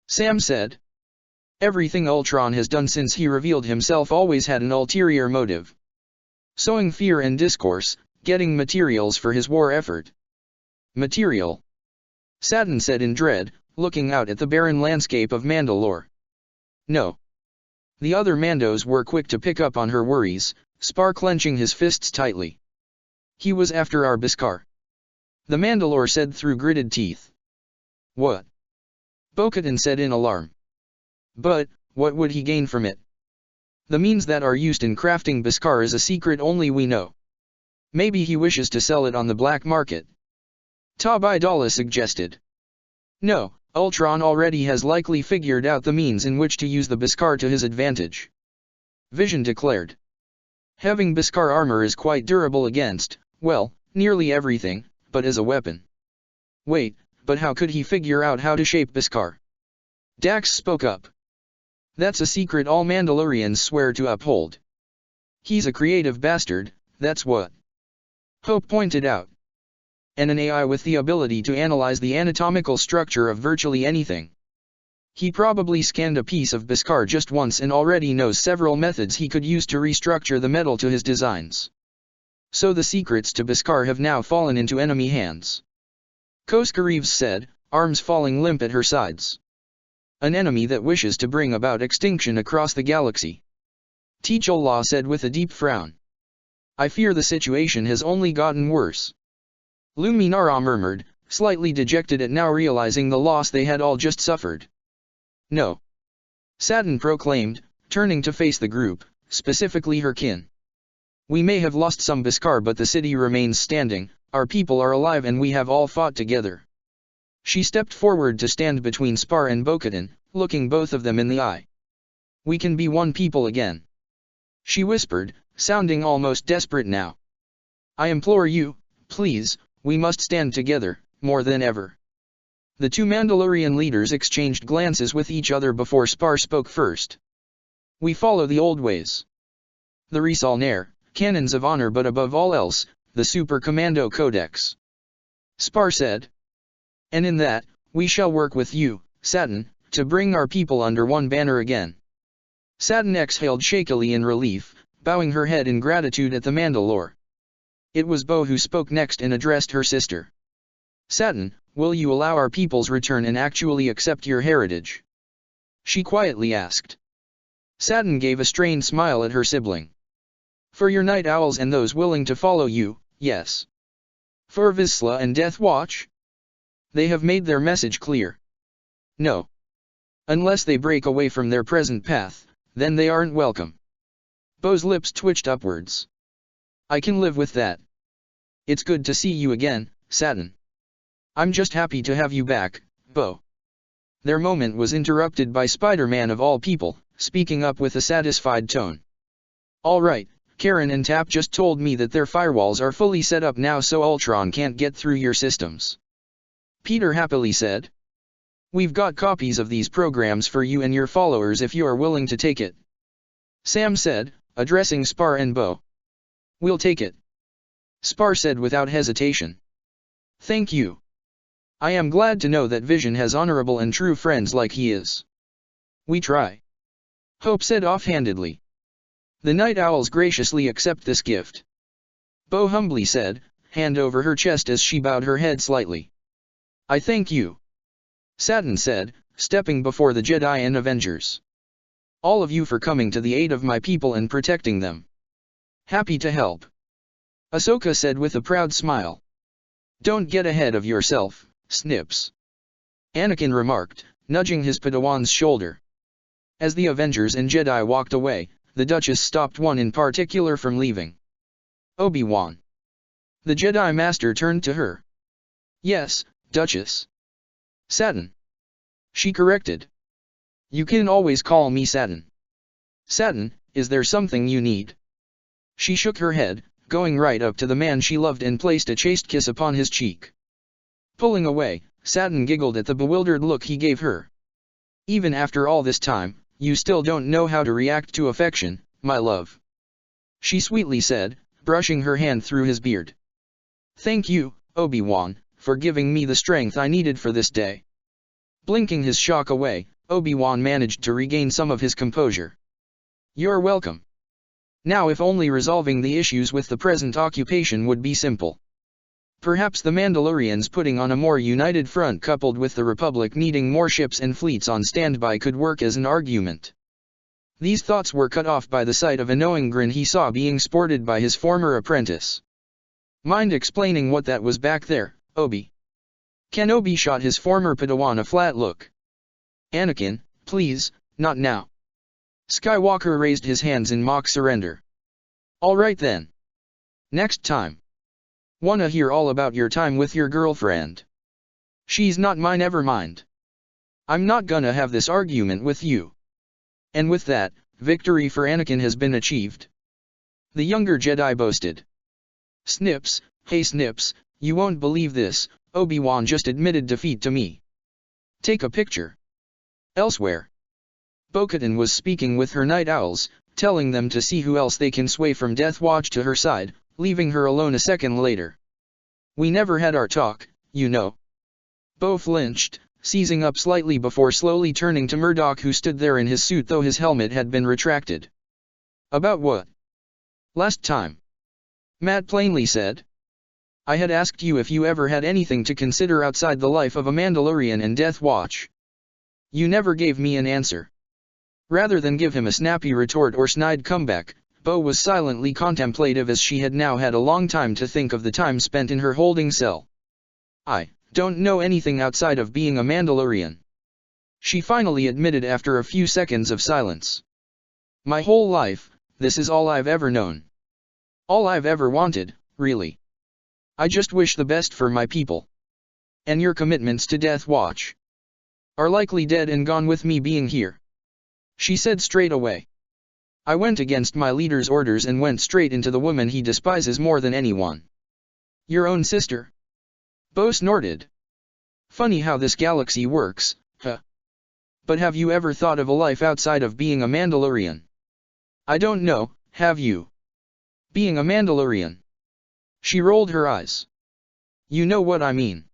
Sam said. Everything Ultron has done since he revealed himself always had an ulterior motive. Sowing fear and discourse, getting materials for his war effort. Material? Satin said in dread, looking out at the barren landscape of Mandalore. No. The other Mandos were quick to pick up on her worries, Spar clenching his fists tightly. He was after our Beskar. The Mandalore said through gritted teeth. What? Bo-Katan said in alarm. But, what would he gain from it? The means that are used in crafting Beskar is a secret only we know. Maybe he wishes to sell it on the black market. Tabidala suggested. No, Ultron already has likely figured out the means in which to use the Beskar to his advantage. Vision declared. Having Beskar armor is quite durable against, well, nearly everything, but as a weapon. Wait, but how could he figure out how to shape Beskar? Dax spoke up. That's a secret all Mandalorians swear to uphold. He's a creative bastard, that's what. Hope pointed out. And an AI with the ability to analyze the anatomical structure of virtually anything. He probably scanned a piece of Beskar just once and already knows several methods he could use to restructure the metal to his designs. So the secrets to Beskar have now fallen into enemy hands. Koska Reeves said, arms falling limp at her sides. An enemy that wishes to bring about extinction across the galaxy. T'Challa said with a deep frown. I fear the situation has only gotten worse. Luminara murmured, slightly dejected at now realizing the loss they had all just suffered. No. Satin proclaimed, turning to face the group, specifically her kin. We may have lost some Beskar but the city remains standing, our people are alive and we have all fought together. She stepped forward to stand between Spar and Bo-Katan, looking both of them in the eye. We can be one people again. She whispered, sounding almost desperate now. I implore you, please, we must stand together, more than ever. The two Mandalorian leaders exchanged glances with each other before Spar spoke first. We follow the old ways. The Risal Nair, canons of honor but above all else, the Super Commando Codex. Spar said. And in that, we shall work with you, Satin, to bring our people under one banner again. Satin exhaled shakily in relief, bowing her head in gratitude at the Mandalore. It was Bo who spoke next and addressed her sister. Satin, will you allow our people's return and actually accept your heritage? She quietly asked. Satin gave a strained smile at her sibling. For your night owls and those willing to follow you, yes. For Vizsla and Death Watch? They have made their message clear. No. Unless they break away from their present path, then they aren't welcome. Bo's lips twitched upwards. I can live with that. It's good to see you again, Satin. I'm just happy to have you back, Bo. Their moment was interrupted by Spider-Man of all people, speaking up with a satisfied tone. All right, Karen and Tap just told me that their firewalls are fully set up now so Ultron can't get through your systems. Peter happily said. We've got copies of these programs for you and your followers if you are willing to take it. Sam said, addressing Spar and Bo. We'll take it. Spar said without hesitation. Thank you. I am glad to know that Vision has honorable and true friends like he is. We try. Hope said offhandedly. The Night Owls graciously accept this gift. Bo humbly said, hand over her chest as she bowed her head slightly. I thank you. Satin said, stepping before the Jedi and Avengers. All of you for coming to the aid of my people and protecting them. Happy to help. Ahsoka said with a proud smile. Don't get ahead of yourself, Snips. Anakin remarked, nudging his Padawan's shoulder. As the Avengers and Jedi walked away, the Duchess stopped one in particular from leaving. Obi-Wan. The Jedi Master turned to her. Yes, Duchess. Saturn. She corrected. You can always call me Saturn. Saturn, is there something you need? She shook her head, going right up to the man she loved and placed a chaste kiss upon his cheek. Pulling away, Saturn giggled at the bewildered look he gave her. Even after all this time, you still don't know how to react to affection, my love. She sweetly said, brushing her hand through his beard. Thank you, Obi-Wan, for giving me the strength I needed for this day. Blinking his shock away, Obi-Wan managed to regain some of his composure. You're welcome. Now if only resolving the issues with the present occupation would be simple. Perhaps the Mandalorians putting on a more united front coupled with the Republic needing more ships and fleets on standby could work as an argument. These thoughts were cut off by the sight of a knowing grin he saw being sported by his former apprentice. Mind explaining what that was back there, Obi? Kenobi shot his former Padawan a flat look. Anakin, please, not now. Skywalker raised his hands in mock surrender. All right then. Next time. Wanna hear all about your time with your girlfriend? She's not mine, never mind. I'm not gonna have this argument with you. And with that, victory for Anakin has been achieved. The younger Jedi boasted. Snips, hey Snips, you won't believe this, Obi-Wan just admitted defeat to me. Take a picture. Elsewhere. Bo-Katan was speaking with her night owls, telling them to see who else they can sway from Death Watch to her side, leaving her alone a second later. We never had our talk, you know. Bo flinched, seizing up slightly before slowly turning to Murdoch, who stood there in his suit though his helmet had been retracted. About what? Last time. Matt plainly said. I had asked you if you ever had anything to consider outside the life of a Mandalorian and Death Watch. You never gave me an answer. Rather than give him a snappy retort or snide comeback, Bo was silently contemplative as she had now had a long time to think of the time spent in her holding cell. I don't know anything outside of being a Mandalorian. She finally admitted after a few seconds of silence. My whole life, this is all I've ever known. All I've ever wanted, really. I just wish the best for my people. And your commitments to Death Watch are likely dead and gone with me being here. She said straight away. I went against my leader's orders and went straight into the woman he despises more than anyone. Your own sister? Bo snorted. Funny how this galaxy works, huh? But have you ever thought of a life outside of being a Mandalorian? I don't know, have you? Being a Mandalorian. She rolled her eyes. You know what I mean.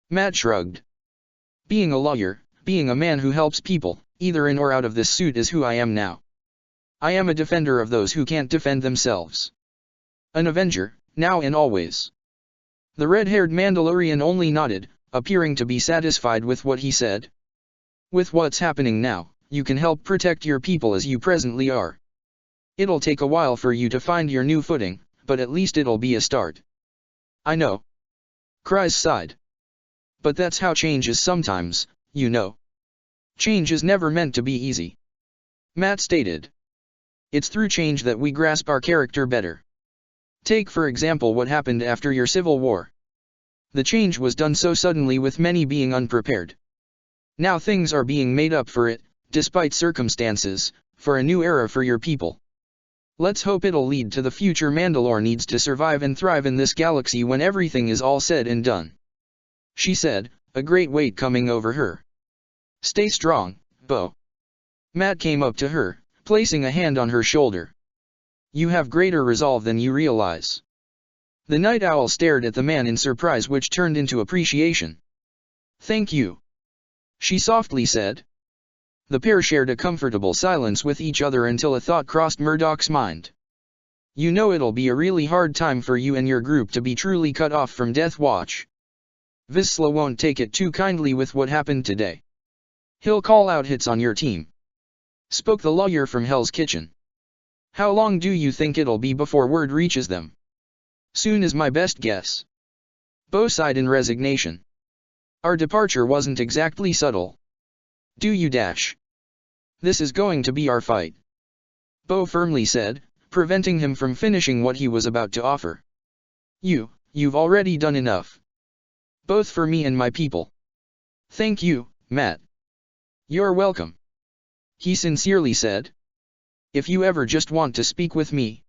Matt shrugged. Being a lawyer, being a man who helps people, either in or out of this suit is who I am now. I am a defender of those who can't defend themselves. An Avenger, now and always. The red-haired Mandalorian only nodded, appearing to be satisfied with what he said. With what's happening now, you can help protect your people as you presently are. It'll take a while for you to find your new footing, but at least it'll be a start. I know. Kryze sighed. But that's how change is sometimes, you know. Change is never meant to be easy. Matt stated. It's through change that we grasp our character better. Take for example what happened after your Civil War. The change was done so suddenly with many being unprepared. Now things are being made up for it, despite circumstances, for a new era for your people. Let's hope it'll lead to the future Mandalore needs to survive and thrive in this galaxy when everything is all said and done. She said, a great weight coming over her. Stay strong, Bo. Matt came up to her, placing a hand on her shoulder. You have greater resolve than you realize. The night owl stared at the man in surprise which turned into appreciation. Thank you. She softly said. The pair shared a comfortable silence with each other until a thought crossed Murdoch's mind. You know it'll be a really hard time for you and your group to be truly cut off from Death Watch. Vizsla won't take it too kindly with what happened today. He'll call out hits on your team. Spoke the lawyer from Hell's Kitchen. How long do you think it'll be before word reaches them? Soon is my best guess. Bo sighed in resignation. Our departure wasn't exactly subtle. Do you dash? This is going to be our fight, Bo firmly said, preventing him from finishing what he was about to offer. You've already done enough. Both for me and my people. Thank you, Matt. You're welcome. He sincerely said. If you ever just want to speak with me,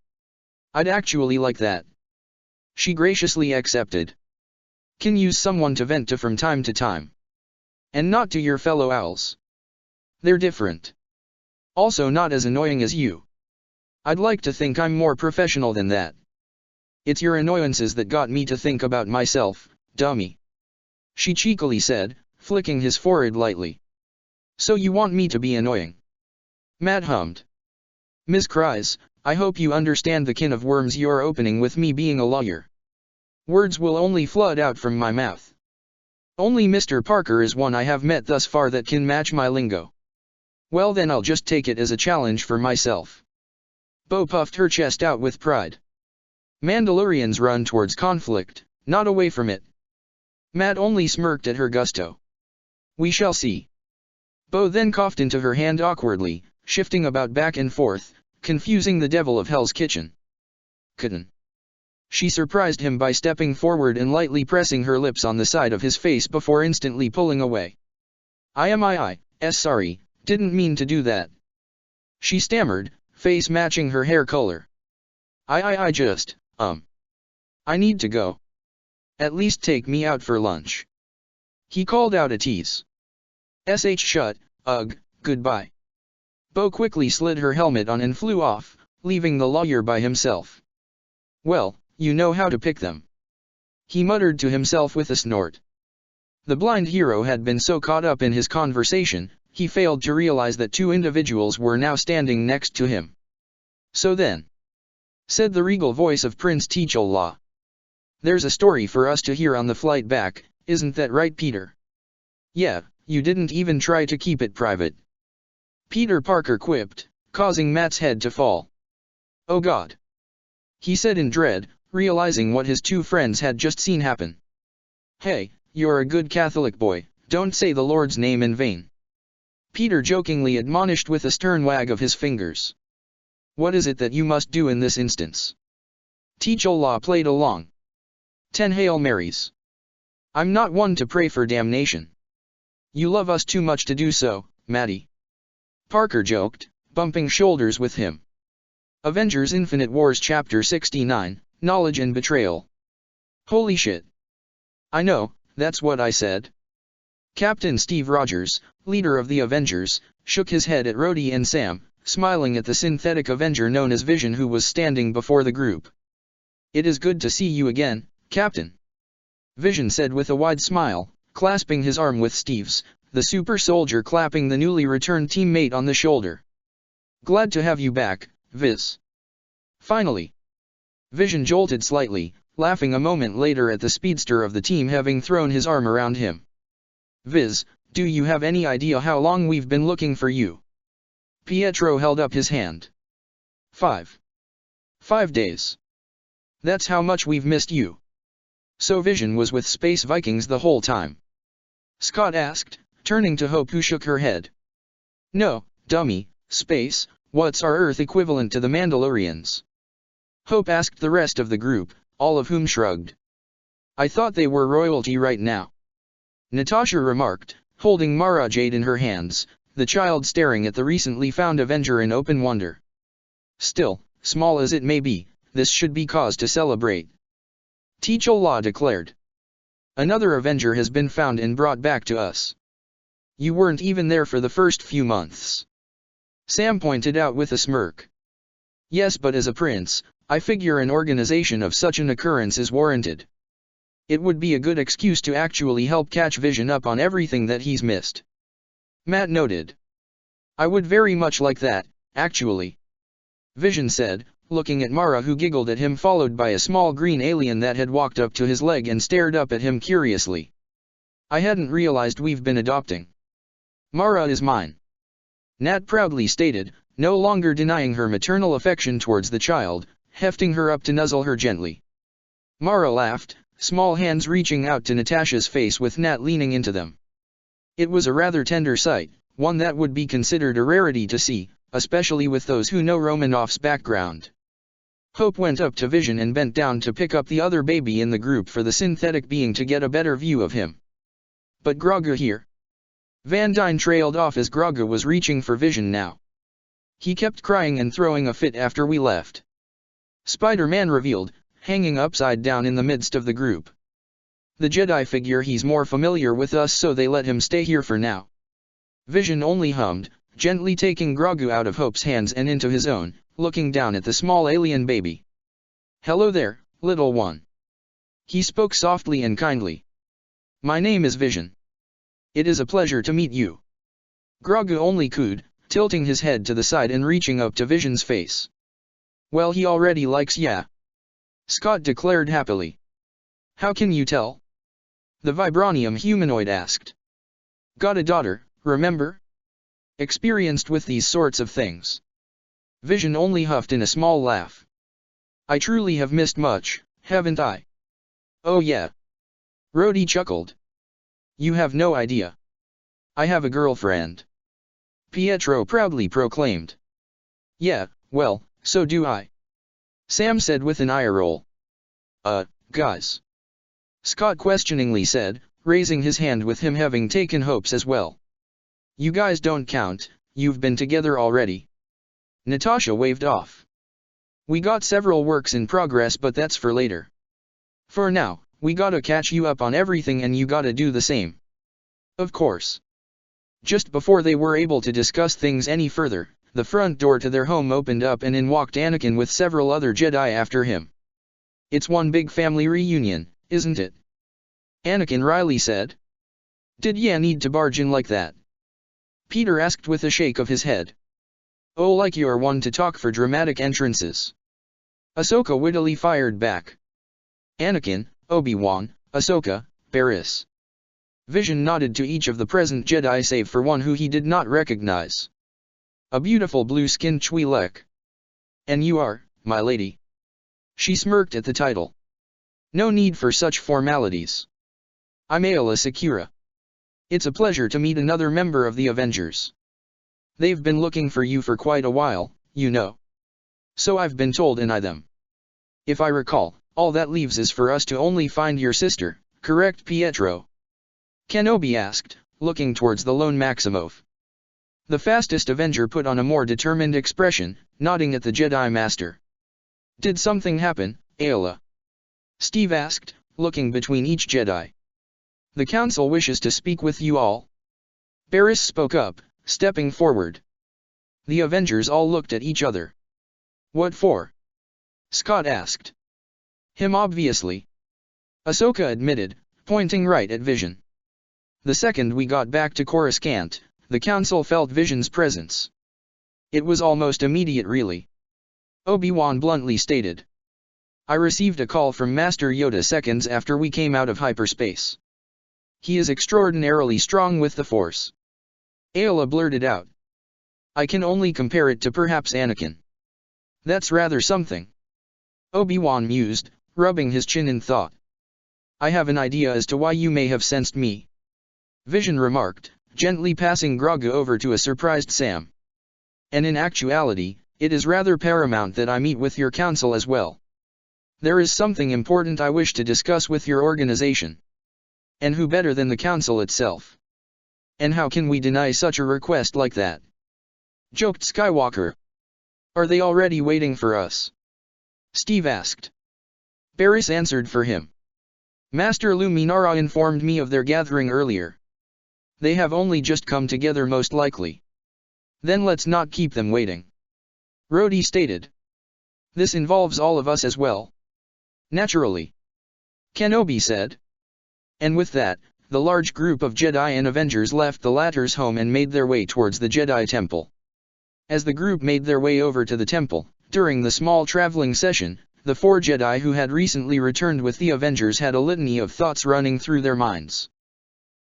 I'd actually like that. She graciously accepted. Can use someone to vent to from time to time. And not to your fellow owls. They're different. Also not as annoying as you. I'd like to think I'm more professional than that. It's your annoyances that got me to think about myself, dummy. She cheekily said, flicking his forehead lightly. So you want me to be annoying? Matt hummed. Ms. Cries, I hope you understand the can of worms you're opening with me being a lawyer. Words will only flood out from my mouth. Only Mr. Parker is one I have met thus far that can match my lingo. Well then I'll just take it as a challenge for myself. Bo puffed her chest out with pride. Mandalorians run towards conflict, not away from it. Matt only smirked at her gusto. We shall see. Bo then coughed into her hand awkwardly, shifting about back and forth, confusing the devil of Hell's Kitchen. Couldn't. She surprised him by stepping forward and lightly pressing her lips on the side of his face before instantly pulling away. Sorry, didn't mean to do that. She stammered, face matching her hair color. I need to go. At least take me out for lunch. He called out a tease. Shut, goodbye. Bo quickly slid her helmet on and flew off, leaving the lawyer by himself. Well, you know how to pick them. He muttered to himself with a snort. The blind hero had been so caught up in his conversation, he failed to realize that two individuals were now standing next to him. So then, said the regal voice of Prince T'Challa. There's a story for us to hear on the flight back, isn't that right, Peter? Yeah, you didn't even try to keep it private. Peter Parker quipped, causing Matt's head to fall. Oh God. He said in dread, realizing what his two friends had just seen happen. Hey, you're a good Catholic boy, don't say the Lord's name in vain. Peter jokingly admonished with a stern wag of his fingers. What is it that you must do in this instance? T'Challa played along. 10 Hail Marys. I'm not one to pray for damnation. You love us too much to do so, Matty. Parker joked, bumping shoulders with him. Avengers Infinite Wars Chapter 69, Knowledge and Betrayal. Holy shit. I know, that's what I said. Captain Steve Rogers, leader of the Avengers, shook his head at Rhodey and Sam, smiling at the synthetic Avenger known as Vision who was standing before the group. It is good to see you again, Captain. Vision said with a wide smile, clasping his arm with Steve's, the super soldier clapping the newly returned teammate on the shoulder. Glad to have you back, Viz. Finally. Vision jolted slightly, laughing a moment later at the speedster of the team having thrown his arm around him. Viz, do you have any idea how long we've been looking for you? Pietro held up his hand. 5 days. That's how much we've missed you. So Vision was with Space Vikings the whole time? Scott asked, turning to Hope who shook her head. No, dummy, Space, what's our Earth equivalent to the Mandalorians? Hope asked the rest of the group, all of whom shrugged. I thought they were royalty right now. Natasha remarked, holding Mara Jade in her hands, the child staring at the recently found Avenger in open wonder. Still, small as it may be, this should be cause to celebrate. T'Challa declared. Another Avenger has been found and brought back to us. You weren't even there for the first few months. Sam pointed out with a smirk. Yes, but as a prince, I figure an organization of such an occurrence is warranted. It would be a good excuse to actually help catch Vision up on everything that he's missed. Matt noted. I would very much like that, actually. Vision said, looking at Mara who giggled at him followed by a small green alien that had walked up to his leg and stared up at him curiously. I hadn't realized we've been adopting. Mara is mine. Nat proudly stated, no longer denying her maternal affection towards the child, hefting her up to nuzzle her gently. Mara laughed, small hands reaching out to Natasha's face with Nat leaning into them. It was a rather tender sight, one that would be considered a rarity to see, especially with those who know Romanoff's background. Hope went up to Vision and bent down to pick up the other baby in the group for the synthetic being to get a better view of him. But Grogu here? Van Dyne trailed off as Grogu was reaching for Vision now. He kept crying and throwing a fit after we left. Spider-Man revealed, hanging upside down in the midst of the group. The Jedi figure he's more familiar with us, so they let him stay here for now. Vision only hummed, gently taking Grogu out of Hope's hands and into his own, looking down at the small alien baby. "Hello there, little one." He spoke softly and kindly. "My name is Vision. It is a pleasure to meet you." Grogu only cooed, tilting his head to the side and reaching up to Vision's face. "Well, he already likes ya," Scott declared happily. "How can you tell?" the vibranium humanoid asked. "Got a daughter, remember? Experienced with these sorts of things." Vision only huffed in a small laugh. "I truly have missed much, haven't I?" "Oh yeah." Rhodey chuckled. "You have no idea. I have a girlfriend," Pietro proudly proclaimed. "Yeah, well, so do I," Sam said with an eye roll. Guys?" Scott questioningly said, raising his hand with him having taken Hope's as well. "You guys don't count, you've been together already." Natasha waved off. "We got several works in progress, but that's for later. For now, we gotta catch you up on everything and you gotta do the same." "Of course." Just before they were able to discuss things any further, the front door to their home opened up and in walked Anakin with several other Jedi after him. "It's one big family reunion, isn't it?" Anakin Riley said. "Did ya need to barge in like that?" Peter asked with a shake of his head. "Oh, like you're one to talk for dramatic entrances," Ahsoka wittily fired back. "Anakin, Obi-Wan, Ahsoka, Barriss." Vision nodded to each of the present Jedi save for one who he did not recognize. A beautiful blue-skinned Twi'lek. "And you are, my lady." She smirked at the title. "No need for such formalities. I'm Aayla Secura. It's a pleasure to meet another member of the Avengers. They've been looking for you for quite a while, you know. So I've been told, and I them. If I recall, all that leaves is for us to only find your sister, correct, Pietro?" Kenobi asked, looking towards the lone Maximoff. The fastest Avenger put on a more determined expression, nodding at the Jedi Master. "Did something happen, Aayla?" Steve asked, looking between each Jedi. "The Council wishes to speak with you all." Barriss spoke up, stepping forward. The Avengers all looked at each other. "What for?" Scott asked. "Him obviously," Ahsoka admitted, pointing right at Vision. "The second we got back to Coruscant, the Council felt Vision's presence. It was almost immediate really," Obi-Wan bluntly stated. "I received a call from Master Yoda seconds after we came out of hyperspace. He is extraordinarily strong with the Force." Aayla blurted out. "I can only compare it to perhaps Anakin." "That's rather something," Obi-Wan mused, rubbing his chin in thought. "I have an idea as to why you may have sensed me," Vision remarked, gently passing Grogu over to a surprised Sam. "And in actuality, it is rather paramount that I meet with your council as well. There is something important I wish to discuss with your organization. And who better than the council itself? And how can we deny such a request like that?" joked Skywalker. "Are they already waiting for us?" Steve asked. Barriss answered for him. "Master Luminara informed me of their gathering earlier. They have only just come together most likely." "Then let's not keep them waiting," Rhodey stated. "This involves all of us as well." "Naturally," Kenobi said. And with that, the large group of Jedi and Avengers left the latter's home and made their way towards the Jedi Temple. As the group made their way over to the temple, during the small traveling session, the four Jedi who had recently returned with the Avengers had a litany of thoughts running through their minds.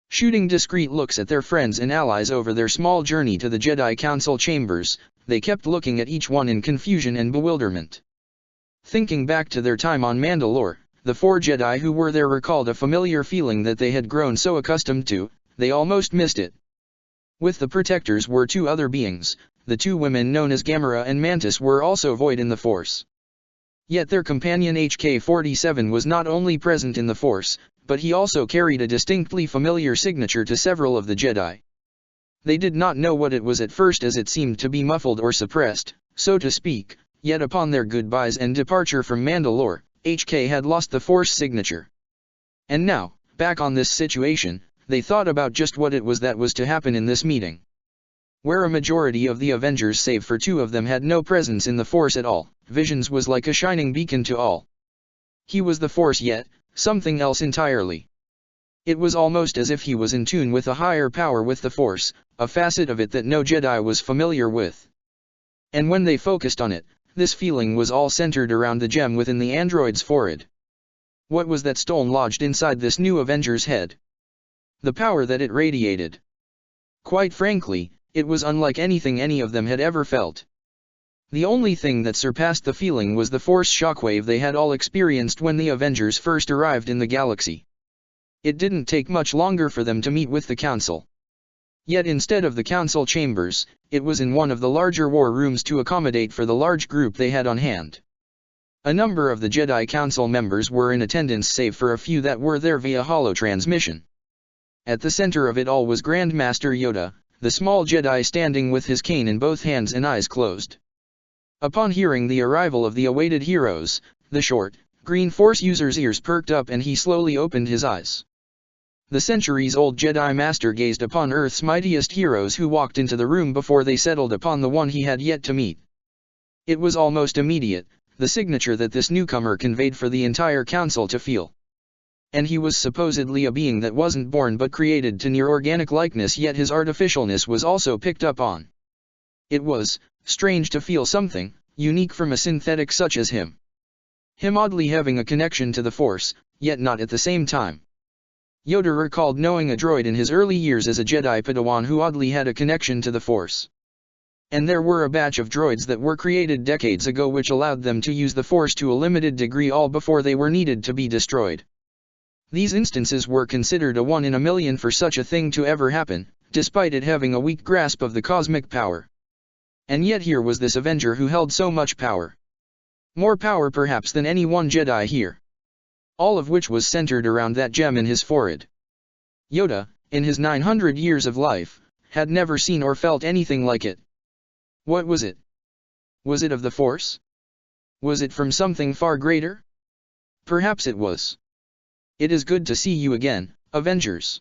Shooting discreet looks at their friends and allies over their small journey to the Jedi Council chambers, they kept looking at each one in confusion and bewilderment. Thinking back to their time on Mandalore, the four Jedi who were there recalled a familiar feeling that they had grown so accustomed to, they almost missed it. With the protectors were two other beings. The two women known as Gamera and Mantis were also void in the Force. Yet their companion HK-47 was not only present in the Force, but he also carried a distinctly familiar signature to several of the Jedi. They did not know what it was at first, as it seemed to be muffled or suppressed, so to speak, yet upon their goodbyes and departure from Mandalore, HK had lost the Force signature. And now, back on this situation, they thought about just what it was that was to happen in this meeting. Where a majority of the Avengers save for two of them had no presence in the Force at all, Visions was like a shining beacon to all. He was the Force, yet something else entirely. It was almost as if he was in tune with a higher power with the Force, a facet of it that no Jedi was familiar with. And when they focused on it, this feeling was all centered around the gem within the android's forehead. What was that stone lodged inside this new Avenger's head? The power that it radiated. Quite frankly, it was unlike anything any of them had ever felt. The only thing that surpassed the feeling was the Force shockwave they had all experienced when the Avengers first arrived in the galaxy. It didn't take much longer for them to meet with the Council. Yet instead of the Council chambers, it was in one of the larger war rooms to accommodate for the large group they had on hand. A number of the Jedi Council members were in attendance save for a few that were there via holo-transmission. At the center of it all was Grand Master Yoda, the small Jedi standing with his cane in both hands and eyes closed. Upon hearing the arrival of the awaited heroes, the short, green Force user's ears perked up and he slowly opened his eyes. The centuries-old Jedi Master gazed upon Earth's mightiest heroes who walked into the room before they settled upon the one he had yet to meet. It was almost immediate, the signature that this newcomer conveyed for the entire council to feel. And he was supposedly a being that wasn't born but created to near organic likeness, yet his artificialness was also picked up on. It was strange to feel something unique from a synthetic such as him. Him oddly having a connection to the Force, yet not at the same time. Yoda recalled knowing a droid in his early years as a Jedi Padawan who oddly had a connection to the Force. And there were a batch of droids that were created decades ago which allowed them to use the Force to a limited degree all before they were needed to be destroyed. These instances were considered a 1 in a million for such a thing to ever happen, despite it having a weak grasp of the cosmic power. And yet here was this Avenger who held so much power. More power perhaps than any one Jedi here. All of which was centered around that gem in his forehead. Yoda, in his 900 years of life, had never seen or felt anything like it. What was it? Was it of the Force? Was it from something far greater? Perhaps it was. It is good to see you again, Avengers.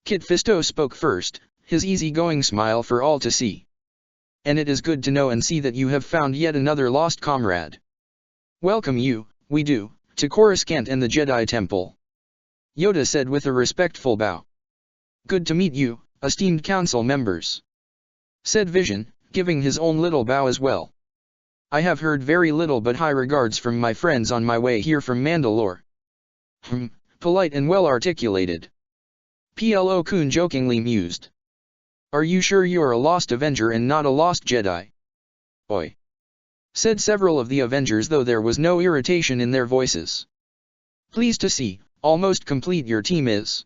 Kit Fisto spoke first, his easygoing smile for all to see. And it is good to know and see that you have found yet another lost comrade. Welcome you, we do, to Coruscant and the Jedi Temple. Yoda said with a respectful bow. Good to meet you, esteemed council members. Said Vision, giving his own little bow as well. I have heard very little but high regards from my friends on my way here from Mandalore. Polite and well articulated. Plo Koon jokingly mused. Are you sure you're a lost Avenger and not a lost Jedi? Oi. Said several of the Avengers, though there was no irritation in their voices. Pleased to see, almost complete your team is.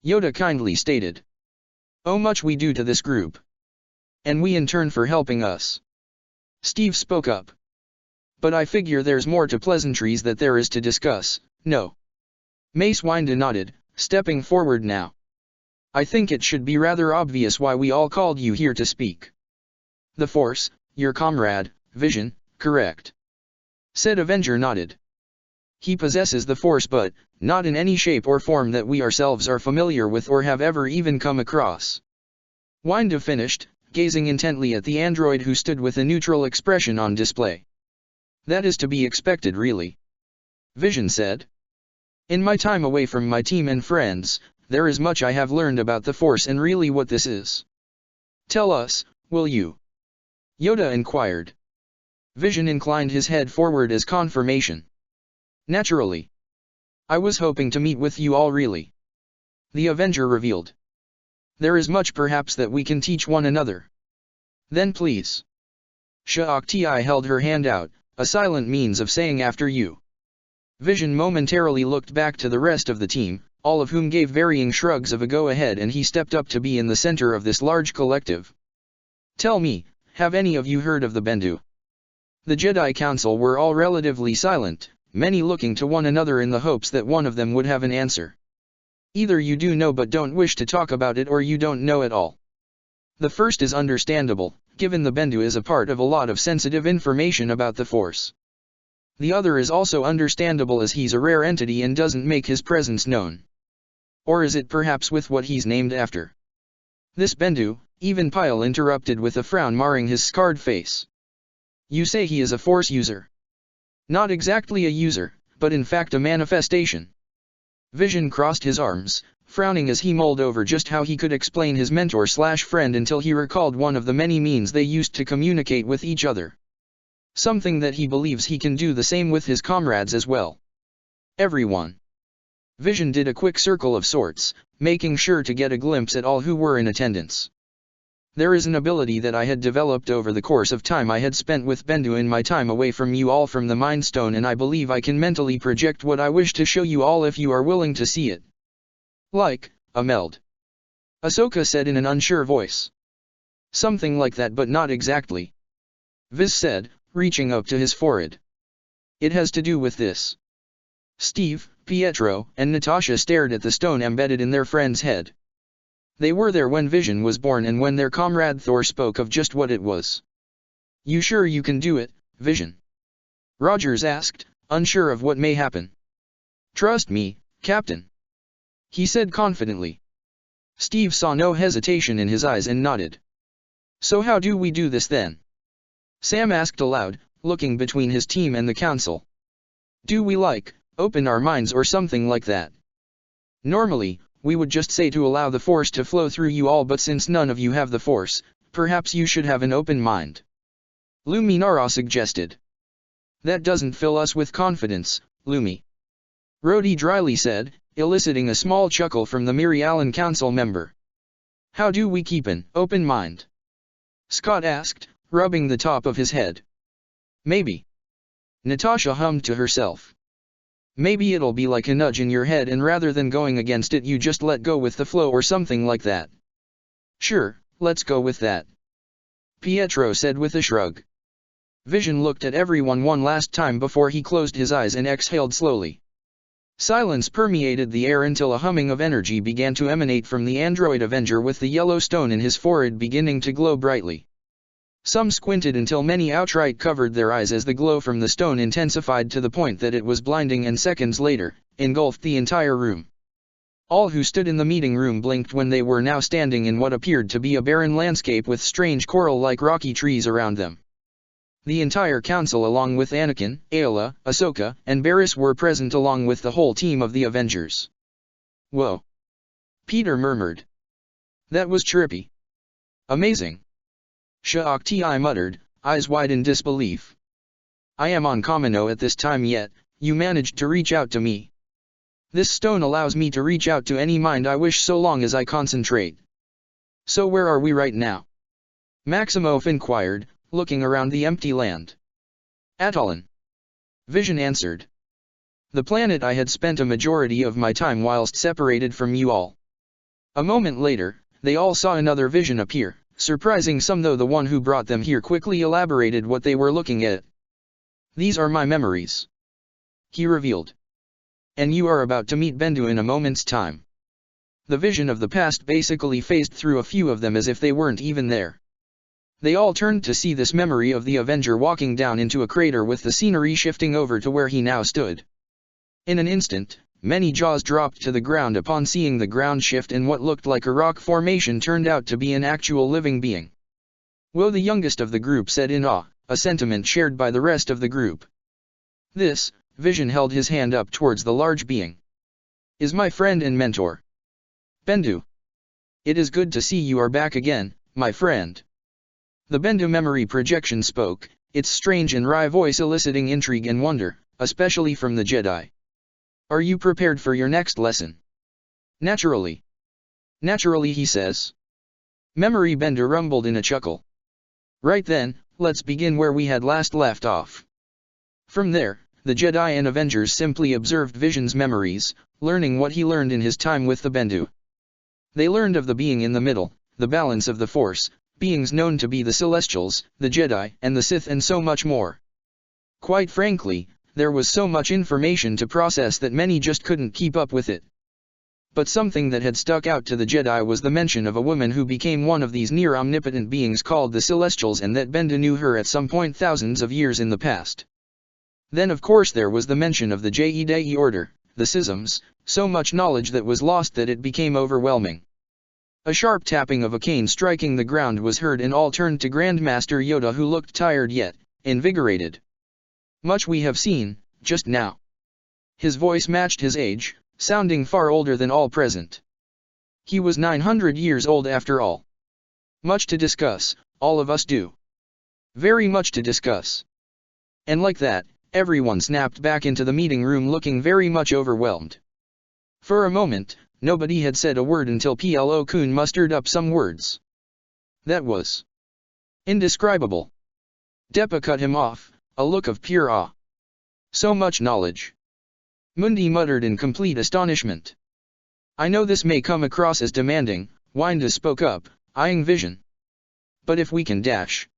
Yoda kindly stated. Oh, much we do to this group. And we in turn for helping us. Steve spoke up. But I figure there's more to pleasantries that there is to discuss, no? Mace Windu nodded, stepping forward now. I think it should be rather obvious why we all called you here to speak. The Force, your comrade, Vision, correct? Said Avenger nodded. He possesses the Force but, not in any shape or form that we ourselves are familiar with or have ever even come across. Windu finished, gazing intently at the android who stood with a neutral expression on display. That is to be expected really. Vision said. In my time away from my team and friends, there is much I have learned about the Force and really what this is. Tell us, will you? Yoda inquired. Vision inclined his head forward as confirmation. Naturally. I was hoping to meet with you all really. The Avenger revealed. There is much perhaps that we can teach one another. Then please. Shakti held her hand out, a silent means of saying after you. Vision momentarily looked back to the rest of the team, all of whom gave varying shrugs of a go-ahead, and he stepped up to be in the center of this large collective. "Tell me, have any of you heard of the Bendu?" The Jedi Council were all relatively silent, many looking to one another in the hopes that one of them would have an answer. Either you do know but don't wish to talk about it, or you don't know at all. The first is understandable, given the Bendu is a part of a lot of sensitive information about the Force. The other is also understandable, as he's a rare entity and doesn't make his presence known. Or is it perhaps with what he's named after? This Bendu, even Pyle interrupted with a frown marring his scarred face. You say he is a Force user? Not exactly a user, but in fact a manifestation. Vision crossed his arms, frowning as he mulled over just how he could explain his mentor/friend until he recalled one of the many means they used to communicate with each other. Something that he believes he can do the same with his comrades as well. Everyone. Vision did a quick circle of sorts, making sure to get a glimpse at all who were in attendance. There is an ability that I had developed over the course of time I had spent with Bendu in my time away from you all from the Mind Stone, and I believe I can mentally project what I wish to show you all if you are willing to see it. Like a meld. Ahsoka said in an unsure voice. Something like that, but not exactly. Viz said, reaching up to his forehead. It has to do with this. Steve, Pietro, and Natasha stared at the stone embedded in their friend's head. They were there when Vision was born and when their comrade Thor spoke of just what it was. You sure you can do it, Vision? Rogers asked, unsure of what may happen. Trust me, Captain. He said confidently. Steve saw no hesitation in his eyes and nodded. So how do we do this then? Sam asked aloud, looking between his team and the council. Do we open our minds or something like that? Normally, we would just say to allow the Force to flow through you all, but since none of you have the Force, perhaps you should have an open mind. Luminara suggested. That doesn't fill us with confidence, Lumi. Rhodey dryly said, eliciting a small chuckle from the Miri Allen council member. How do we keep an open mind? Scott asked, rubbing the top of his head. Maybe. Natasha hummed to herself. Maybe it'll be like a nudge in your head, and rather than going against it you just let go with the flow or something like that. Sure, let's go with that. Pietro said with a shrug. Vision looked at everyone one last time before he closed his eyes and exhaled slowly. Silence permeated the air until a humming of energy began to emanate from the android Avenger with the yellow stone in his forehead beginning to glow brightly. Some squinted until many outright covered their eyes as the glow from the stone intensified to the point that it was blinding, and seconds later, engulfed the entire room. All who stood in the meeting room blinked when they were now standing in what appeared to be a barren landscape with strange coral-like rocky trees around them. The entire council along with Anakin, Ayla, Ahsoka, and Barriss were present along with the whole team of the Avengers. Whoa! Peter murmured. That was trippy. Amazing. Shakti muttered, eyes wide in disbelief. I am on Kamino at this time, yet you managed to reach out to me. This stone allows me to reach out to any mind I wish so long as I concentrate. So where are we right now? Maximoff inquired, looking around the empty land. Atollan. Vision answered. The planet I had spent a majority of my time whilst separated from you all. A moment later, they all saw another vision appear, surprising some, though the one who brought them here quickly elaborated what they were looking at. These are my memories, he revealed. And you are about to meet Bendu in a moment's time. The vision of the past basically phased through a few of them as if they weren't even there. They all turned to see this memory of the Avenger walking down into a crater with the scenery shifting over to where he now stood. In an instant, many jaws dropped to the ground upon seeing the ground shift, and what looked like a rock formation turned out to be an actual living being. Wo, the youngest of the group, said in awe, a sentiment shared by the rest of the group. This, Vision held his hand up towards the large being, is my friend and mentor, Bendu. It is good to see you are back again, my friend. The Bendu memory projection spoke, its strange and wry voice eliciting intrigue and wonder, especially from the Jedi. Are you prepared for your next lesson? Naturally. Naturally, he says. Memory Bendu rumbled in a chuckle. Right then, let's begin where we had last left off. From there, the Jedi and Avengers simply observed Vision's memories, learning what he learned in his time with the Bendu. They learned of the being in the middle, the balance of the Force, beings known to be the Celestials, the Jedi, and the Sith, and so much more. Quite frankly, there was so much information to process that many just couldn't keep up with it. But something that had stuck out to the Jedi was the mention of a woman who became one of these near-omnipotent beings called the Celestials, and that Bendu knew her at some point thousands of years in the past. Then of course there was the mention of the Jedi Order, the Schisms, so much knowledge that was lost that it became overwhelming. A sharp tapping of a cane striking the ground was heard, and all turned to Grandmaster Yoda, who looked tired yet invigorated. Much we have seen, just now. His voice matched his age, sounding far older than all present. He was 900 years old after all. Much to discuss, all of us do. Very much to discuss. And like that, everyone snapped back into the meeting room looking very much overwhelmed. For a moment, nobody had said a word until Plo-kun mustered up some words. That was indescribable. Deppa cut him off, a look of pure awe. So much knowledge. Mundi muttered in complete astonishment. I know this may come across as demanding, Windu spoke up, eyeing Vision. But if we can dash,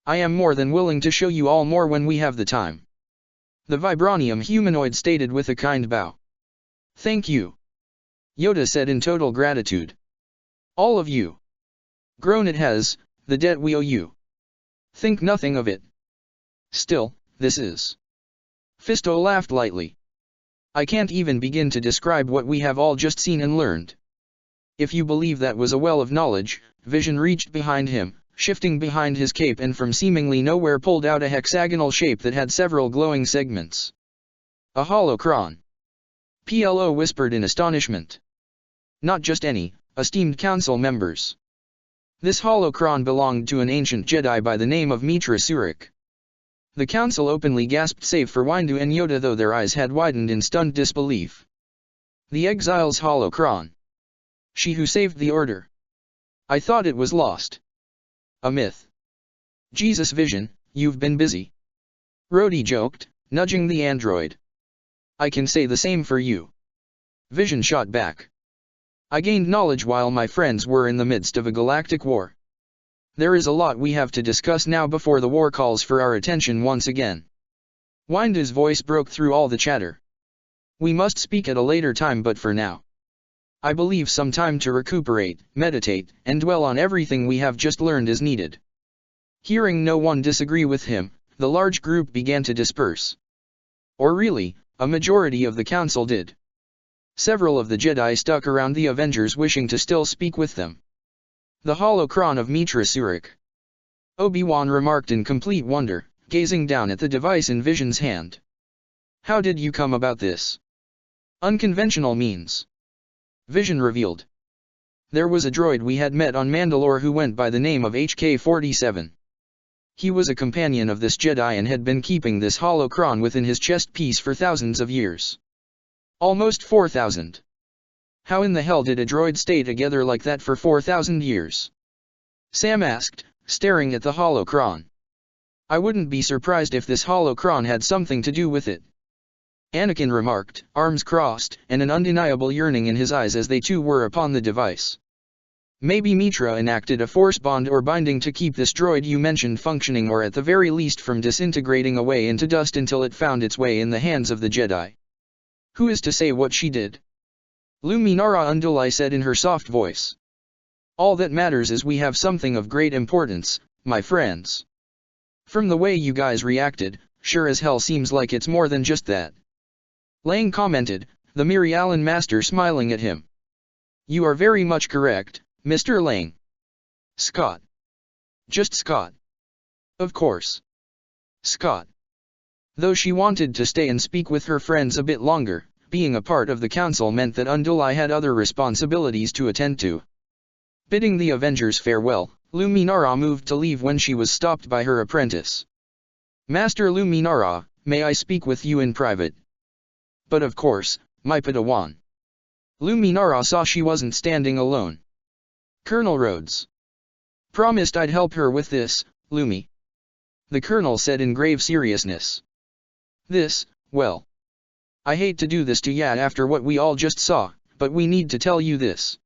I am more than willing to show you all more when we have the time. The vibranium humanoid stated with a kind bow. Thank you, Yoda said in total gratitude. All of you. Grown it has, the debt we owe you. Think nothing of it. Still, this is. Fisto laughed lightly. I can't even begin to describe what we have all just seen and learned. If you believe that was a well of knowledge, Vision reached behind him, shifting behind his cape, and from seemingly nowhere pulled out a hexagonal shape that had several glowing segments. A holocron. Plo whispered in astonishment. Not just any, esteemed council members. This holocron belonged to an ancient Jedi by the name of Mitra Surik. The council openly gasped, save for Windu and Yoda, though their eyes had widened in stunned disbelief. The exile's holocron. She who saved the Order. I thought it was lost. A myth. Jesus, Vision, you've been busy. Rhodey joked, nudging the android. I can say the same for you. Vision shot back. I gained knowledge while my friends were in the midst of a galactic war. There is a lot we have to discuss now before the war calls for our attention once again. Windu's voice broke through all the chatter. We must speak at a later time, but for now, I believe some time to recuperate, meditate, and dwell on everything we have just learned is needed. Hearing no one disagree with him, the large group began to disperse. Or really, a majority of the council did. Several of the Jedi stuck around the Avengers, wishing to still speak with them. The holocron of Mitra Surik. Obi-Wan remarked in complete wonder, gazing down at the device in Vision's hand. How did you come about this? Unconventional means. Vision revealed. There was a droid we had met on Mandalore who went by the name of HK-47. He was a companion of this Jedi and had been keeping this holocron within his chest piece for thousands of years. Almost 4,000. How in the hell did a droid stay together like that for 4,000 years? Sam asked, staring at the holocron. I wouldn't be surprised if this holocron had something to do with it. Anakin remarked, arms crossed, and an undeniable yearning in his eyes as they too were upon the device. Maybe Mitra enacted a force bond or binding to keep this droid you mentioned functioning, or at the very least from disintegrating away into dust until it found its way in the hands of the Jedi. Who is to say what she did? Luminara Unduli said in her soft voice. All that matters is we have something of great importance, my friends. From the way you guys reacted, sure as hell seems like it's more than just that. Lang commented, the Mirialan master smiling at him. You are very much correct, Mr. Lang. Scott. Just Scott. Of course. Scott. Though she wanted to stay and speak with her friends a bit longer, being a part of the council meant that Unduli had other responsibilities to attend to. Bidding the Avengers farewell, Luminara moved to leave when she was stopped by her apprentice. Master Luminara, may I speak with you in private? But of course, my Padawan. Luminara saw she wasn't standing alone. Colonel Rhodes. Promised I'd help her with this, Lumi. The colonel said in grave seriousness. This, well. I hate to do this to ya after what we all just saw, but we need to tell you this.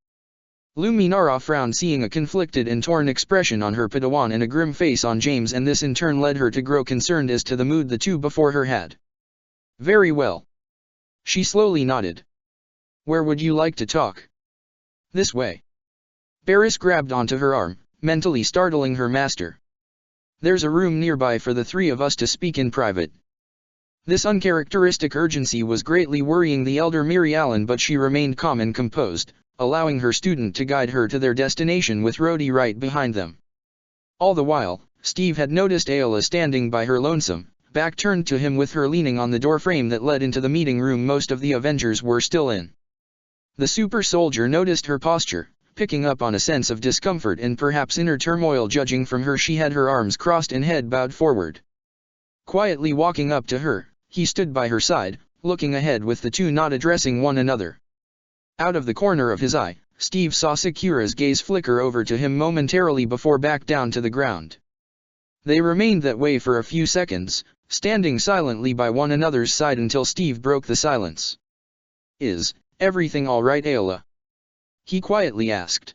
Luminara frowned, seeing a conflicted and torn expression on her Padawan and a grim face on James, and this in turn led her to grow concerned as to the mood the two before her had. Very well. She slowly nodded. Where would you like to talk? This way. Barris grabbed onto her arm, mentally startling her master. There's a room nearby for the three of us to speak in private. This uncharacteristic urgency was greatly worrying the elder Mary Allen, but she remained calm and composed, allowing her student to guide her to their destination with Rhodey right behind them. All the while, Steve had noticed Ayla standing by her lonesome, back turned to him with her leaning on the doorframe that led into the meeting room most of the Avengers were still in. The super soldier noticed her posture, picking up on a sense of discomfort and perhaps inner turmoil. Judging from her, she had her arms crossed and head bowed forward. Quietly walking up to her, he stood by her side, looking ahead with the two not addressing one another. Out of the corner of his eye, Steve saw Sakura's gaze flicker over to him momentarily before back down to the ground. They remained that way for a few seconds, standing silently by one another's side until Steve broke the silence. Is everything all right, Ayla? He quietly asked.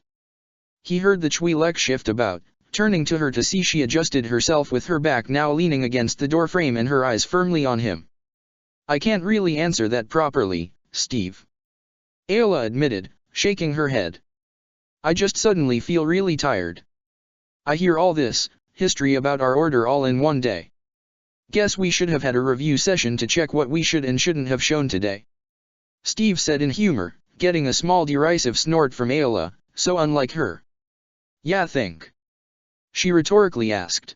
He heard the Twi'lek shift about, turning to her to see she adjusted herself with her back now leaning against the doorframe and her eyes firmly on him. I can't really answer that properly, Steve. Ayla admitted, shaking her head. I just suddenly feel really tired. I hear all this history about our order all in one day. Guess we should have had a review session to check what we should and shouldn't have shown today. Steve said in humor, getting a small derisive snort from Ayla, so unlike her. Yeah, think. She rhetorically asked.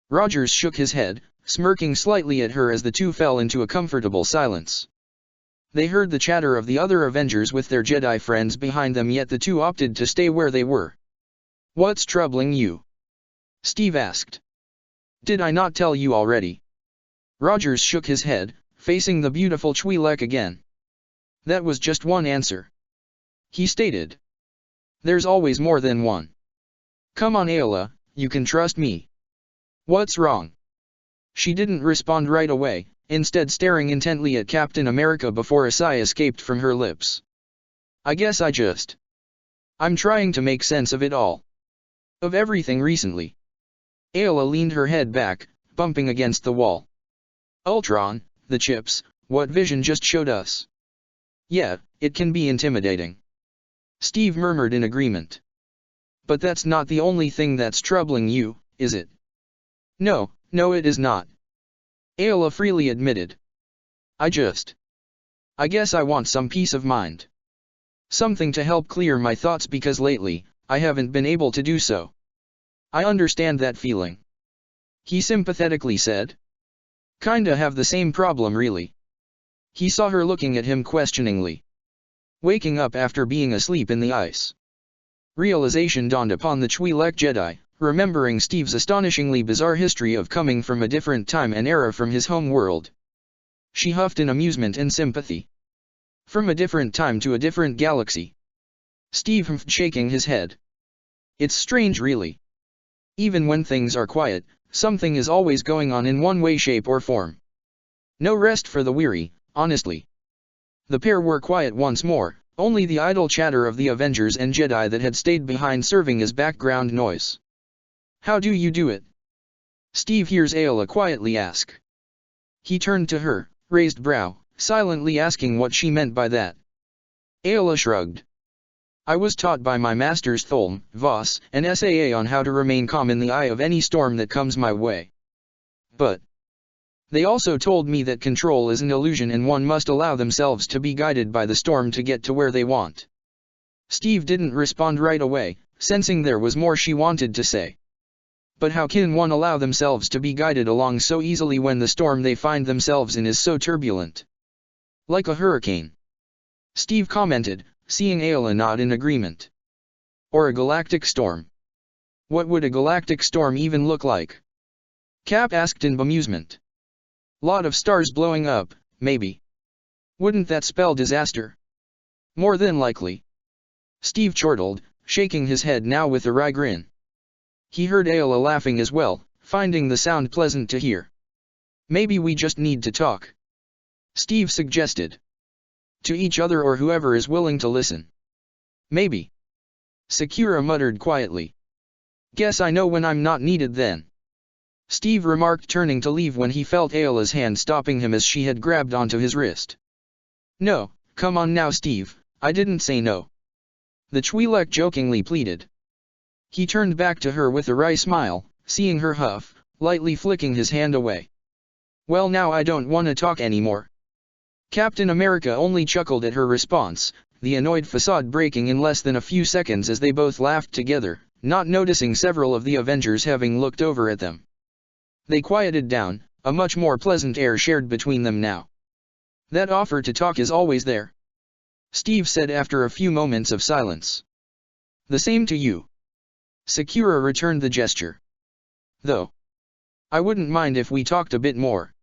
Rogers shook his head, smirking slightly at her as the two fell into a comfortable silence. They heard the chatter of the other Avengers with their Jedi friends behind them, yet the two opted to stay where they were. What's troubling you? Steve asked. Did I not tell you already? Rogers shook his head, facing the beautiful Twi'lek again. That was just one answer. He stated. There's always more than one. Come on, Ayla, you can trust me. What's wrong? She didn't respond right away, instead staring intently at Captain America before a sigh escaped from her lips. I guess I'm trying to make sense of it all. Of everything recently. Ayla leaned her head back, bumping against the wall. Ultron, the chips, what Vision just showed us. Yeah, it can be intimidating. Steve murmured in agreement. But that's not the only thing that's troubling you, is it? No, it is not. Ayla freely admitted. I guess I want some peace of mind. Something to help clear my thoughts, because lately, I haven't been able to do so. I understand that feeling. He sympathetically said. Kinda have the same problem, really. He saw her looking at him questioningly. Waking up after being asleep in the ice. Realization dawned upon the Twi'lek Jedi, remembering Steve's astonishingly bizarre history of coming from a different time and era from his home world. She huffed in amusement and sympathy. From a different time to a different galaxy. Steve humphed, shaking his head. It's strange, really. Even when things are quiet, something is always going on in one way, shape or form. No rest for the weary, honestly. The pair were quiet once more, only the idle chatter of the Avengers and Jedi that had stayed behind serving as background noise. How do you do it? Steve hears Ayla quietly ask. He turned to her, raised brow, silently asking what she meant by that. Ayla shrugged. I was taught by my masters Tholm, Voss, and Saa on how to remain calm in the eye of any storm that comes my way. But they also told me that control is an illusion and one must allow themselves to be guided by the storm to get to where they want. Steve didn't respond right away, sensing there was more she wanted to say. But how can one allow themselves to be guided along so easily when the storm they find themselves in is so turbulent? Like a hurricane. Steve commented, seeing Ayla nod in agreement. Or a galactic storm. What would a galactic storm even look like? Cap asked in bemusement. Lot of stars blowing up, maybe. Wouldn't that spell disaster? More than likely. Steve chortled, shaking his head now with a wry grin. He heard Ayla laughing as well, finding the sound pleasant to hear. Maybe we just need to talk. Steve suggested. To each other or whoever is willing to listen. Maybe. Sakura muttered quietly. Guess I know when I'm not needed then. Steve remarked, turning to leave when he felt Ayla's hand stopping him as she had grabbed onto his wrist. No, come on now Steve, I didn't say no. The Twi'lek jokingly pleaded. He turned back to her with a wry smile, seeing her huff, lightly flicking his hand away. Well now I don't want to talk anymore. Captain America only chuckled at her response, the annoyed facade breaking in less than a few seconds as they both laughed together, not noticing several of the Avengers having looked over at them. They quieted down, a much more pleasant air shared between them now. That offer to talk is always there, Steve said after a few moments of silence. The same to you. Sakura returned the gesture. Though. I wouldn't mind if we talked a bit more.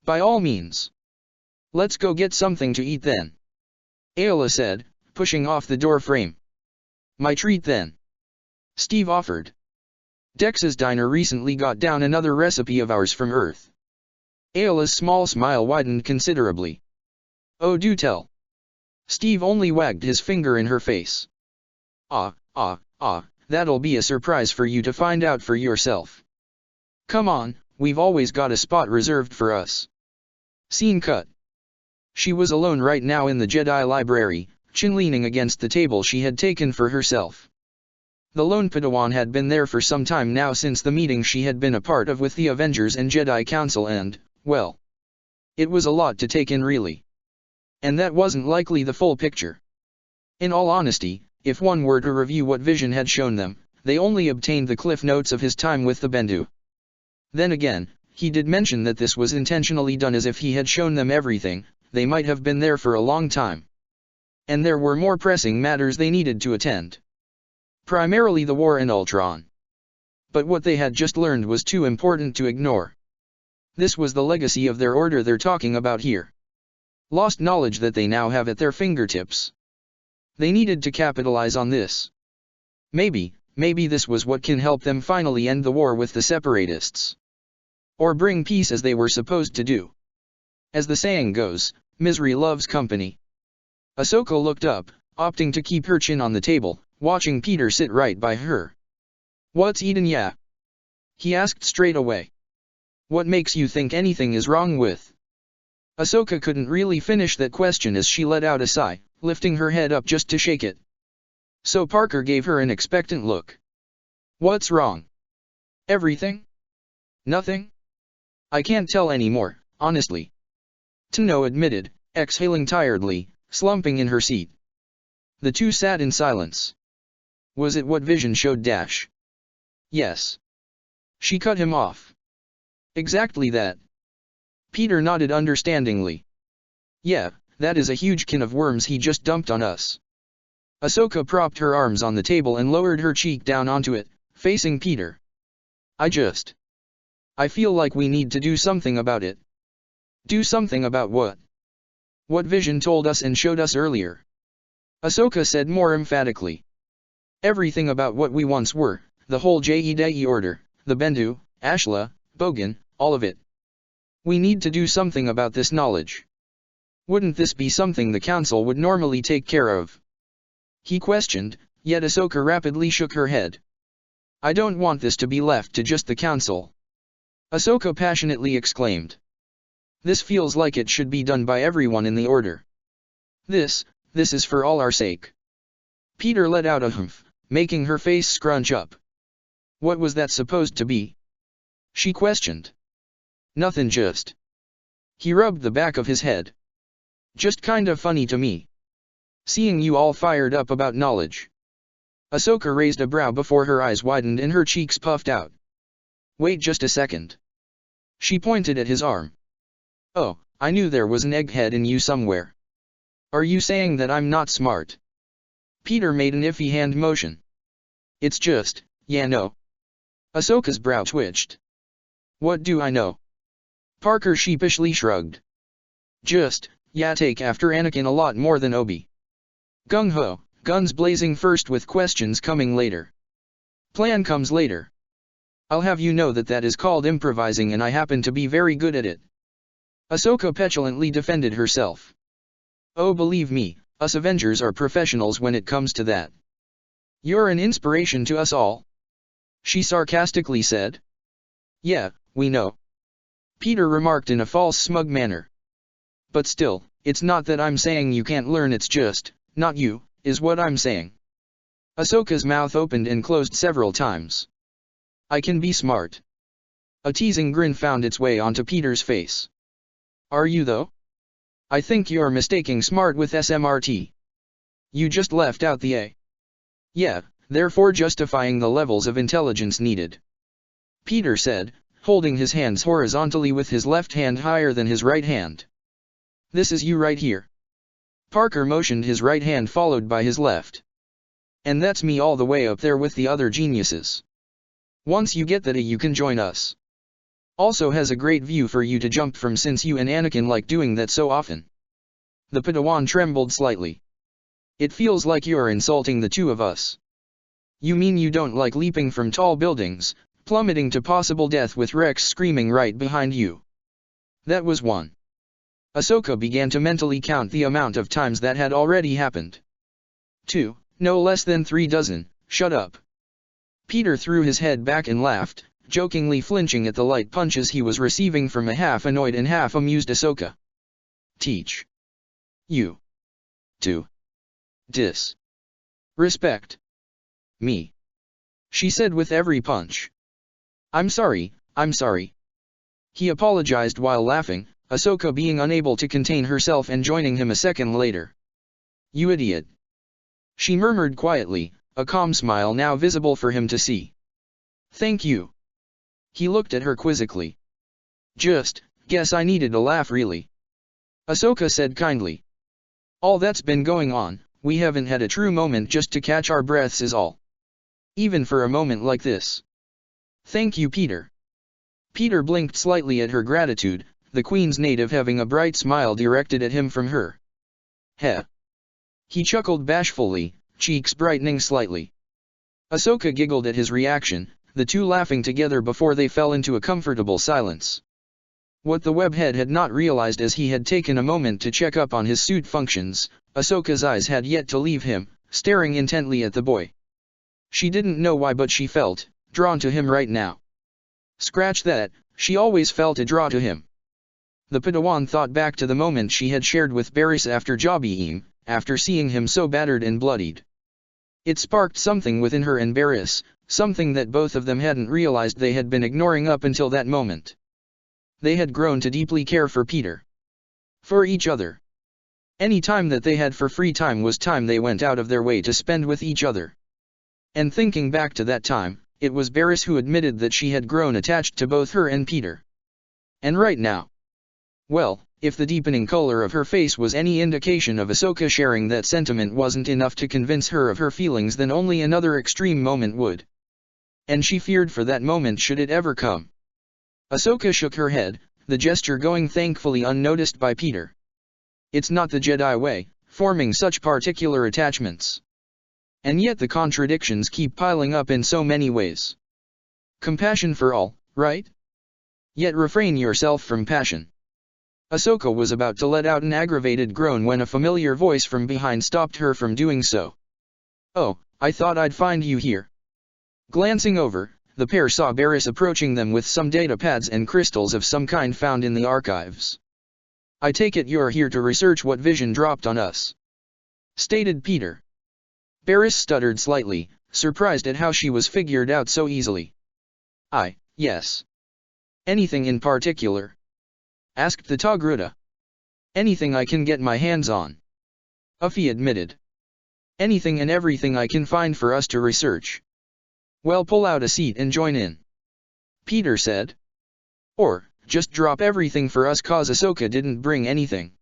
By all means. Let's go get something to eat then. Ayla said, pushing off the door frame. My treat then. Steve offered. Dex's diner recently got down another recipe of ours from Earth. Ayla's small smile widened considerably. Oh, do tell. Steve only wagged his finger in her face. That'll be a surprise for you to find out for yourself. Come on, we've always got a spot reserved for us. Scene cut. She was alone right now in the Jedi library, chin leaning against the table she had taken for herself. The lone Padawan had been there for some time now since the meeting she had been a part of with the Avengers and Jedi Council and, well, it was a lot to take in really. And that wasn't likely the full picture. In all honesty, if one were to review what Vision had shown them, they only obtained the cliff notes of his time with the Bendu. Then again, he did mention that this was intentionally done as if he had shown them everything, they might have been there for a long time. And there were more pressing matters they needed to attend. Primarily the war in Ultron. But what they had just learned was too important to ignore. This was the legacy of their order they're talking about here. Lost knowledge that they now have at their fingertips. They needed to capitalize on this. Maybe this was what can help them finally end the war with the Separatists. Or bring peace as they were supposed to do. As the saying goes, misery loves company. Ahsoka looked up, opting to keep her chin on the table, watching Peter sit right by her. What's eatin' ya? He asked straight away. What makes you think anything is wrong with? Ahsoka couldn't really finish that question as she let out a sigh, lifting her head up just to shake it. So Parker gave her an expectant look. What's wrong? Everything? Nothing? I can't tell anymore, honestly. Tano admitted, exhaling tiredly, slumping in her seat. The two sat in silence. Was it what Vision showed Dash? Yes. She cut him off. Exactly that. Peter nodded understandingly. Yeah, that is a huge can of worms he just dumped on us. Ahsoka propped her arms on the table and lowered her cheek down onto it, facing Peter. I feel like we need to do something about it. Do something about what? What Vision told us and showed us earlier. Ahsoka said more emphatically. Everything about what we once were, the whole Jedi order, the Bendu, Ashla, Bogan, all of it. We need to do something about this knowledge. Wouldn't this be something the Council would normally take care of? He questioned, yet Ahsoka rapidly shook her head. I don't want this to be left to just the Council. Ahsoka passionately exclaimed. This feels like it should be done by everyone in the Order. This is for all our sake. Peter let out a humph, making her face scrunch up. What was that supposed to be? She questioned. Nothing, just. He rubbed the back of his head. Just kinda funny to me. Seeing you all fired up about knowledge. Ahsoka raised a brow before her eyes widened and her cheeks puffed out. Wait just a second. She pointed at his arm. Oh, I knew there was an egghead in you somewhere. Are you saying that I'm not smart? Peter made an iffy hand motion. It's just, yeah no. Ahsoka's brow twitched. What do I know? Parker sheepishly shrugged. Just, yeah, take after Anakin a lot more than Obi. Gung-ho, guns blazing first with questions coming later. Plan comes later. I'll have you know that is called improvising and I happen to be very good at it. Ahsoka petulantly defended herself. Oh, believe me, us Avengers are professionals when it comes to that. You're an inspiration to us all, she sarcastically said. Yeah, we know, Peter remarked in a false smug manner. But still, it's not that I'm saying you can't learn, it's just, not you, is what I'm saying. Ahsoka's mouth opened and closed several times. I can be smart. A teasing grin found its way onto Peter's face. Are you though? I think you're mistaking smart with SMRT. You just left out the A. Yeah, therefore justifying the levels of intelligence needed, Peter said, holding his hands horizontally with his left hand higher than his right hand. This is you right here. Parker motioned his right hand followed by his left. And that's me all the way up there with the other geniuses. Once you get that A, you can join us. Also has a great view for you to jump from since you and Anakin like doing that so often. The Padawan trembled slightly. It feels like you're insulting the two of us. You mean you don't like leaping from tall buildings, plummeting to possible death with Rex screaming right behind you? That was one. Ahsoka began to mentally count the amount of times that had already happened. 2, no less than 3 dozen, shut up. Peter threw his head back and laughed, jokingly flinching at the light punches he was receiving from a half-annoyed and half-amused Ahsoka. Teach you to respect me, she said with every punch. I'm sorry. He apologized while laughing, Ahsoka being unable to contain herself and joining him a second later. You idiot, she murmured quietly, a calm smile now visible for him to see. Thank you. He looked at her quizzically. Just, guess I needed a laugh really, Ahsoka said kindly. All that's been going on, we haven't had a true moment just to catch our breaths is all. Even for a moment like this. Thank you, Peter. Peter blinked slightly at her gratitude, the Queen's native having a bright smile directed at him from her. Heh. He chuckled bashfully, cheeks brightening slightly. Ahsoka giggled at his reaction, the two laughing together before they fell into a comfortable silence. What the webhead had not realized as he had taken a moment to check up on his suit functions, Ahsoka's eyes had yet to leave him, staring intently at the boy. She didn't know why, but she felt drawn to him right now. Scratch that, she always felt a draw to him. The Padawan thought back to the moment she had shared with Barriss after Jabim, after seeing him so battered and bloodied. It sparked something within her and Barriss, something that both of them hadn't realized they had been ignoring up until that moment. They had grown to deeply care for Peter. For each other. Any time that they had for free time was time they went out of their way to spend with each other. And thinking back to that time, it was Barriss who admitted that she had grown attached to both her and Peter. And right now. Well, if the deepening color of her face was any indication of Ahsoka sharing that sentiment wasn't enough to convince her of her feelings, then only another extreme moment would. And she feared for that moment should it ever come. Ahsoka shook her head, the gesture going thankfully unnoticed by Peter. It's not the Jedi way, forming such particular attachments. And yet the contradictions keep piling up in so many ways. Compassion for all, right? Yet refrain yourself from passion. Ahsoka was about to let out an aggravated groan when a familiar voice from behind stopped her from doing so. Oh, I thought I'd find you here. Glancing over, the pair saw Barriss approaching them with some data pads and crystals of some kind found in the archives. I take it you're here to research what Vision dropped on us, stated Peter. Barriss stuttered slightly, surprised at how she was figured out so easily. Yes. Anything in particular? Asked the Togruta. Anything I can get my hands on, Uffy admitted. Anything and everything I can find for us to research. Well, pull out a seat and join in, Peter said. Or, just drop everything for us, cause Ahsoka didn't bring anything.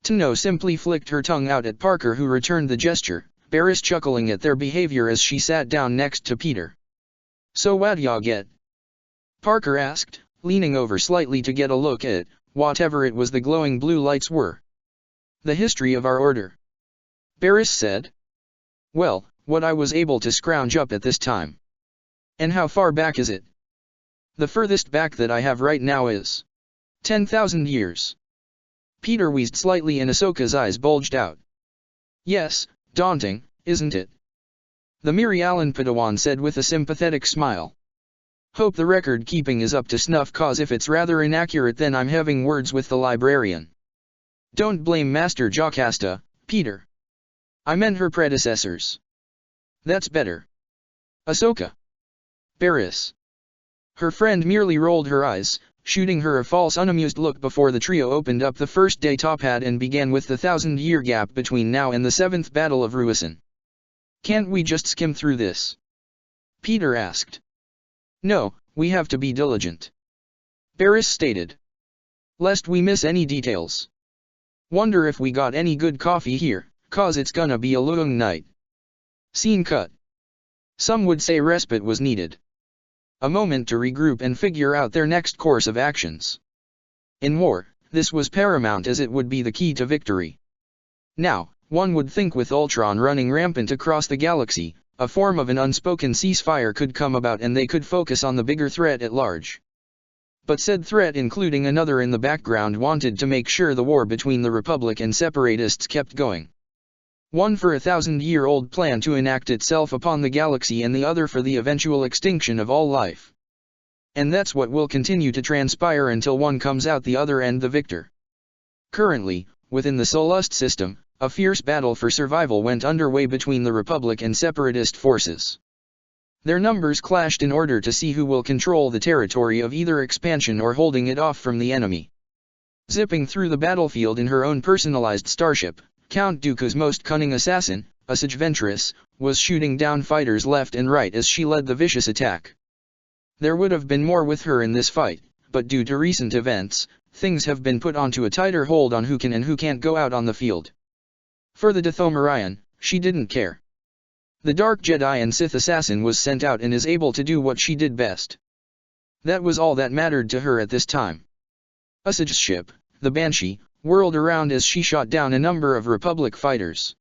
Tano simply flicked her tongue out at Parker, who returned the gesture, Barriss chuckling at their behavior as she sat down next to Peter. So what'd y'all get? Parker asked, leaning over slightly to get a look at whatever it was the glowing blue lights were. The history of our order, Barriss said. Well, what I was able to scrounge up at this time. And how far back is it? The furthest back that I have right now is 10,000 years. Peter wheezed slightly and Ahsoka's eyes bulged out. Yes, daunting, isn't it? The Miri Allen Padawan said with a sympathetic smile. Hope the record keeping is up to snuff, cause if it's rather inaccurate then I'm having words with the librarian. Don't blame Master Jocasta, Peter. I meant her predecessors. That's better. Ahsoka. Barriss. Her friend merely rolled her eyes, shooting her a false unamused look before the trio opened up the first data pad and began with the 1,000-year gap between now and the 7th Battle of Ruisin. Can't we just skim through this? Peter asked. No, we have to be diligent. Barriss stated. Lest we miss any details. Wonder if we got any good coffee here, cause it's gonna be a long night. Scene cut. Some would say respite was needed. A moment to regroup and figure out their next course of actions. In war, this was paramount as it would be the key to victory. Now, one would think with Ultron running rampant across the galaxy, a form of an unspoken ceasefire could come about and they could focus on the bigger threat at large. But said threat, including another in the background, wanted to make sure the war between the Republic and Separatists kept going. One for a 1,000-year-old plan to enact itself upon the galaxy and the other for the eventual extinction of all life. And that's what will continue to transpire until one comes out the other end the victor. Currently, within the Solust system, a fierce battle for survival went underway between the Republic and Separatist forces. Their numbers clashed in order to see who will control the territory of either expansion or holding it off from the enemy. Zipping through the battlefield in her own personalized starship, Count Dooku's most cunning assassin, Asajj Ventress, was shooting down fighters left and right as she led the vicious attack. There would have been more with her in this fight, but due to recent events, things have been put onto a tighter hold on who can and who can't go out on the field. For the Dathomirian, she didn't care. The Dark Jedi and Sith assassin was sent out and is able to do what she did best. That was all that mattered to her at this time. Asajj's ship, the Banshee, whirled around as she shot down a number of Republic fighters.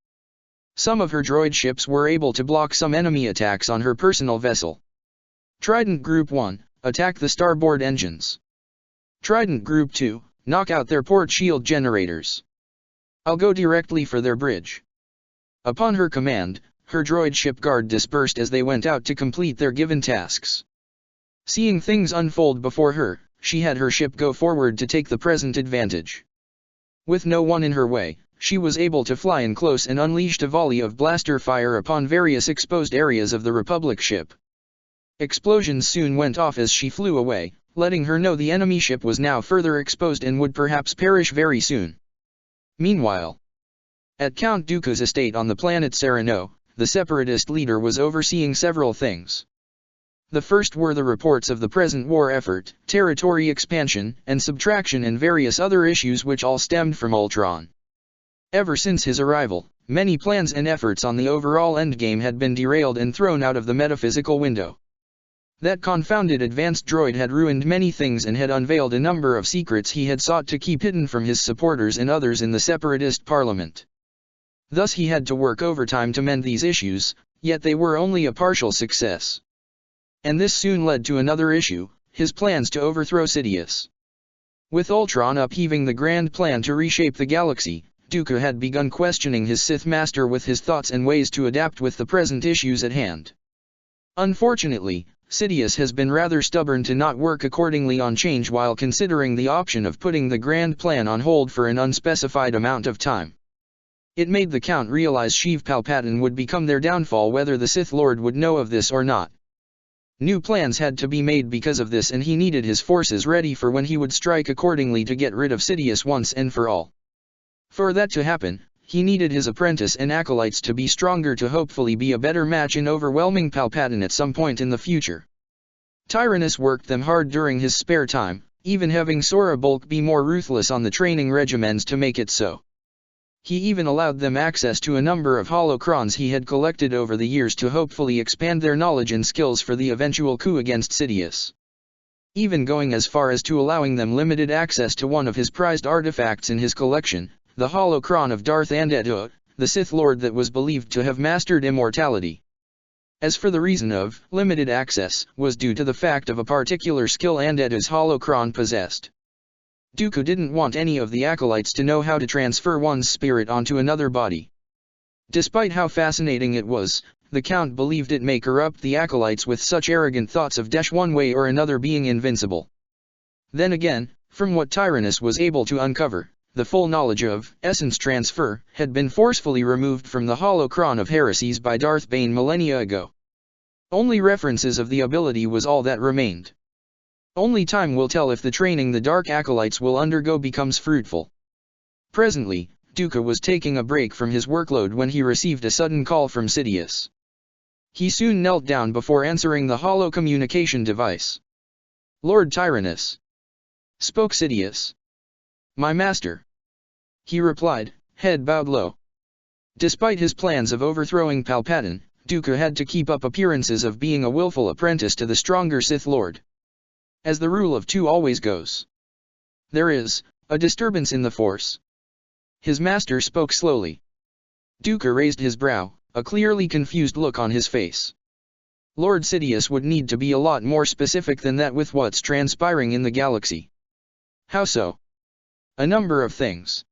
Some of her droid ships were able to block some enemy attacks on her personal vessel. Trident Group 1, attack the starboard engines. Trident Group 2, knock out their port shield generators. I'll go directly for their bridge. Upon her command, her droid ship guard dispersed as they went out to complete their given tasks. Seeing things unfold before her, she had her ship go forward to take the present advantage. With no one in her way, she was able to fly in close and unleashed a volley of blaster fire upon various exposed areas of the Republic ship. Explosions soon went off as she flew away, letting her know the enemy ship was now further exposed and would perhaps perish very soon. Meanwhile, at Count Dooku's estate on the planet Sereno, the Separatist leader was overseeing several things. The first were the reports of the present war effort, territory expansion and subtraction, and various other issues which all stemmed from Ultron. Ever since his arrival, many plans and efforts on the overall endgame had been derailed and thrown out of the metaphysical window. That confounded advanced droid had ruined many things and had unveiled a number of secrets he had sought to keep hidden from his supporters and others in the Separatist Parliament. Thus he had to work overtime to mend these issues, yet they were only a partial success. And this soon led to another issue, his plans to overthrow Sidious. With Ultron upheaving the grand plan to reshape the galaxy, Dooku had begun questioning his Sith master with his thoughts and ways to adapt with the present issues at hand. Unfortunately, Sidious has been rather stubborn to not work accordingly on change while considering the option of putting the grand plan on hold for an unspecified amount of time. It made the Count realize Sheev Palpatine would become their downfall whether the Sith Lord would know of this or not. New plans had to be made because of this, and he needed his forces ready for when he would strike accordingly to get rid of Sidious once and for all. For that to happen, he needed his apprentice and acolytes to be stronger to hopefully be a better match in overwhelming Palpatine at some point in the future. Tyrannus worked them hard during his spare time, even having Sora Bulk be more ruthless on the training regimens to make it so. He even allowed them access to a number of holocrons he had collected over the years to hopefully expand their knowledge and skills for the eventual coup against Sidious. Even going as far as to allowing them limited access to one of his prized artifacts in his collection, the holocron of Darth Andetu, the Sith Lord that was believed to have mastered immortality. As for the reason of limited access, was due to the fact of a particular skill Andetu's holocron possessed. Dooku didn't want any of the acolytes to know how to transfer one's spirit onto another body. Despite how fascinating it was, the Count believed it may corrupt the acolytes with such arrogant thoughts of one way or another being invincible. Then again, from what Tyrannus was able to uncover, the full knowledge of essence transfer had been forcefully removed from the holocron of heresies by Darth Bane millennia ago. Only references of the ability was all that remained. Only time will tell if the training the Dark Acolytes will undergo becomes fruitful. Presently, Dooku was taking a break from his workload when he received a sudden call from Sidious. He soon knelt down before answering the holo communication device. "Lord Tyrannus," spoke Sidious. "My master," he replied, head bowed low. Despite his plans of overthrowing Palpatine, Dooku had to keep up appearances of being a willful apprentice to the stronger Sith Lord. As the rule of two always goes. "There is a disturbance in the Force," his master spoke slowly. Dooku raised his brow, a clearly confused look on his face. Lord Sidious would need to be a lot more specific than that with what's transpiring in the galaxy. How so? A number of things.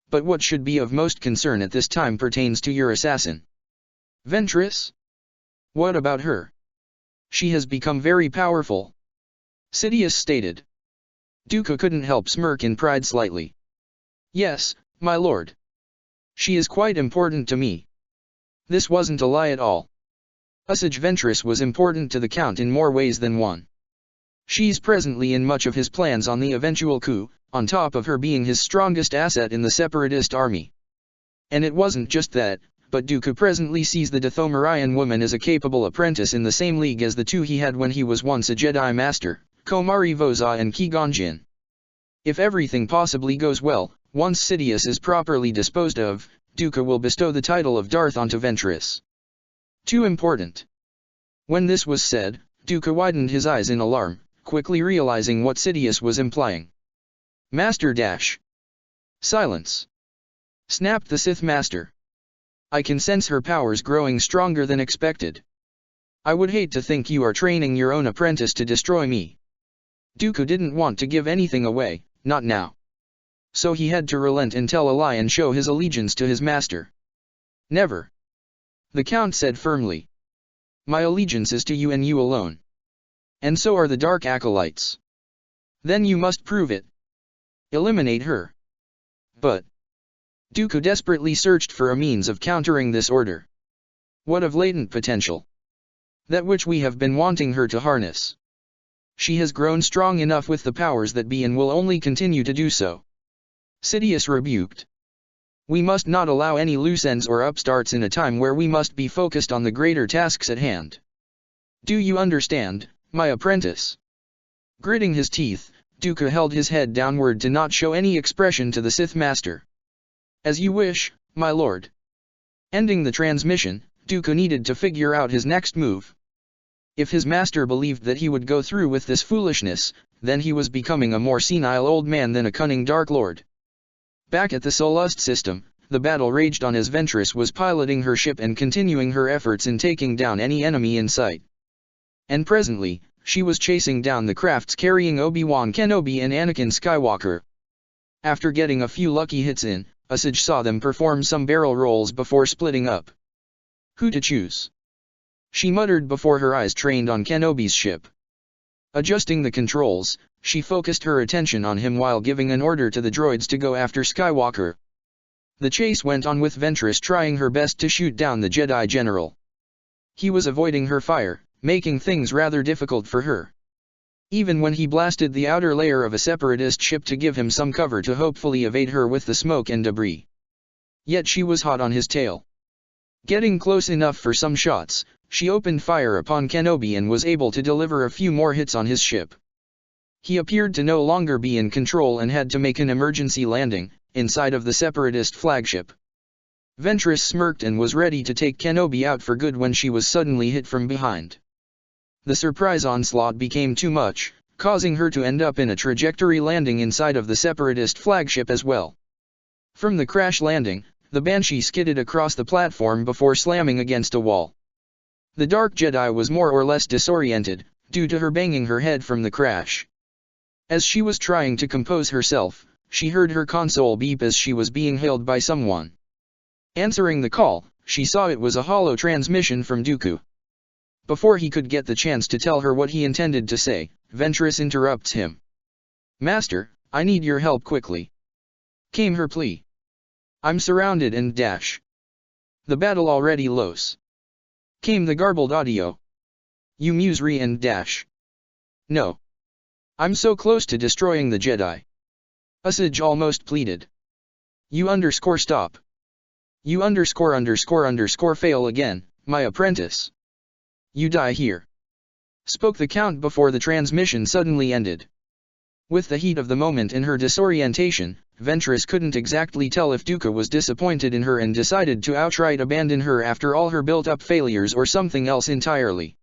But what should be of most concern at this time pertains to your assassin. Ventress? What about her? She has become very powerful, Sidious stated. Dooku couldn't help smirk in pride slightly. "Yes, my lord. She is quite important to me." This wasn't a lie at all. Usage Ventress was important to the Count in more ways than one. She's presently in much of his plans on the eventual coup, on top of her being his strongest asset in the Separatist army. And it wasn't just that, but Dooku presently sees the Dathomirian woman as a capable apprentice in the same league as the two he had when he was once a Jedi Master, Komari Voza and Qui-Gon Jinn. If everything possibly goes well, once Sidious is properly disposed of, Dooku will bestow the title of Darth onto Ventress. Too important. When this was said, Dooku widened his eyes in alarm, quickly realizing what Sidious was implying. "Master dash. Silence," snapped the Sith Master. "I can sense her powers growing stronger than expected. I would hate to think you are training your own apprentice to destroy me." Dooku didn't want to give anything away, not now. So he had to relent and tell a lie and show his allegiance to his master. "Never," the Count said firmly. "My allegiance is to you and you alone. And so are the Dark Acolytes." "Then you must prove it. Eliminate her." "But..." Dooku desperately searched for a means of countering this order. "What of latent potential? That which we have been wanting her to harness. She has grown strong enough with the powers that be and will only continue to do so," Sidious rebuked. "We must not allow any loose ends or upstarts in a time where we must be focused on the greater tasks at hand. Do you understand, my apprentice?" Gritting his teeth, Dooku held his head downward to not show any expression to the Sith Master. "As you wish, my lord." Ending the transmission, Dooku needed to figure out his next move. If his master believed that he would go through with this foolishness, then he was becoming a more senile old man than a cunning Dark Lord. Back at the Solust system, the battle raged on as Ventress was piloting her ship and continuing her efforts in taking down any enemy in sight. And presently, she was chasing down the crafts carrying Obi-Wan Kenobi and Anakin Skywalker. After getting a few lucky hits in, Usage saw them perform some barrel rolls before splitting up. "Who to choose?" she muttered before her eyes trained on Kenobi's ship. Adjusting the controls, she focused her attention on him while giving an order to the droids to go after Skywalker. The chase went on with Ventress trying her best to shoot down the Jedi General. He was avoiding her fire, making things rather difficult for her. Even when he blasted the outer layer of a Separatist ship to give him some cover to hopefully evade her with the smoke and debris. Yet she was hot on his tail. Getting close enough for some shots, she opened fire upon Kenobi and was able to deliver a few more hits on his ship. He appeared to no longer be in control and had to make an emergency landing, inside of the Separatist flagship. Ventress smirked and was ready to take Kenobi out for good when she was suddenly hit from behind. The surprise onslaught became too much, causing her to end up in a trajectory landing inside of the Separatist flagship as well. From the crash landing, the Banshee skidded across the platform before slamming against a wall. The Dark Jedi was more or less disoriented, due to her banging her head from the crash. As she was trying to compose herself, she heard her console beep as she was being hailed by someone. Answering the call, she saw it was a holo transmission from Dooku. Before he could get the chance to tell her what he intended to say, Ventress interrupts him. "Master, I need your help quickly," came her plea. "I'm surrounded and dash. The battle already los," came the garbled audio. "You musery and dash. No. I'm so close to destroying the Jedi," Usage almost pleaded. "You underscore stop. You underscore fail again, my apprentice. You die here," spoke the Count before the transmission suddenly ended. With the heat of the moment in her disorientation, Ventress couldn't exactly tell if Dooku was disappointed in her and decided to outright abandon her after all her built-up failures or something else entirely.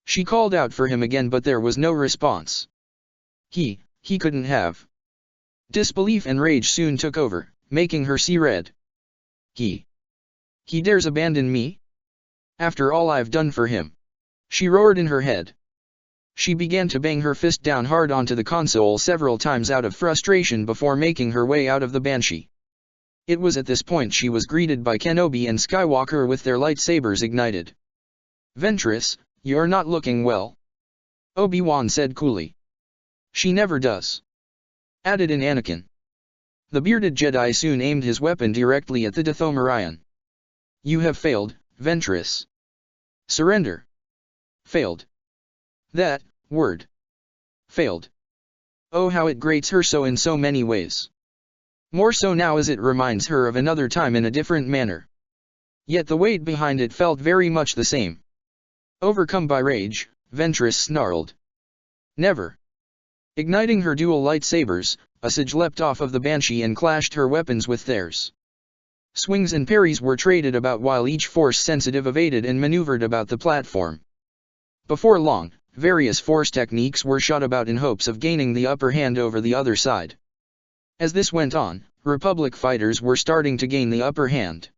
She called out for him again but there was no response. He couldn't have. Disbelief and rage soon took over, making her see red. He dares abandon me? After all I've done for him. She roared in her head. She began to bang her fist down hard onto the console several times out of frustration before making her way out of the Banshee. It was at this point she was greeted by Kenobi and Skywalker with their lightsabers ignited. "Ventress, you're not looking well," Obi-Wan said coolly. "She never does," added in Anakin. The bearded Jedi soon aimed his weapon directly at the Dathomirian. "You have failed, Ventress. Surrender." Failed. That word. Failed. Oh, how it grates her so in so many ways. More so now as it reminds her of another time in a different manner. Yet the weight behind it felt very much the same. Overcome by rage, Ventress snarled. "Never." Igniting her dual lightsabers, Usage leapt off of the Banshee and clashed her weapons with theirs. Swings and parries were traded about while each force-sensitive evaded and maneuvered about the platform. Before long, various force techniques were shot about in hopes of gaining the upper hand over the other side. As this went on, Republic fighters were starting to gain the upper hand.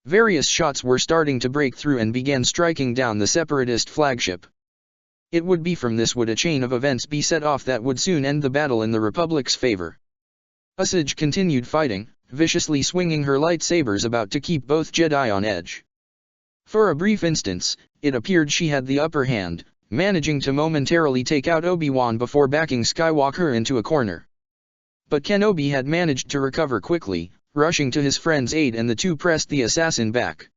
Various shots were starting to break through and began striking down the Separatist flagship. It would be from this would a chain of events be set off that would soon end the battle in the Republic's favor. Usage continued fighting, viciously swinging her lightsabers about to keep both Jedi on edge. For a brief instance, it appeared she had the upper hand, managing to momentarily take out Obi-Wan before backing Skywalker into a corner. But Kenobi had managed to recover quickly, rushing to his friend's aid and the two pressed the assassin back.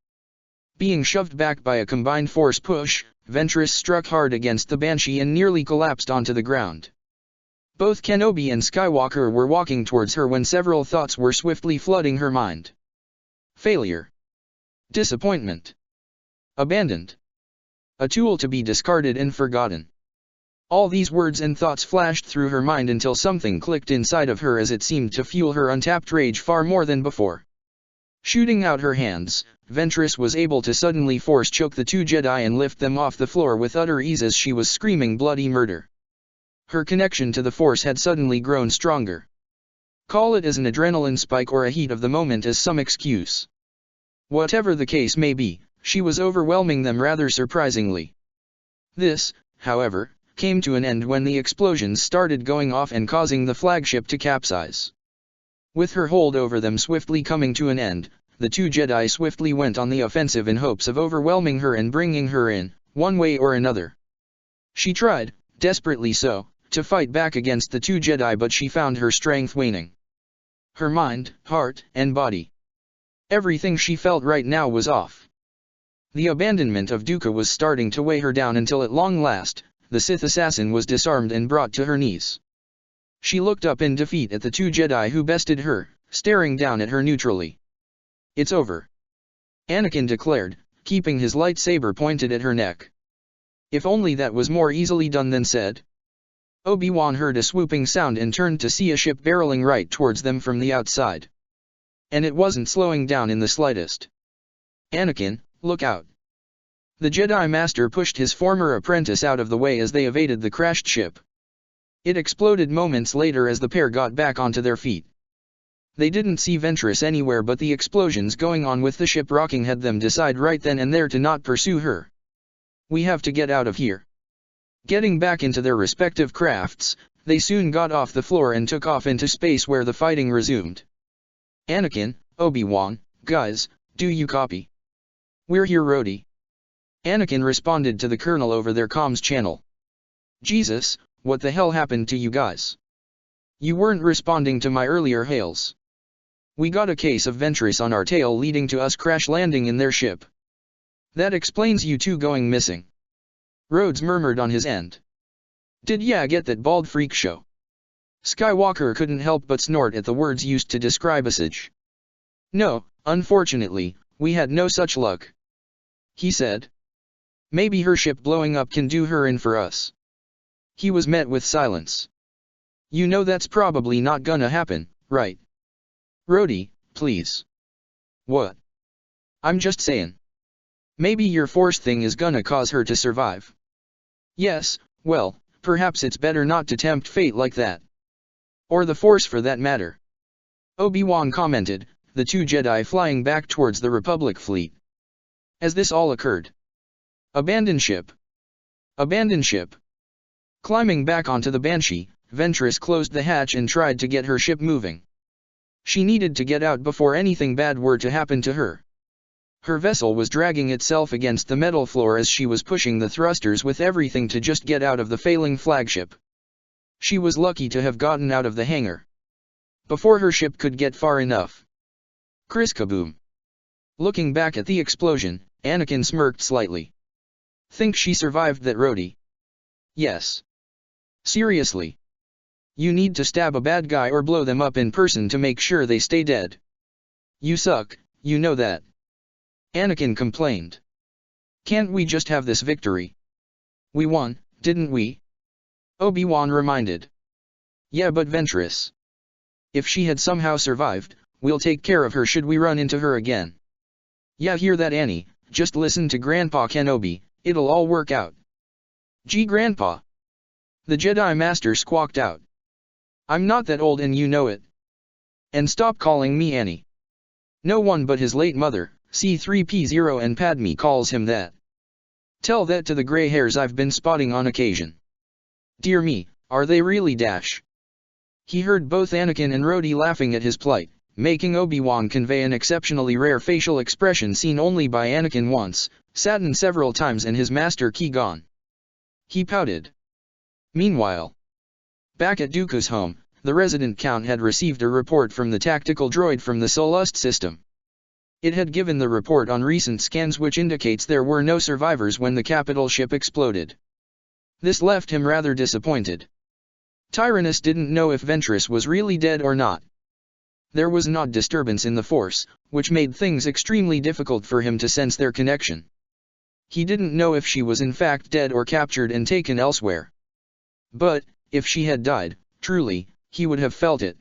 Being shoved back by a combined force push, Ventress struck hard against the Banshee and nearly collapsed onto the ground. Both Kenobi and Skywalker were walking towards her when several thoughts were swiftly flooding her mind. Failure. Disappointment. Abandoned. A tool to be discarded and forgotten. All these words and thoughts flashed through her mind until something clicked inside of her as it seemed to fuel her untapped rage far more than before. Shooting out her hands, Ventress was able to suddenly force-choke the two Jedi and lift them off the floor with utter ease as she was screaming bloody murder. Her connection to the Force had suddenly grown stronger. Call it as an adrenaline spike or a heat of the moment as some excuse. Whatever the case may be, she was overwhelming them rather surprisingly. This, however, came to an end when the explosions started going off and causing the flagship to capsize. With her hold over them swiftly coming to an end, the two Jedi swiftly went on the offensive in hopes of overwhelming her and bringing her in, one way or another. She tried, desperately so, to fight back against the two Jedi, but she found her strength waning. Her mind, heart, and body. Everything she felt right now was off. The abandonment of Dooku was starting to weigh her down until at long last, the Sith assassin was disarmed and brought to her knees. She looked up in defeat at the two Jedi who bested her, staring down at her neutrally. "It's over," Anakin declared, keeping his lightsaber pointed at her neck. If only that was more easily done than said. Obi-Wan heard a swooping sound and turned to see a ship barreling right towards them from the outside. And it wasn't slowing down in the slightest. "Anakin, look out." The Jedi Master pushed his former apprentice out of the way as they evaded the crashed ship. It exploded moments later as the pair got back onto their feet. They didn't see Ventress anywhere, but the explosions going on with the ship rocking had them decide right then and there to not pursue her. "We have to get out of here." Getting back into their respective crafts, They soon got off the floor and took off into space where the fighting resumed. Anakin, Obi-Wan, guys, do you copy? We're here, Rhodey. Anakin responded to the colonel over their comms channel. Jesus, what the hell happened to you guys? You weren't responding to my earlier hails. We got a case of Ventress on our tail leading to us crash landing in their ship. That explains you two going missing. Rhodes murmured on his end. Did ya get that bald freak show? Skywalker couldn't help but snort at the words used to describe Asajj. No, unfortunately, we had no such luck. He said. Maybe her ship blowing up can do her in for us. He was met with silence. You know that's probably not gonna happen, right? Rhodey, please. What? I'm just saying. Maybe your force thing is gonna cause her to survive. Yes, well, perhaps it's better not to tempt fate like that. Or the force for that matter. Obi-Wan commented, the two Jedi flying back towards the Republic fleet. As this all occurred. Abandon ship. Abandon ship. Climbing back onto the Banshee, Ventress closed the hatch and tried to get her ship moving. She needed to get out before anything bad were to happen to her. Her vessel was dragging itself against the metal floor as she was pushing the thrusters with everything to just get out of the failing flagship. She was lucky to have gotten out of the hangar before her ship could get far enough. Kriskaboom. Looking back at the explosion, Anakin smirked slightly. Think she survived that, Rhodey? Yes. Seriously. You need to stab a bad guy or blow them up in person to make sure they stay dead. You suck, you know that. Anakin complained. Can't we just have this victory? We won, didn't we? Obi-Wan reminded. Yeah, but Ventress. If she had somehow survived, we'll take care of her should we run into her again. Yeah, hear that, Annie, just listen to Grandpa Kenobi, it'll all work out. Gee, Grandpa. The Jedi Master squawked out. I'm not that old and you know it. And stop calling me Annie. No one but his late mother, C-3PO and Padme calls him that. Tell that to the gray hairs I've been spotting on occasion. Dear me, are they really dash? He heard both Anakin and Rhodey laughing at his plight, making Obi-Wan convey an exceptionally rare facial expression seen only by Anakin once, saddened several times and his master key gone. He pouted. Meanwhile, back at Dooku's home, the resident count had received a report from the tactical droid from the Solust system. It had given the report on recent scans which indicates there were no survivors when the capital ship exploded. This left him rather disappointed. Tyrannus didn't know if Ventress was really dead or not. There was an odd disturbance in the Force, which made things extremely difficult for him to sense their connection. He didn't know if she was in fact dead or captured and taken elsewhere. But, if she had died, truly, he would have felt it.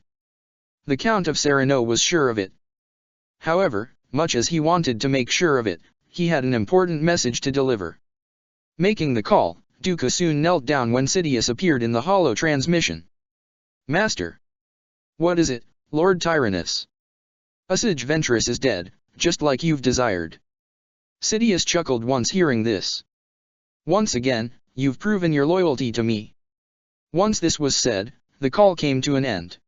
The Count of Sereno was sure of it. However, much as he wanted to make sure of it, he had an important message to deliver. Making the call, Dooku soon knelt down when Sidious appeared in the holo transmission. Master. What is it, Lord Tyrannus? Asajj Ventress is dead, just like you've desired. Sidious chuckled once hearing this. Once again, you've proven your loyalty to me. Once this was said, the call came to an end.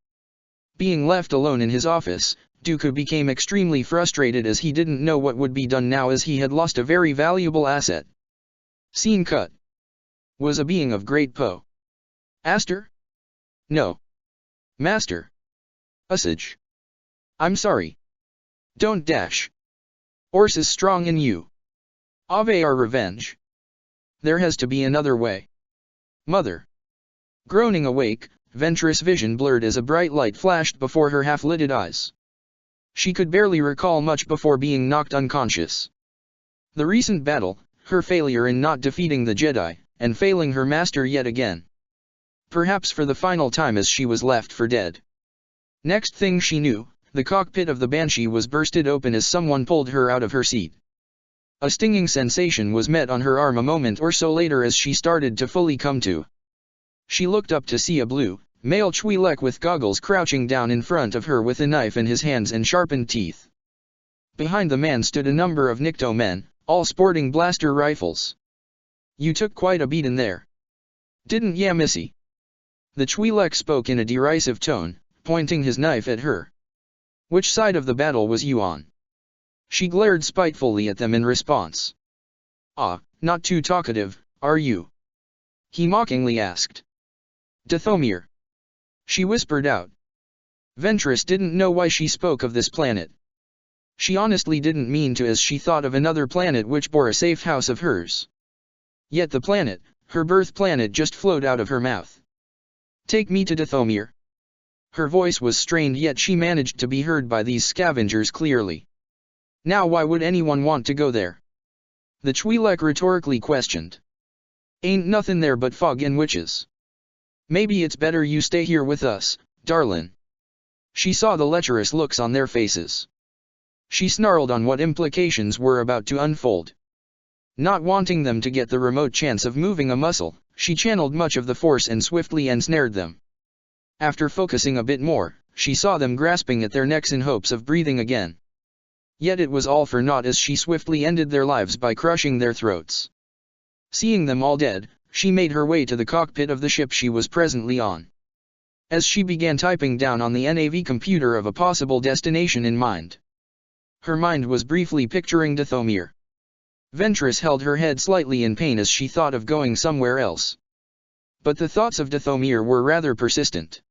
Being left alone in his office, Dooku became extremely frustrated as he didn't know what would be done now as he had lost a very valuable asset. Scene cut. Was a being of great Aster? No. Master. Asajj. I'm sorry. Don't dash. Orse is strong in you. Ave our revenge. There has to be another way. Mother. Groaning awake, Ventress' vision blurred as a bright light flashed before her half-lidded eyes. She could barely recall much before being knocked unconscious. The recent battle, her failure in not defeating the Jedi, and failing her master yet again. Perhaps for the final time as she was left for dead. Next thing she knew, the cockpit of the Banshee was bursted open as someone pulled her out of her seat. A stinging sensation was met on her arm a moment or so later as she started to fully come to. She looked up to see a blue, male Twi'lek with goggles crouching down in front of her with a knife in his hands and sharpened teeth. Behind the man stood a number of Nikto men, all sporting blaster rifles. You took quite a beating there. Didn't ya, missy? The Twi'lek spoke in a derisive tone, pointing his knife at her. Which side of the battle was you on? She glared spitefully at them in response. Ah, not too talkative, are you? He mockingly asked. Dathomir. She whispered out. Ventress didn't know why she spoke of this planet. She honestly didn't mean to, as she thought of another planet which bore a safe house of hers. Yet the planet, her birth planet, just flowed out of her mouth. Take me to Dathomir. Her voice was strained, yet she managed to be heard by these scavengers clearly. Now why would anyone want to go there? The Twi'lek rhetorically questioned. Ain't nothing there but fog and witches. Maybe it's better you stay here with us, darlin'. She saw the lecherous looks on their faces. She snarled on what implications were about to unfold. Not wanting them to get the remote chance of moving a muscle, she channeled much of the force and swiftly ensnared them. After focusing a bit more, she saw them grasping at their necks in hopes of breathing again. Yet it was all for naught, as she swiftly ended their lives by crushing their throats. Seeing them all dead, she made her way to the cockpit of the ship she was presently on. As she began typing down on the NAV computer of a possible destination in mind. Her mind was briefly picturing Dathomir. Ventress held her head slightly in pain as she thought of going somewhere else. But the thoughts of Dathomir were rather persistent.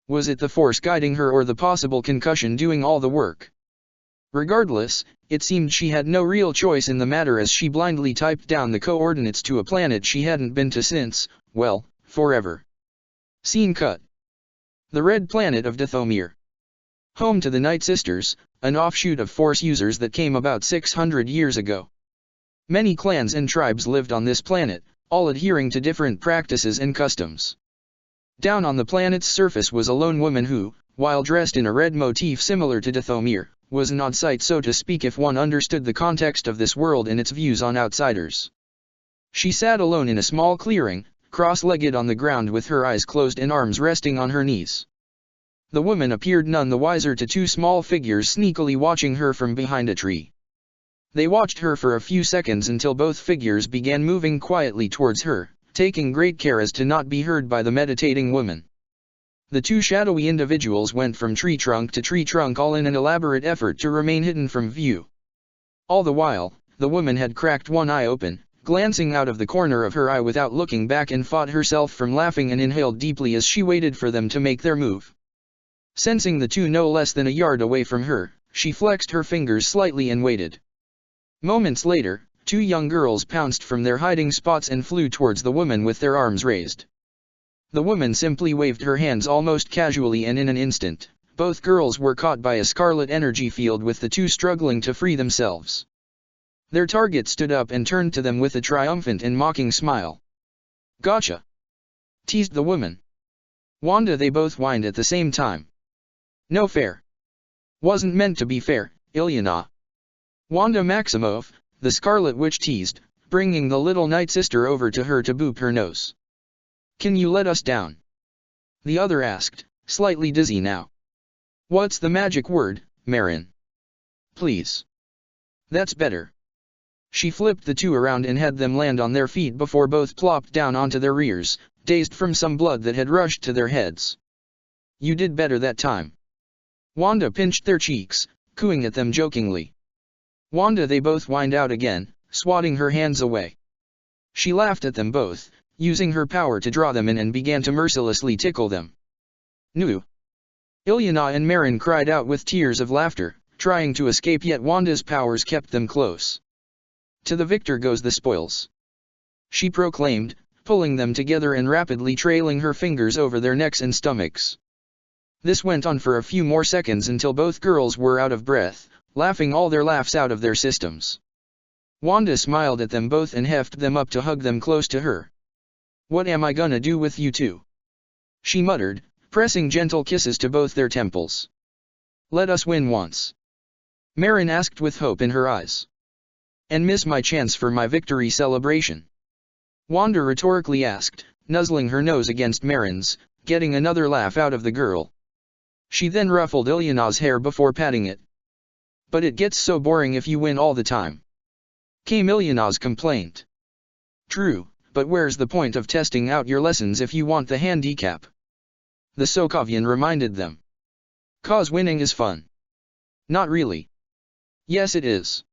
Was it the force guiding her, or the possible concussion doing all the work? Regardless, it seemed she had no real choice in the matter, as she blindly typed down the coordinates to a planet she hadn't been to since, well, forever. Scene cut. The red planet of Dathomir. Home to the Night Sisters, an offshoot of Force users that came about 600 years ago. Many clans and tribes lived on this planet, all adhering to different practices and customs. Down on the planet's surface was a lone woman who, while dressed in a red motif similar to Dathomir, was an odd sight, so to speak, if one understood the context of this world and its views on outsiders. She sat alone in a small clearing, cross-legged on the ground with her eyes closed and arms resting on her knees. The woman appeared none the wiser to two small figures sneakily watching her from behind a tree. They watched her for a few seconds until both figures began moving quietly towards her, taking great care as to not be heard by the meditating woman. The two shadowy individuals went from tree trunk to tree trunk, all in an elaborate effort to remain hidden from view. All the while, the woman had cracked one eye open, glancing out of the corner of her eye without looking back, and fought herself from laughing and inhaled deeply as she waited for them to make their move. Sensing the two no less than a yard away from her, she flexed her fingers slightly and waited. Moments later, two young girls pounced from their hiding spots and flew towards the woman with their arms raised. The woman simply waved her hands almost casually, and in an instant, both girls were caught by a scarlet energy field, with the two struggling to free themselves. Their target stood up and turned to them with a triumphant and mocking smile. Gotcha! Teased the woman. Wanda, they both whined at the same time. No fair. Wasn't meant to be fair, Ilyana. Wanda Maximoff, the Scarlet Witch teased, bringing the little Night Sister over to her to boop her nose. Can you let us down? The other asked, slightly dizzy now. What's the magic word, Marin? Please. That's better. She flipped the two around and had them land on their feet before both plopped down onto their rears, dazed from some blood that had rushed to their heads. You did better that time. Wanda pinched their cheeks, cooing at them jokingly. Wanda, they both whined out again, swatting her hands away. She laughed at them both, using her power to draw them in, and began to mercilessly tickle them. Nu! Ilyana and Marin cried out with tears of laughter, trying to escape, yet Wanda's powers kept them close. To the victor goes the spoils. She proclaimed, pulling them together and rapidly trailing her fingers over their necks and stomachs. This went on for a few more seconds until both girls were out of breath, laughing all their laughs out of their systems. Wanda smiled at them both and hefted them up to hug them close to her. What am I gonna do with you two? She muttered, pressing gentle kisses to both their temples. Let us win once. Marin asked with hope in her eyes. And miss my chance for my victory celebration? Wanda rhetorically asked, nuzzling her nose against Marin's, getting another laugh out of the girl. She then ruffled Ilyana's hair before patting it. But it gets so boring if you win all the time. Came Ilyana's complaint. True, but where's the point of testing out your lessons if you want the handicap? the Sokovian reminded them. "'Cause winning is fun." "Not really." "Yes it is."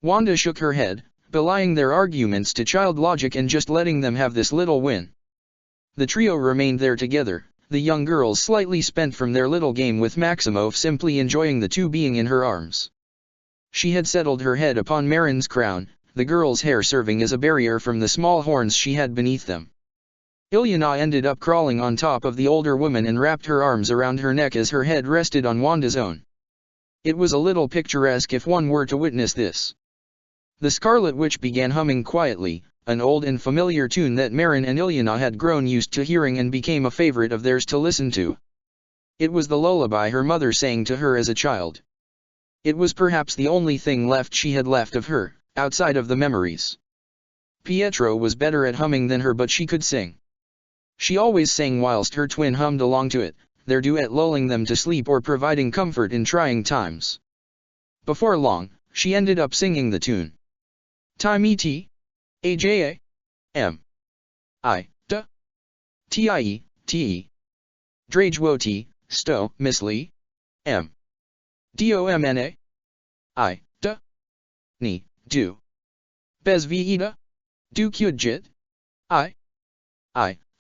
Wanda shook her head, belying their arguments to child logic and just letting them have this little win. The trio remained there together, the young girls slightly spent from their little game with Maximov, simply enjoying the two being in her arms. She had settled her head upon Marin's crown, the girl's hair serving as a barrier from the small horns she had beneath them. Ilyana ended up crawling on top of the older woman and wrapped her arms around her neck as her head rested on Wanda's own. It was a little picturesque if one were to witness this. The Scarlet Witch began humming quietly, an old and familiar tune that Marin and Ilyana had grown used to hearing and became a favorite of theirs to listen to. It was the lullaby her mother sang to her as a child. It was perhaps the only thing left she had left of her, outside of the memories. Pietro was better at humming than her, but she could sing. She always sang whilst her twin hummed along to it, their duet lulling them to sleep or providing comfort in trying times. Before long, she ended up singing the tune. Time et aja m I d tie te drajwoti sto misli m domna I d ni do bez vida do kudjit I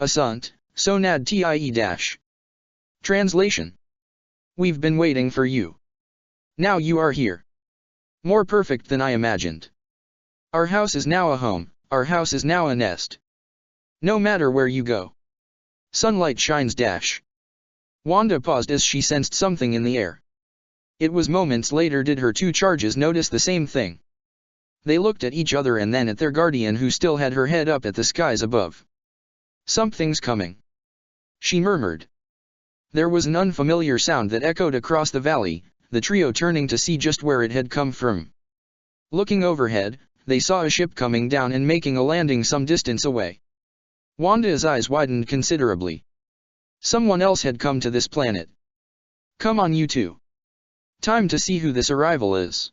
asunt so nad tie dash. Translation: We've been waiting for you. Now you are here. More perfect than I imagined. Our house is now a home, our house is now a nest. No matter where you go. Sunlight shines dash. Wanda paused as she sensed something in the air. It was moments later did her two charges notice the same thing. They looked at each other and then at their guardian, who still had her head up at the skies above. "Something's coming," she murmured. There was an unfamiliar sound that echoed across the valley, the trio turning to see just where it had come from. Looking overhead, they saw a ship coming down and making a landing some distance away. Wanda's eyes widened considerably. Someone else had come to this planet. "Come on you two. Time to see who this arrival is,"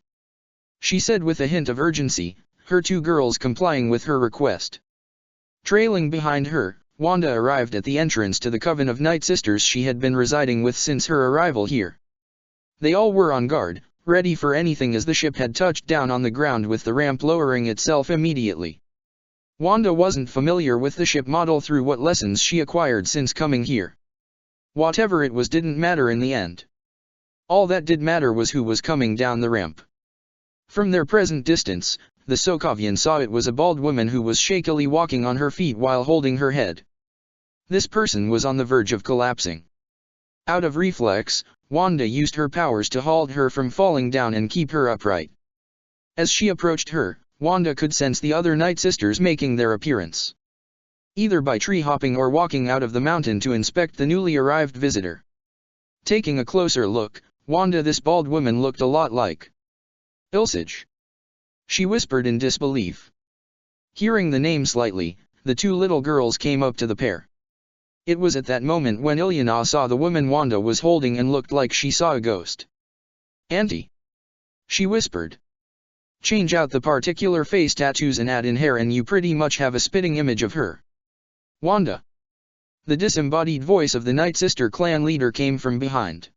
she said with a hint of urgency, her two girls complying with her request. Trailing behind her, Wanda arrived at the entrance to the coven of Night Sisters she had been residing with since her arrival here. They all were on guard, ready for anything as the ship had touched down on the ground with the ramp lowering itself immediately. Wanda wasn't familiar with the ship model through what lessons she acquired since coming here. Whatever it was didn't matter in the end. All that did matter was who was coming down the ramp. From their present distance, the Sokovian saw it was a bald woman who was shakily walking on her feet while holding her head. This person was on the verge of collapsing. Out of reflex, Wanda used her powers to halt her from falling down and keep her upright. As she approached her, Wanda could sense the other Night Sisters making their appearance. Either by tree hopping or walking out of the mountain to inspect the newly arrived visitor. Taking a closer look, Wanda, this bald woman looked a lot like Ilsage. She whispered in disbelief. Hearing the name slightly, the two little girls came up to the pair. It was at that moment when Ilyana saw the woman Wanda was holding and looked like she saw a ghost. "Auntie," she whispered. "Change out the particular face tattoos and add in hair and you pretty much have a spitting image of her." "Wanda." The disembodied voice of the Night Sister clan leader came from behind.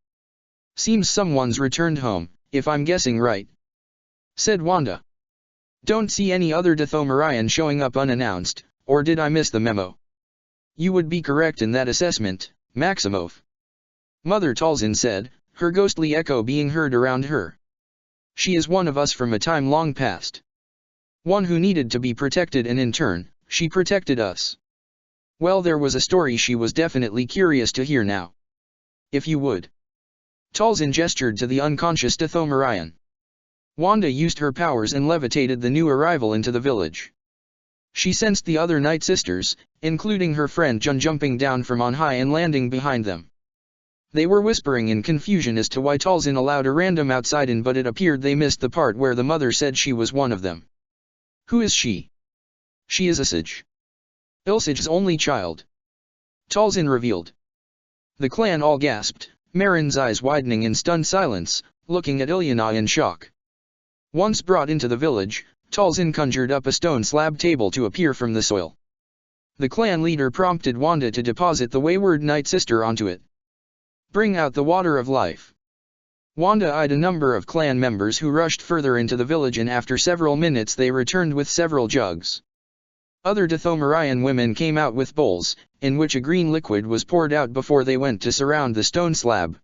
"Seems someone's returned home, if I'm guessing right," said Wanda. "Don't see any other Dathomirian showing up unannounced, or did I miss the memo?" "You would be correct in that assessment, Maximov," Mother Talzin said, her ghostly echo being heard around her. "She is one of us from a time long past. One who needed to be protected and in turn, she protected us." Well, there was a story she was definitely curious to hear now. "If you would." Talzin gestured to the unconscious Dathomirian. Wanda used her powers and levitated the new arrival into the village. She sensed the other Night Sisters, including her friend Jun, jumping down from on high and landing behind them. They were whispering in confusion as to why Talzin allowed a random outside in, but it appeared they missed the part where the mother said she was one of them. "Who is she?" "She is Ilsage. Ilsage's only child," Talzin revealed. The clan all gasped, Marin's eyes widening in stunned silence, looking at Ilyana in shock. Once brought into the village, Talzin conjured up a stone slab table to appear from the soil. The clan leader prompted Wanda to deposit the wayward Night Sister onto it. Bring out the water of life. Wanda eyed a number of clan members who rushed further into the village, and after several minutes they returned with several jugs. Other Dathomirian women came out with bowls, in which a green liquid was poured out before they went to surround the stone slab.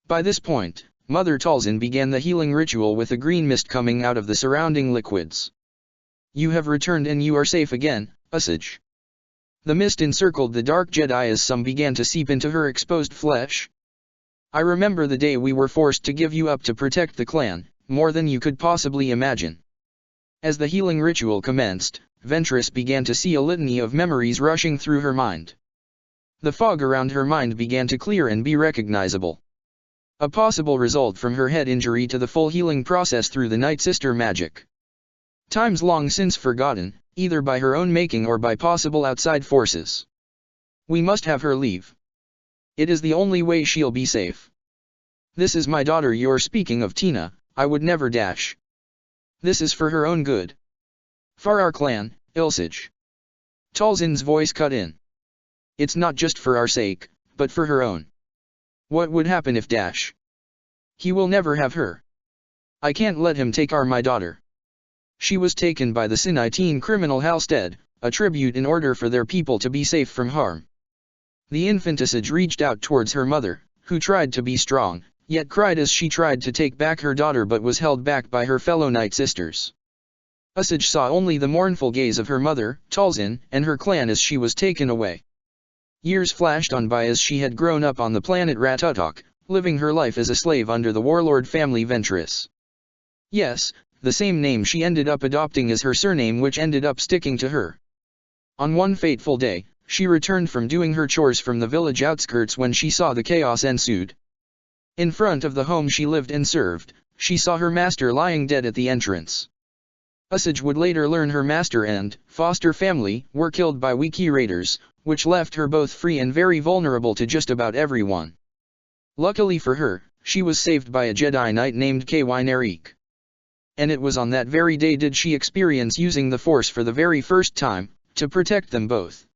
By this point, Mother Talzin began the healing ritual with a green mist coming out of the surrounding liquids. You have returned and you are safe again, Usage. The mist encircled the dark Jedi as some began to seep into her exposed flesh. I remember the day we were forced to give you up to protect the clan, more than you could possibly imagine. As the healing ritual commenced, Ventress began to see a litany of memories rushing through her mind. The fog around her mind began to clear and be recognizable. A possible result from her head injury to the full healing process through the Night Sister magic. Times long since forgotten, either by her own making or by possible outside forces. We must have her leave. It is the only way she'll be safe. This is my daughter you're speaking of, Tina. I would never dash. This is for her own good. For our clan, Ilsage. Talzin's voice cut in. It's not just for our sake, but for her own. What would happen if dash? He will never have her. I can't let him take my daughter. She was taken by the Sinitine criminal Halstead, a tribute in order for their people to be safe from harm. The infant Usage reached out towards her mother, who tried to be strong, yet cried as she tried to take back her daughter but was held back by her fellow Night Sisters. Usage saw only the mournful gaze of her mother, Talzin, and her clan as she was taken away. Years flashed on by as she had grown up on the planet Ratutok, living her life as a slave under the warlord family Ventress. Yes, the same name she ended up adopting as her surname, which ended up sticking to her. On one fateful day, she returned from doing her chores from the village outskirts when she saw the chaos ensued. In front of the home she lived and served, she saw her master lying dead at the entrance. Usage would later learn her master and foster family were killed by Wiki raiders, which left her both free and very vulnerable to just about everyone. Luckily for her, she was saved by a Jedi Knight named Kwynerik. And it was on that very day did she experience using the Force for the very first time, to protect them both.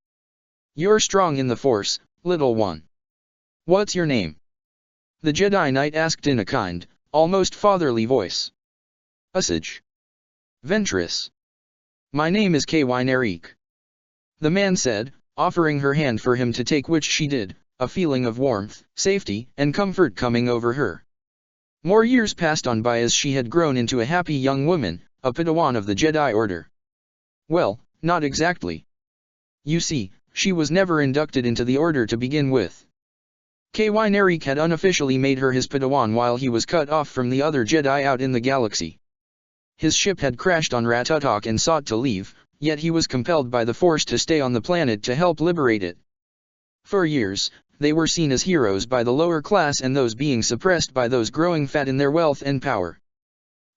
You're strong in the Force, little one. What's your name? The Jedi Knight asked in a kind, almost fatherly voice. Usage. Ventress. My name is Kwynerik. The man said, offering her hand for him to take, which she did, a feeling of warmth, safety, and comfort coming over her. More years passed on by as she had grown into a happy young woman, a Padawan of the Jedi Order. Well, not exactly. You see, she was never inducted into the Order to begin with. Kwynerik had unofficially made her his Padawan while he was cut off from the other Jedi out in the galaxy. His ship had crashed on Ratutok and sought to leave, yet he was compelled by the Force to stay on the planet to help liberate it. For years, they were seen as heroes by the lower class and those being suppressed by those growing fat in their wealth and power.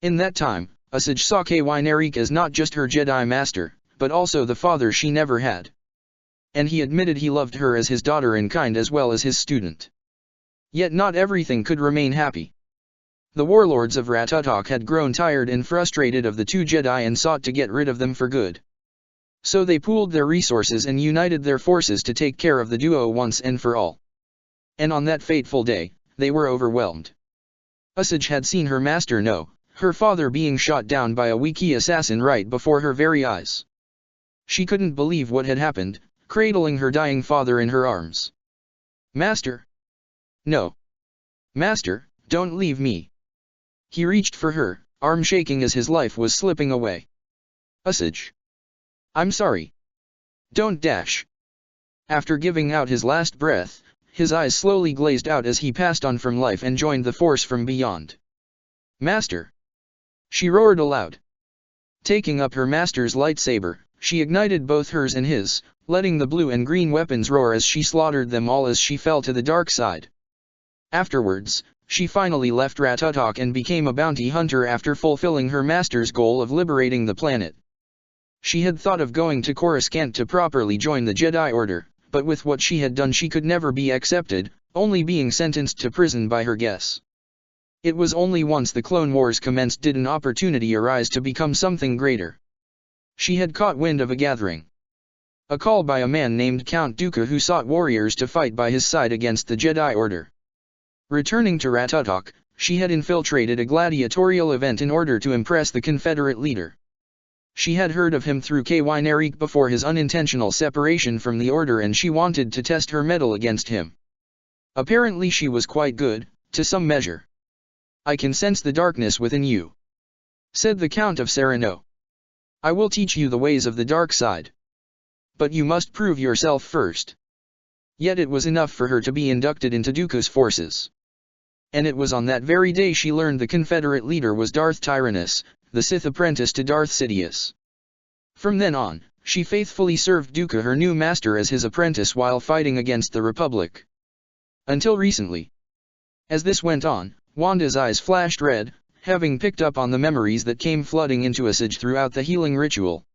In that time, Usage saw Kwynerik as not just her Jedi master, but also the father she never had. And he admitted he loved her as his daughter in kind as well as his student. Yet not everything could remain happy. The warlords of Ratutok had grown tired and frustrated of the two Jedi and sought to get rid of them for good. So they pooled their resources and united their forces to take care of the duo once and for all. And on that fateful day, they were overwhelmed. Usage had seen her master her father being shot down by a Wiki assassin right before her very eyes. She couldn't believe what had happened, cradling her dying father in her arms. Master! No! Master, don't leave me! He reached for her, arm shaking as his life was slipping away. Usage! I'm sorry. Don't dash. After giving out his last breath, his eyes slowly glazed out as he passed on from life and joined the Force from beyond. Master! She roared aloud. Taking up her master's lightsaber, she ignited both hers and his, letting the blue and green weapons roar as she slaughtered them all as she fell to the dark side. Afterwards, she finally left Ratutok and became a bounty hunter after fulfilling her master's goal of liberating the planet. She had thought of going to Coruscant to properly join the Jedi Order, but with what she had done she could never be accepted, only being sentenced to prison by her guess. It was only once the Clone Wars commenced did an opportunity arise to become something greater. She had caught wind of a gathering. A call by a man named Count Dooku who sought warriors to fight by his side against the Jedi Order. Returning to Ratutok, she had infiltrated a gladiatorial event in order to impress the Confederate leader. She had heard of him through Kwynerik before his unintentional separation from the Order, and she wanted to test her mettle against him. Apparently she was quite good, to some measure. "I can sense the darkness within you," said the Count of Sereno. "I will teach you the ways of the dark side. But you must prove yourself first." Yet it was enough for her to be inducted into Dooku's forces. And it was on that very day she learned the Confederate leader was Darth Tyrannus, the Sith apprentice to Darth Sidious. From then on, she faithfully served Dooku, her new master, as his apprentice while fighting against the Republic. Until recently. As this went on, Wanda's eyes flashed red, having picked up on the memories that came flooding into Asajj throughout the healing ritual.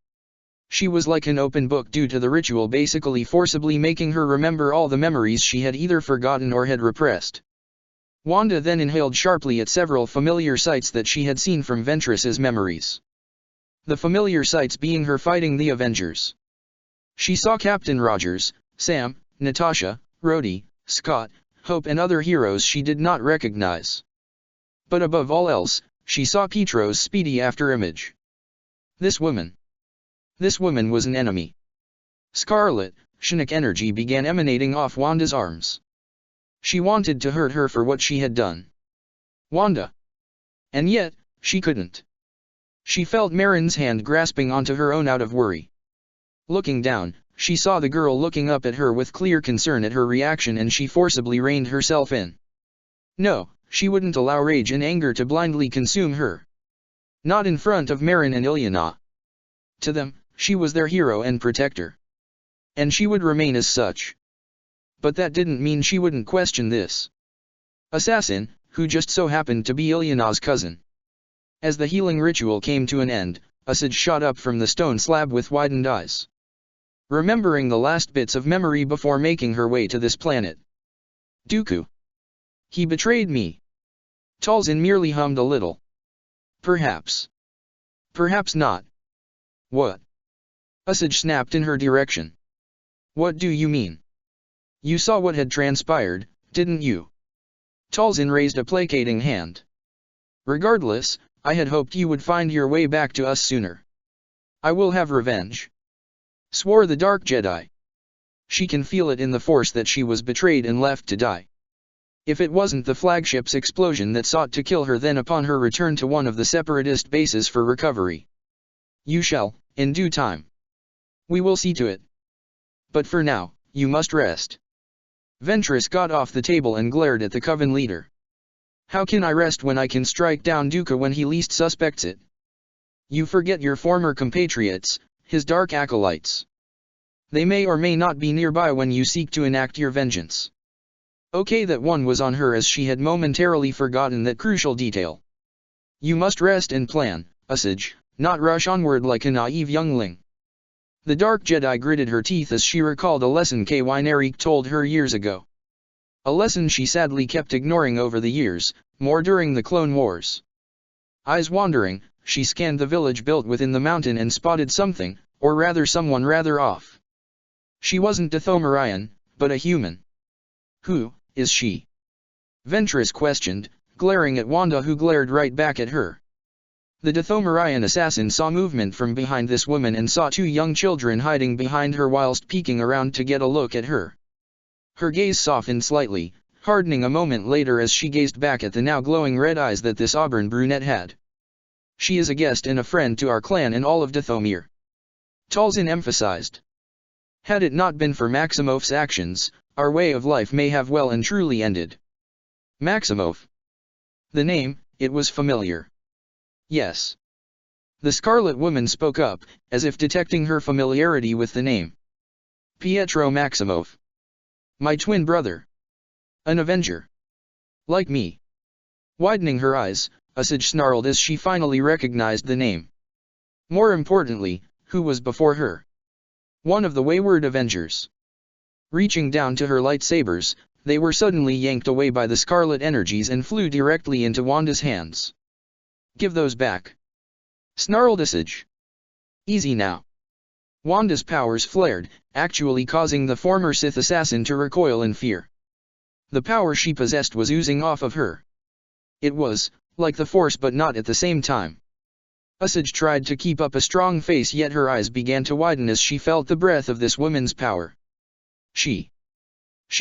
She was like an open book due to the ritual basically forcibly making her remember all the memories she had either forgotten or had repressed. Wanda then inhaled sharply at several familiar sights that she had seen from Ventress's memories. The familiar sights being her fighting the Avengers. She saw Captain Rogers, Sam, Natasha, Rhodey, Scott, Hope and other heroes she did not recognize. But above all else, she saw Pietro's speedy afterimage. This woman was an enemy. Scarlet, Shinnok energy began emanating off Wanda's arms. She wanted to hurt her for what she had done. Wanda. And yet, she couldn't. She felt Marin's hand grasping onto her own out of worry. Looking down, she saw the girl looking up at her with clear concern at her reaction, and she forcibly reined herself in. No, she wouldn't allow rage and anger to blindly consume her. Not in front of Marin and Ilyana. To them, she was their hero and protector. And she would remain as such. But that didn't mean she wouldn't question this assassin, who just so happened to be Ilyana's cousin. As the healing ritual came to an end, Asajj shot up from the stone slab with widened eyes, remembering the last bits of memory before making her way to this planet. Dooku. He betrayed me. Talzin merely hummed a little. Perhaps. Perhaps not. What? Asajj snapped in her direction. What do you mean? You saw what had transpired, didn't you? Talzin raised a placating hand. Regardless, I had hoped you would find your way back to us sooner. I will have revenge, swore the Dark Jedi. She can feel it in the Force that she was betrayed and left to die. If it wasn't the flagship's explosion that sought to kill her, then upon her return to one of the Separatist bases for recovery. You shall, in due time. We will see to it. But for now, you must rest. Ventress got off the table and glared at the Coven leader. How can I rest when I can strike down Dooku when he least suspects it? You forget your former compatriots, his dark acolytes. They may or may not be nearby when you seek to enact your vengeance. Okay, that one was on her, as she had momentarily forgotten that crucial detail. You must rest and plan, Asajj, not rush onward like a naive youngling. The Dark Jedi gritted her teeth as she recalled a lesson Kwynerik told her years ago. A lesson she sadly kept ignoring over the years, more during the Clone Wars. Eyes wandering, she scanned the village built within the mountain and spotted something, or rather someone rather off. She wasn't Dathomirian, but a human. Who is she? Ventress questioned, glaring at Wanda, who glared right back at her. The Dathomirian assassin saw movement from behind this woman and saw two young children hiding behind her whilst peeking around to get a look at her. Her gaze softened slightly, hardening a moment later as she gazed back at the now glowing red eyes that this auburn brunette had. She is a guest and a friend to our clan and all of Dathomir, Talzin emphasized. Had it not been for Maximov's actions, our way of life may have well and truly ended. Maximov. The name, it was familiar. Yes. The Scarlet Woman spoke up, as if detecting her familiarity with the name. Pietro Maximov. My twin brother. An Avenger. Like me. Widening her eyes, Asajj snarled as she finally recognized the name. More importantly, who was before her? One of the wayward Avengers. Reaching down to her lightsabers, they were suddenly yanked away by the scarlet energies and flew directly into Wanda's hands. Give those back, snarled Asajj. Easy now. Wanda's powers flared, actually causing the former Sith assassin to recoil in fear. The power she possessed was oozing off of her. It was, like the Force but not at the same time. Asajj tried to keep up a strong face, yet her eyes began to widen as she felt the breath of this woman's power. She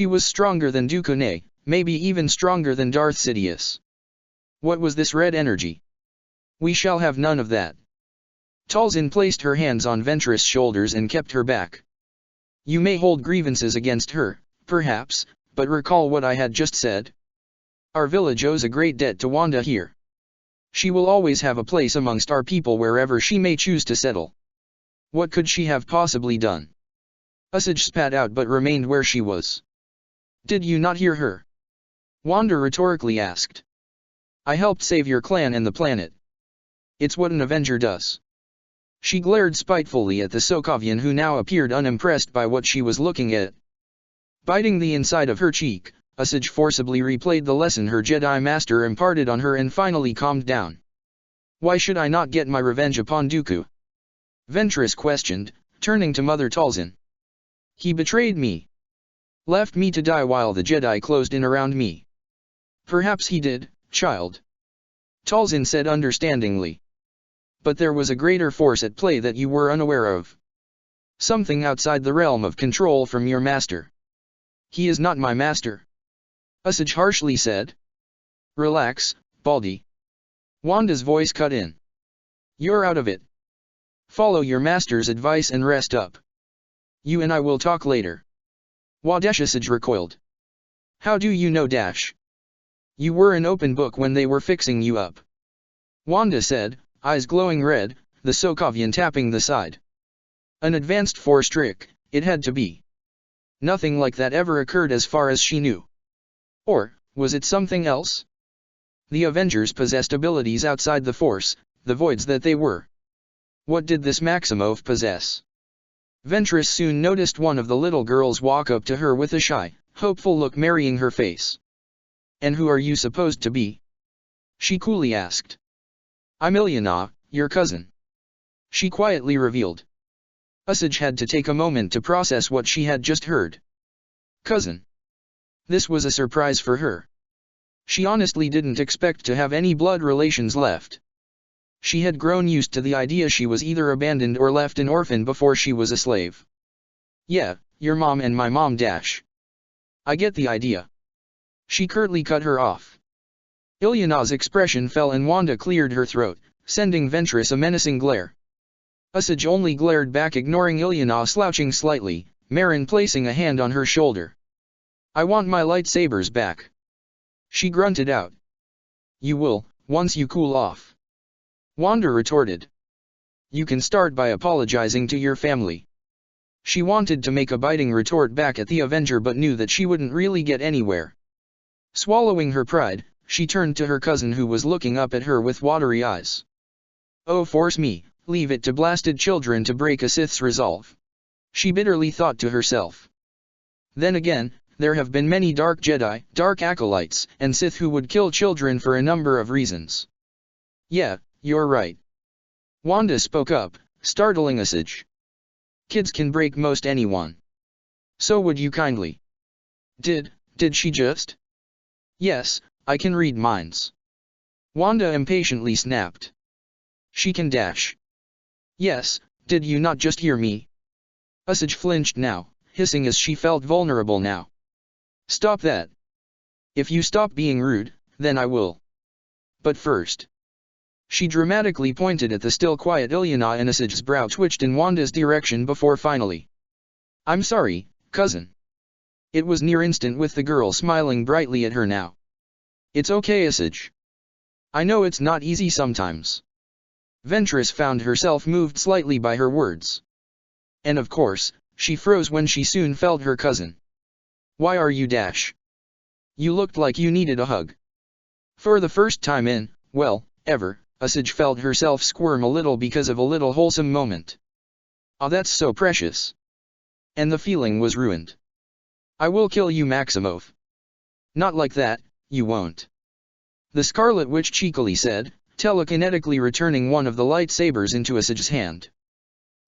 was stronger than Dooku Nay, maybe even stronger than Darth Sidious. What was this red energy? We shall have none of that. Talzin placed her hands on Ventress' shoulders and kept her back. You may hold grievances against her, perhaps, but recall what I had just said. Our village owes a great debt to Wanda here. She will always have a place amongst our people wherever she may choose to settle. What could she have possibly done? Asajj spat out but remained where she was. Did you not hear her? Wanda rhetorically asked. I helped save your clan and the planet. It's what an Avenger does. She glared spitefully at the Sokovian, who now appeared unimpressed by what she was looking at. Biting the inside of her cheek, Asajj forcibly replayed the lesson her Jedi Master imparted on her and finally calmed down. Why should I not get my revenge upon Dooku? Ventress questioned, turning to Mother Talzin. He betrayed me. Left me to die while the Jedi closed in around me. Perhaps he did, child. Talzin said understandingly. But there was a greater force at play that you were unaware of. Something outside the realm of control from your master. He is not my master. Asajj harshly said. Relax, Baldy. Wanda's voice cut in. You're out of it. Follow your master's advice and rest up. You and I will talk later. Wadesh. Asajj recoiled. How do you know Dash? You were an open book when they were fixing you up. Wanda said, eyes glowing red, the Sokovian tapping the side. An advanced force trick, it had to be. Nothing like that ever occurred as far as she knew. Or, was it something else? The Avengers possessed abilities outside the Force, the voids that they were. What did this Maximov possess? Ventress soon noticed one of the little girls walk up to her with a shy, hopeful look marrying her face. And who are you supposed to be? She coolly asked. I'm Ilyana, your cousin. She quietly revealed. Asajj had to take a moment to process what she had just heard. Cousin. This was a surprise for her. She honestly didn't expect to have any blood relations left. She had grown used to the idea she was either abandoned or left an orphan before she was a slave. Yeah, your mom and my mom Dash. I get the idea. She curtly cut her off. Ilyana's expression fell and Wanda cleared her throat, sending Ventress a menacing glare. Asajj only glared back, ignoring Ilyana slouching slightly, Marin placing a hand on her shoulder. I want my lightsabers back. She grunted out. You will, once you cool off. Wanda retorted. You can start by apologizing to your family. She wanted to make a biting retort back at the Avenger but knew that she wouldn't really get anywhere. Swallowing her pride, she turned to her cousin, who was looking up at her with watery eyes. Oh, force me, leave it to blasted children to break a Sith's resolve. She bitterly thought to herself. Then again, there have been many dark Jedi, dark acolytes, and Sith who would kill children for a number of reasons. Yeah, you're right. Wanda spoke up, startling Asajj. Kids can break most anyone. So would you kindly? Did she just? Yes, I can read minds. Wanda impatiently snapped. She can dash. Yes, did you not just hear me? Asajj flinched now, hissing as she felt vulnerable now. Stop that. If you stop being rude, then I will. But first. She dramatically pointed at the still quiet Ilyana, and Asajj's brow twitched in Wanda's direction before finally. I'm sorry, cousin. It was near instant, with the girl smiling brightly at her now. It's okay, Asajj. I know it's not easy sometimes. Ventress found herself moved slightly by her words. And of course, she froze when she soon felt her cousin. Why are you Dash? You looked like you needed a hug. For the first time in, well, ever, Asajj felt herself squirm a little because of a little wholesome moment. Ah, that's so precious. And the feeling was ruined. I will kill you, Maximov. Not like that, you won't. The Scarlet Witch cheekily said, telekinetically returning one of the lightsabers into Asajj's hand.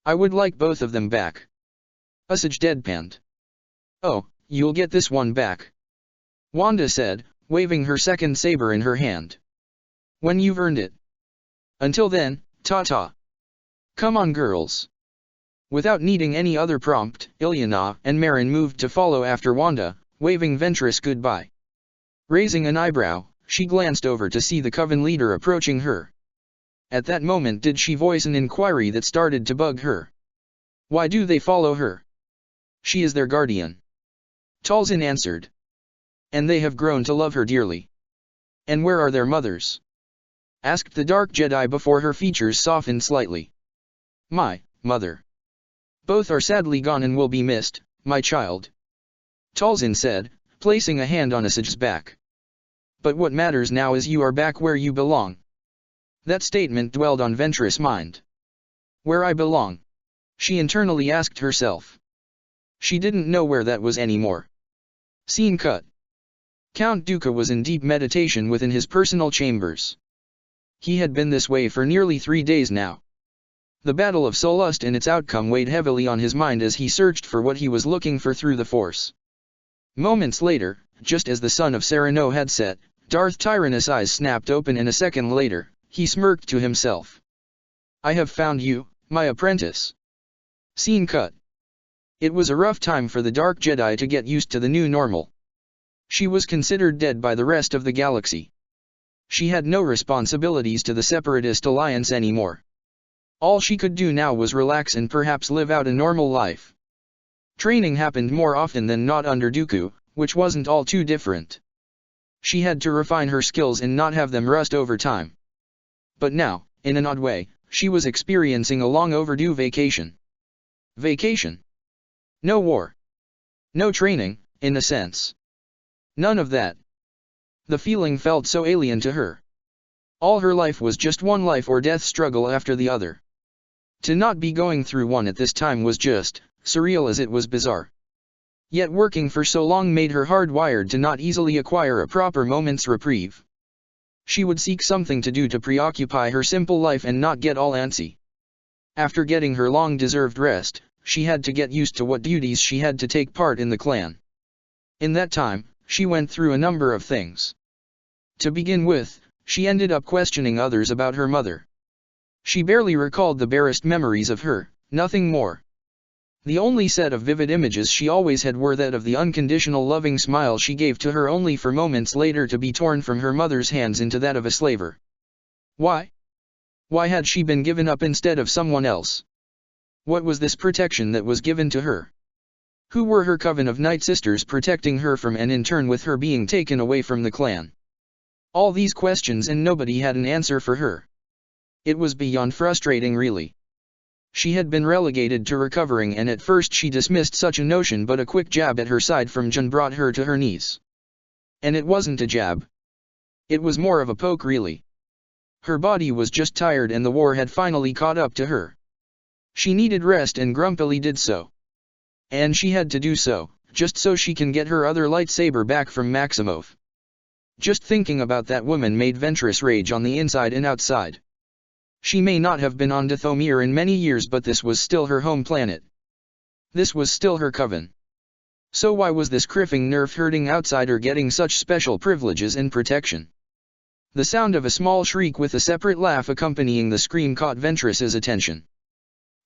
I would like both of them back. Usage deadpanned. Oh, you'll get this one back, Wanda said, waving her second saber in her hand. When you've earned it. Until then, ta-ta. Come on girls. Without needing any other prompt, Ilyana and Marin moved to follow after Wanda, waving Ventress goodbye. Raising an eyebrow, she glanced over to see the coven leader approaching her. At that moment did she voice an inquiry that started to bug her. Why do they follow her? She is their guardian. Talzin answered. And they have grown to love her dearly. And where are their mothers? Asked the Dark Jedi before her features softened slightly. My mother. Both are sadly gone and will be missed, my child. Talzin said, placing a hand on Usage's back. But what matters now is you are back where you belong. That statement dwelled on Ventress' mind. Where I belong? She internally asked herself. She didn't know where that was anymore. Scene cut. Count Dooku was in deep meditation within his personal chambers. He had been this way for nearly 3 days now. The Battle of Solust and its outcome weighed heavily on his mind as he searched for what he was looking for through the Force. Moments later, just as the sun of Sereno had set, Darth Tyrannus' eyes snapped open and a second later, he smirked to himself. I have found you, my apprentice. Scene cut. It was a rough time for the Dark Jedi to get used to the new normal. She was considered dead by the rest of the galaxy. She had no responsibilities to the Separatist Alliance anymore. All she could do now was relax and perhaps live out a normal life. Training happened more often than not under Dooku, which wasn't all too different. She had to refine her skills and not have them rust over time. But now, in an odd way, she was experiencing a long overdue vacation. Vacation. No war. No training, in a sense. None of that. The feeling felt so alien to her. All her life was just one life or death struggle after the other. To not be going through one at this time was just, surreal as it was bizarre. Yet working for so long made her hardwired to not easily acquire a proper moment's reprieve. She would seek something to do to preoccupy her simple life and not get all antsy. After getting her long-deserved rest, she had to get used to what duties she had to take part in the clan. In that time, she went through a number of things. To begin with, she ended up questioning others about her mother. She barely recalled the barest memories of her, nothing more. The only set of vivid images she always had were that of the unconditional loving smile she gave to her only for moments later to be torn from her mother's hands into that of a slaver. Why? Why had she been given up instead of someone else? What was this protection that was given to her? Who were her coven of Night Sisters protecting her from and in turn with her being taken away from the clan? All these questions and nobody had an answer for her. It was beyond frustrating really. She had been relegated to recovering and at first she dismissed such a notion, but a quick jab at her side from Jun brought her to her knees. And it wasn't a jab. It was more of a poke really. Her body was just tired and the war had finally caught up to her. She needed rest and grumpily did so. And she had to do so, just so she can get her other lightsaber back from Maximoff. Just thinking about that woman made Ventress rage on the inside and outside. She may not have been on Dathomir in many years, but this was still her home planet. This was still her coven. So why was this criffing nerve-hurting outsider getting such special privileges and protection? The sound of a small shriek with a separate laugh accompanying the scream caught Ventress's attention.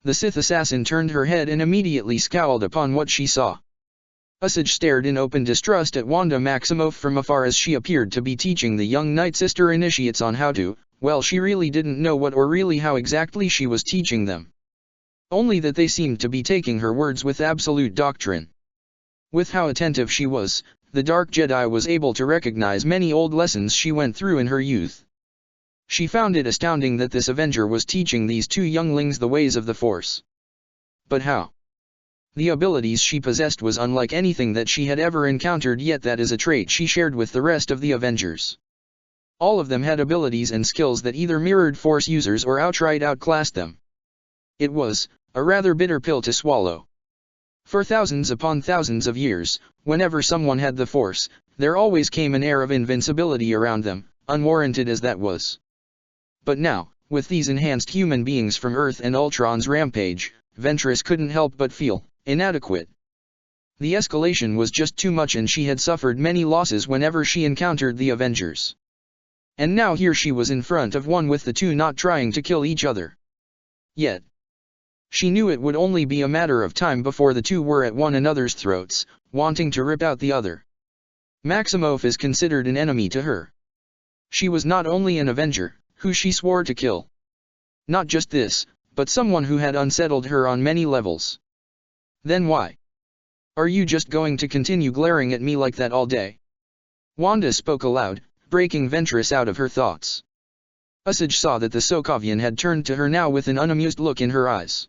The Sith assassin turned her head and immediately scowled upon what she saw. Usage stared in open distrust at Wanda Maximoff from afar as she appeared to be teaching the young Night Sister initiates on how to, well, she really didn't know what or really how exactly she was teaching them. Only that they seemed to be taking her words with absolute doctrine. With how attentive she was, the Dark Jedi was able to recognize many old lessons she went through in her youth. She found it astounding that this Avenger was teaching these two younglings the ways of the Force. But how? The abilities she possessed was unlike anything that she had ever encountered, yet that is a trait she shared with the rest of the Avengers. All of them had abilities and skills that either mirrored Force users or outright outclassed them. It was a rather bitter pill to swallow. For thousands upon thousands of years, whenever someone had the Force, there always came an air of invincibility around them, unwarranted as that was. But now, with these enhanced human beings from Earth and Ultron's rampage, Ventress couldn't help but feel inadequate. The escalation was just too much and she had suffered many losses whenever she encountered the Avengers. And now here she was in front of one with the two not trying to kill each other. Yet, she knew it would only be a matter of time before the two were at one another's throats, wanting to rip out the other. Maximoff is considered an enemy to her. She was not only an Avenger, who she swore to kill. Not just this, but someone who had unsettled her on many levels. Then why? Are you just going to continue glaring at me like that all day? Wanda spoke aloud, breaking Ventress out of her thoughts. Usage saw that the Sokovian had turned to her now with an unamused look in her eyes.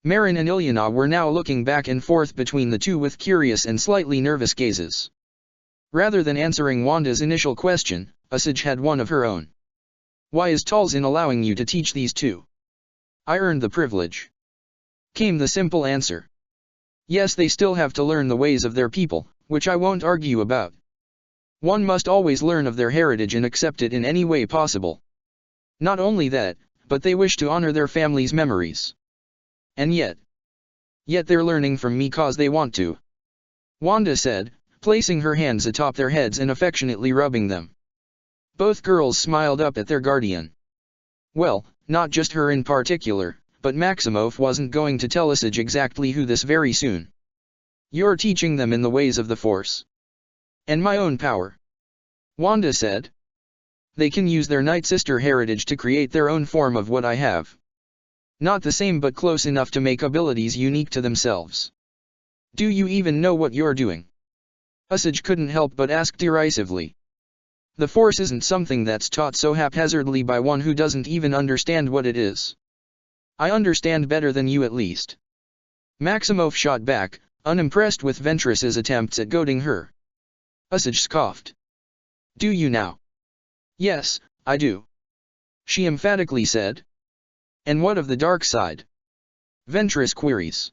Marin and Ilyana were now looking back and forth between the two with curious and slightly nervous gazes. Rather than answering Wanda's initial question, Usage had one of her own. Why is Talzin allowing you to teach these two? I earned the privilege. Came the simple answer. Yes, they still have to learn the ways of their people, which I won't argue about. One must always learn of their heritage and accept it in any way possible. Not only that, but they wish to honor their family's memories. And yet they're learning from me cause they want to. Wanda said, placing her hands atop their heads and affectionately rubbing them. Both girls smiled up at their guardian. Well, not just her in particular, but Maximoff wasn't going to tell Usage exactly who this very soon. You're teaching them in the ways of the Force. And my own power. Wanda said. They can use their Night Sister heritage to create their own form of what I have. Not the same but close enough to make abilities unique to themselves. Do you even know what you're doing? Usage couldn't help but ask derisively. The Force isn't something that's taught so haphazardly by one who doesn't even understand what it is. I understand better than you at least. Maximoff shot back, unimpressed with Ventress's attempts at goading her. Usage scoffed. Do you now? Yes, I do. She emphatically said. And what of the dark side? Ventress queries.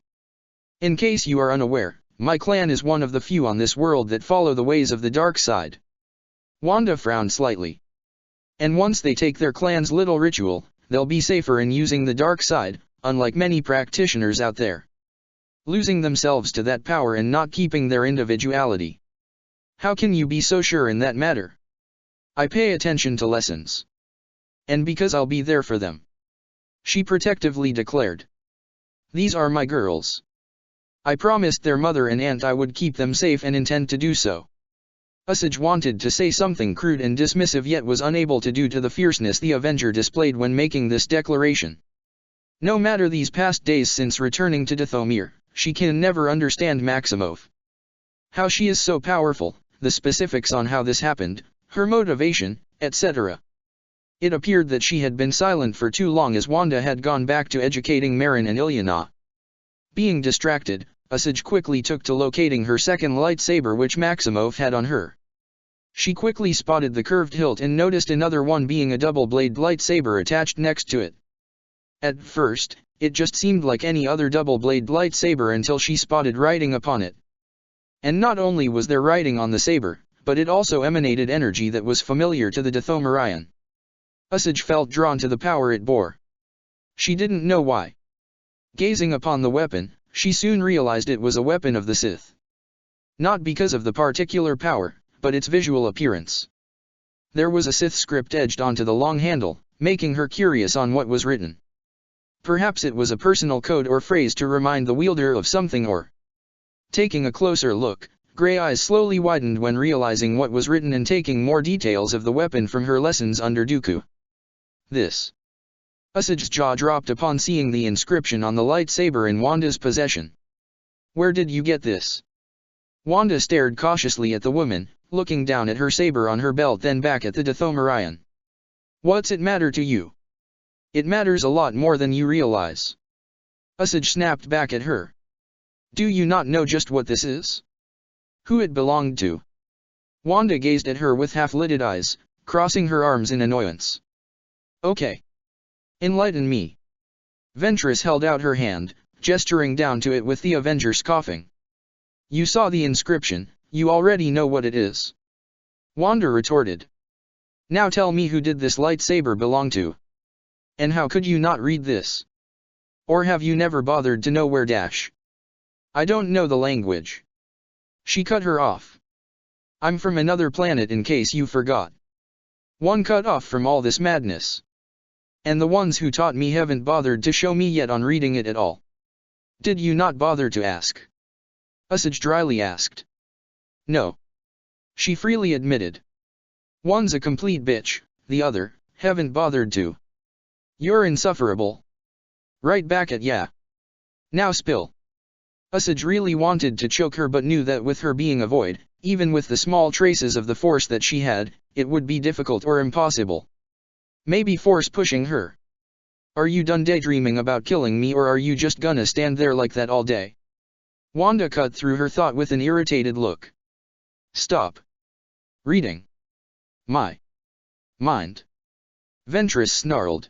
In case you are unaware, my clan is one of the few on this world that follow the ways of the dark side. Wanda frowned slightly. And once they take their clan's little ritual, they'll be safer in using the dark side, unlike many practitioners out there. Losing themselves to that power and not keeping their individuality. How can you be so sure in that matter? I pay attention to lessons. And because I'll be there for them. She protectively declared. These are my girls. I promised their mother and aunt I would keep them safe and intend to do so. Usage wanted to say something crude and dismissive yet was unable to due to the fierceness the Avenger displayed when making this declaration. No matter these past days since returning to Dathomir, she can never understand Maximoff. How she is so powerful, the specifics on how this happened, her motivation, etc. It appeared that she had been silent for too long as Wanda had gone back to educating Marin and Ilyana. Being distracted, Usage quickly took to locating her second lightsaber which Maximoff had on her. She quickly spotted the curved hilt and noticed another one being a double-bladed lightsaber attached next to it. At first, it just seemed like any other double-bladed lightsaber until she spotted writing upon it. And not only was there writing on the saber, but it also emanated energy that was familiar to the Dathomirian. Usage felt drawn to the power it bore. She didn't know why. Gazing upon the weapon, she soon realized it was a weapon of the Sith. Not because of the particular power, but its visual appearance. There was a Sith script etched onto the long handle, making her curious on what was written. Perhaps it was a personal code or phrase to remind the wielder of something or... Taking a closer look, gray eyes slowly widened when realizing what was written and taking more details of the weapon from her lessons under Dooku. This. Usage's jaw dropped upon seeing the inscription on the lightsaber in Wanda's possession. Where did you get this? Wanda stared cautiously at the woman, looking down at her saber on her belt then back at the Dathomirian. What's it matter to you? It matters a lot more than you realize. Usage snapped back at her. Do you not know just what this is? Who it belonged to? Wanda gazed at her with half-lidded eyes, crossing her arms in annoyance. Okay. Enlighten me. Ventress held out her hand, gesturing down to it with the Avenger scoffing. You saw the inscription, you already know what it is. Wanda retorted. Now tell me who did this lightsaber belong to? And how could you not read this? Or have you never bothered to know where dash? I don't know the language. She cut her off. I'm from another planet in case you forgot. One cut off from all this madness. And the ones who taught me haven't bothered to show me yet on reading it at all. Did you not bother to ask? Usage dryly asked. No. She freely admitted. One's a complete bitch, the other, haven't bothered to. You're insufferable. Right back at ya. Now spill. Usage really wanted to choke her but knew that with her being a void, even with the small traces of the force that she had, it would be difficult or impossible. Maybe force pushing her. Are you done daydreaming about killing me or are you just gonna stand there like that all day? Wanda cut through her thought with an irritated look. Stop. Reading. My mind. Ventress snarled.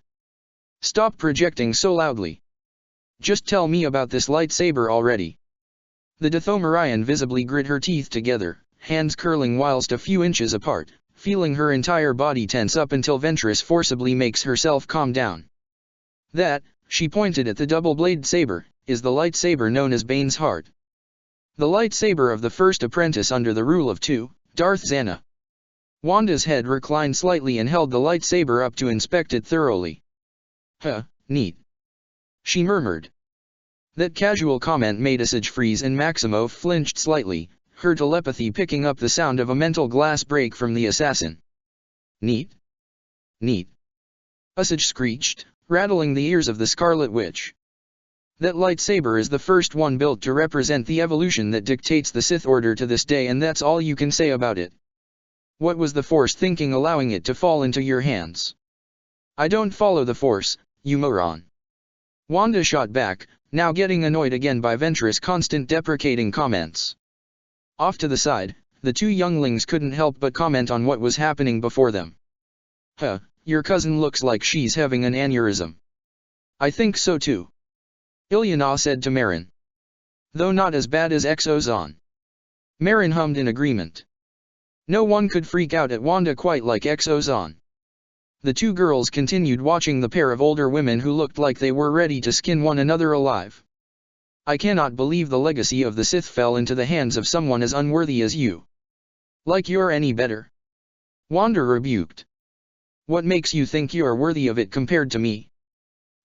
Stop projecting so loudly. Just tell me about this lightsaber already. The Dathomirian visibly grit her teeth together, hands curling whilst a few inches apart, feeling her entire body tense up until Ventress forcibly makes herself calm down. That, she pointed at the double-bladed saber, is the lightsaber known as Bane's Heart. The lightsaber of the first apprentice under the rule of two, Darth Zana. Wanda's head reclined slightly and held the lightsaber up to inspect it thoroughly. Huh, neat. She murmured. That casual comment made Usage freeze and Maximoff flinched slightly, her telepathy picking up the sound of a mental glass break from the assassin. Neat? Neat. Usage screeched, rattling the ears of the Scarlet Witch. That lightsaber is the first one built to represent the evolution that dictates the Sith Order to this day, and that's all you can say about it. What was the Force thinking allowing it to fall into your hands? I don't follow the Force, you moron. Wanda shot back, now getting annoyed again by Ventress' constant deprecating comments. Off to the side, the two younglings couldn't help but comment on what was happening before them. Huh, your cousin looks like she's having an aneurysm. I think so too. Ilyana said to Marin. Though not as bad as Exozon. Marin hummed in agreement. No one could freak out at Wanda quite like Exozon. The two girls continued watching the pair of older women who looked like they were ready to skin one another alive. I cannot believe the legacy of the Sith fell into the hands of someone as unworthy as you. Like you're any better. Wanda rebuked. What makes you think you're worthy of it compared to me?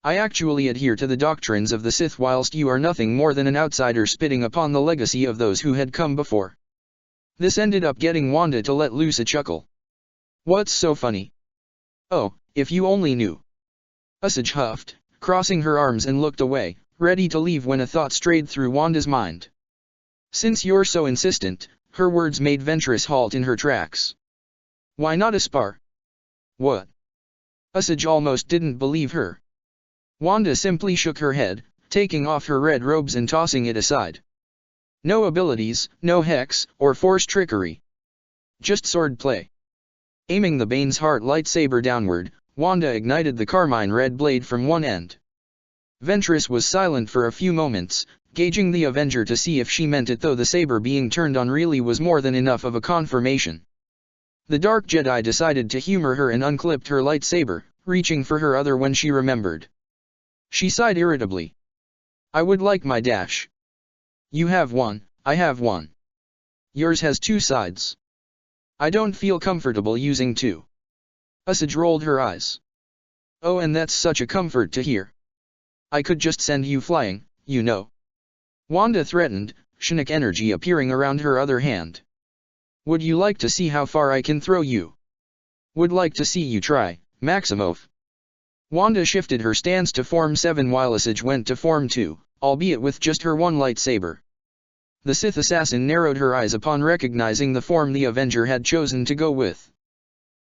I actually adhere to the doctrines of the Sith whilst you are nothing more than an outsider spitting upon the legacy of those who had come before. This ended up getting Wanda to let loose a chuckle. What's so funny? Oh, if you only knew. Usage huffed, crossing her arms and looked away, ready to leave when a thought strayed through Wanda's mind. Since you're so insistent, her words made Ventress halt in her tracks. Why not a spar? What? Usage almost didn't believe her. Wanda simply shook her head, taking off her red robes and tossing it aside. No abilities, no hex, or force trickery. Just sword play. Aiming the Bane's Heart lightsaber downward, Wanda ignited the carmine red blade from one end. Ventress was silent for a few moments, gauging the Avenger to see if she meant it, though the saber being turned on really was more than enough of a confirmation. The Dark Jedi decided to humor her and unclipped her lightsaber, reaching for her other when she remembered. She sighed irritably. I would like my dash. You have one, I have one. Yours has two sides. I don't feel comfortable using two. Usage rolled her eyes. Oh, and that's such a comfort to hear. I could just send you flying, you know. Wanda threatened, Shinnok energy appearing around her other hand. Would you like to see how far I can throw you? Would like to see you try, Maximoff. Wanda shifted her stance to Form 7 while Usage went to Form 2, albeit with just her one lightsaber. The Sith assassin narrowed her eyes upon recognizing the form the Avenger had chosen to go with.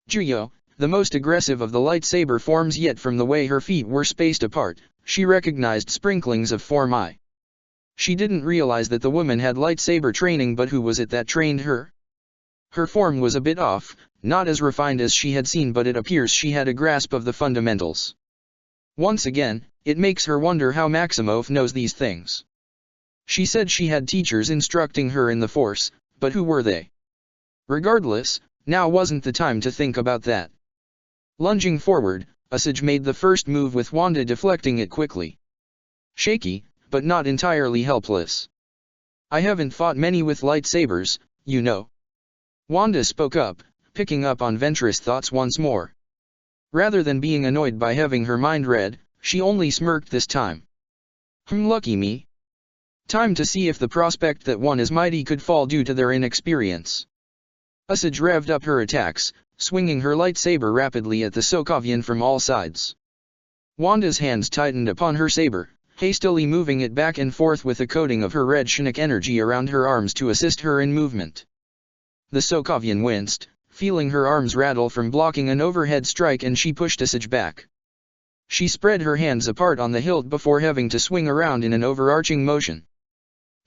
Juyo, the most aggressive of the lightsaber forms, yet from the way her feet were spaced apart, she recognized sprinklings of Form I. She didn't realize that the woman had lightsaber training, but who was it that trained her? Her form was a bit off, not as refined as she had seen, but it appears she had a grasp of the fundamentals. Once again, it makes her wonder how Maximoff knows these things. She said she had teachers instructing her in the Force, but who were they? Regardless, now wasn't the time to think about that. Lunging forward, Usage made the first move with Wanda deflecting it quickly. shaky, but not entirely helpless. I haven't fought many with lightsabers, you know. Wanda spoke up, picking up on Ventress' thoughts once more. Rather than being annoyed by having her mind read, she only smirked this time. Lucky me. Time to see if the prospect that one as mighty could fall due to their inexperience. Usage revved up her attacks, swinging her lightsaber rapidly at the Sokovian from all sides. Wanda's hands tightened upon her saber, hastily moving it back and forth with a coating of her red Shinik energy around her arms to assist her in movement. The Sokovian winced, feeling her arms rattle from blocking an overhead strike, and she pushed Usage back. She spread her hands apart on the hilt before having to swing around in an overarching motion.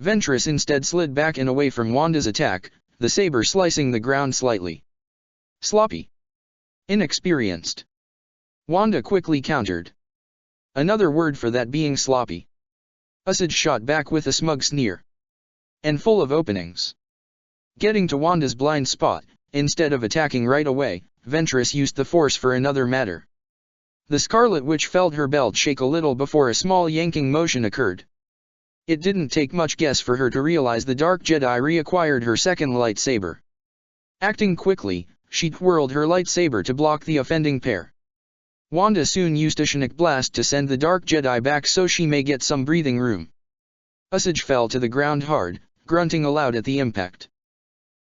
Ventress instead slid back and away from Wanda's attack, the saber slicing the ground slightly. Sloppy. Inexperienced. Wanda quickly countered. Another word for that being sloppy. Usage shot back with a smug sneer. And full of openings. Getting to Wanda's blind spot, instead of attacking right away, Ventress used the Force for another matter. The Scarlet Witch felt her belt shake a little before a small yanking motion occurred. It didn't take much guess for her to realize the Dark Jedi reacquired her second lightsaber. Acting quickly, she twirled her lightsaber to block the offending pair. Wanda soon used a Shinik blast to send the Dark Jedi back so she may get some breathing room. Usage fell to the ground hard, grunting aloud at the impact.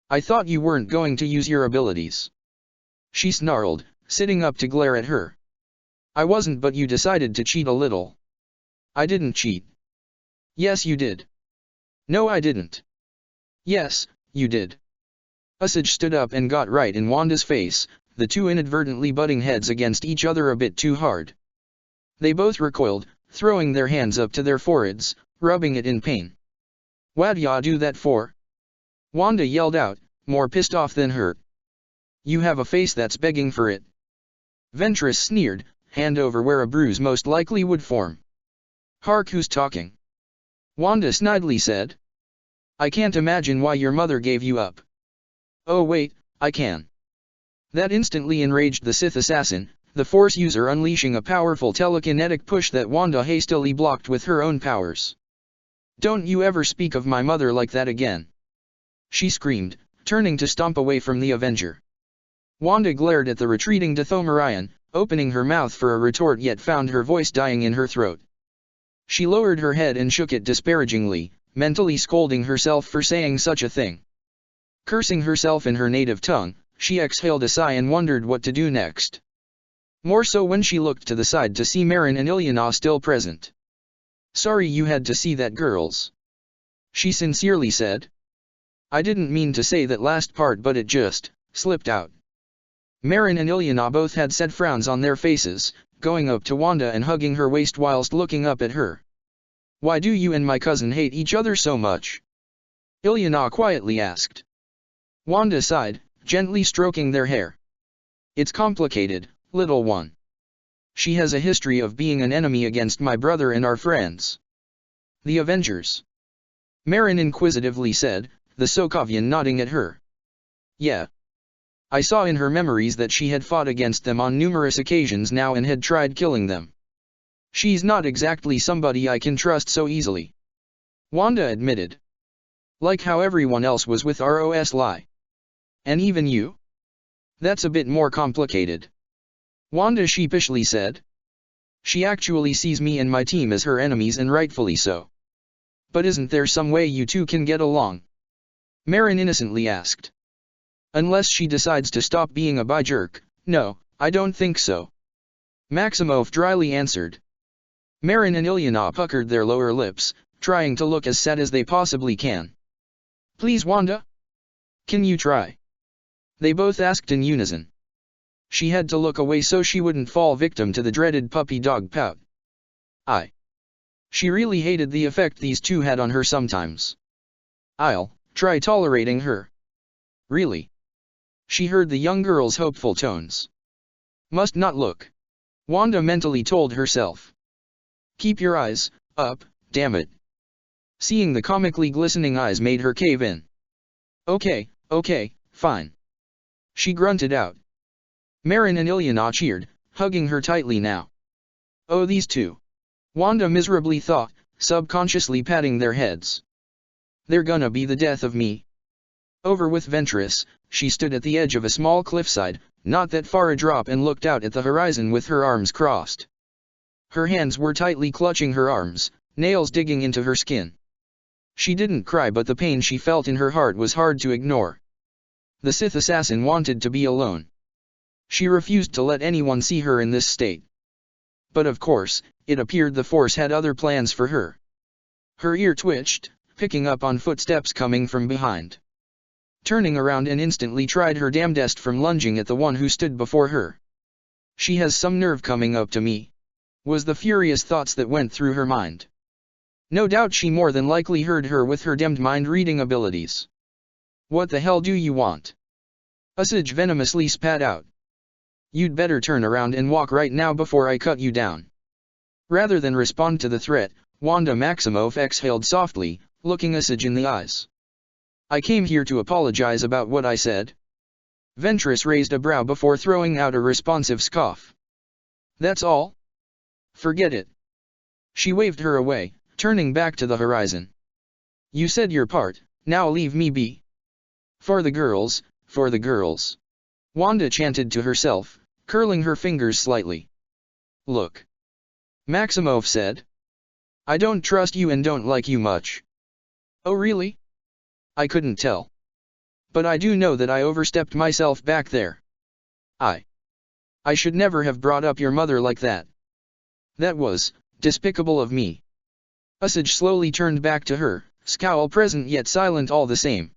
I thought you weren't going to use your abilities. She snarled, sitting up to glare at her. I wasn't, but you decided to cheat a little. I didn't cheat. Yes, you did. No, I didn't. Yes, you did. Usage stood up and got right in Wanda's face, the two inadvertently butting heads against each other a bit too hard. They both recoiled, throwing their hands up to their foreheads, rubbing it in pain. What'd ya do that for? Wanda yelled out, more pissed off than hurt. You have a face that's begging for it. Ventress sneered, hand over where a bruise most likely would form. Hark, who's talking? Wanda snidely said. I can't imagine why your mother gave you up. Oh wait, I can. That instantly enraged the Sith assassin, the Force user unleashing a powerful telekinetic push that Wanda hastily blocked with her own powers. Don't you ever speak of my mother like that again. She screamed, turning to stomp away from the Avenger. Wanda glared at the retreating Dathomirian, opening her mouth for a retort yet found her voice dying in her throat. She lowered her head and shook it disparagingly, mentally scolding herself for saying such a thing. Cursing herself in her native tongue, she exhaled a sigh and wondered what to do next. More so when she looked to the side to see Marin and Ilyana still present. Sorry you had to see that, girls. She sincerely said. I didn't mean to say that last part, but it just slipped out. Marin and Ilyana both had sad frowns on their faces, going up to Wanda and hugging her waist whilst looking up at her. Why do you and my cousin hate each other so much? Ilyana quietly asked. Wanda sighed, gently stroking their hair. It's complicated, little one. She has a history of being an enemy against my brother and our friends. The Avengers. Marin inquisitively said, the Sokovian nodding at her. Yeah. I saw in her memories that she had fought against them on numerous occasions now and had tried killing them. She's not exactly somebody I can trust so easily. Wanda admitted. Like how everyone else was with Ros Lie. And even you? That's a bit more complicated. Wanda sheepishly said. She actually sees me and my team as her enemies, and rightfully so. But isn't there some way you two can get along? Marin innocently asked. Unless she decides to stop being a bi-jerk, no, I don't think so. Maximoff dryly answered. Marin and Ilyana puckered their lower lips, trying to look as sad as they possibly can. Please, Wanda? Can you try? They both asked in unison. She had to look away so she wouldn't fall victim to the dreaded puppy dog pout. She really hated the effect these two had on her sometimes. I'll try tolerating her. Really? She heard the young girl's hopeful tones. Must not look. Wanda mentally told herself. Keep your eyes up, damn it. Seeing the comically glistening eyes made her cave in. Okay, fine. She grunted out. Marin and Ilyana cheered, hugging her tightly now. Oh, these two. Wanda miserably thought, subconsciously patting their heads. They're gonna be the death of me. Over with Ventress, she stood at the edge of a small cliffside, not that far a drop, and looked out at the horizon with her arms crossed. Her hands were tightly clutching her arms, nails digging into her skin. She didn't cry, but the pain she felt in her heart was hard to ignore. The Sith assassin wanted to be alone. She refused to let anyone see her in this state. But of course, it appeared the Force had other plans for her. Her ear twitched, picking up on footsteps coming from behind. Turning around and instantly tried her damnedest from lunging at the one who stood before her. She has some nerve coming up to me, was the furious thoughts that went through her mind. No doubt she more than likely heard her with her demmed mind-reading abilities. What the hell do you want? Usage venomously spat out. You'd better turn around and walk right now before I cut you down. Rather than respond to the threat, Wanda Maximoff exhaled softly, looking Usage in the eyes. I came here to apologize about what I said. Ventress raised a brow before throwing out a responsive scoff. That's all? Forget it. She waved her away, turning back to the horizon. You said your part, now leave me be. For the girls, for the girls. Wanda chanted to herself, curling her fingers slightly. Look. Maximoff said. I don't trust you and don't like you much. Oh really? I couldn't tell. But I do know that I overstepped myself back there. I should never have brought up your mother like that. That was despicable of me. Usage slowly turned back to her, scowl present yet silent all the same.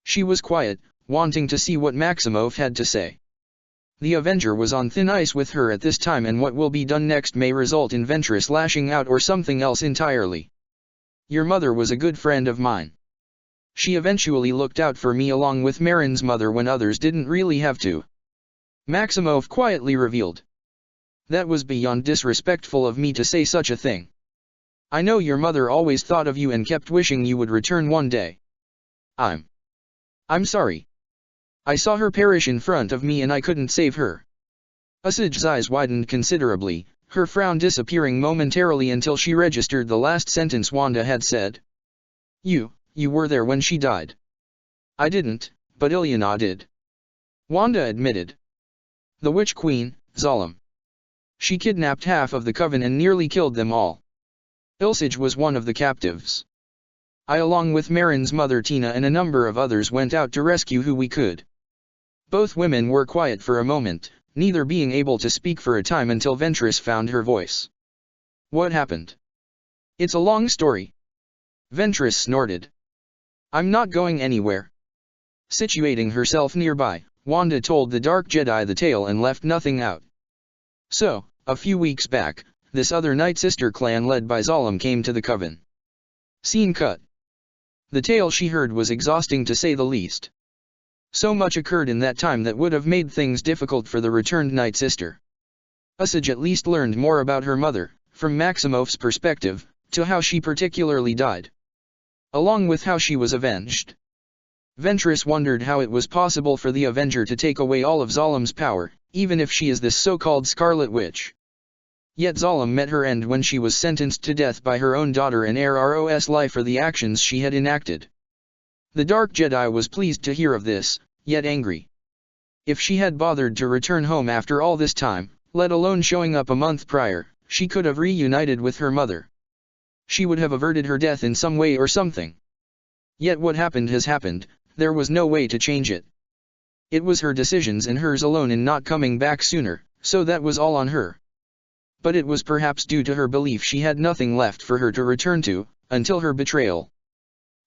She was quiet, wanting to see what Maximoff had to say. The Avenger was on thin ice with her at this time, and what will be done next may result in Ventress lashing out or something else entirely. Your mother was a good friend of mine. She eventually looked out for me along with Marin's mother when others didn't really have to. Maximoff quietly revealed. That was beyond disrespectful of me to say such a thing. I know your mother always thought of you and kept wishing you would return one day. I'm sorry. I saw her perish in front of me and I couldn't save her. Usage's eyes widened considerably, her frown disappearing momentarily until she registered the last sentence Wanda had said. You were there when she died. I didn't, but Ilyana did. Wanda admitted. The Witch Queen, Zalem. She kidnapped half of the Coven and nearly killed them all. Ilsage was one of the captives. I along with Marin's mother Tina and a number of others went out to rescue who we could. Both women were quiet for a moment, neither being able to speak for a time until Ventress found her voice. What happened? It's a long story. Ventress snorted. I'm not going anywhere. Situating herself nearby, Wanda told the Dark Jedi the tale and left nothing out. So, a few weeks back, this other Night Sister clan led by Zalem came to the Coven. Scene cut. The tale she heard was exhausting to say the least. So much occurred in that time that would have made things difficult for the returned Night Sister. Usage at least learned more about her mother, from Maximoff's perspective, to how she particularly died. Along with how she was avenged. Ventress wondered how it was possible for the Avenger to take away all of Zalem's power, even if she is this so-called Scarlet Witch. Yet Zalem met her end when she was sentenced to death by her own daughter and heir Ros Life for the actions she had enacted. The Dark Jedi was pleased to hear of this, yet angry. If she had bothered to return home after all this time, let alone showing up a month prior, she could have reunited with her mother. She would have averted her death in some way or something. Yet what happened has happened, there was no way to change it. It was her decisions and hers alone in not coming back sooner, so that was all on her. But it was perhaps due to her belief she had nothing left for her to return to, until her betrayal.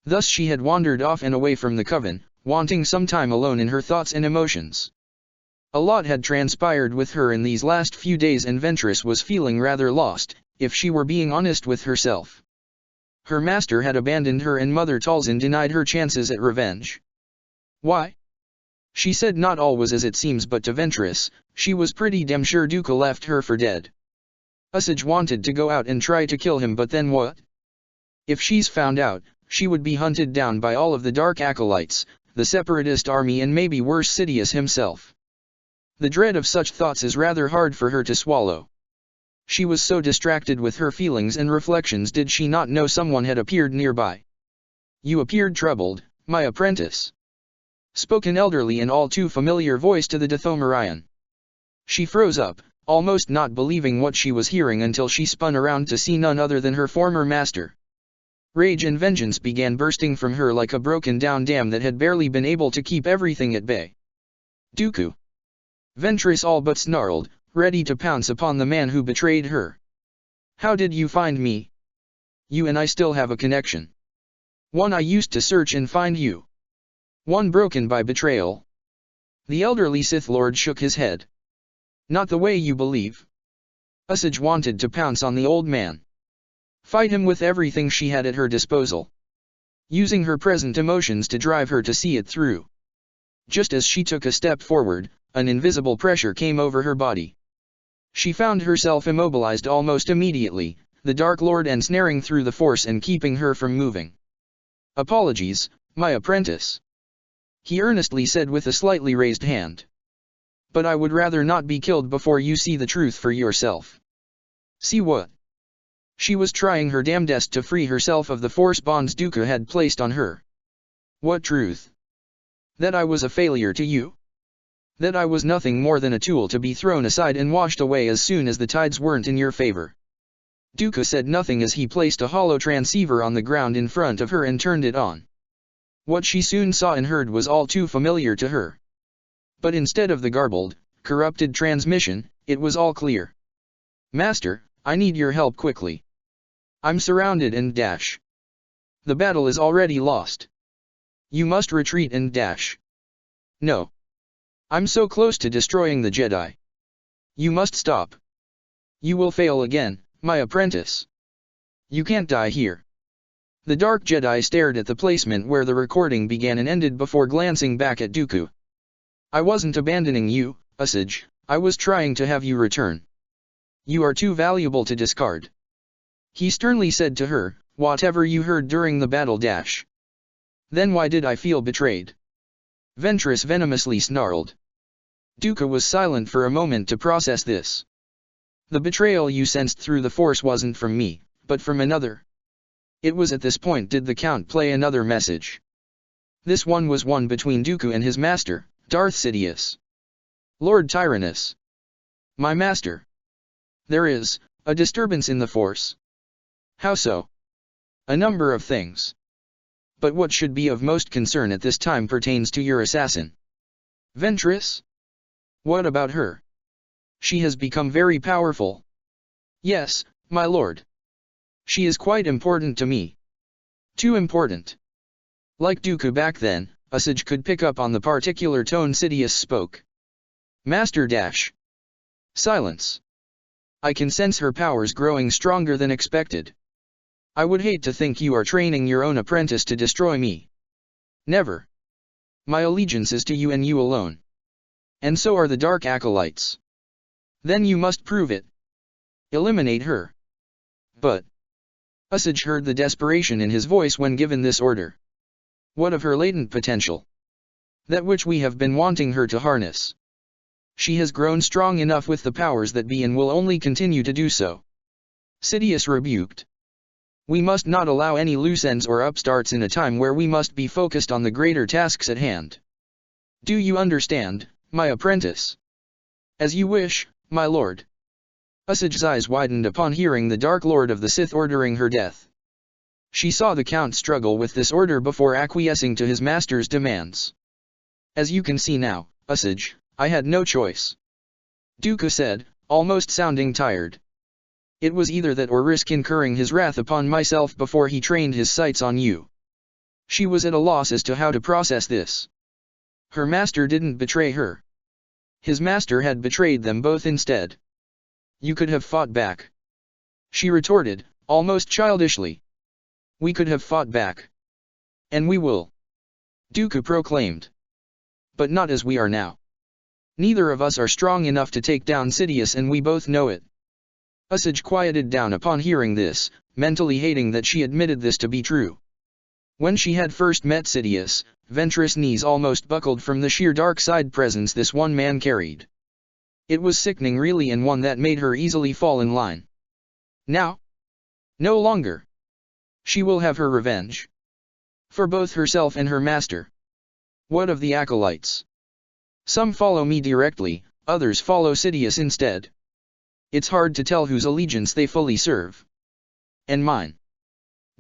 Thus she had wandered off and away from the Coven, wanting some time alone in her thoughts and emotions. A lot had transpired with her in these last few days and Ventress was feeling rather lost, if she were being honest with herself. Her master had abandoned her and Mother Talzin denied her chances at revenge. Why? She said not all was as it seems, but to Ventress, she was pretty damn sure Duca left her for dead. Usage wanted to go out and try to kill him, but then what? If she's found out, she would be hunted down by all of the Dark Acolytes, the Separatist army and maybe worse Sidious himself. The dread of such thoughts is rather hard for her to swallow. She was so distracted with her feelings and reflections did she not know someone had appeared nearby. "You appeared troubled, my apprentice," spoke an elderly and all too familiar voice to the Dathomirian. She froze up, almost not believing what she was hearing until she spun around to see none other than her former master. Rage and vengeance began bursting from her like a broken-down dam that had barely been able to keep everything at bay. "Dooku!" Ventress all but snarled, ready to pounce upon the man who betrayed her. "How did you find me? You and I still have a connection. One I used to search and find you. One broken by betrayal." The elderly Sith Lord shook his head. "Not the way you believe." Asajj wanted to pounce on the old man. Fight him with everything she had at her disposal. Using her present emotions to drive her to see it through. Just as she took a step forward, an invisible pressure came over her body. She found herself immobilized almost immediately, the Dark Lord ensnaring through the Force and keeping her from moving. "Apologies, my apprentice," he earnestly said with a slightly raised hand. "But I would rather not be killed before you see the truth for yourself." "See what?" She was trying her damnedest to free herself of the Force bonds Dooku had placed on her. "What truth?" "That I was a failure to you. That I was nothing more than a tool to be thrown aside and washed away as soon as the tides weren't in your favor." Dooku said nothing as he placed a hollow transceiver on the ground in front of her and turned it on. What she soon saw and heard was all too familiar to her. But instead of the garbled, corrupted transmission, it was all clear. "Master, I need your help quickly. I'm surrounded and dash. The battle is already lost. You must retreat and dash." "No. I'm so close to destroying the Jedi. You must stop. You will fail again, my apprentice. You can't die here." The Dark Jedi stared at the placement where the recording began and ended before glancing back at Dooku. "I wasn't abandoning you, Asajj, I was trying to have you return. You are too valuable to discard," he sternly said to her, "whatever you heard during the battle dash." "Then why did I feel betrayed?" Ventress venomously snarled. Dooku was silent for a moment to process this. "The betrayal you sensed through the Force wasn't from me, but from another." It was at this point did the Count play another message. This one was one between Dooku and his master, Darth Sidious. "Lord Tyrannus. My master. There is a disturbance in the Force." "How so?" "A number of things. But what should be of most concern at this time pertains to your assassin." "Ventress? What about her?" "She has become very powerful." "Yes, my lord. She is quite important to me." "Too important." Like Dooku back then, Asajj could pick up on the particular tone Sidious spoke. "Master dash. Silence. I can sense her powers growing stronger than expected. I would hate to think you are training your own apprentice to destroy me." "Never. My allegiance is to you and you alone. And so are the Dark Acolytes." "Then you must prove it. Eliminate her." "But..." Asajj heard the desperation in his voice when given this order. "What of her latent potential? That which we have been wanting her to harness. She has grown strong enough with the powers that be and will only continue to do so." Sidious rebuked. "We must not allow any loose ends or upstarts in a time where we must be focused on the greater tasks at hand. Do you understand, my apprentice?" "As you wish, my lord." Asajj's eyes widened upon hearing the Dark Lord of the Sith ordering her death. She saw the Count struggle with this order before acquiescing to his master's demands. "As you can see now, Asajj, I had no choice," Dooku said, almost sounding tired. "It was either that or risk incurring his wrath upon myself before he trained his sights on you." She was at a loss as to how to process this. Her master didn't betray her. His master had betrayed them both instead. "You could have fought back," she retorted, almost childishly. "We could have fought back. And we will," Dooku proclaimed. "But not as we are now. Neither of us are strong enough to take down Sidious and we both know it." Asajj quieted down upon hearing this, mentally hating that she admitted this to be true. When she had first met Sidious, Ventress' knees almost buckled from the sheer dark side presence this one man carried. It was sickening really, and one that made her easily fall in line. Now? No longer. She will have her revenge. For both herself and her master. What of the acolytes? Some follow me directly, others follow Sidious instead. It's hard to tell whose allegiance they fully serve. And mine.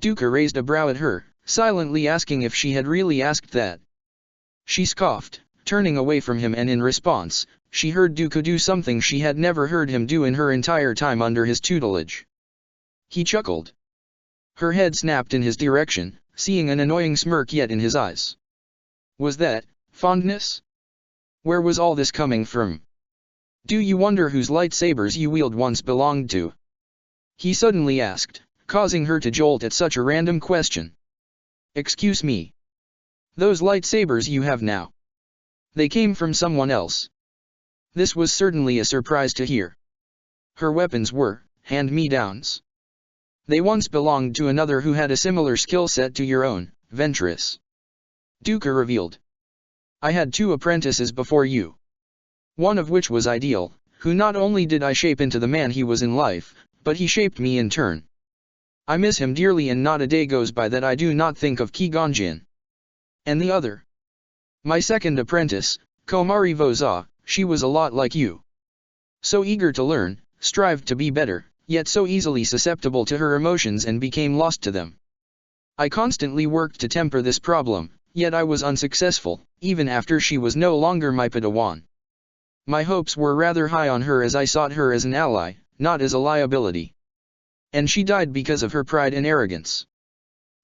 Dooku raised a brow at her, silently asking if she had really asked that. She scoffed, turning away from him, and in response, she heard Dooku do something she had never heard him do in her entire time under his tutelage. He chuckled. Her head snapped in his direction, seeing an annoying smirk yet in his eyes. Was that fondness? Where was all this coming from? Do you wonder whose lightsabers you wield once belonged to? He suddenly asked, causing her to jolt at such a random question. Excuse me. Those lightsabers you have now. They came from someone else. This was certainly a surprise to hear. Her weapons were hand-me-downs. They once belonged to another who had a similar skill set to your own, Ventress. Dooku revealed. I had 2 apprentices before you. One of which was Ideal, who not only did I shape into the man he was in life, but he shaped me in turn. I miss him dearly, and not a day goes by that I do not think of Qui-Gon Jinn. And the other? My second apprentice, Komari Voza, she was a lot like you. So eager to learn, strived to be better, yet so easily susceptible to her emotions and became lost to them. I constantly worked to temper this problem, yet I was unsuccessful, even after she was no longer my Padawan. My hopes were rather high on her, as I sought her as an ally, not as a liability. And she died because of her pride and arrogance.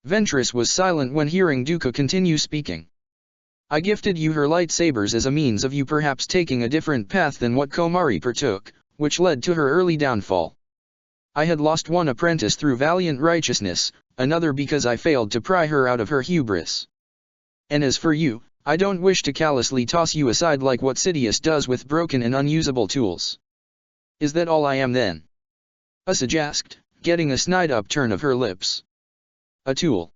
Ventress was silent when hearing Dooku continue speaking. I gifted you her lightsabers as a means of you perhaps taking a different path than what Komari partook, which led to her early downfall. I had lost one apprentice through valiant righteousness, another because I failed to pry her out of her hubris. And as for you, I don't wish to callously toss you aside like what Sidious does with broken and unusable tools. Is that all I am then? Asajj asked, getting a snide upturn of her lips. A tool.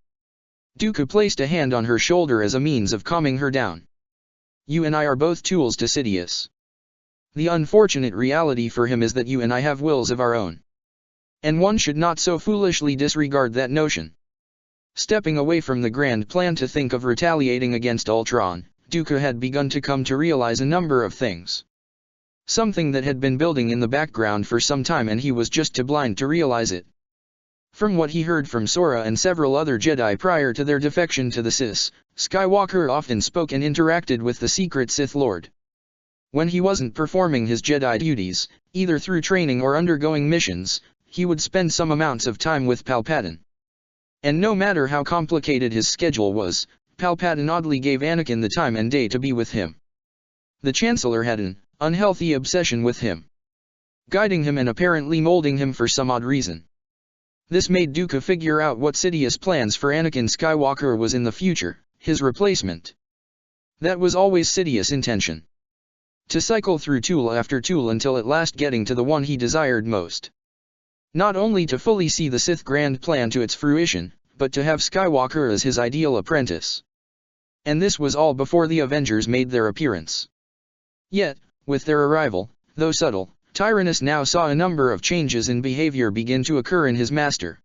Dooku placed a hand on her shoulder as a means of calming her down. You and I are both tools to Sidious. The unfortunate reality for him is that you and I have wills of our own. And one should not so foolishly disregard that notion. Stepping away from the grand plan to think of retaliating against Ultron, Dooku had begun to come to realize a number of things. Something that had been building in the background for some time, and he was just too blind to realize it. From what he heard from Sora and several other Jedi prior to their defection to the Sith, Skywalker often spoke and interacted with the secret Sith Lord. When he wasn't performing his Jedi duties, either through training or undergoing missions, he would spend some amounts of time with Palpatine. And no matter how complicated his schedule was, Palpatine oddly gave Anakin the time and day to be with him. The Chancellor had an unhealthy obsession with him, guiding him and apparently molding him for some odd reason. This made Dooku figure out what Sidious' plans for Anakin Skywalker was in the future, his replacement. That was always Sidious' intention. To cycle through tool after tool until at last getting to the one he desired most. Not only to fully see the Sith grand plan to its fruition, but to have Skywalker as his ideal apprentice. And this was all before the Avengers made their appearance. Yet, with their arrival, though subtle, Tyrannus now saw a number of changes in behavior begin to occur in his master.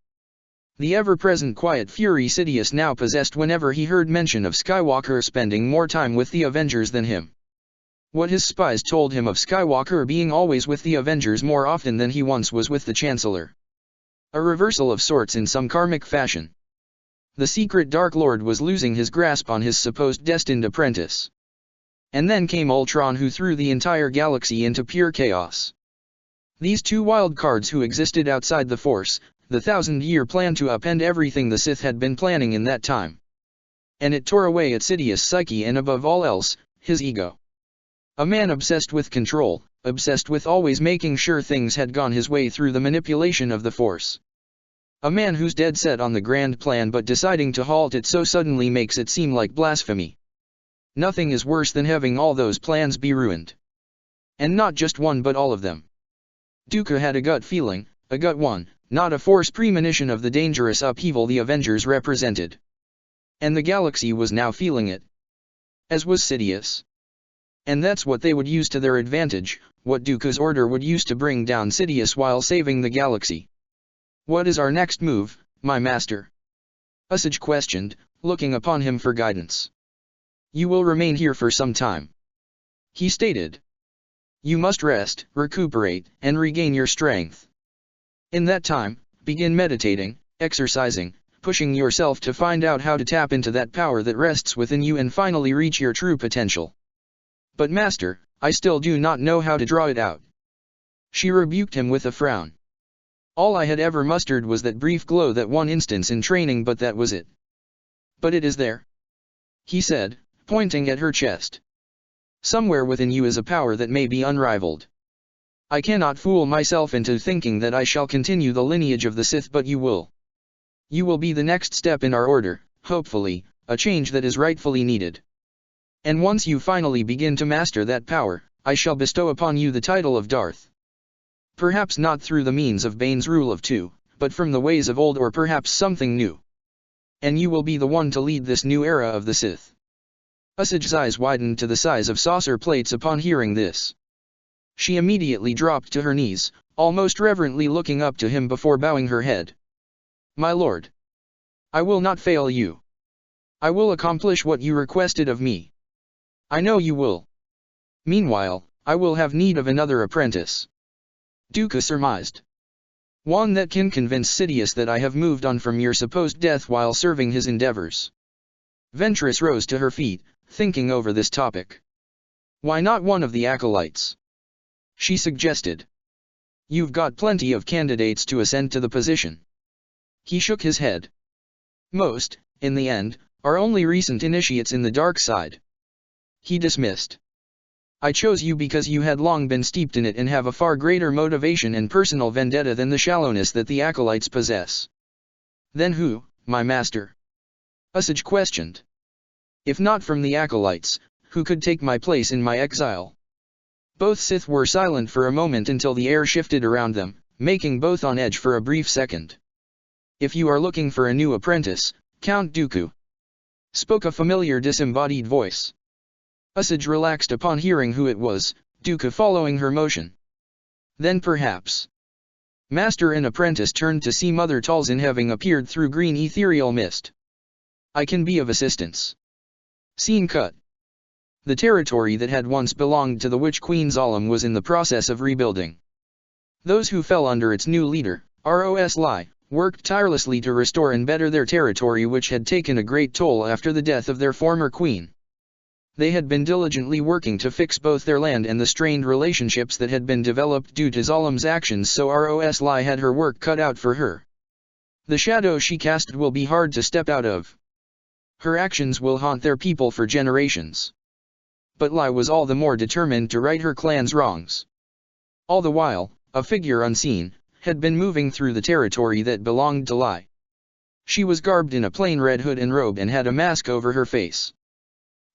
The ever-present quiet fury Sidious now possessed whenever he heard mention of Skywalker spending more time with the Avengers than him. What his spies told him of Skywalker being always with the Avengers more often than he once was with the Chancellor. A reversal of sorts in some karmic fashion. The secret Dark Lord was losing his grasp on his supposed destined apprentice. And then came Ultron, who threw the entire galaxy into pure chaos. These two wild cards who existed outside the Force, the 1,000-year plan to upend everything the Sith had been planning in that time. And it tore away at Sidious' psyche and above all else, his ego. A man obsessed with control, obsessed with always making sure things had gone his way through the manipulation of the Force. A man who's dead set on the grand plan but deciding to halt it so suddenly makes it seem like blasphemy. Nothing is worse than having all those plans be ruined. And not just one but all of them. Dooku had a gut feeling, a gut one, not a Force premonition of the dangerous upheaval the Avengers represented. And the galaxy was now feeling it. As was Sidious. And that's what they would use to their advantage, what Dooku's order would use to bring down Sidious while saving the galaxy. What is our next move, my master? Usage questioned, looking upon him for guidance. You will remain here for some time, he stated. You must rest, recuperate, and regain your strength. In that time, begin meditating, exercising, pushing yourself to find out how to tap into that power that rests within you and finally reach your true potential. But master, I still do not know how to draw it out. She rebuked him with a frown. All I had ever mustered was that brief glow that one instance in training, but that was it. But it is there, he said, pointing at her chest. Somewhere within you is a power that may be unrivaled. I cannot fool myself into thinking that I shall continue the lineage of the Sith, but you will. You will be the next step in our order, hopefully, a change that is rightfully needed. And once you finally begin to master that power, I shall bestow upon you the title of Darth. Perhaps not through the means of Bane's rule of two, but from the ways of old, or perhaps something new. And you will be the one to lead this new era of the Sith. Usage's eyes widened to the size of saucer plates upon hearing this. She immediately dropped to her knees, almost reverently looking up to him before bowing her head. My lord, I will not fail you. I will accomplish what you requested of me. I know you will. Meanwhile, I will have need of another apprentice. Dooku surmised. One that can convince Sidious that I have moved on from your supposed death while serving his endeavors. Ventress rose to her feet, thinking over this topic. Why not one of the acolytes? She suggested. You've got plenty of candidates to ascend to the position. He shook his head. Most, in the end, are only recent initiates in the dark side. He dismissed. I chose you because you had long been steeped in it and have a far greater motivation and personal vendetta than the shallowness that the acolytes possess. Then who, my master? Usage questioned. If not from the acolytes, who could take my place in my exile? Both Sith were silent for a moment until the air shifted around them, making both on edge for a brief second. If you are looking for a new apprentice, Count Dooku, spoke a familiar disembodied voice. Usage relaxed upon hearing who it was, Dooku following her motion. Then perhaps. Master and apprentice turned to see Mother Talzin having appeared through green ethereal mist. I can be of assistance. Scene cut. The territory that had once belonged to the Witch Queen Zalem was in the process of rebuilding. Those who fell under its new leader, Ros Lai, worked tirelessly to restore and better their territory, which had taken a great toll after the death of their former queen. They had been diligently working to fix both their land and the strained relationships that had been developed due to Zalem's actions, so Ros Lai had her work cut out for her. The shadow she cast will be hard to step out of. Her actions will haunt their people for generations. But Lai was all the more determined to right her clan's wrongs. All the while, a figure unseen had been moving through the territory that belonged to Lai. She was garbed in a plain red hood and robe and had a mask over her face.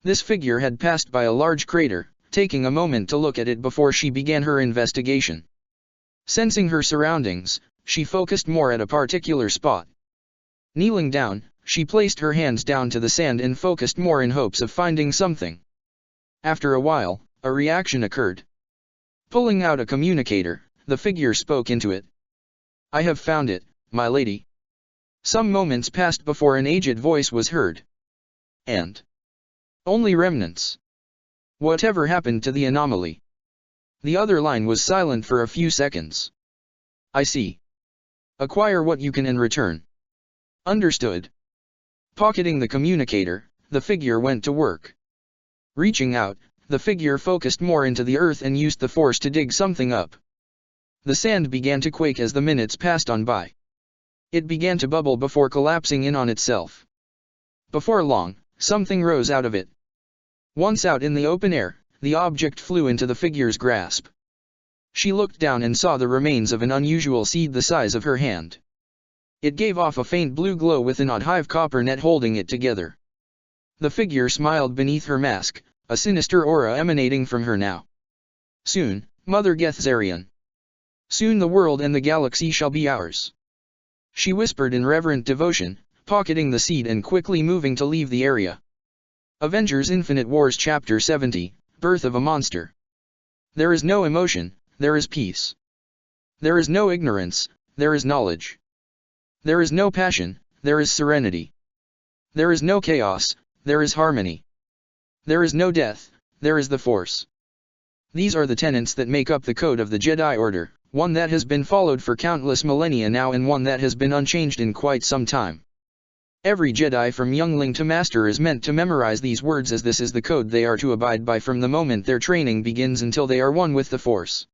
This figure had passed by a large crater, taking a moment to look at it before she began her investigation. Sensing her surroundings, she focused more at a particular spot. Kneeling down, she placed her hands down to the sand and focused more in hopes of finding something. After a while, a reaction occurred. Pulling out a communicator, the figure spoke into it. I have found it, my lady. Some moments passed before an aged voice was heard. And only remnants. Whatever happened to the anomaly? The other line was silent for a few seconds. I see. Acquire what you can in return. Understood. Pocketing the communicator, the figure went to work. Reaching out, the figure focused more into the earth and used the force to dig something up. The sand began to quake as the minutes passed on by. It began to bubble before collapsing in on itself. Before long, something rose out of it. Once out in the open air, the object flew into the figure's grasp. She looked down and saw the remains of an unusual seed the size of her hand. It gave off a faint blue glow with an odd hive copper net holding it together. The figure smiled beneath her mask, a sinister aura emanating from her now. Soon, Mother Gethzarian. Soon the world and the galaxy shall be ours. She whispered in reverent devotion, pocketing the seed and quickly moving to leave the area. Avengers Infinite Wars Chapter 70, birth of a monster. There is no emotion, there is peace. There is no ignorance, there is knowledge. There is no passion, there is serenity. There is no chaos, there is harmony. There is no death, there is the Force. These are the tenets that make up the code of the Jedi Order, one that has been followed for countless millennia now and one that has been unchanged in quite some time. Every Jedi from youngling to master is meant to memorize these words, as this is the code they are to abide by from the moment their training begins until they are one with the Force.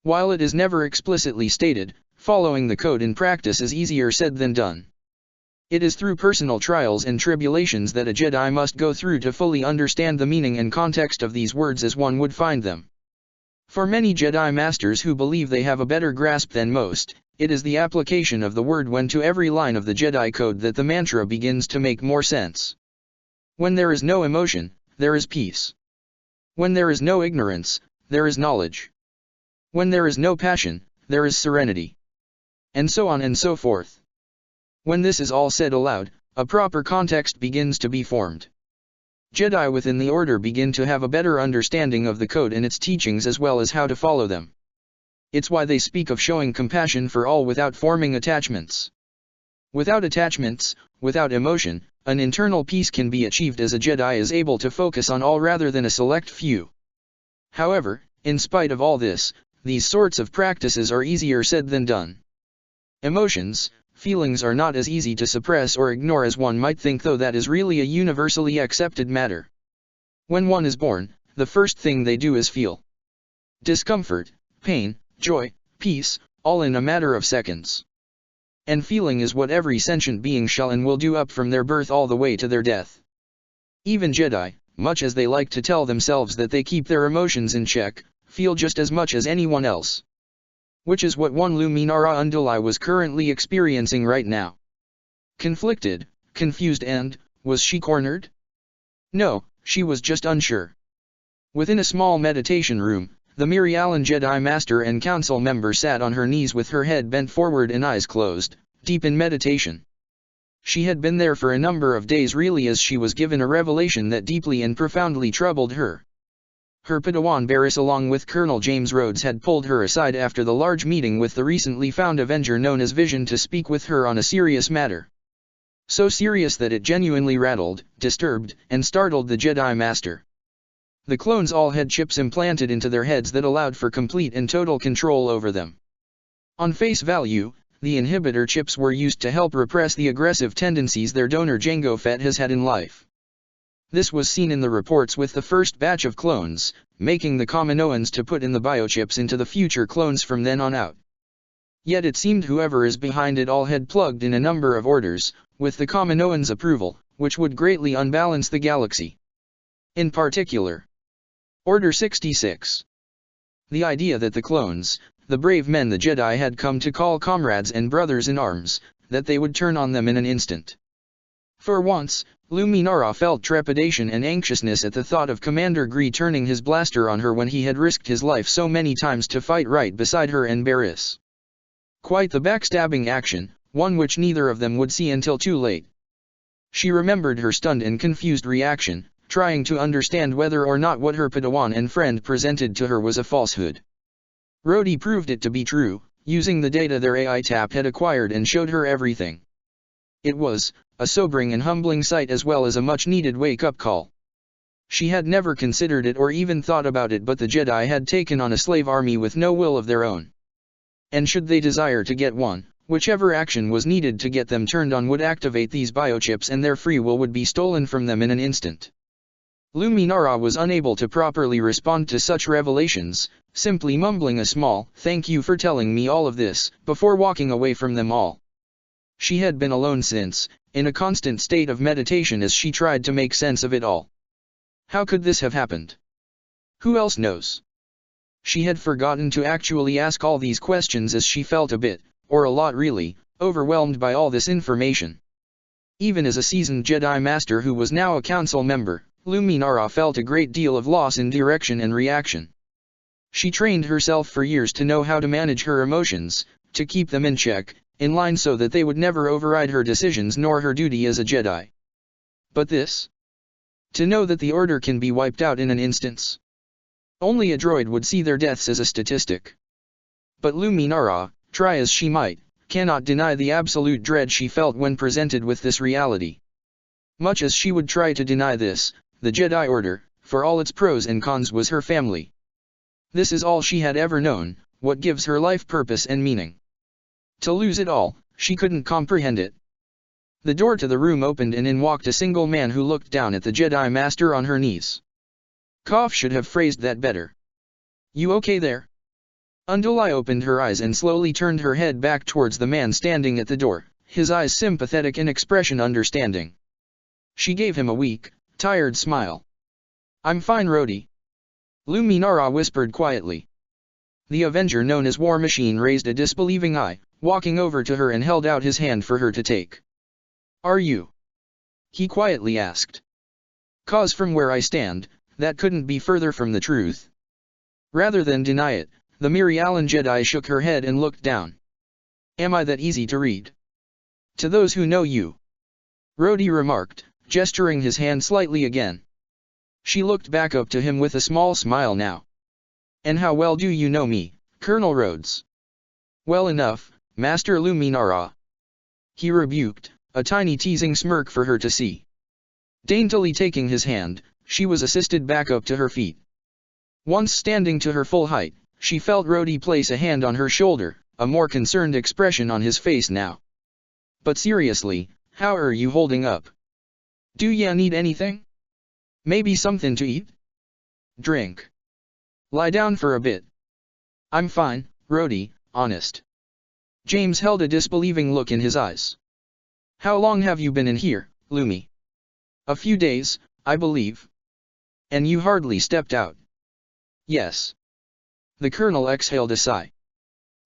While it is never explicitly stated, following the code in practice is easier said than done. It is through personal trials and tribulations that a Jedi must go through to fully understand the meaning and context of these words as one would find them. For many Jedi Masters who believe they have a better grasp than most, it is the application of the word when to every line of the Jedi code that the mantra begins to make more sense. When there is no emotion, there is peace. When there is no ignorance, there is knowledge. When there is no passion, there is serenity. And so on and so forth. When this is all said aloud, a proper context begins to be formed. Jedi within the Order begin to have a better understanding of the code and its teachings as well as how to follow them. It's why they speak of showing compassion for all without forming attachments. Without attachments, without emotion, an internal peace can be achieved as a Jedi is able to focus on all rather than a select few. However, in spite of all this, these sorts of practices are easier said than done. Emotions, feelings are not as easy to suppress or ignore as one might think, though that is really a universally accepted matter. When one is born, the first thing they do is feel discomfort, pain, joy, peace, all in a matter of seconds. And feeling is what every sentient being shall and will do up from their birth all the way to their death. Even Jedi, much as they like to tell themselves that they keep their emotions in check, feel just as much as anyone else. Which is what one Luminara Unduli was currently experiencing right now. Conflicted, confused, and, was she cornered? No, she was just unsure. Within a small meditation room, the Mirialan Jedi Master and Council member sat on her knees with her head bent forward and eyes closed, deep in meditation. She had been there for a number of days, really, as she was given a revelation that deeply and profoundly troubled her. Her Padawan Barriss along with Colonel James Rhodes had pulled her aside after the large meeting with the recently found Avenger known as Vision to speak with her on a serious matter. So serious that it genuinely rattled, disturbed, and startled the Jedi Master. The clones all had chips implanted into their heads that allowed for complete and total control over them. On face value, the inhibitor chips were used to help repress the aggressive tendencies their donor Jango Fett has had in life. This was seen in the reports with the first batch of clones, making the Kaminoans to put in the biochips into the future clones from then on out. Yet it seemed whoever is behind it all had plugged in a number of orders, with the Kaminoans' approval, which would greatly unbalance the galaxy. In particular, Order 66. The idea that the clones, the brave men the Jedi had come to call comrades and brothers in arms, that they would turn on them in an instant. For once, Luminara felt trepidation and anxiousness at the thought of Commander Gree turning his blaster on her when he had risked his life so many times to fight right beside her and Barriss. Quite the backstabbing action, one which neither of them would see until too late. She remembered her stunned and confused reaction, trying to understand whether or not what her Padawan and friend presented to her was a falsehood. Rhodey proved it to be true, using the data their AI TAP had acquired, and showed her everything. It was a sobering and humbling sight as well as a much-needed wake-up call. She had never considered it or even thought about it, but the Jedi had taken on a slave army with no will of their own. And should they desire to get one, whichever action was needed to get them turned on would activate these biochips and their free will would be stolen from them in an instant. Luminara was unable to properly respond to such revelations, simply mumbling a small, "Thank you for telling me all of this," before walking away from them all. She had been alone since, in a constant state of meditation as she tried to make sense of it all. How could this have happened? Who else knows? She had forgotten to actually ask all these questions as she felt a bit, or a lot really, overwhelmed by all this information. Even as a seasoned Jedi Master who was now a council member, Luminara felt a great deal of loss in direction and reaction. She trained herself for years to know how to manage her emotions, to keep them in check, in line so that they would never override her decisions nor her duty as a Jedi. But this? To know that the Order can be wiped out in an instance. Only a droid would see their deaths as a statistic. But Luminara, try as she might, cannot deny the absolute dread she felt when presented with this reality. Much as she would try to deny this, the Jedi Order, for all its pros and cons, was her family. This is all she had ever known, what gives her life purpose and meaning. To lose it all, she couldn't comprehend it. The door to the room opened and in walked a single man who looked down at the Jedi Master on her knees. Koff should have phrased that better. You okay there? Unduli opened her eyes and slowly turned her head back towards the man standing at the door, his eyes sympathetic in expression, understanding. She gave him a weak, tired smile. I'm fine, Rhodey. Luminara whispered quietly. The Avenger known as War Machine raised a disbelieving eye, walking over to her and held out his hand for her to take. Are you? He quietly asked. 'Cause from where I stand, that couldn't be further from the truth. Rather than deny it, the Mirialan Jedi shook her head and looked down. Am I that easy to read? To those who know you. Rhodey remarked, gesturing his hand slightly again. She looked back up to him with a small smile now. And how well do you know me, Colonel Rhodes? Well enough, Master Luminara. He rebuked, a tiny teasing smirk for her to see. Daintily taking his hand, she was assisted back up to her feet. Once standing to her full height, she felt Rhodey place a hand on her shoulder, a more concerned expression on his face now. But seriously, how are you holding up? Do ya need anything? Maybe something to eat? Drink? Lie down for a bit. I'm fine, Rhodey, honest. James held a disbelieving look in his eyes. How long have you been in here, Lumi? A few days, I believe. And you hardly stepped out. Yes. The Colonel exhaled a sigh.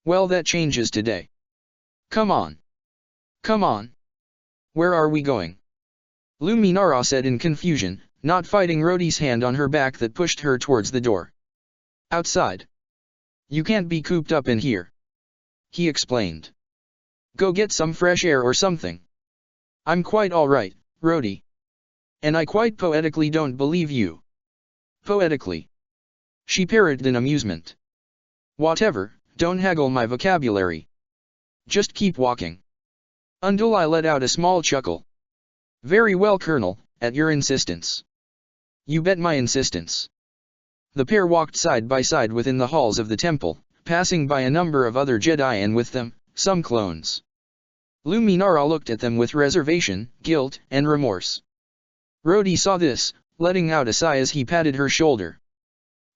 Well, that changes today. Come on. Come on. Where are we going? Luminara said in confusion, not fighting Rhodey's hand on her back that pushed her towards the door. Outside. You can't be cooped up in here. He explained. Go get some fresh air or something. I'm quite all right, Rhodey. And I quite poetically don't believe you. Poetically. She parroted in amusement. Whatever, don't haggle my vocabulary. Just keep walking. Unduli let out a small chuckle. Very well, Colonel, at your insistence. You bet my insistence. The pair walked side by side within the halls of the temple, passing by a number of other Jedi and with them, some clones. Luminara looked at them with reservation, guilt, and remorse. Rhodey saw this, letting out a sigh as he patted her shoulder.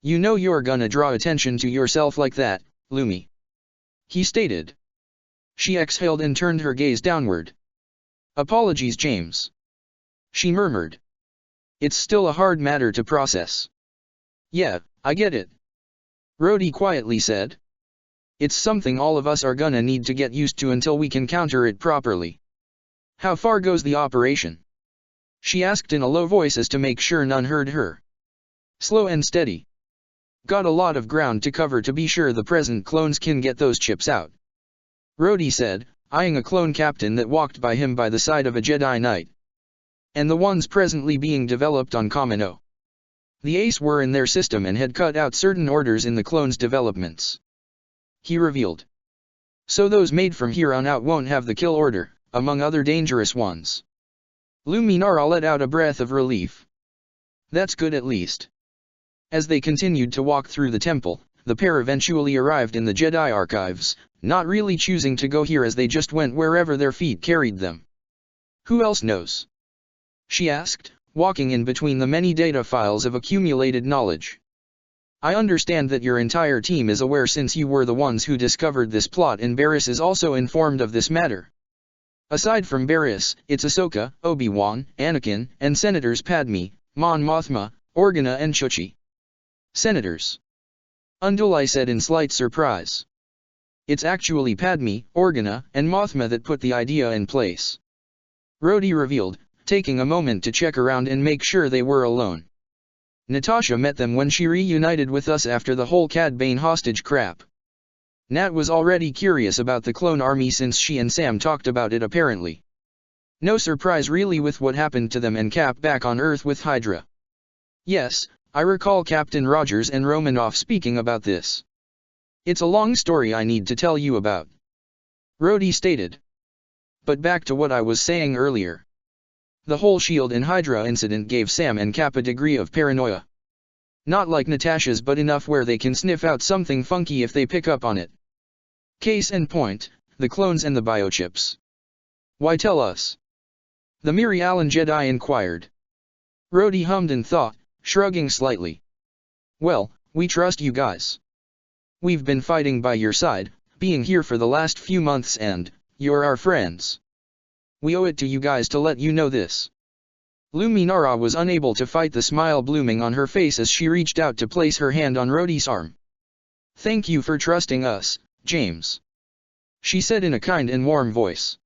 You know you're gonna draw attention to yourself like that, Lumi. He stated. She exhaled and turned her gaze downward. Apologies, James. She murmured. It's still a hard matter to process. Yeah, I get it. Rhodey quietly said. It's something all of us are gonna need to get used to until we can counter it properly. How far goes the operation? She asked in a low voice as to make sure none heard her. Slow and steady. Got a lot of ground to cover to be sure the present clones can get those chips out. Rhodey said, eyeing a clone captain that walked by him by the side of a Jedi Knight. And the ones presently being developed on Kamino. The Ace were in their system and had cut out certain orders in the clones' developments. He revealed. So those made from here on out won't have the kill order, among other dangerous ones. Luminara let out a breath of relief. That's good at least. As they continued to walk through the temple, the pair eventually arrived in the Jedi archives, not really choosing to go here as they just went wherever their feet carried them. Who else knows? She asked, walking in between the many data files of accumulated knowledge. I understand that your entire team is aware since you were the ones who discovered this plot, and Barriss is also informed of this matter. Aside from Barriss, it's Ahsoka, Obi-Wan, Anakin, and Senators Padme, Mon Mothma, Organa and Chuchi. Senators. Unduli said in slight surprise. It's actually Padme, Organa, and Mothma that put the idea in place. Rhodey revealed, taking a moment to check around and make sure they were alone. Natasha met them when she reunited with us after the whole Cad Bane hostage crap. Nat was already curious about the clone army since she and Sam talked about it apparently. No surprise really with what happened to them and Cap back on Earth with Hydra. Yes, I recall Captain Rogers and Romanoff speaking about this. It's a long story I need to tell you about. Rhodey stated. But back to what I was saying earlier. The whole S.H.I.E.L.D. and Hydra incident gave Sam and Cap a degree of paranoia. Not like Natasha's, but enough where they can sniff out something funky if they pick up on it. Case in point, the clones and the biochips. Why tell us? The Miri Allen Jedi inquired. Rhodey hummed and thought, shrugging slightly. Well, we trust you guys. We've been fighting by your side, being here for the last few months, and you're our friends. We owe it to you guys to let you know this. Luminara was unable to fight the smile blooming on her face as she reached out to place her hand on Rhodey's arm. Thank you for trusting us, James. She said in a kind and warm voice.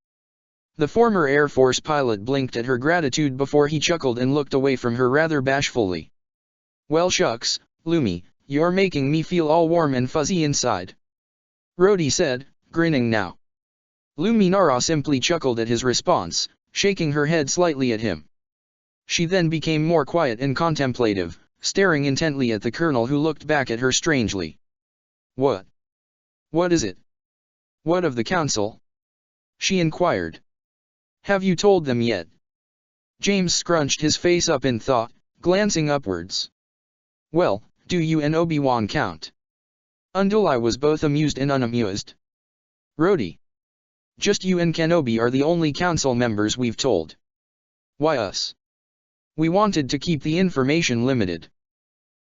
The former Air Force pilot blinked at her gratitude before he chuckled and looked away from her rather bashfully. Well shucks, Lumi, you're making me feel all warm and fuzzy inside. Rhodey said, grinning now. Luminara simply chuckled at his response, shaking her head slightly at him. She then became more quiet and contemplative, staring intently at the colonel, who looked back at her strangely. What? What is it? What of the council? She inquired. Have you told them yet? James scrunched his face up in thought, glancing upwards. Well, do you and Obi-Wan count? Unduli was both amused and unamused. Rhodey. Just you and Kenobi are the only council members we've told. Why us? We wanted to keep the information limited.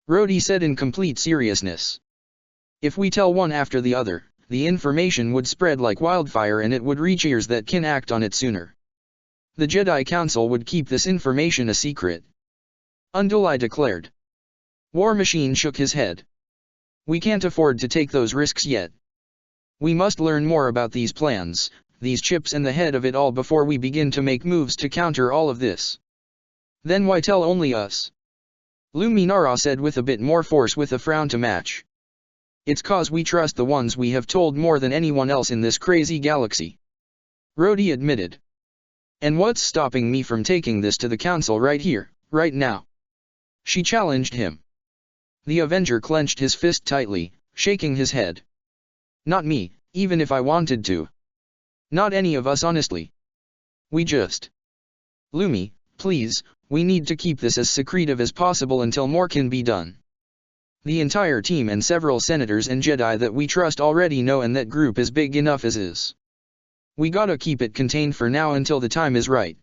Rhodey said in complete seriousness. If we tell one after the other, the information would spread like wildfire and it would reach ears that can act on it sooner. The Jedi Council would keep this information a secret. Unduli declared. War Machine shook his head. We can't afford to take those risks yet. We must learn more about these plans, these chips and the head of it all before we begin to make moves to counter all of this. Then why tell only us? Luminara said with a bit more force, with a frown to match. It's cause we trust the ones we have told more than anyone else in this crazy galaxy. Rhodey admitted. And what's stopping me from taking this to the council right here, right now? She challenged him. The Avenger clenched his fist tightly, shaking his head. Not me, even if I wanted to. Not any of us, honestly. We just. Lumi, please, we need to keep this as secretive as possible until more can be done. The entire team and several senators and Jedi that we trust already know, and that group is big enough as is. We gotta keep it contained for now until the time is right.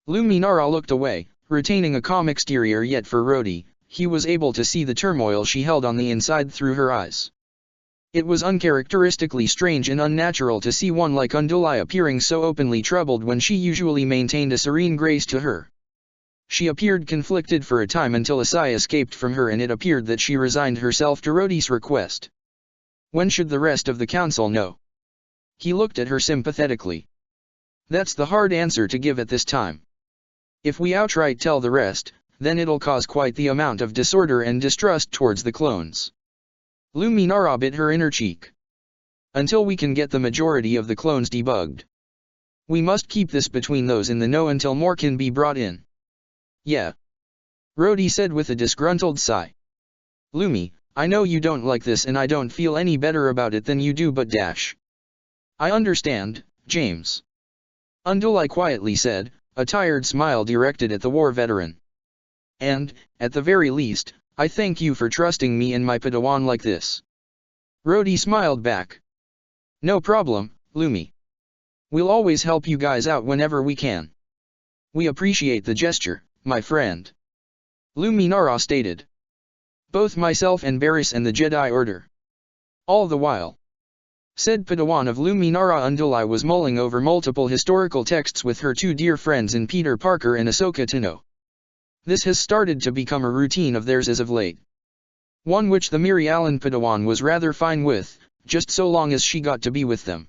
Luminara looked away, retaining a calm exterior, yet for Rhodey, he was able to see the turmoil she held on the inside through her eyes. It was uncharacteristically strange and unnatural to see one like Unduli appearing so openly troubled when she usually maintained a serene grace to her. She appeared conflicted for a time until a sigh escaped from her, and it appeared that she resigned herself to Rhodey's request. When should the rest of the council know? He looked at her sympathetically. That's the hard answer to give at this time. If we outright tell the rest, then it'll cause quite the amount of disorder and distrust towards the clones. Luminara bit her inner cheek. Until we can get the majority of the clones debugged. We must keep this between those in the know until more can be brought in. Yeah. Rhodey said with a disgruntled sigh. Lumi, I know you don't like this and I don't feel any better about it than you do, but dash. I understand, James. Unduli quietly said, a tired smile directed at the war veteran. And, at the very least, I thank you for trusting me and my Padawan like this. Rhodey smiled back. No problem, Lumi. We'll always help you guys out whenever we can. We appreciate the gesture, my friend. Luminara stated. Both myself and Barris and the Jedi Order. All the while. Said Padawan of Luminara. Unduli was mulling over multiple historical texts with her two dear friends in Peter Parker and Ahsoka Tano. This has started to become a routine of theirs as of late. One which the Miri Allen Padawan was rather fine with, just so long as she got to be with them.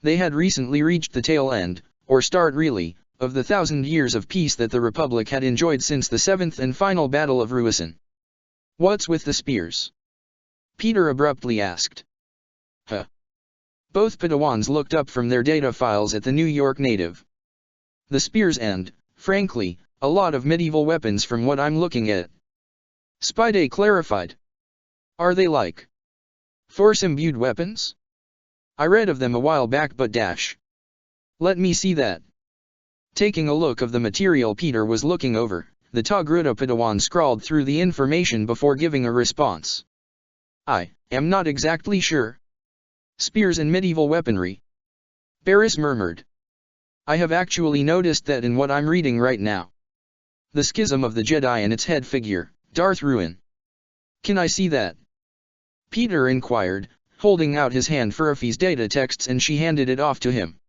They had recently reached the tail end, or start really, of the 1,000 years of peace that the Republic had enjoyed since the 7th and final Battle of Ruisan. What's with the spears? Peter abruptly asked. Huh. Both Padawans looked up from their data files at the New York native. The spears and, frankly, a lot of medieval weapons from what I'm looking at. Spyday clarified. Are they like Force-imbued weapons? I read of them a while back but Let me see that. Taking a look of the material Peter was looking over, the Togruta Padawan scrawled through the information before giving a response. I am not exactly sure. Spears and medieval weaponry. Barris murmured. I have actually noticed that in what I'm reading right now. The Schism of the Jedi and its head figure, Darth Ruin. Can I see that? Peter inquired, holding out his hand for Afi's data texts, and she handed it off to him.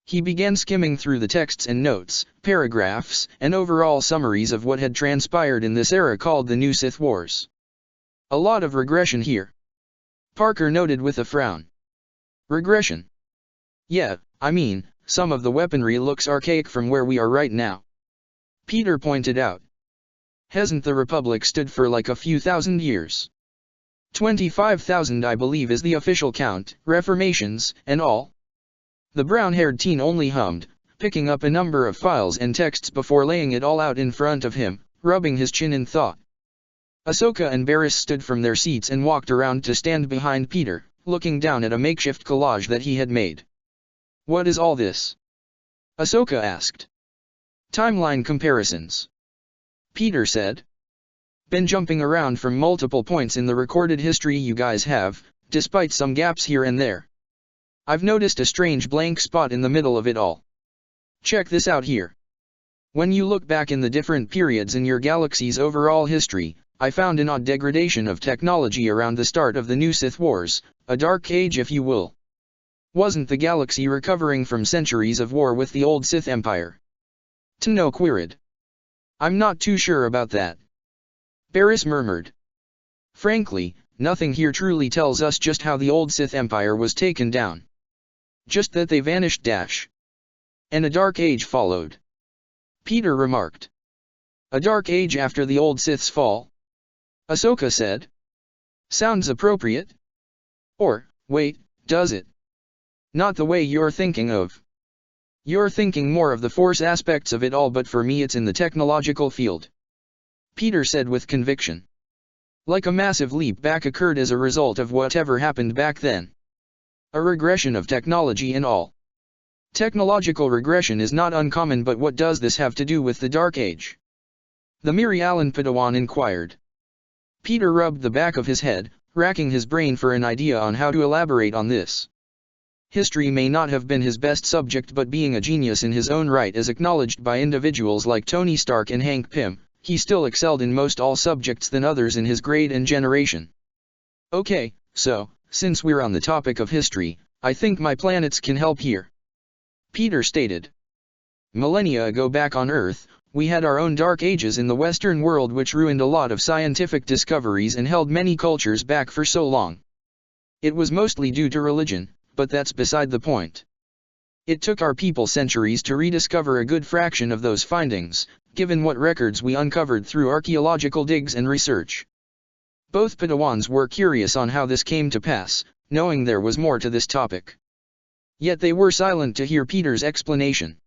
He began skimming through the texts and notes, paragraphs, and overall summaries of what had transpired in this era called the New Sith Wars. A lot of regression here. Parker noted with a frown. Regression? Yeah, I mean, some of the weaponry looks archaic from where we are right now. Peter pointed out. Hasn't the Republic stood for like a few thousand years? 25,000 I believe is the official count, reformations, and all. The brown-haired teen only hummed, picking up a number of files and texts before laying it all out in front of him, rubbing his chin in thought. Ahsoka and Barris stood from their seats and walked around to stand behind Peter, looking down at a makeshift collage that he had made. What is all this? Ahsoka asked. Timeline comparisons. Peter said. Been jumping around from multiple points in the recorded history you guys have, despite some gaps here and there. I've noticed a strange blank spot in the middle of it all. Check this out here. When you look back in the different periods in your galaxy's overall history, I found an odd degradation of technology around the start of the New Sith Wars, a dark age if you will. Wasn't the galaxy recovering from centuries of war with the old Sith Empire? Tenno queried. I'm not too sure about that. Barris murmured. Frankly, nothing here truly tells us just how the old Sith Empire was taken down. Just that they vanished. And a dark age followed. Peter remarked. A dark age after the old Sith's fall? Ahsoka said. Sounds appropriate. Or, wait, does it? Not the way you're thinking of. You're thinking more of the Force aspects of it all, but for me it's in the technological field. Peter said with conviction. Like a massive leap back occurred as a result of whatever happened back then. A regression of technology and all. Technological regression is not uncommon, but what does this have to do with the Dark Age? The Miri Allen Padawan inquired. Peter rubbed the back of his head, racking his brain for an idea on how to elaborate on this. History may not have been his best subject, but being a genius in his own right as acknowledged by individuals like Tony Stark and Hank Pym, he still excelled in most all subjects than others in his grade and generation. Okay, so, since we're on the topic of history, I think my planets can help here. Peter stated. Millennia ago back on Earth, we had our own dark ages in the Western world which ruined a lot of scientific discoveries and held many cultures back for so long. It was mostly due to religion, but that's beside the point. It took our people centuries to rediscover a good fraction of those findings, given what records we uncovered through archaeological digs and research. Both Padawans were curious on how this came to pass, knowing there was more to this topic. Yet they were silent to hear Peter's explanation.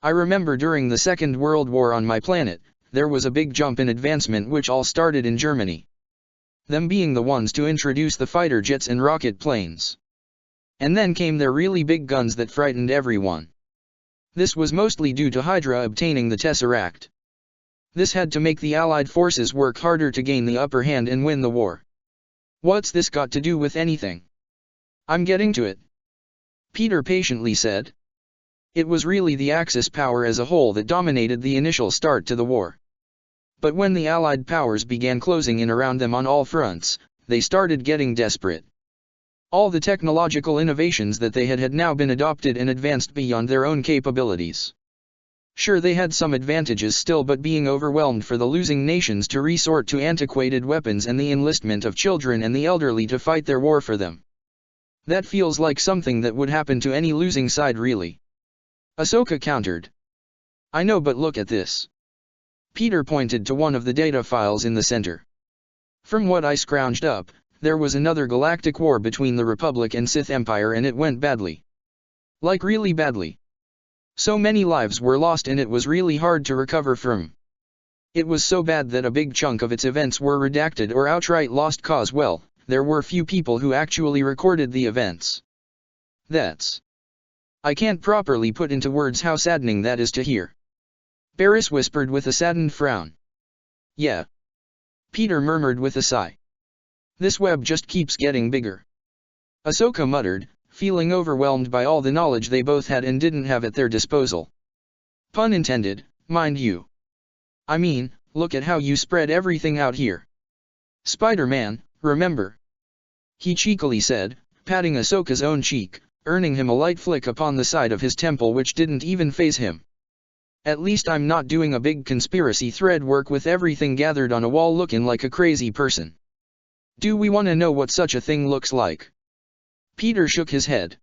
I remember during the Second World War on my planet, there was a big jump in advancement which all started in Germany. Them being the ones to introduce the fighter jets and rocket planes. And then came their really big guns that frightened everyone. This was mostly due to Hydra obtaining the Tesseract. This had to make the Allied forces work harder to gain the upper hand and win the war. What's this got to do with anything? I'm getting to it. Peter patiently said. It was really the Axis power as a whole that dominated the initial start to the war. But when the Allied powers began closing in around them on all fronts, they started getting desperate. All the technological innovations that they had now been adopted and advanced beyond their own capabilities. Sure, they had some advantages still, but being overwhelmed for the losing nations to resort to antiquated weapons and the enlistment of children and the elderly to fight their war for them. That feels like something that would happen to any losing side really. Ahsoka countered. I know, but look at this. Peter pointed to one of the data files in the center. From what I scrounged up, there was another galactic war between the Republic and Sith Empire, and it went badly. Like really badly. So many lives were lost and it was really hard to recover from. It was so bad that a big chunk of its events were redacted or outright lost cause well, there were few people who actually recorded the events. I can't properly put into words how saddening that is to hear. Barris whispered with a saddened frown. Yeah. Peter murmured with a sigh. This web just keeps getting bigger. Ahsoka muttered, feeling overwhelmed by all the knowledge they both had and didn't have at their disposal. Pun intended, mind you. I mean, look at how you spread everything out here. Spider-Man, remember? He cheekily said, patting Ahsoka's own cheek, earning him a light flick upon the side of his temple which didn't even faze him. At least I'm not doing a big conspiracy thread work with everything gathered on a wall looking like a crazy person. Do we want to know what such a thing looks like? Peter shook his head.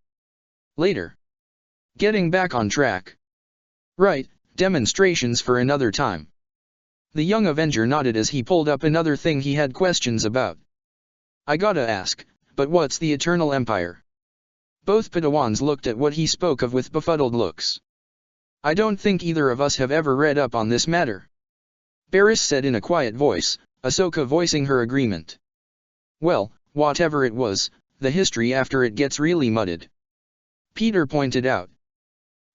Later. Getting back on track. Right, demonstrations for another time. The young Avenger nodded as he pulled up another thing he had questions about. I gotta ask, but what's the Eternal Empire? Both Padawans looked at what he spoke of with befuddled looks. I don't think either of us have ever read up on this matter. Barris said in a quiet voice, Ahsoka voicing her agreement. Well, whatever it was, the history after it gets really mudded. Peter pointed out.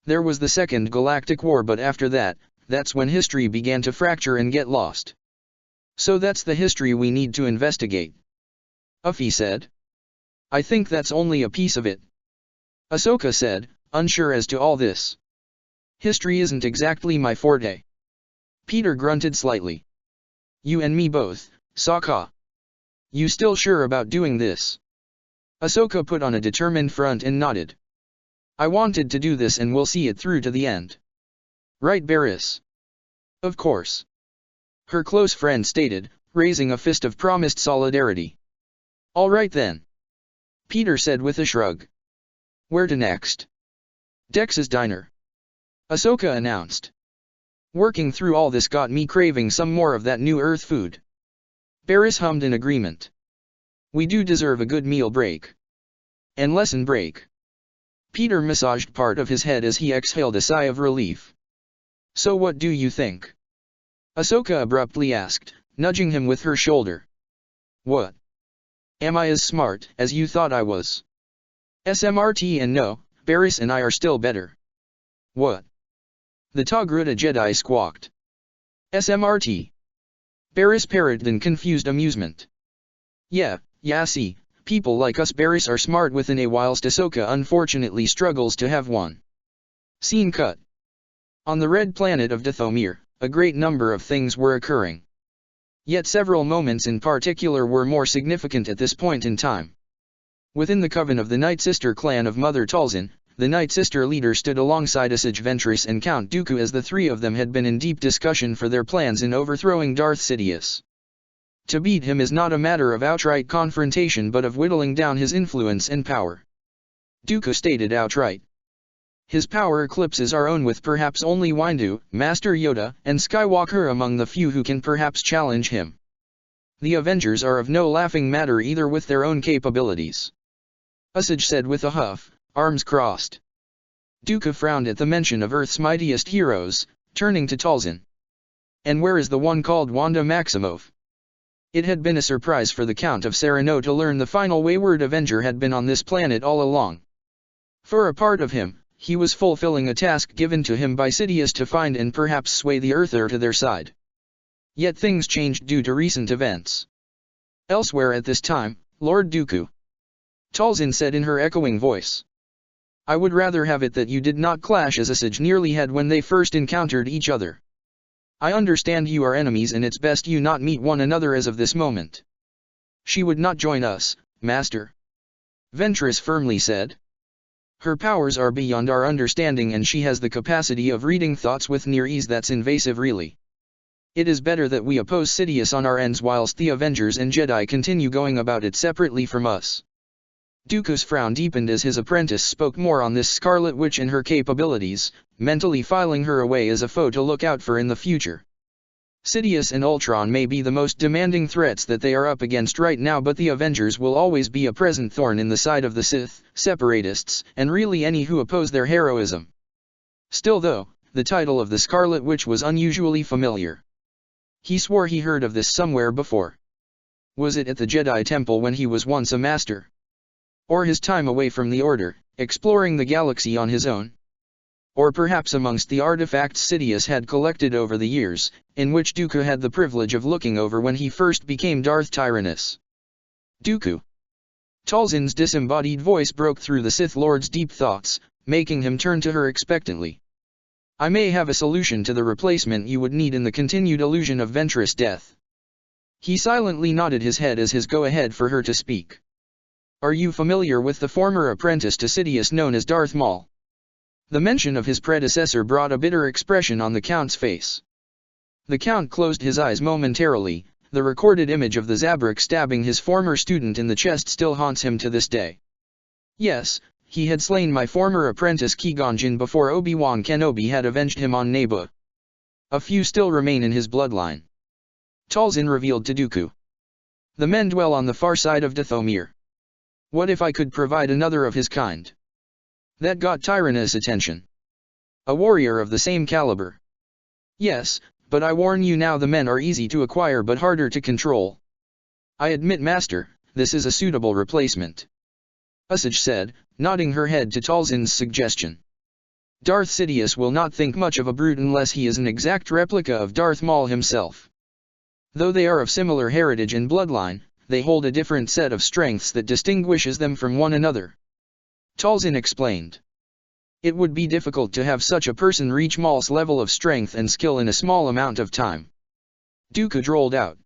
There was the Second Galactic War, but after that, that's when history began to fracture and get lost. So that's the history we need to investigate. Uffy said. I think that's only a piece of it. Ahsoka said, unsure as to all this. History isn't exactly my forte. Peter grunted slightly. You and me both, Sokka. You still sure about doing this? Ahsoka put on a determined front and nodded. I wanted to do this and we'll see it through to the end. Right, Barris? Of course. Her close friend stated, raising a fist of promised solidarity. All right then. Peter said with a shrug. Where to next? Dex's Diner. Ahsoka announced. Working through all this got me craving some more of that new Earth food. Barris hummed in agreement. We do deserve a good meal break. And lesson break. Peter massaged part of his head as he exhaled a sigh of relief. So what do you think? Ahsoka abruptly asked, nudging him with her shoulder. What? Am I as smart as you thought I was? SMRT and no, Barris and I are still better. What? The Togruta Jedi squawked. SMRT. Barris parroted in confused amusement. Yeah, see, people like us Barris are smart within a whilst Ahsoka unfortunately struggles to have one. Scene cut. On the red planet of Dathomir, a great number of things were occurring. Yet several moments in particular were more significant at this point in time. Within the coven of the Night Sister clan of Mother Talzin, the Night Sister leader stood alongside Asajj Ventress and Count Dooku as the three of them had been in deep discussion for their plans in overthrowing Darth Sidious. To beat him is not a matter of outright confrontation but of whittling down his influence and power. Dooku stated outright. His power eclipses our own with perhaps only Windu, Master Yoda, and Skywalker among the few who can perhaps challenge him. The Avengers are of no laughing matter either with their own capabilities. Asajj said with a huff, arms crossed. Dooku frowned at the mention of Earth's mightiest heroes, turning to Talzin. And where is the one called Wanda Maximoff? It had been a surprise for the Count of Sereno to learn the final wayward Avenger had been on this planet all along. For a part of him, he was fulfilling a task given to him by Sidious to find and perhaps sway the Earther to their side. Yet things changed due to recent events. Elsewhere at this time, Lord Dooku. Talzin said in her echoing voice. I would rather have it that you did not clash as Asajj nearly had when they first encountered each other. I understand you are enemies and it's best you not meet one another as of this moment. She would not join us, Master. Ventress firmly said. Her powers are beyond our understanding and she has the capacity of reading thoughts with near ease that's invasive really. It is better that we oppose Sidious on our ends whilst the Avengers and Jedi continue going about it separately from us. Dooku's frown deepened as his apprentice spoke more on this Scarlet Witch and her capabilities, mentally filing her away as a foe to look out for in the future. Sidious and Ultron may be the most demanding threats that they are up against right now, but the Avengers will always be a present thorn in the side of the Sith, separatists, and really any who oppose their heroism. Still though, the title of the Scarlet Witch was unusually familiar. He swore he heard of this somewhere before. Was it at the Jedi Temple when he was once a master? Or his time away from the Order, exploring the galaxy on his own? Or perhaps amongst the artifacts Sidious had collected over the years, in which Dooku had the privilege of looking over when he first became Darth Tyrannus. Dooku. Talzin's disembodied voice broke through the Sith Lord's deep thoughts, making him turn to her expectantly. I may have a solution to the replacement you would need in the continued illusion of Ventress death. He silently nodded his head as his go-ahead for her to speak. Are you familiar with the former apprentice to Sidious known as Darth Maul? The mention of his predecessor brought a bitter expression on the Count's face. The Count closed his eyes momentarily. The recorded image of the Zabrak stabbing his former student in the chest still haunts him to this day. Yes, he had slain my former apprentice Qui-Gon Jinn before Obi-Wan Kenobi had avenged him on Naboo. A few still remain in his bloodline. Talzin revealed to Dooku. The men dwell on the far side of Dathomir. What if I could provide another of his kind? That got Tyrannus' attention. A warrior of the same caliber. Yes, but I warn you now, the men are easy to acquire but harder to control. I admit, Master, this is a suitable replacement. Usage said, nodding her head to Talzin's suggestion. Darth Sidious will not think much of a brute unless he is an exact replica of Darth Maul himself. Though they are of similar heritage and bloodline, they hold a different set of strengths that distinguishes them from one another. Talzin explained. It would be difficult to have such a person reach Maul's level of strength and skill in a small amount of time. Dooku drawled out.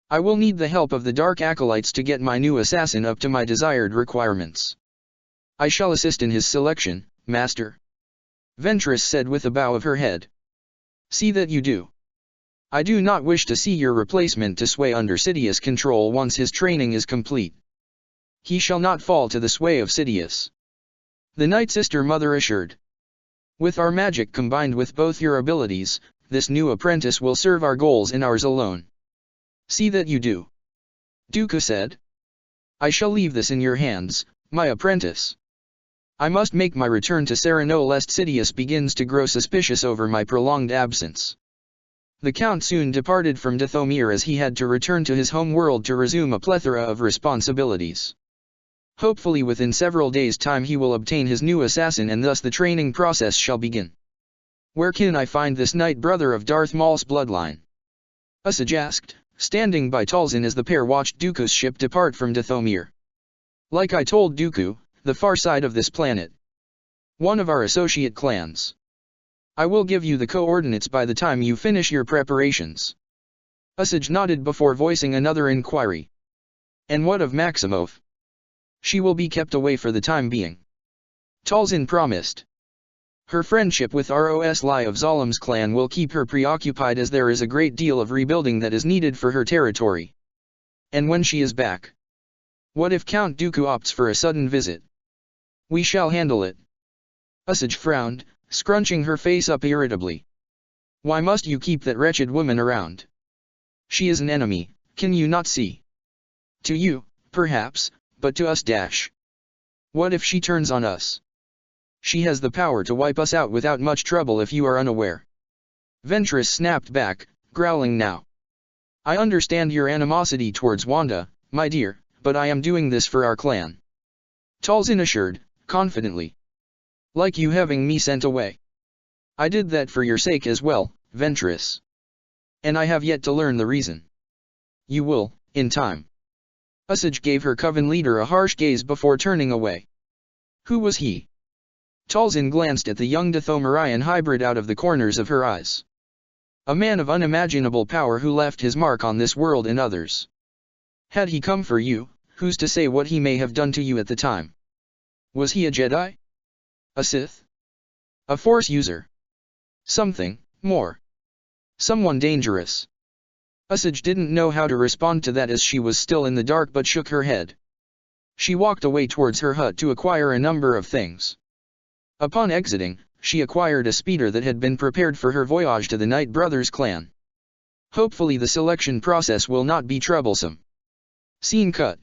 I will need the help of the Dark Acolytes to get my new assassin up to my desired requirements. I shall assist in his selection, Master. Ventress said with a bow of her head. See that you do. I do not wish to see your replacement to sway under Sidious control once his training is complete. He shall not fall to the sway of Sidious. The Night Sister Mother assured. With our magic combined with both your abilities, this new apprentice will serve our goals and ours alone. See that you do. Dooku said. I shall leave this in your hands, my apprentice. I must make my return to Sereno lest Sidious begins to grow suspicious over my prolonged absence. The Count soon departed from Dathomir as he had to return to his home world to resume a plethora of responsibilities. Hopefully within several days' time he will obtain his new assassin and thus the training process shall begin. Where can I find this knight brother of Darth Maul's bloodline? Usage asked, standing by Talzin as the pair watched Dooku's ship depart from Dathomir. Like I told Dooku, the far side of this planet. One of our associate clans. I will give you the coordinates by the time you finish your preparations. Usage nodded before voicing another inquiry. And what of Maximoff? She will be kept away for the time being. Talzin promised. Her friendship with Ros Lai of Zalum's clan will keep her preoccupied as there is a great deal of rebuilding that is needed for her territory. And when she is back? What if Count Dooku opts for a sudden visit? We shall handle it. Usage frowned, scrunching her face up irritably. Why must you keep that wretched woman around? She is an enemy, can you not see? To you, perhaps, but to us What if she turns on us? She has the power to wipe us out without much trouble if you are unaware. Ventress snapped back, growling now. I understand your animosity towards Wanda, my dear, but I am doing this for our clan. Talzin assured, confidently. Like you having me sent away. I did that for your sake as well, Ventress. And I have yet to learn the reason. You will, in time. Usage gave her coven leader a harsh gaze before turning away. Who was he? Talzin glanced at the young Dathomirian hybrid out of the corners of her eyes. A man of unimaginable power who left his mark on this world and others. Had he come for you, who's to say what he may have done to you at the time? Was he a Jedi? A Sith? A Force user? Something more. Someone dangerous. Usage didn't know how to respond to that as she was still in the dark but shook her head. She walked away towards her hut to acquire a number of things. Upon exiting, she acquired a speeder that had been prepared for her voyage to the Knight Brothers clan. Hopefully the selection process will not be troublesome. Scene cut.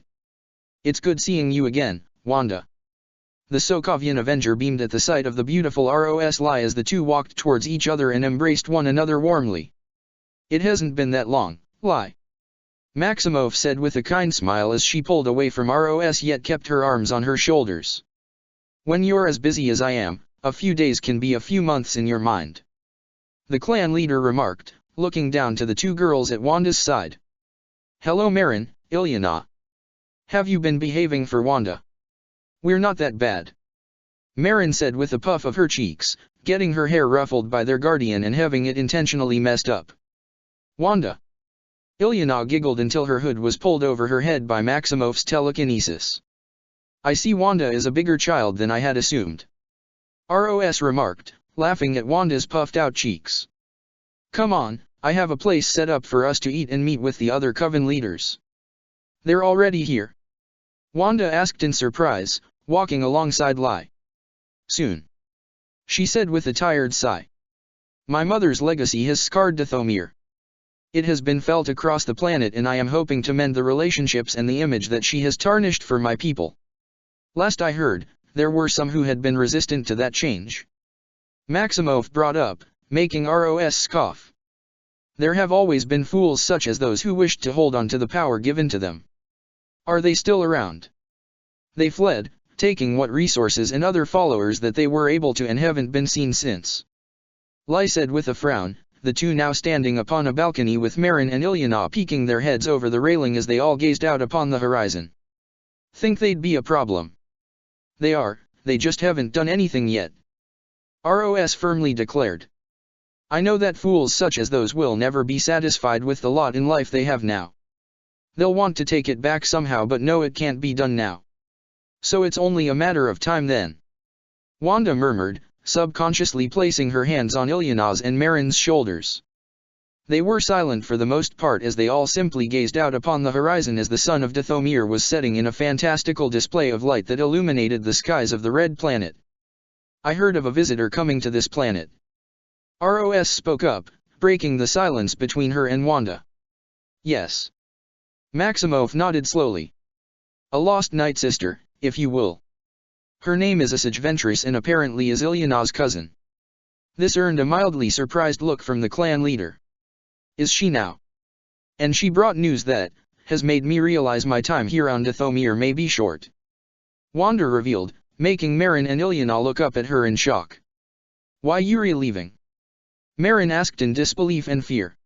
It's good seeing you again, Wanda. The Sokovian Avenger beamed at the sight of the beautiful Ros Lai as the two walked towards each other and embraced one another warmly. It hasn't been that long, lie. Maximov said with a kind smile as she pulled away from Ros yet kept her arms on her shoulders. When you're as busy as I am, a few days can be a few months in your mind. The clan leader remarked, looking down to the two girls at Wanda's side. Hello Marin, Ilyana. Have you been behaving for Wanda? We're not that bad. Marin said with a puff of her cheeks, getting her hair ruffled by their guardian and having it intentionally messed up. Wanda. Ilyana giggled until her hood was pulled over her head by Maximov's telekinesis. I see Wanda is a bigger child than I had assumed. Ros remarked, laughing at Wanda's puffed-out cheeks. Come on, I have a place set up for us to eat and meet with the other coven leaders. They're already here? Wanda asked in surprise, walking alongside Lai. Soon. She said with a tired sigh. My mother's legacy has scarred Dathomir. It has been felt across the planet and I am hoping to mend the relationships and the image that she has tarnished for my people. Last I heard, there were some who had been resistant to that change. Maximov brought up, making Ros scoff. There have always been fools such as those who wished to hold on to the power given to them. Are they still around? They fled, taking what resources and other followers that they were able to and haven't been seen since. Lai said with a frown, the two now standing upon a balcony with Marin and Ilyana peeking their heads over the railing as they all gazed out upon the horizon. Think they'd be a problem? They are, they just haven't done anything yet. Ros firmly declared. I know that fools such as those will never be satisfied with the lot in life they have now. They'll want to take it back somehow but know it can't be done now. So it's only a matter of time then. Wanda murmured, subconsciously placing her hands on Ilyana's and Marin's shoulders. They were silent for the most part as they all simply gazed out upon the horizon as the sun of Dathomir was setting in a fantastical display of light that illuminated the skies of the Red Planet. I heard of a visitor coming to this planet. Ros spoke up, breaking the silence between her and Wanda. Yes. Maximov nodded slowly. A lost night sister, if you will. Her name is Asajj Ventress and apparently is Ilyana's cousin. This earned a mildly surprised look from the clan leader. Is she now? And she brought news that has made me realize my time here on Dathomir may be short. Wanda revealed, making Marin and Ilyana look up at her in shock. Why Yuri leaving? Marin asked in disbelief and fear.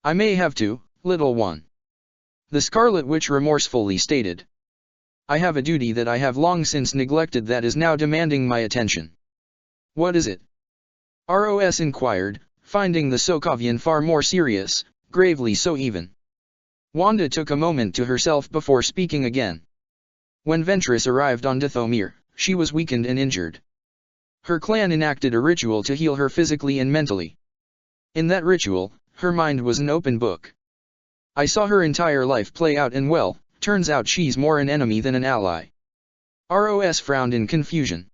I may have to, little one. The Scarlet Witch remorsefully stated. I have a duty that I have long since neglected that is now demanding my attention. What is it? Ros inquired, finding the Sokovian far more serious, gravely so even. Wanda took a moment to herself before speaking again. When Ventress arrived on Dathomir, she was weakened and injured. Her clan enacted a ritual to heal her physically and mentally. In that ritual, her mind was an open book. I saw her entire life play out and well, turns out she's more an enemy than an ally. Ros frowned in confusion.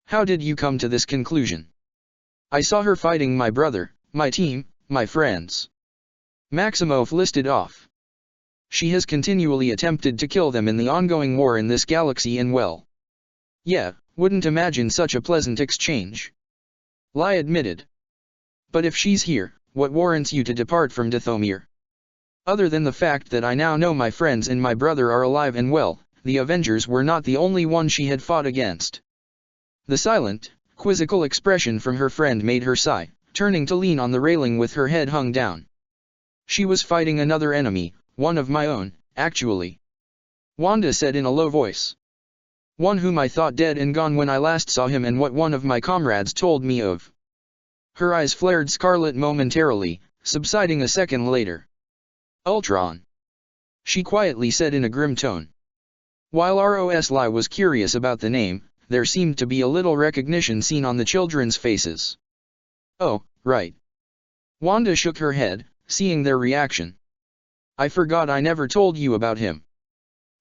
How did you come to this conclusion? I saw her fighting my brother, my team, my friends. Maximov listed off. She has continually attempted to kill them in the ongoing war in this galaxy and well. Yeah, wouldn't imagine such a pleasant exchange. Lai admitted. But if she's here, what warrants you to depart from Dathomir? Other than the fact that I now know my friends and my brother are alive and well, the Avengers were not the only one she had fought against. The silent, quizzical expression from her friend made her sigh, turning to lean on the railing with her head hung down. She was fighting another enemy, one of my own, actually. Wanda said in a low voice. One whom I thought dead and gone when I last saw him and what one of my comrades told me of. Her eyes flared scarlet momentarily, subsiding a second later. Ultron. She quietly said in a grim tone. While Ros Lai was curious about the name, there seemed to be a little recognition seen on the children's faces. Oh, right. Wanda shook her head, seeing their reaction. I forgot I never told you about him.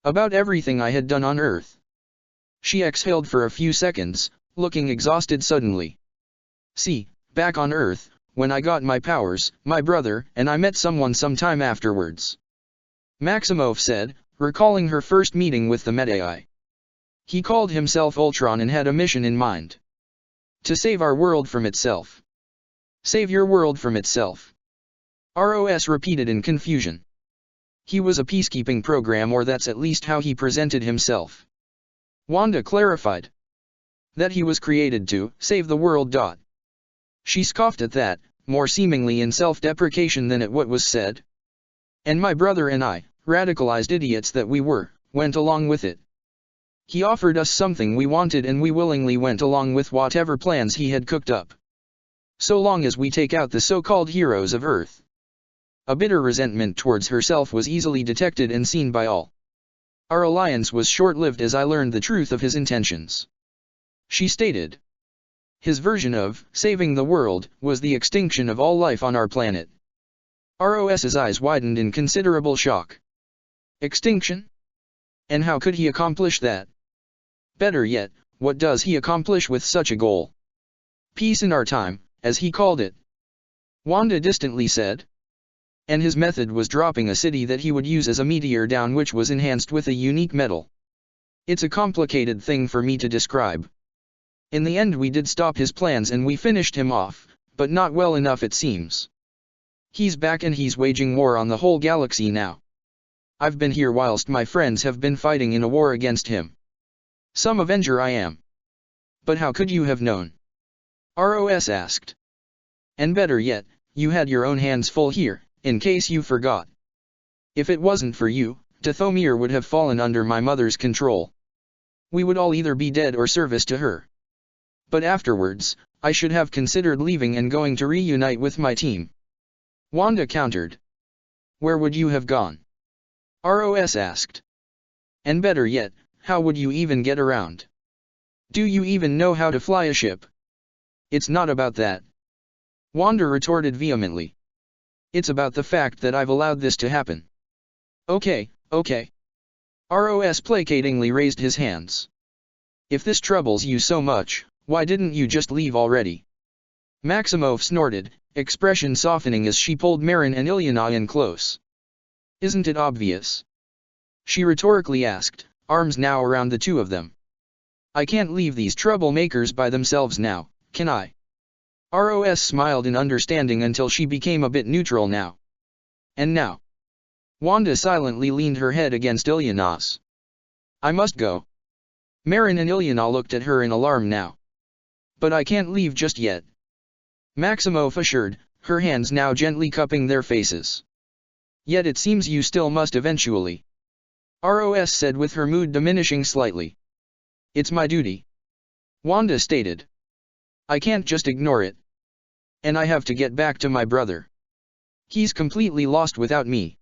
About everything I had done on Earth. She exhaled for a few seconds, looking exhausted suddenly. See, back on Earth, when I got my powers, my brother and I met someone some time afterwards. Maximov said, recalling her first meeting with the Medai. He called himself Ultron and had a mission in mind. To save our world from itself. Save your world from itself. ROS repeated in confusion. He was a peacekeeping program, or that's at least how he presented himself. Wanda clarified. That he was created to save the world. She scoffed at that, more seemingly in self-deprecation than at what was said. And my brother and I, radicalized idiots that we were, went along with it. He offered us something we wanted and we willingly went along with whatever plans he had cooked up. So long as we take out the so-called heroes of Earth. A bitter resentment towards herself was easily detected and seen by all. Our alliance was short-lived as I learned the truth of his intentions. She stated. His version of saving the world was the extinction of all life on our planet. ROS's eyes widened in considerable shock. Extinction? And how could he accomplish that? Better yet, what does he accomplish with such a goal? Peace in our time, as he called it. Wanda distantly said. And his method was dropping a city that he would use as a meteor down, which was enhanced with a unique metal. It's a complicated thing for me to describe. In the end we did stop his plans and we finished him off, but not well enough it seems. He's back and he's waging war on the whole galaxy now. I've been here whilst my friends have been fighting in a war against him. Some Avenger I am. But how could you have known? ROS asked. And better yet, you had your own hands full here, in case you forgot. If it wasn't for you, Dathomir would have fallen under my mother's control. We would all either be dead or service to her. But afterwards, I should have considered leaving and going to reunite with my team. Wanda countered. Where would you have gone? ROS asked. And better yet, how would you even get around? Do you even know how to fly a ship? It's not about that. Wanda retorted vehemently. It's about the fact that I've allowed this to happen. Okay. ROS placatingly raised his hands. If this troubles you so much, why didn't you just leave already? Maximoff snorted, expression softening as she pulled Marin and Ilyana in close. Isn't it obvious? She rhetorically asked, arms now around the two of them. I can't leave these troublemakers by themselves now, can I? ROS smiled in understanding until she became a bit neutral now. And now? Wanda silently leaned her head against Ilyana's. I must go. Marin and Ilyana looked at her in alarm now. But I can't leave just yet. Maximoff assured, her hands now gently cupping their faces. Yet it seems you still must eventually. ROS said with her mood diminishing slightly. It's my duty. Wanda stated. I can't just ignore it. And I have to get back to my brother. He's completely lost without me.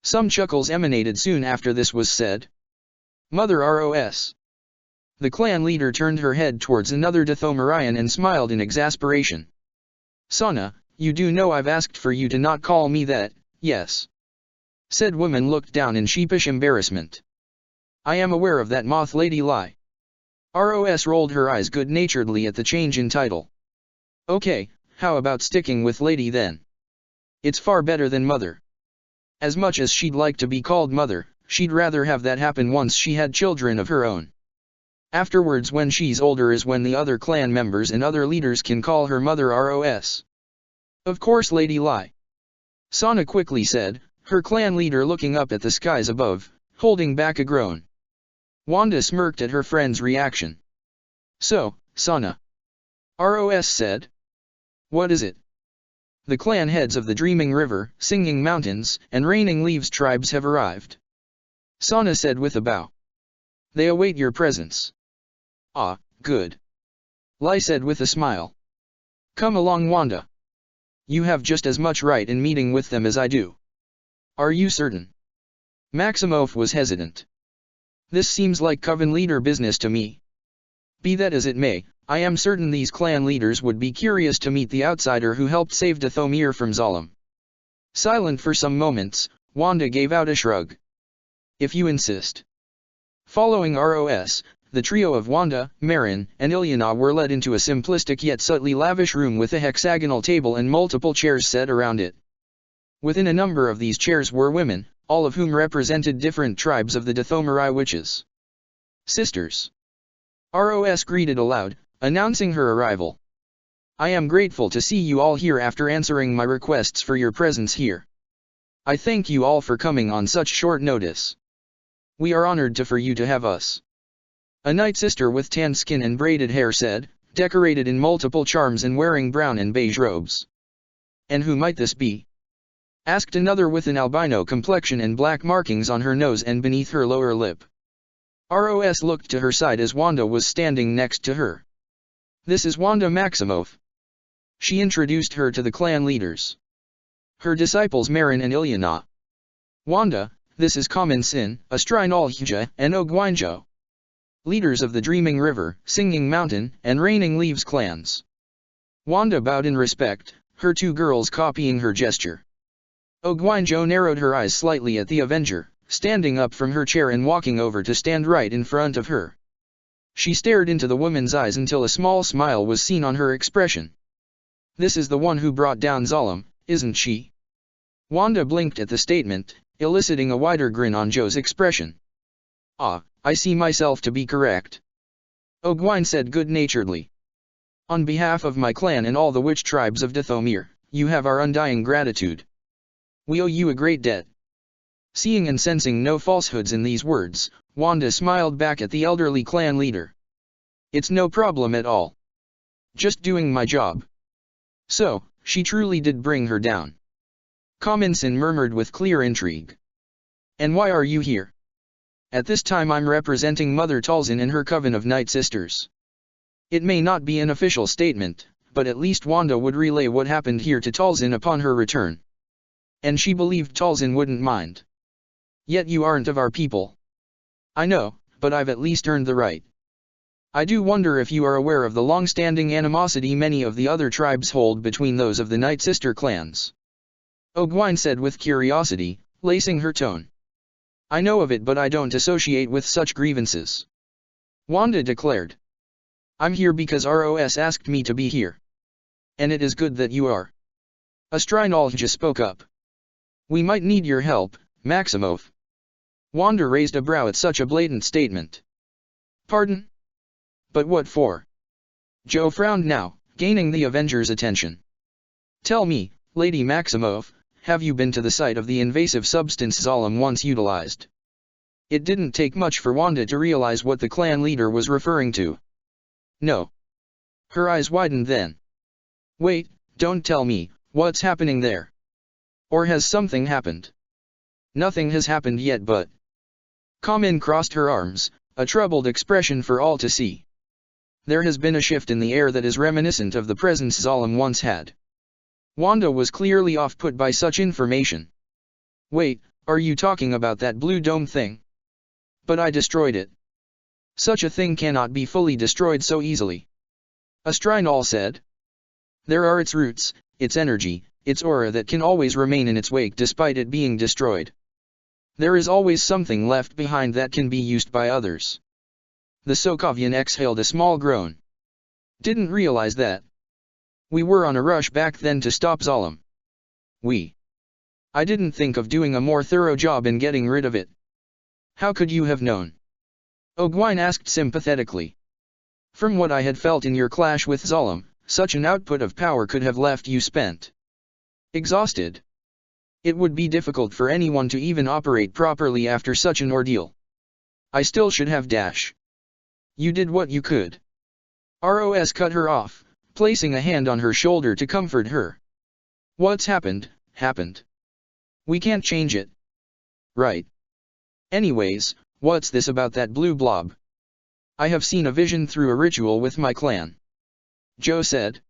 Some chuckles emanated soon after this was said. Mother ROS. The clan leader turned her head towards another Dathomirian and smiled in exasperation. Sana, you do know I've asked for you to not call me that, yes? Said woman looked down in sheepish embarrassment. I am aware of that, Moth Lady Lie. ROS rolled her eyes good-naturedly at the change in title. Okay, how about sticking with Lady then? It's far better than Mother. As much as she'd like to be called Mother, she'd rather have that happen once she had children of her own. Afterwards, when she's older, is when the other clan members and other leaders can call her Mother ROS. Of course, Lady Lie. Sana quickly said, her clan leader looking up at the skies above, holding back a groan. Wanda smirked at her friend's reaction. So, Sana. ROS said. What is it? The clan heads of the Dreaming River, Singing Mountains, and Raining Leaves tribes have arrived. Sana said with a bow. They await your presence. Ah, good. Lai said with a smile. Come along, Wanda. You have just as much right in meeting with them as I do. Are you certain? Maximoff was hesitant. This seems like coven leader business to me. Be that as it may, I am certain these clan leaders would be curious to meet the outsider who helped save Dathomir from Zalem. Silent for some moments, Wanda gave out a shrug. If you insist. Following ROS, the trio of Wanda, Marin, and Ilyana were led into a simplistic yet subtly lavish room with a hexagonal table and multiple chairs set around it. Within a number of these chairs were women, all of whom represented different tribes of the Dathomiri witches. Sisters. ROS greeted aloud, announcing her arrival. I am grateful to see you all here after answering my requests for your presence here. I thank you all for coming on such short notice. We are honored for you to have us. A Night Sister with tan skin and braided hair said, decorated in multiple charms and wearing brown and beige robes. And who might this be? Asked another with an albino complexion and black markings on her nose and beneath her lower lip. Ros looked to her side as Wanda was standing next to her. This is Wanda Maximoff. She introduced her to the clan leaders. Her disciples Marin and Ilyana. Wanda, this is Kamen Sin, Astrinalhja, and Ogwinjo. Leaders of the Dreaming River, Singing Mountain, and Raining Leaves clans. Wanda bowed in respect, her two girls copying her gesture. Ogwinjo narrowed her eyes slightly at the Avenger, standing up from her chair and walking over to stand right in front of her. She stared into the woman's eyes until a small smile was seen on her expression. This is the one who brought down Zalem, isn't she? Wanda blinked at the statement, eliciting a wider grin on Joe's expression. Ah, I see myself to be correct. Ogwine said good-naturedly. On behalf of my clan and all the witch tribes of Dathomir, you have our undying gratitude. We owe you a great debt. Seeing and sensing no falsehoods in these words, Wanda smiled back at the elderly clan leader. It's no problem at all. Just doing my job. So, she truly did bring her down. Kaminson murmured with clear intrigue. And why are you here? At this time I'm representing Mother Talzin and her coven of Night Sisters. It may not be an official statement, but at least Wanda would relay what happened here to Talzin upon her return. And she believed Talzin wouldn't mind. Yet you aren't of our people. I know, but I've at least earned the right. I do wonder if you are aware of the long-standing animosity many of the other tribes hold between those of the Night Sister clans. Ogwine said with curiosity, lacing her tone. I know of it, but I don't associate with such grievances. Wanda declared. I'm here because Ros asked me to be here. And it is good that you are. Astrinalhja spoke up. We might need your help, Maximoff. Wanda raised a brow at such a blatant statement. Pardon? But what for? Joe frowned now, gaining the Avengers' attention. Tell me, Lady Maximoff, have you been to the site of the invasive substance Zalem once utilized? It didn't take much for Wanda to realize what the clan leader was referring to. No. Her eyes widened then. Wait, don't tell me, what's happening there? Or has something happened? Nothing has happened yet, but... Kamin crossed her arms, a troubled expression for all to see. There has been a shift in the air that is reminiscent of the presence Zalem once had. Wanda was clearly off-put by such information. Wait, are you talking about that blue dome thing? But I destroyed it. Such a thing cannot be fully destroyed so easily. Astrinal said. There are its roots, its energy, its aura that can always remain in its wake despite it being destroyed. There is always something left behind that can be used by others. The Sokovian exhaled a small groan. Didn't realize that. We were on a rush back then to stop Zalem. I didn't think of doing a more thorough job in getting rid of it. How could you have known? Ogwine asked sympathetically. From what I had felt in your clash with Zalem, such an output of power could have left you spent. Exhausted. It would be difficult for anyone to even operate properly after such an ordeal. I still should have dash. You did what you could. Ros cut her off, placing a hand on her shoulder to comfort her. What's happened, happened. We can't change it. Right. Anyways, what's this about that blue blob? I have seen a vision through a ritual with my clan. Joe said.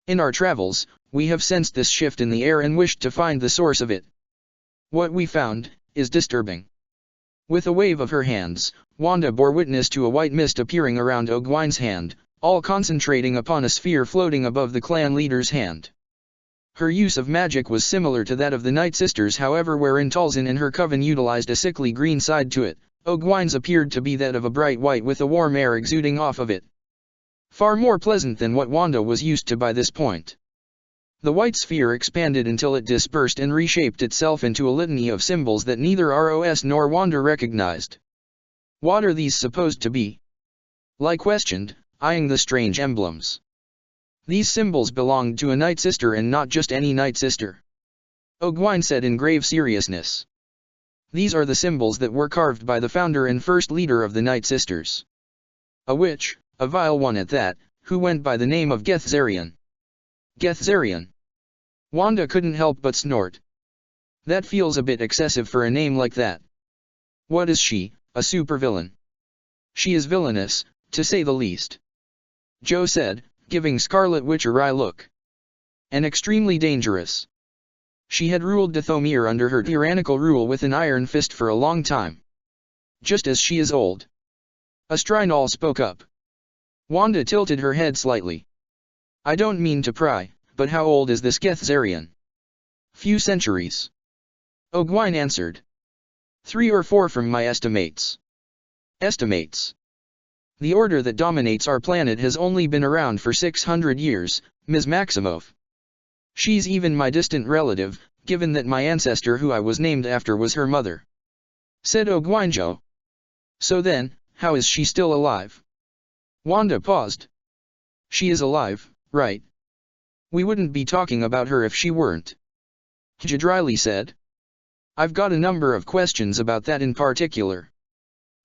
In our travels, we have sensed this shift in the air and wished to find the source of it. What we found is disturbing. With a wave of her hands, Wanda bore witness to a white mist appearing around Ogwine's hand, all concentrating upon a sphere floating above the clan leader's hand. Her use of magic was similar to that of the Night Sisters, however, wherein Talzin and her coven utilized a sickly green side to it, Ogwine's appeared to be that of a bright white with a warm air exuding off of it. Far more pleasant than what Wanda was used to by this point. The white sphere expanded until it dispersed and reshaped itself into a litany of symbols that neither Ros nor Wanda recognized. What are these supposed to be? Lai questioned, eyeing the strange emblems. These symbols belonged to a Night Sister and not just any Night Sister. Ogwine said in grave seriousness. These are the symbols that were carved by the founder and first leader of the Night Sisters. A witch, a vile one at that, who went by the name of Gethzarian. Gethzarian. Wanda couldn't help but snort. That feels a bit excessive for a name like that. What is she, a supervillain? She is villainous, to say the least. Joe said, giving Scarlet Witch a wry look. And extremely dangerous. She had ruled Dathomir under her tyrannical rule with an iron fist for a long time. Just as she is old. Astrinal spoke up. Wanda tilted her head slightly. I don't mean to pry, but how old is this Gethzarian? Few centuries. Ogwine answered. 3 or 4 from my estimates. Estimates. The order that dominates our planet has only been around for 600 years, Ms. Maximoff. She's even my distant relative, given that my ancestor who I was named after was her mother. Said Ogwine. So then, how is she still alive? Wanda paused. She is alive, right? We wouldn't be talking about her if she weren't. Jadriley said. I've got a number of questions about that in particular.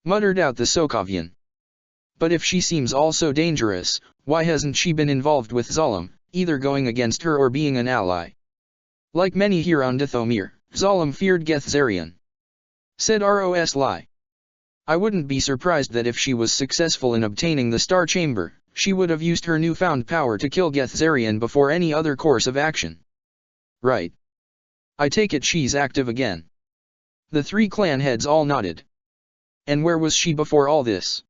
Muttered out the Sokovian. But if she seems all so dangerous, why hasn't she been involved with Zalem, either going against her or being an ally? Like many here on Dathomir, Zalem feared Gethzarian. Said Ros Lai. I wouldn't be surprised that if she was successful in obtaining the Star Chamber, she would have used her newfound power to kill Gethzarian before any other course of action. Right. I take it she's active again. The 3 clan heads all nodded. And where was she before all this?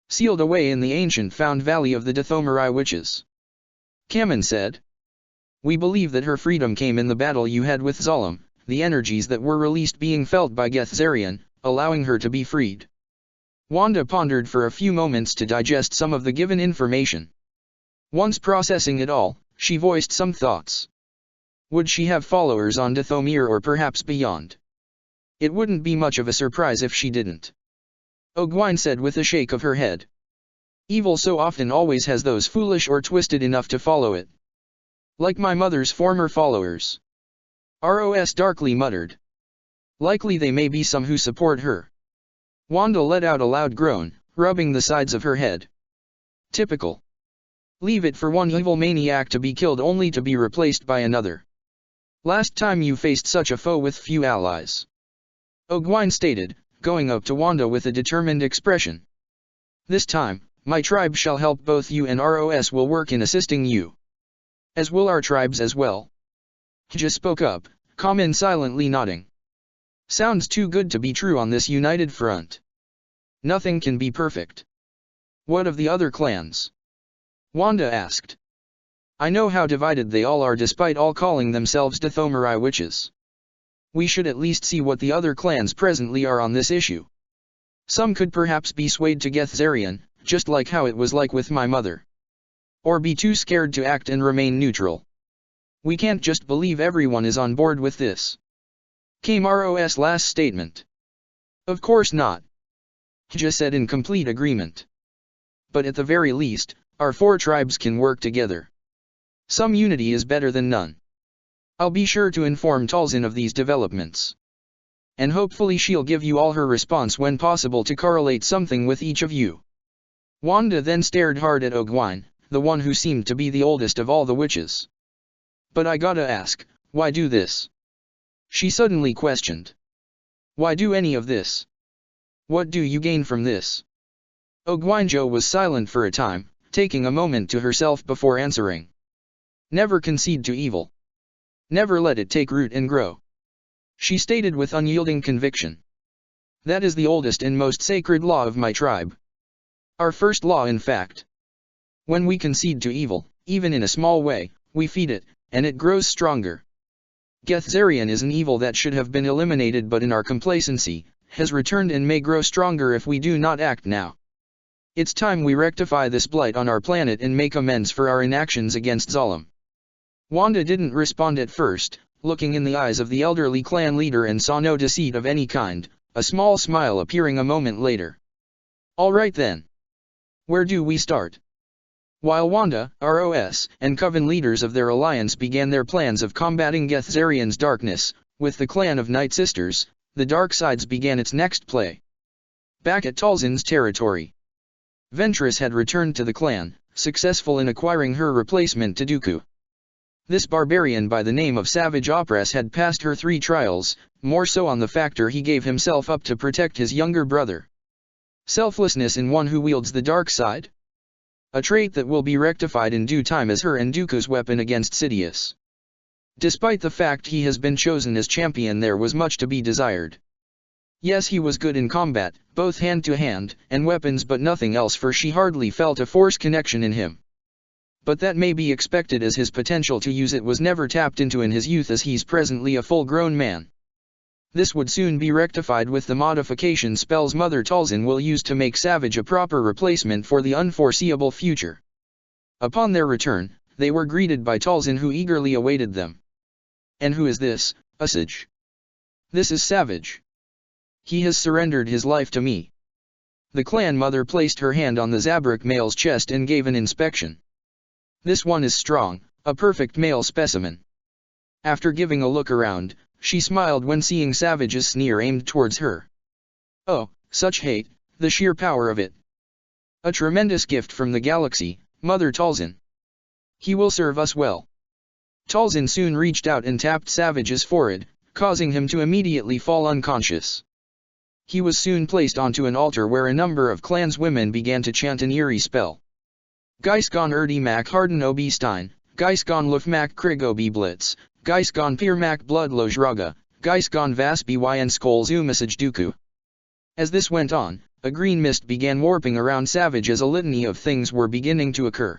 Sealed away in the ancient found valley of the Dathomiri witches. Kamen said. We believe that her freedom came in the battle you had with Zalem, the energies that were released being felt by Gethzarian, allowing her to be freed. Wanda pondered for a few moments to digest some of the given information. Once processing it all, she voiced some thoughts. Would she have followers on Dathomir or perhaps beyond? It wouldn't be much of a surprise if she didn't. Ogwine said with a shake of her head. Evil so often always has those foolish or twisted enough to follow it. Like my mother's former followers. Ros darkly muttered. Likely they may be some who support her. Wanda let out a loud groan, rubbing the sides of her head. Typical. Leave it for one evil maniac to be killed only to be replaced by another. Last time you faced such a foe with few allies. Ogwine stated, going up to Wanda with a determined expression. This time, my tribe shall help both you and Ros will work in assisting you. As will our tribes as well. Hija spoke up, Kamen silently nodding. Sounds too good to be true on this united front. Nothing can be perfect. What of the other clans? Wanda asked. I know how divided they all are despite all calling themselves Dathomiri witches. We should at least see what the other clans presently are on this issue. Some could perhaps be swayed to Gethzarian, just like how it was like with my mother. Or be too scared to act and remain neutral. We can't just believe everyone is on board with this. Came Ros' last statement. Of course not. Hija said in complete agreement. But at the very least, our 4 tribes can work together. Some unity is better than none. I'll be sure to inform Talzin of these developments. And hopefully she'll give you all her response when possible to correlate something with each of you. Wanda then stared hard at Ogwine, the one who seemed to be the oldest of all the witches. But I gotta ask, why do this? She suddenly questioned. Why do any of this? What do you gain from this? Ogwine was silent for a time, taking a moment to herself before answering. Never concede to evil. Never let it take root and grow. She stated with unyielding conviction. That is the oldest and most sacred law of my tribe. Our first law in fact. When we concede to evil, even in a small way, we feed it, and it grows stronger. Gethzarian is an evil that should have been eliminated but in our complacency, has returned and may grow stronger if we do not act now. It's time we rectify this blight on our planet and make amends for our inactions against Zalem. Wanda didn't respond at first, looking in the eyes of the elderly clan leader and saw no deceit of any kind, a small smile appearing a moment later. All right then. Where do we start? While Wanda, ROS, and Coven leaders of their alliance began their plans of combating Gethzarian's darkness, with the clan of Night Sisters, the Dark Sides began its next play. Back at Talzin's territory, Ventress had returned to the clan, successful in acquiring her replacement to Dooku. This barbarian by the name of Savage Opress had passed her 3 trials, more so on the factor he gave himself up to protect his younger brother. Selflessness in one who wields the dark side? A trait that will be rectified in due time as her and Dooku's weapon against Sidious. Despite the fact he has been chosen as champion, there was much to be desired. Yes, he was good in combat, both hand-to-hand, and weapons, but nothing else, for she hardly felt a force connection in him. But that may be expected, as his potential to use it was never tapped into in his youth, as he's presently a full-grown man. This would soon be rectified with the modification spells Mother Talzin will use to make Savage a proper replacement for the unforeseeable future. Upon their return, they were greeted by Talzin, who eagerly awaited them. "And who is this, Usage?" "This is Savage. He has surrendered his life to me." The clan mother placed her hand on the Zabrak male's chest and gave an inspection. "This one is strong, a perfect male specimen." After giving a look around, she smiled when seeing Savage's sneer aimed towards her. "Oh, such hate, the sheer power of it. A tremendous gift from the galaxy, Mother Talzin. He will serve us well." Talzin soon reached out and tapped Savage's forehead, causing him to immediately fall unconscious. He was soon placed onto an altar where a number of clanswomen began to chant an eerie spell. "Geisgon Erdi Mac Harden Obi Stein, Geisgon Luf Mac Krig Obi Blitz, Geisgon Pier Mac Bloodloj Raga, Geisgon Vas Byn Skol Zumasage Dooku." As this went on, a green mist began warping around Savage as a litany of things were beginning to occur.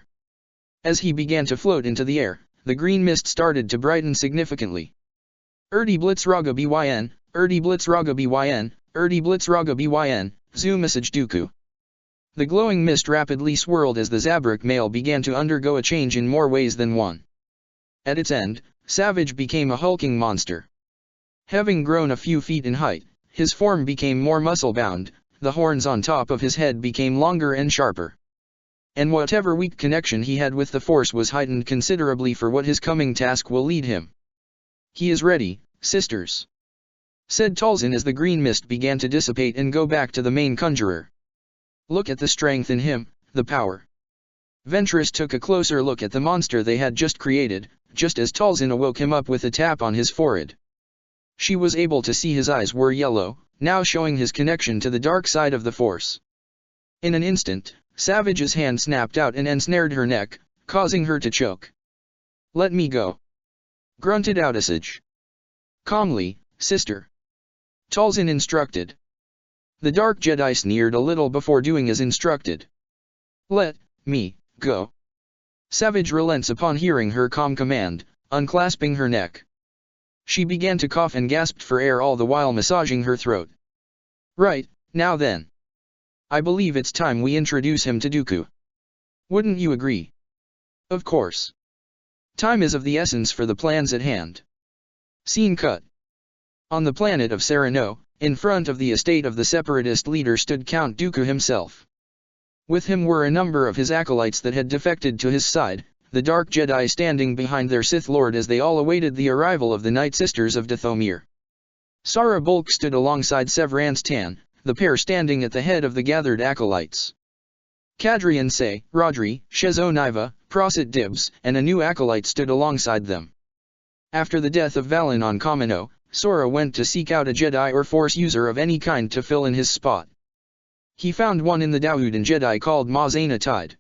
As he began to float into the air, the green mist started to brighten significantly. "Erdi Blitz Raga Byn, Erdi Blitz Raga Byn, Erdi Blitz Raga Byn, Zumasage Dooku." The glowing mist rapidly swirled as the Zabrak male began to undergo a change in more ways than one. At its end, Savage became a hulking monster. Having grown a few feet in height, his form became more muscle-bound, the horns on top of his head became longer and sharper. And whatever weak connection he had with the Force was heightened considerably for what his coming task will lead him. "He is ready, sisters," said Talzin as the green mist began to dissipate and go back to the main conjurer. "Look at the strength in him, the power." Ventress took a closer look at the monster they had just created, just as Talzin awoke him up with a tap on his forehead. She was able to see his eyes were yellow, now showing his connection to the dark side of the Force. In an instant, Savage's hand snapped out and ensnared her neck, causing her to choke. "Let me go," grunted out Usage. "Calmly, sister," Talzin instructed. The Dark Jedi sneered a little before doing as instructed. "Let me go." Savage relents upon hearing her calm command, unclasping her neck. She began to cough and gasped for air, all the while massaging her throat. "Right, now then. I believe it's time we introduce him to Dooku. Wouldn't you agree?" "Of course. Time is of the essence for the plans at hand." Scene cut. On the planet of Sereno, in front of the estate of the Separatist leader stood Count Dooku himself. With him were a number of his acolytes that had defected to his side, the Dark Jedi standing behind their Sith Lord as they all awaited the arrival of the Night Sisters of Dathomir. Sara Bulk stood alongside Severance Tan, the pair standing at the head of the gathered acolytes. Kadrian Say, Rodri, Shezo Niva, Prosit Dibs, and a new acolyte stood alongside them. After the death of Valen on Kamino, Sora went to seek out a Jedi or Force user of any kind to fill in his spot. He found one in the Dawoodin Jedi called Mazaina Tide.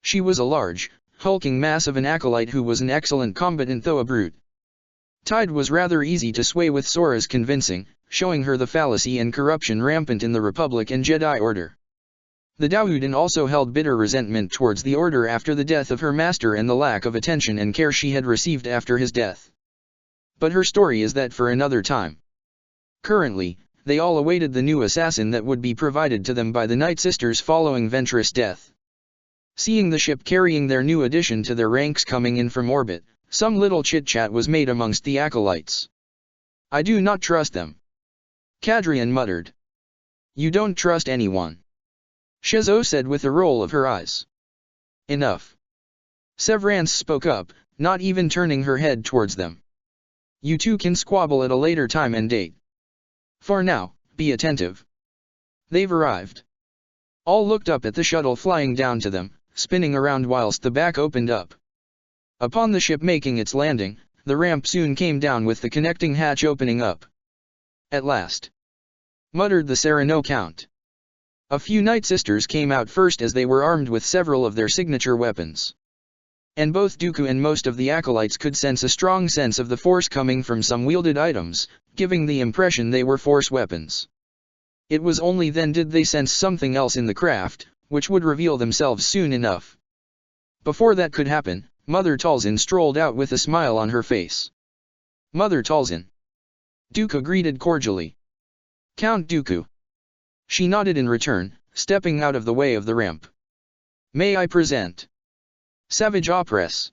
She was a large, hulking mass of an acolyte who was an excellent combatant though a brute. Tide was rather easy to sway with Sora's convincing, showing her the fallacy and corruption rampant in the Republic and Jedi Order. The Dawoodin also held bitter resentment towards the Order after the death of her master and the lack of attention and care she had received after his death. But her story is that for another time. Currently, they all awaited the new assassin that would be provided to them by the Night Sisters following Ventress' death. Seeing the ship carrying their new addition to their ranks coming in from orbit, some little chit-chat was made amongst the acolytes. "I do not trust them," Kadrian muttered. "You don't trust anyone," Shezo said with a roll of her eyes. Enough. Severance spoke up, not even turning her head towards them. You two can squabble at a later time and date. For now, be attentive. They've arrived. All looked up at the shuttle flying down to them, spinning around whilst the back opened up. Upon the ship making its landing, the ramp soon came down with the connecting hatch opening up. At last, muttered the Sereno Count. A few Night Sisters came out first as they were armed with several of their signature weapons. And both Dooku and most of the acolytes could sense a strong sense of the Force coming from some wielded items, giving the impression they were Force weapons. It was only then did they sense something else in the craft, which would reveal themselves soon enough. Before that could happen, Mother Talzin strolled out with a smile on her face. Mother Talzin. Dooku greeted cordially. Count Dooku. She nodded in return, stepping out of the way of the ramp. May I present? Savage Opress.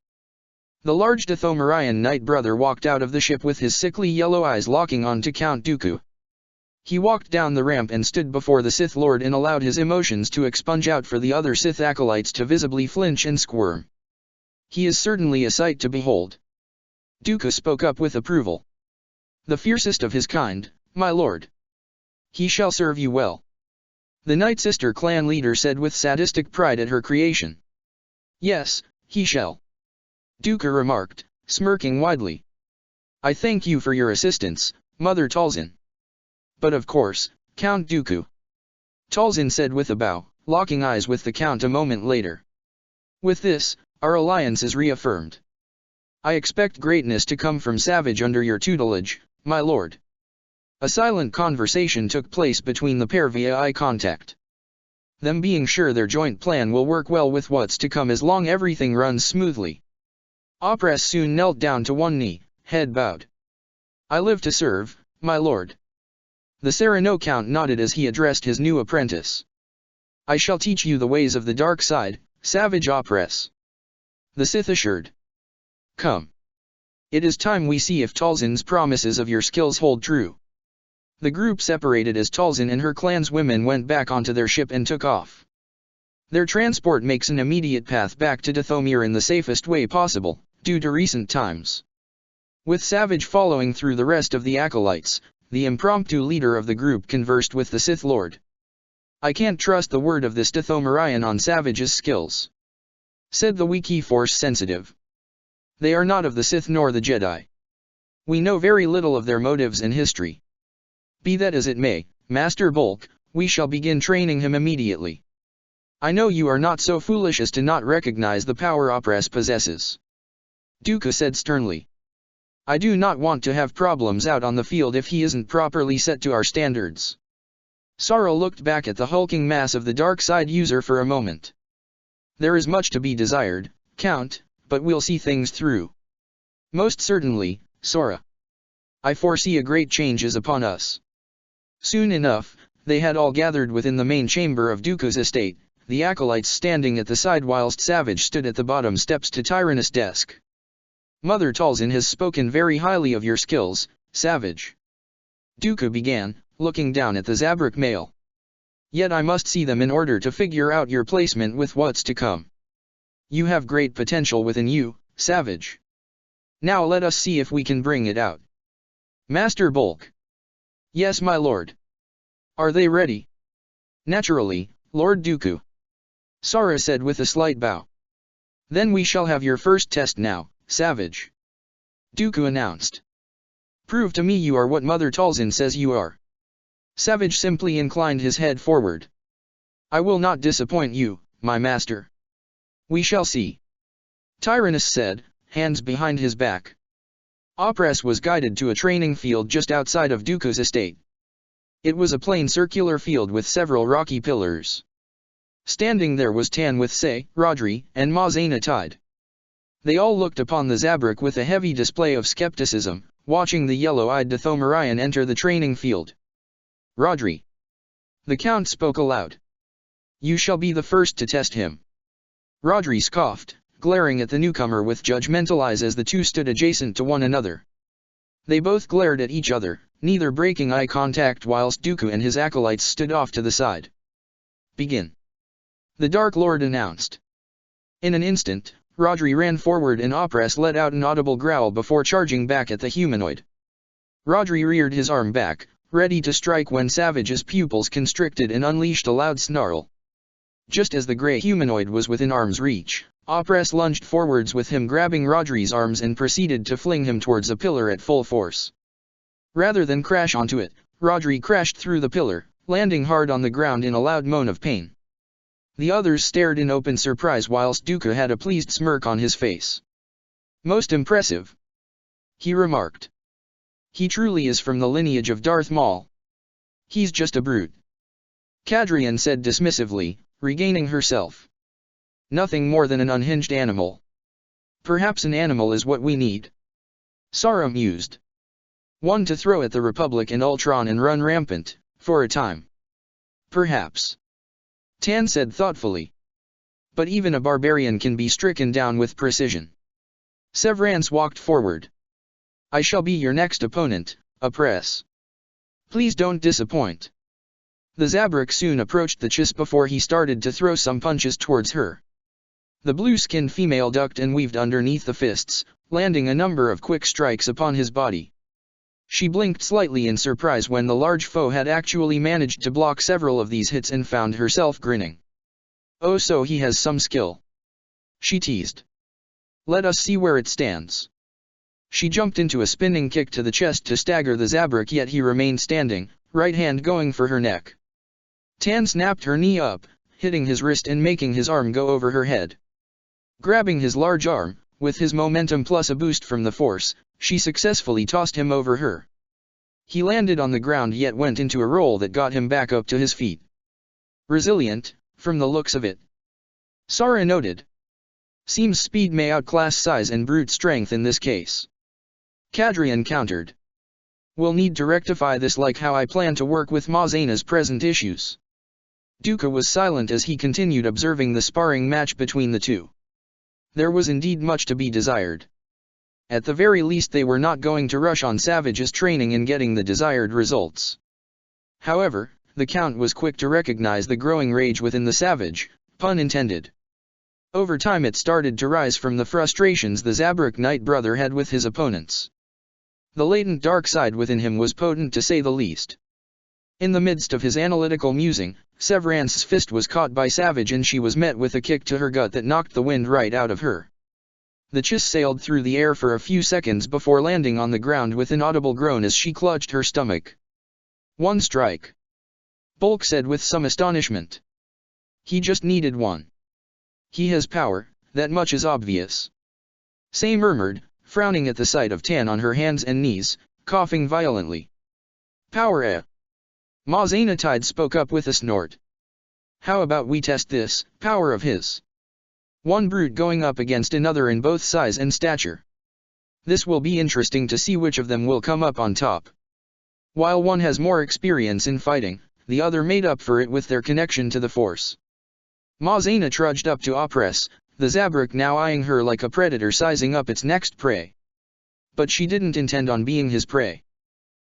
The large Dathomirian Knight brother walked out of the ship with his sickly yellow eyes locking on to Count Dooku. He walked down the ramp and stood before the Sith Lord and allowed his emotions to expunge out for the other Sith acolytes to visibly flinch and squirm. He is certainly a sight to behold. Dooku spoke up with approval. The fiercest of his kind, my lord. He shall serve you well. The Night Sister clan leader said with sadistic pride at her creation. Yes, he shall. Dooku remarked, smirking widely. I thank you for your assistance, Mother Talzin. But of course, Count Dooku. Talzin said with a bow, locking eyes with the Count a moment later. With this, our alliance is reaffirmed. I expect greatness to come from Savage under your tutelage, my lord. A silent conversation took place between the pair via eye contact. Them being sure their joint plan will work well with what's to come as long everything runs smoothly. Opress soon knelt down to one knee, head bowed. I live to serve, my lord. The Sereno Count nodded as he addressed his new apprentice. I shall teach you the ways of the dark side, Savage Opress. The Sith assured. Come. It is time we see if Talzin's promises of your skills hold true. The group separated as Talzin and her clan's women went back onto their ship and took off. Their transport makes an immediate path back to Dathomir in the safest way possible, due to recent times. With Savage following through the rest of the acolytes, the impromptu leader of the group conversed with the Sith Lord. I can't trust the word of this Dathomirian on Savage's skills, said the Wiki Force sensitive. They are not of the Sith nor the Jedi. We know very little of their motives and history. Be that as it may, Master Bulk, we shall begin training him immediately. I know you are not so foolish as to not recognize the power Opress possesses. Dooku said sternly. I do not want to have problems out on the field if he isn't properly set to our standards. Sara looked back at the hulking mass of the dark side user for a moment. There is much to be desired, Count, but we'll see things through. Most certainly, Sora. I foresee a great change is upon us. Soon enough, they had all gathered within the main chamber of Dooku's estate, the acolytes standing at the side whilst Savage stood at the bottom steps to Tyrannus' desk. Mother Talzin has spoken very highly of your skills, Savage. Dooku began, looking down at the Zabrak male. Yet I must see them in order to figure out your placement with what's to come. You have great potential within you, Savage. Now let us see if we can bring it out. Master Bulk. Yes, my lord. Are they ready? Naturally, Lord Dooku. Sara said with a slight bow. Then we shall have your first test now, Savage. Dooku announced. Prove to me you are what Mother Talzin says you are. Savage simply inclined his head forward. I will not disappoint you, my master. We shall see. Tyrannus said, hands behind his back. Opress was guided to a training field just outside of Dooku's estate. It was a plain circular field with several rocky pillars. Standing there was Tan with Say, Rodri, and Ma Zena Tide. They all looked upon the Zabrak with a heavy display of skepticism, watching the yellow-eyed Dathomirian enter the training field. Rodri. The Count spoke aloud. You shall be the first to test him. Rodri scoffed, glaring at the newcomer with judgmental eyes as the two stood adjacent to one another. They both glared at each other, neither breaking eye contact whilst Dooku and his acolytes stood off to the side. Begin. The Dark Lord announced. In an instant, Rodri ran forward and Opress let out an audible growl before charging back at the humanoid. Rodri reared his arm back, ready to strike when Savage's pupils constricted and unleashed a loud snarl. Just as the grey humanoid was within arm's reach, Opress lunged forwards with him grabbing Rodri's arms and proceeded to fling him towards a pillar at full force. Rather than crash onto it, Rodri crashed through the pillar, landing hard on the ground in a loud moan of pain. The others stared in open surprise whilst Duca had a pleased smirk on his face. "Most impressive," he remarked. "He truly is from the lineage of Darth Maul. He's just a brute," Cadrian said dismissively, regaining herself. "Nothing more than an unhinged animal. Perhaps an animal is what we need," Sara mused. "One to throw at the Republic and Ultron and run rampant, for a time." "Perhaps," Tan said thoughtfully. "But even a barbarian can be stricken down with precision." Severance walked forward. "I shall be your next opponent, Opress. Please don't disappoint." The Zabrak soon approached the Chiss before he started to throw some punches towards her. The blue-skinned female ducked and weaved underneath the fists, landing a number of quick strikes upon his body. She blinked slightly in surprise when the large foe had actually managed to block several of these hits and found herself grinning. "Oh, so he has some skill," she teased. "Let us see where it stands." She jumped into a spinning kick to the chest to stagger the Zabrak, yet he remained standing, right hand going for her neck. Tan snapped her knee up, hitting his wrist and making his arm go over her head. Grabbing his large arm, with his momentum plus a boost from the force, she successfully tossed him over her. He landed on the ground yet went into a roll that got him back up to his feet. "Resilient, from the looks of it," Sara noted. "Seems speed may outclass size and brute strength in this case." Cadrian countered. "We'll need to rectify this like how I plan to work with Ma Zaina's present issues." Duca was silent as he continued observing the sparring match between the two. There was indeed much to be desired. At the very least they were not going to rush on Savage's training in getting the desired results. However, the Count was quick to recognize the growing rage within the Savage, pun intended. Over time it started to rise from the frustrations the Zabrak Knight brother had with his opponents. The latent dark side within him was potent to say the least. In the midst of his analytical musing, Severance's fist was caught by Savage and she was met with a kick to her gut that knocked the wind right out of her. The Chiss sailed through the air for a few seconds before landing on the ground with an audible groan as she clutched her stomach. "One strike," Bulk said with some astonishment. "He just needed one. He has power, that much is obvious," Say murmured, frowning at the sight of Tan on her hands and knees, coughing violently. "Power Ma Zainatide spoke up with a snort. "How about we test this power of his? One brute going up against another in both size and stature. This will be interesting to see which of them will come up on top. While one has more experience in fighting, the other made up for it with their connection to the Force." Ma Zaina trudged up to Opress, the Zabrak now eyeing her like a predator sizing up its next prey. But she didn't intend on being his prey.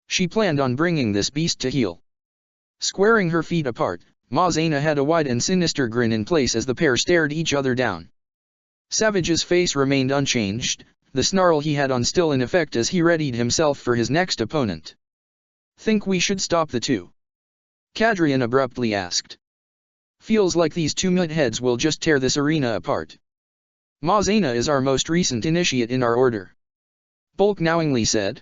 She planned on bringing this beast to heel. Squaring her feet apart, Ma Zaina had a wide and sinister grin in place as the pair stared each other down. Savage's face remained unchanged, the snarl he had on still in effect as he readied himself for his next opponent. "Think we should stop the two?" Cadrian abruptly asked. "Feels like these two mutt-heads will just tear this arena apart." "Ma Zaina is our most recent initiate in our order," Bulk knowingly said.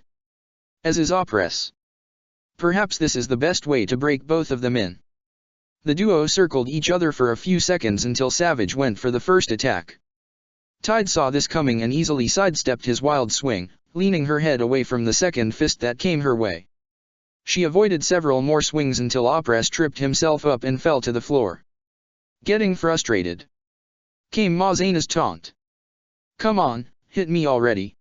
"As is Opress. Perhaps this is the best way to break both of them in." The duo circled each other for a few seconds until Savage went for the first attack. Tide saw this coming and easily sidestepped his wild swing, leaning her head away from the second fist that came her way. She avoided several more swings until Opress tripped himself up and fell to the floor. "Getting frustrated?" came Ma Zaina's taunt. "Come on, hit me already."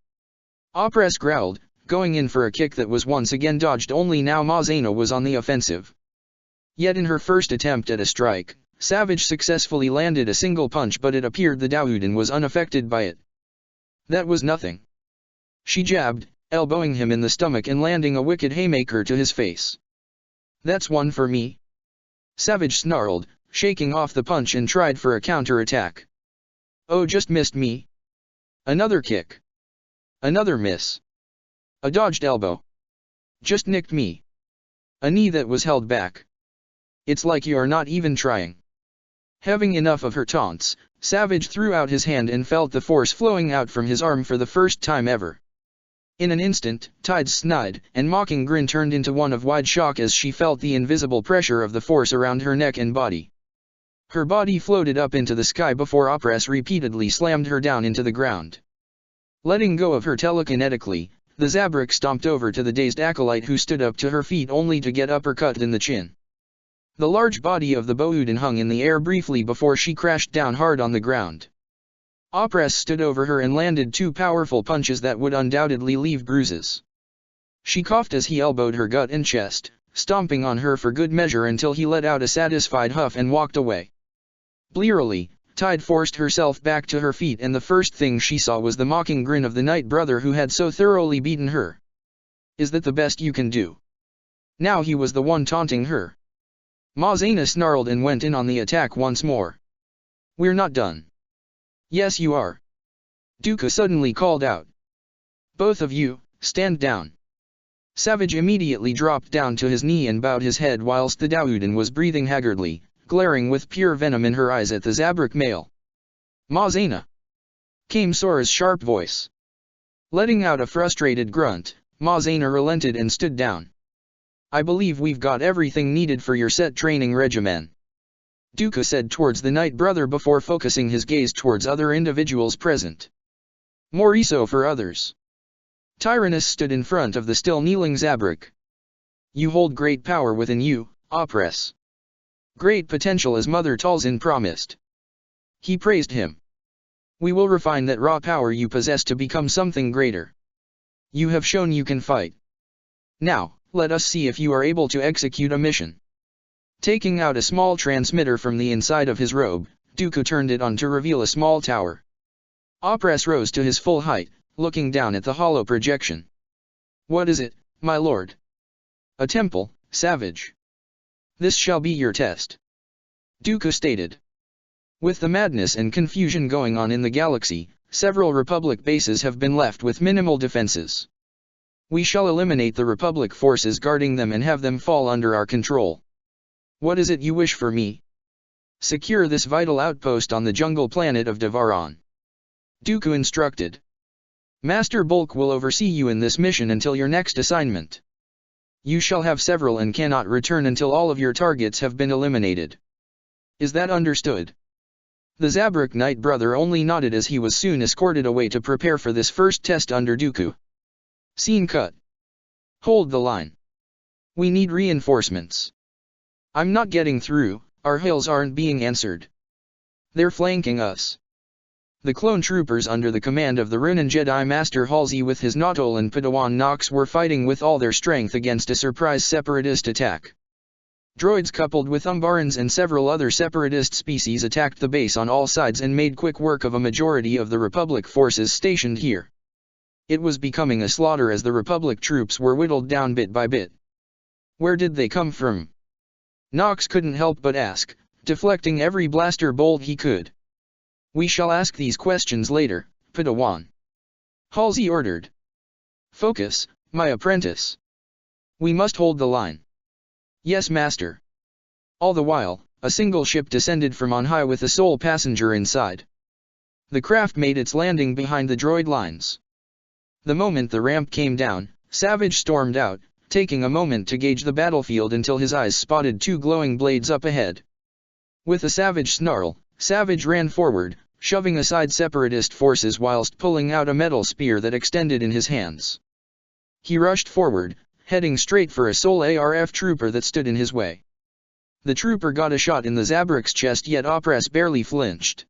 Opress growled, going in for a kick that was once again dodged, only now Ma Zaina was on the offensive. Yet in her first attempt at a strike, Savage successfully landed a single punch, but it appeared the Dawoodin was unaffected by it. That was nothing. She jabbed, elbowing him in the stomach and landing a wicked haymaker to his face. "That's one for me." Savage snarled, shaking off the punch and tried for a counter-attack. Oh, just missed me. Another kick. Another miss. A dodged elbow. Just nicked me. A knee that was held back. It's like you're not even trying. Having enough of her taunts, Savage threw out his hand and felt the force flowing out from his arm for the first time ever. In an instant, Tide's snide and mocking grin turned into one of wide shock as she felt the invisible pressure of the force around her neck and body. Her body floated up into the sky before Opress repeatedly slammed her down into the ground. Letting go of her telekinetically, the Zabrak stomped over to the dazed acolyte who stood up to her feet only to get uppercut in the chin. The large body of the Boudin hung in the air briefly before she crashed down hard on the ground. Opress stood over her and landed two powerful punches that would undoubtedly leave bruises. She coughed as he elbowed her gut and chest, stomping on her for good measure until he let out a satisfied huff and walked away. Blearily, Tide forced herself back to her feet and the first thing she saw was the mocking grin of the Night Brother who had so thoroughly beaten her. Is that the best you can do? Now he was the one taunting her. Ma Zena snarled and went in on the attack once more. We're not done. Yes you are. Dooku suddenly called out. Both of you, stand down. Savage immediately dropped down to his knee and bowed his head whilst the Dawoodin was breathing haggardly, glaring with pure venom in her eyes at the Zabrak male. Ma Zena! Came Sora's sharp voice. Letting out a frustrated grunt, Ma Zena relented and stood down. I believe we've got everything needed for your set training regimen. Dooku said towards the Night Brother before focusing his gaze towards other individuals present. More so for others. Tyrannus stood in front of the still kneeling Zabrak. You hold great power within you, Opress. Great potential as Mother Talzin promised. He praised him. We will refine that raw power you possess to become something greater. You have shown you can fight. Now, let us see if you are able to execute a mission. Taking out a small transmitter from the inside of his robe, Dooku turned it on to reveal a small tower. Opress rose to his full height, looking down at the hollow projection. What is it, my lord? A temple, Savage. This shall be your test. Dooku stated. With the madness and confusion going on in the galaxy, several Republic bases have been left with minimal defenses. We shall eliminate the Republic forces guarding them and have them fall under our control. What is it you wish for me? Secure this vital outpost on the jungle planet of Devaron. Dooku instructed. Master Bulk will oversee you in this mission until your next assignment. You shall have several and cannot return until all of your targets have been eliminated. Is that understood? The Zabrak Night Brother only nodded as he was soon escorted away to prepare for this first test under Dooku. Scene cut. Hold the line. We need reinforcements. I'm not getting through, our hails aren't being answered. They're flanking us. The clone troopers under the command of the Rinnan Jedi Master Halsey with his Nautol and Padawan Nox were fighting with all their strength against a surprise separatist attack. Droids coupled with Umbarans and several other separatist species attacked the base on all sides and made quick work of a majority of the Republic forces stationed here. It was becoming a slaughter as the Republic troops were whittled down bit by bit. Where did they come from? Nox couldn't help but ask, deflecting every blaster bolt he could. We shall ask these questions later, Padawan. Halsey ordered. Focus, my apprentice. We must hold the line. Yes, master. All the while, a single ship descended from on high with a sole passenger inside. The craft made its landing behind the droid lines. The moment the ramp came down, Savage stormed out, taking a moment to gauge the battlefield until his eyes spotted two glowing blades up ahead. With a savage snarl, Savage ran forward, shoving aside separatist forces whilst pulling out a metal spear that extended in his hands. He rushed forward, heading straight for a sole ARF trooper that stood in his way. The trooper got a shot in the Zabrak's chest, yet Opress barely flinched.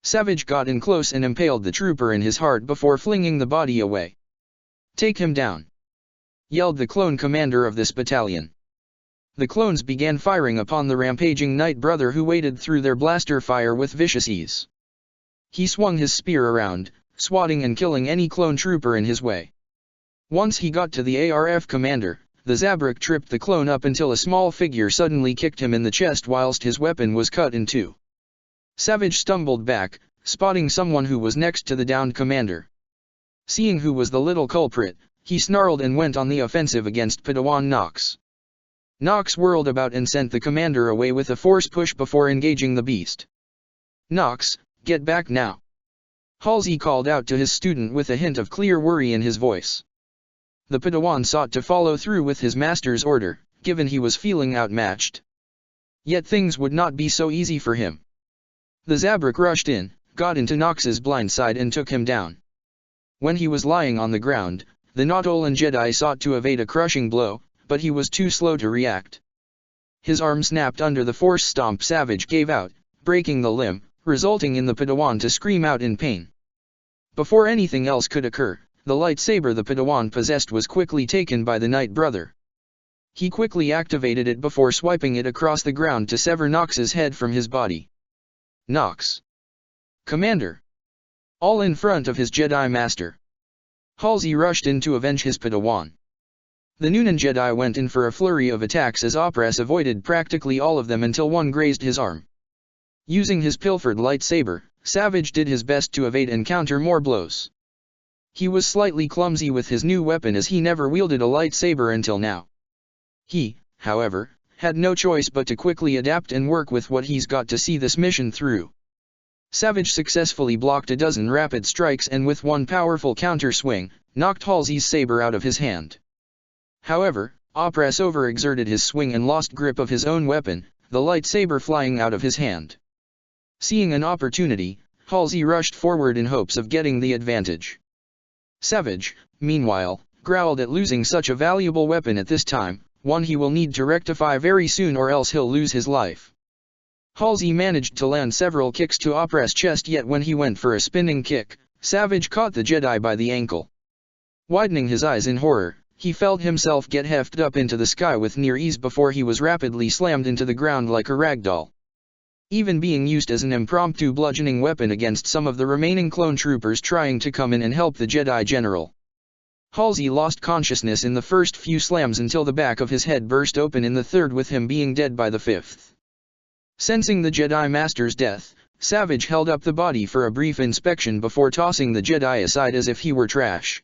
Savage got in close and impaled the trooper in his heart before flinging the body away. Take him down, yelled the clone commander of this battalion. The clones began firing upon the rampaging Night Brother who waded through their blaster fire with vicious ease. He swung his spear around, swatting and killing any clone trooper in his way. Once he got to the ARF commander, the Zabrak tripped the clone up until a small figure suddenly kicked him in the chest whilst his weapon was cut in two. Savage stumbled back, spotting someone who was next to the downed commander. Seeing who was the little culprit, he snarled and went on the offensive against Padawan Nox. Nox whirled about and sent the commander away with a force push before engaging the beast. "Nox, get back now!" Halsey called out to his student with a hint of clear worry in his voice. The Padawan sought to follow through with his master's order, given he was feeling outmatched. Yet things would not be so easy for him. The Zabrak rushed in, got into Nox's blind side and took him down. When he was lying on the ground, the Nautolan Jedi sought to evade a crushing blow, but he was too slow to react. His arm snapped under the force stomp. Savage gave out, breaking the limb, resulting in the Padawan to scream out in pain. Before anything else could occur, the lightsaber the Padawan possessed was quickly taken by the Night Brother. He quickly activated it before swiping it across the ground to sever Nox's head from his body. "Nox! Commander!" All in front of his Jedi Master. Halsey rushed in to avenge his Padawan. The Noonan Jedi went in for a flurry of attacks as Opress avoided practically all of them until one grazed his arm. Using his pilfered lightsaber, Savage did his best to evade and counter more blows. He was slightly clumsy with his new weapon as he never wielded a lightsaber until now. He, however, had no choice but to quickly adapt and work with what he's got to see this mission through. Savage successfully blocked a dozen rapid strikes and with one powerful counter swing, knocked Halsey's saber out of his hand. However, Opress overexerted his swing and lost grip of his own weapon, the lightsaber flying out of his hand. Seeing an opportunity, Halsey rushed forward in hopes of getting the advantage. Savage, meanwhile, growled at losing such a valuable weapon at this time, one he will need to rectify very soon or else he'll lose his life. Halsey managed to land several kicks to Opress' chest, yet when he went for a spinning kick, Savage caught the Jedi by the ankle. Widening his eyes in horror, he felt himself get hefted up into the sky with near ease before he was rapidly slammed into the ground like a ragdoll. Even being used as an impromptu bludgeoning weapon against some of the remaining clone troopers trying to come in and help the Jedi General. Halsey lost consciousness in the first few slams until the back of his head burst open in the third, with him being dead by the fifth. Sensing the Jedi Master's death, Savage held up the body for a brief inspection before tossing the Jedi aside as if he were trash.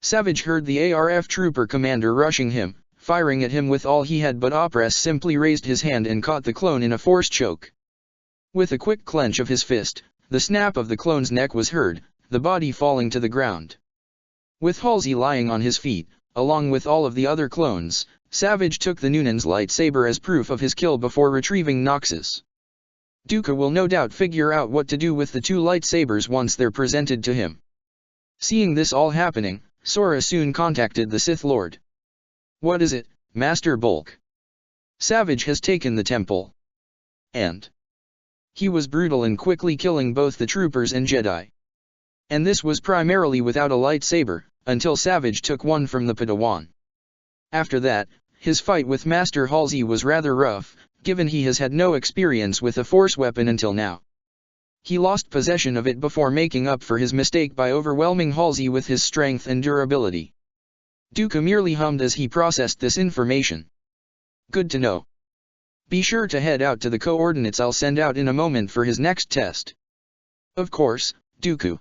Savage heard the ARF trooper commander rushing him, firing at him with all he had, but Opress simply raised his hand and caught the clone in a force choke. With a quick clench of his fist, the snap of the clone's neck was heard, the body falling to the ground. With Halsey lying on his feet, along with all of the other clones, Savage took the Noonan's lightsaber as proof of his kill before retrieving Nox's. Dooku will no doubt figure out what to do with the two lightsabers once they're presented to him. Seeing this all happening, Sora soon contacted the Sith Lord. "What is it, Master Bulk?" "Savage has taken the temple. And he was brutal in quickly killing both the troopers and Jedi. And this was primarily without a lightsaber, until Savage took one from the Padawan. After that, his fight with Master Halsey was rather rough, given he has had no experience with a force weapon until now. He lost possession of it before making up for his mistake by overwhelming Halsey with his strength and durability." Dooku merely hummed as he processed this information. "Good to know. Be sure to head out to the coordinates I'll send out in a moment for his next test." Of course, Dooku.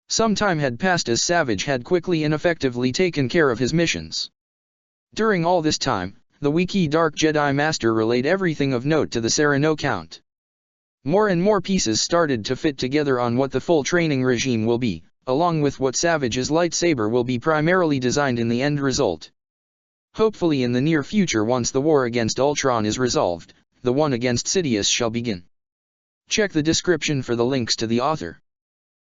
Some time had passed as Savage had quickly and effectively taken care of his missions. During all this time, the Wiki Dark Jedi Master relayed everything of note to the Sereno Count. More and more pieces started to fit together on what the full training regime will be, along with what Savage's lightsaber will be primarily designed in the end result. Hopefully in the near future, once the war against Ultron is resolved, the one against Sidious shall begin. Check the description for the links to the author.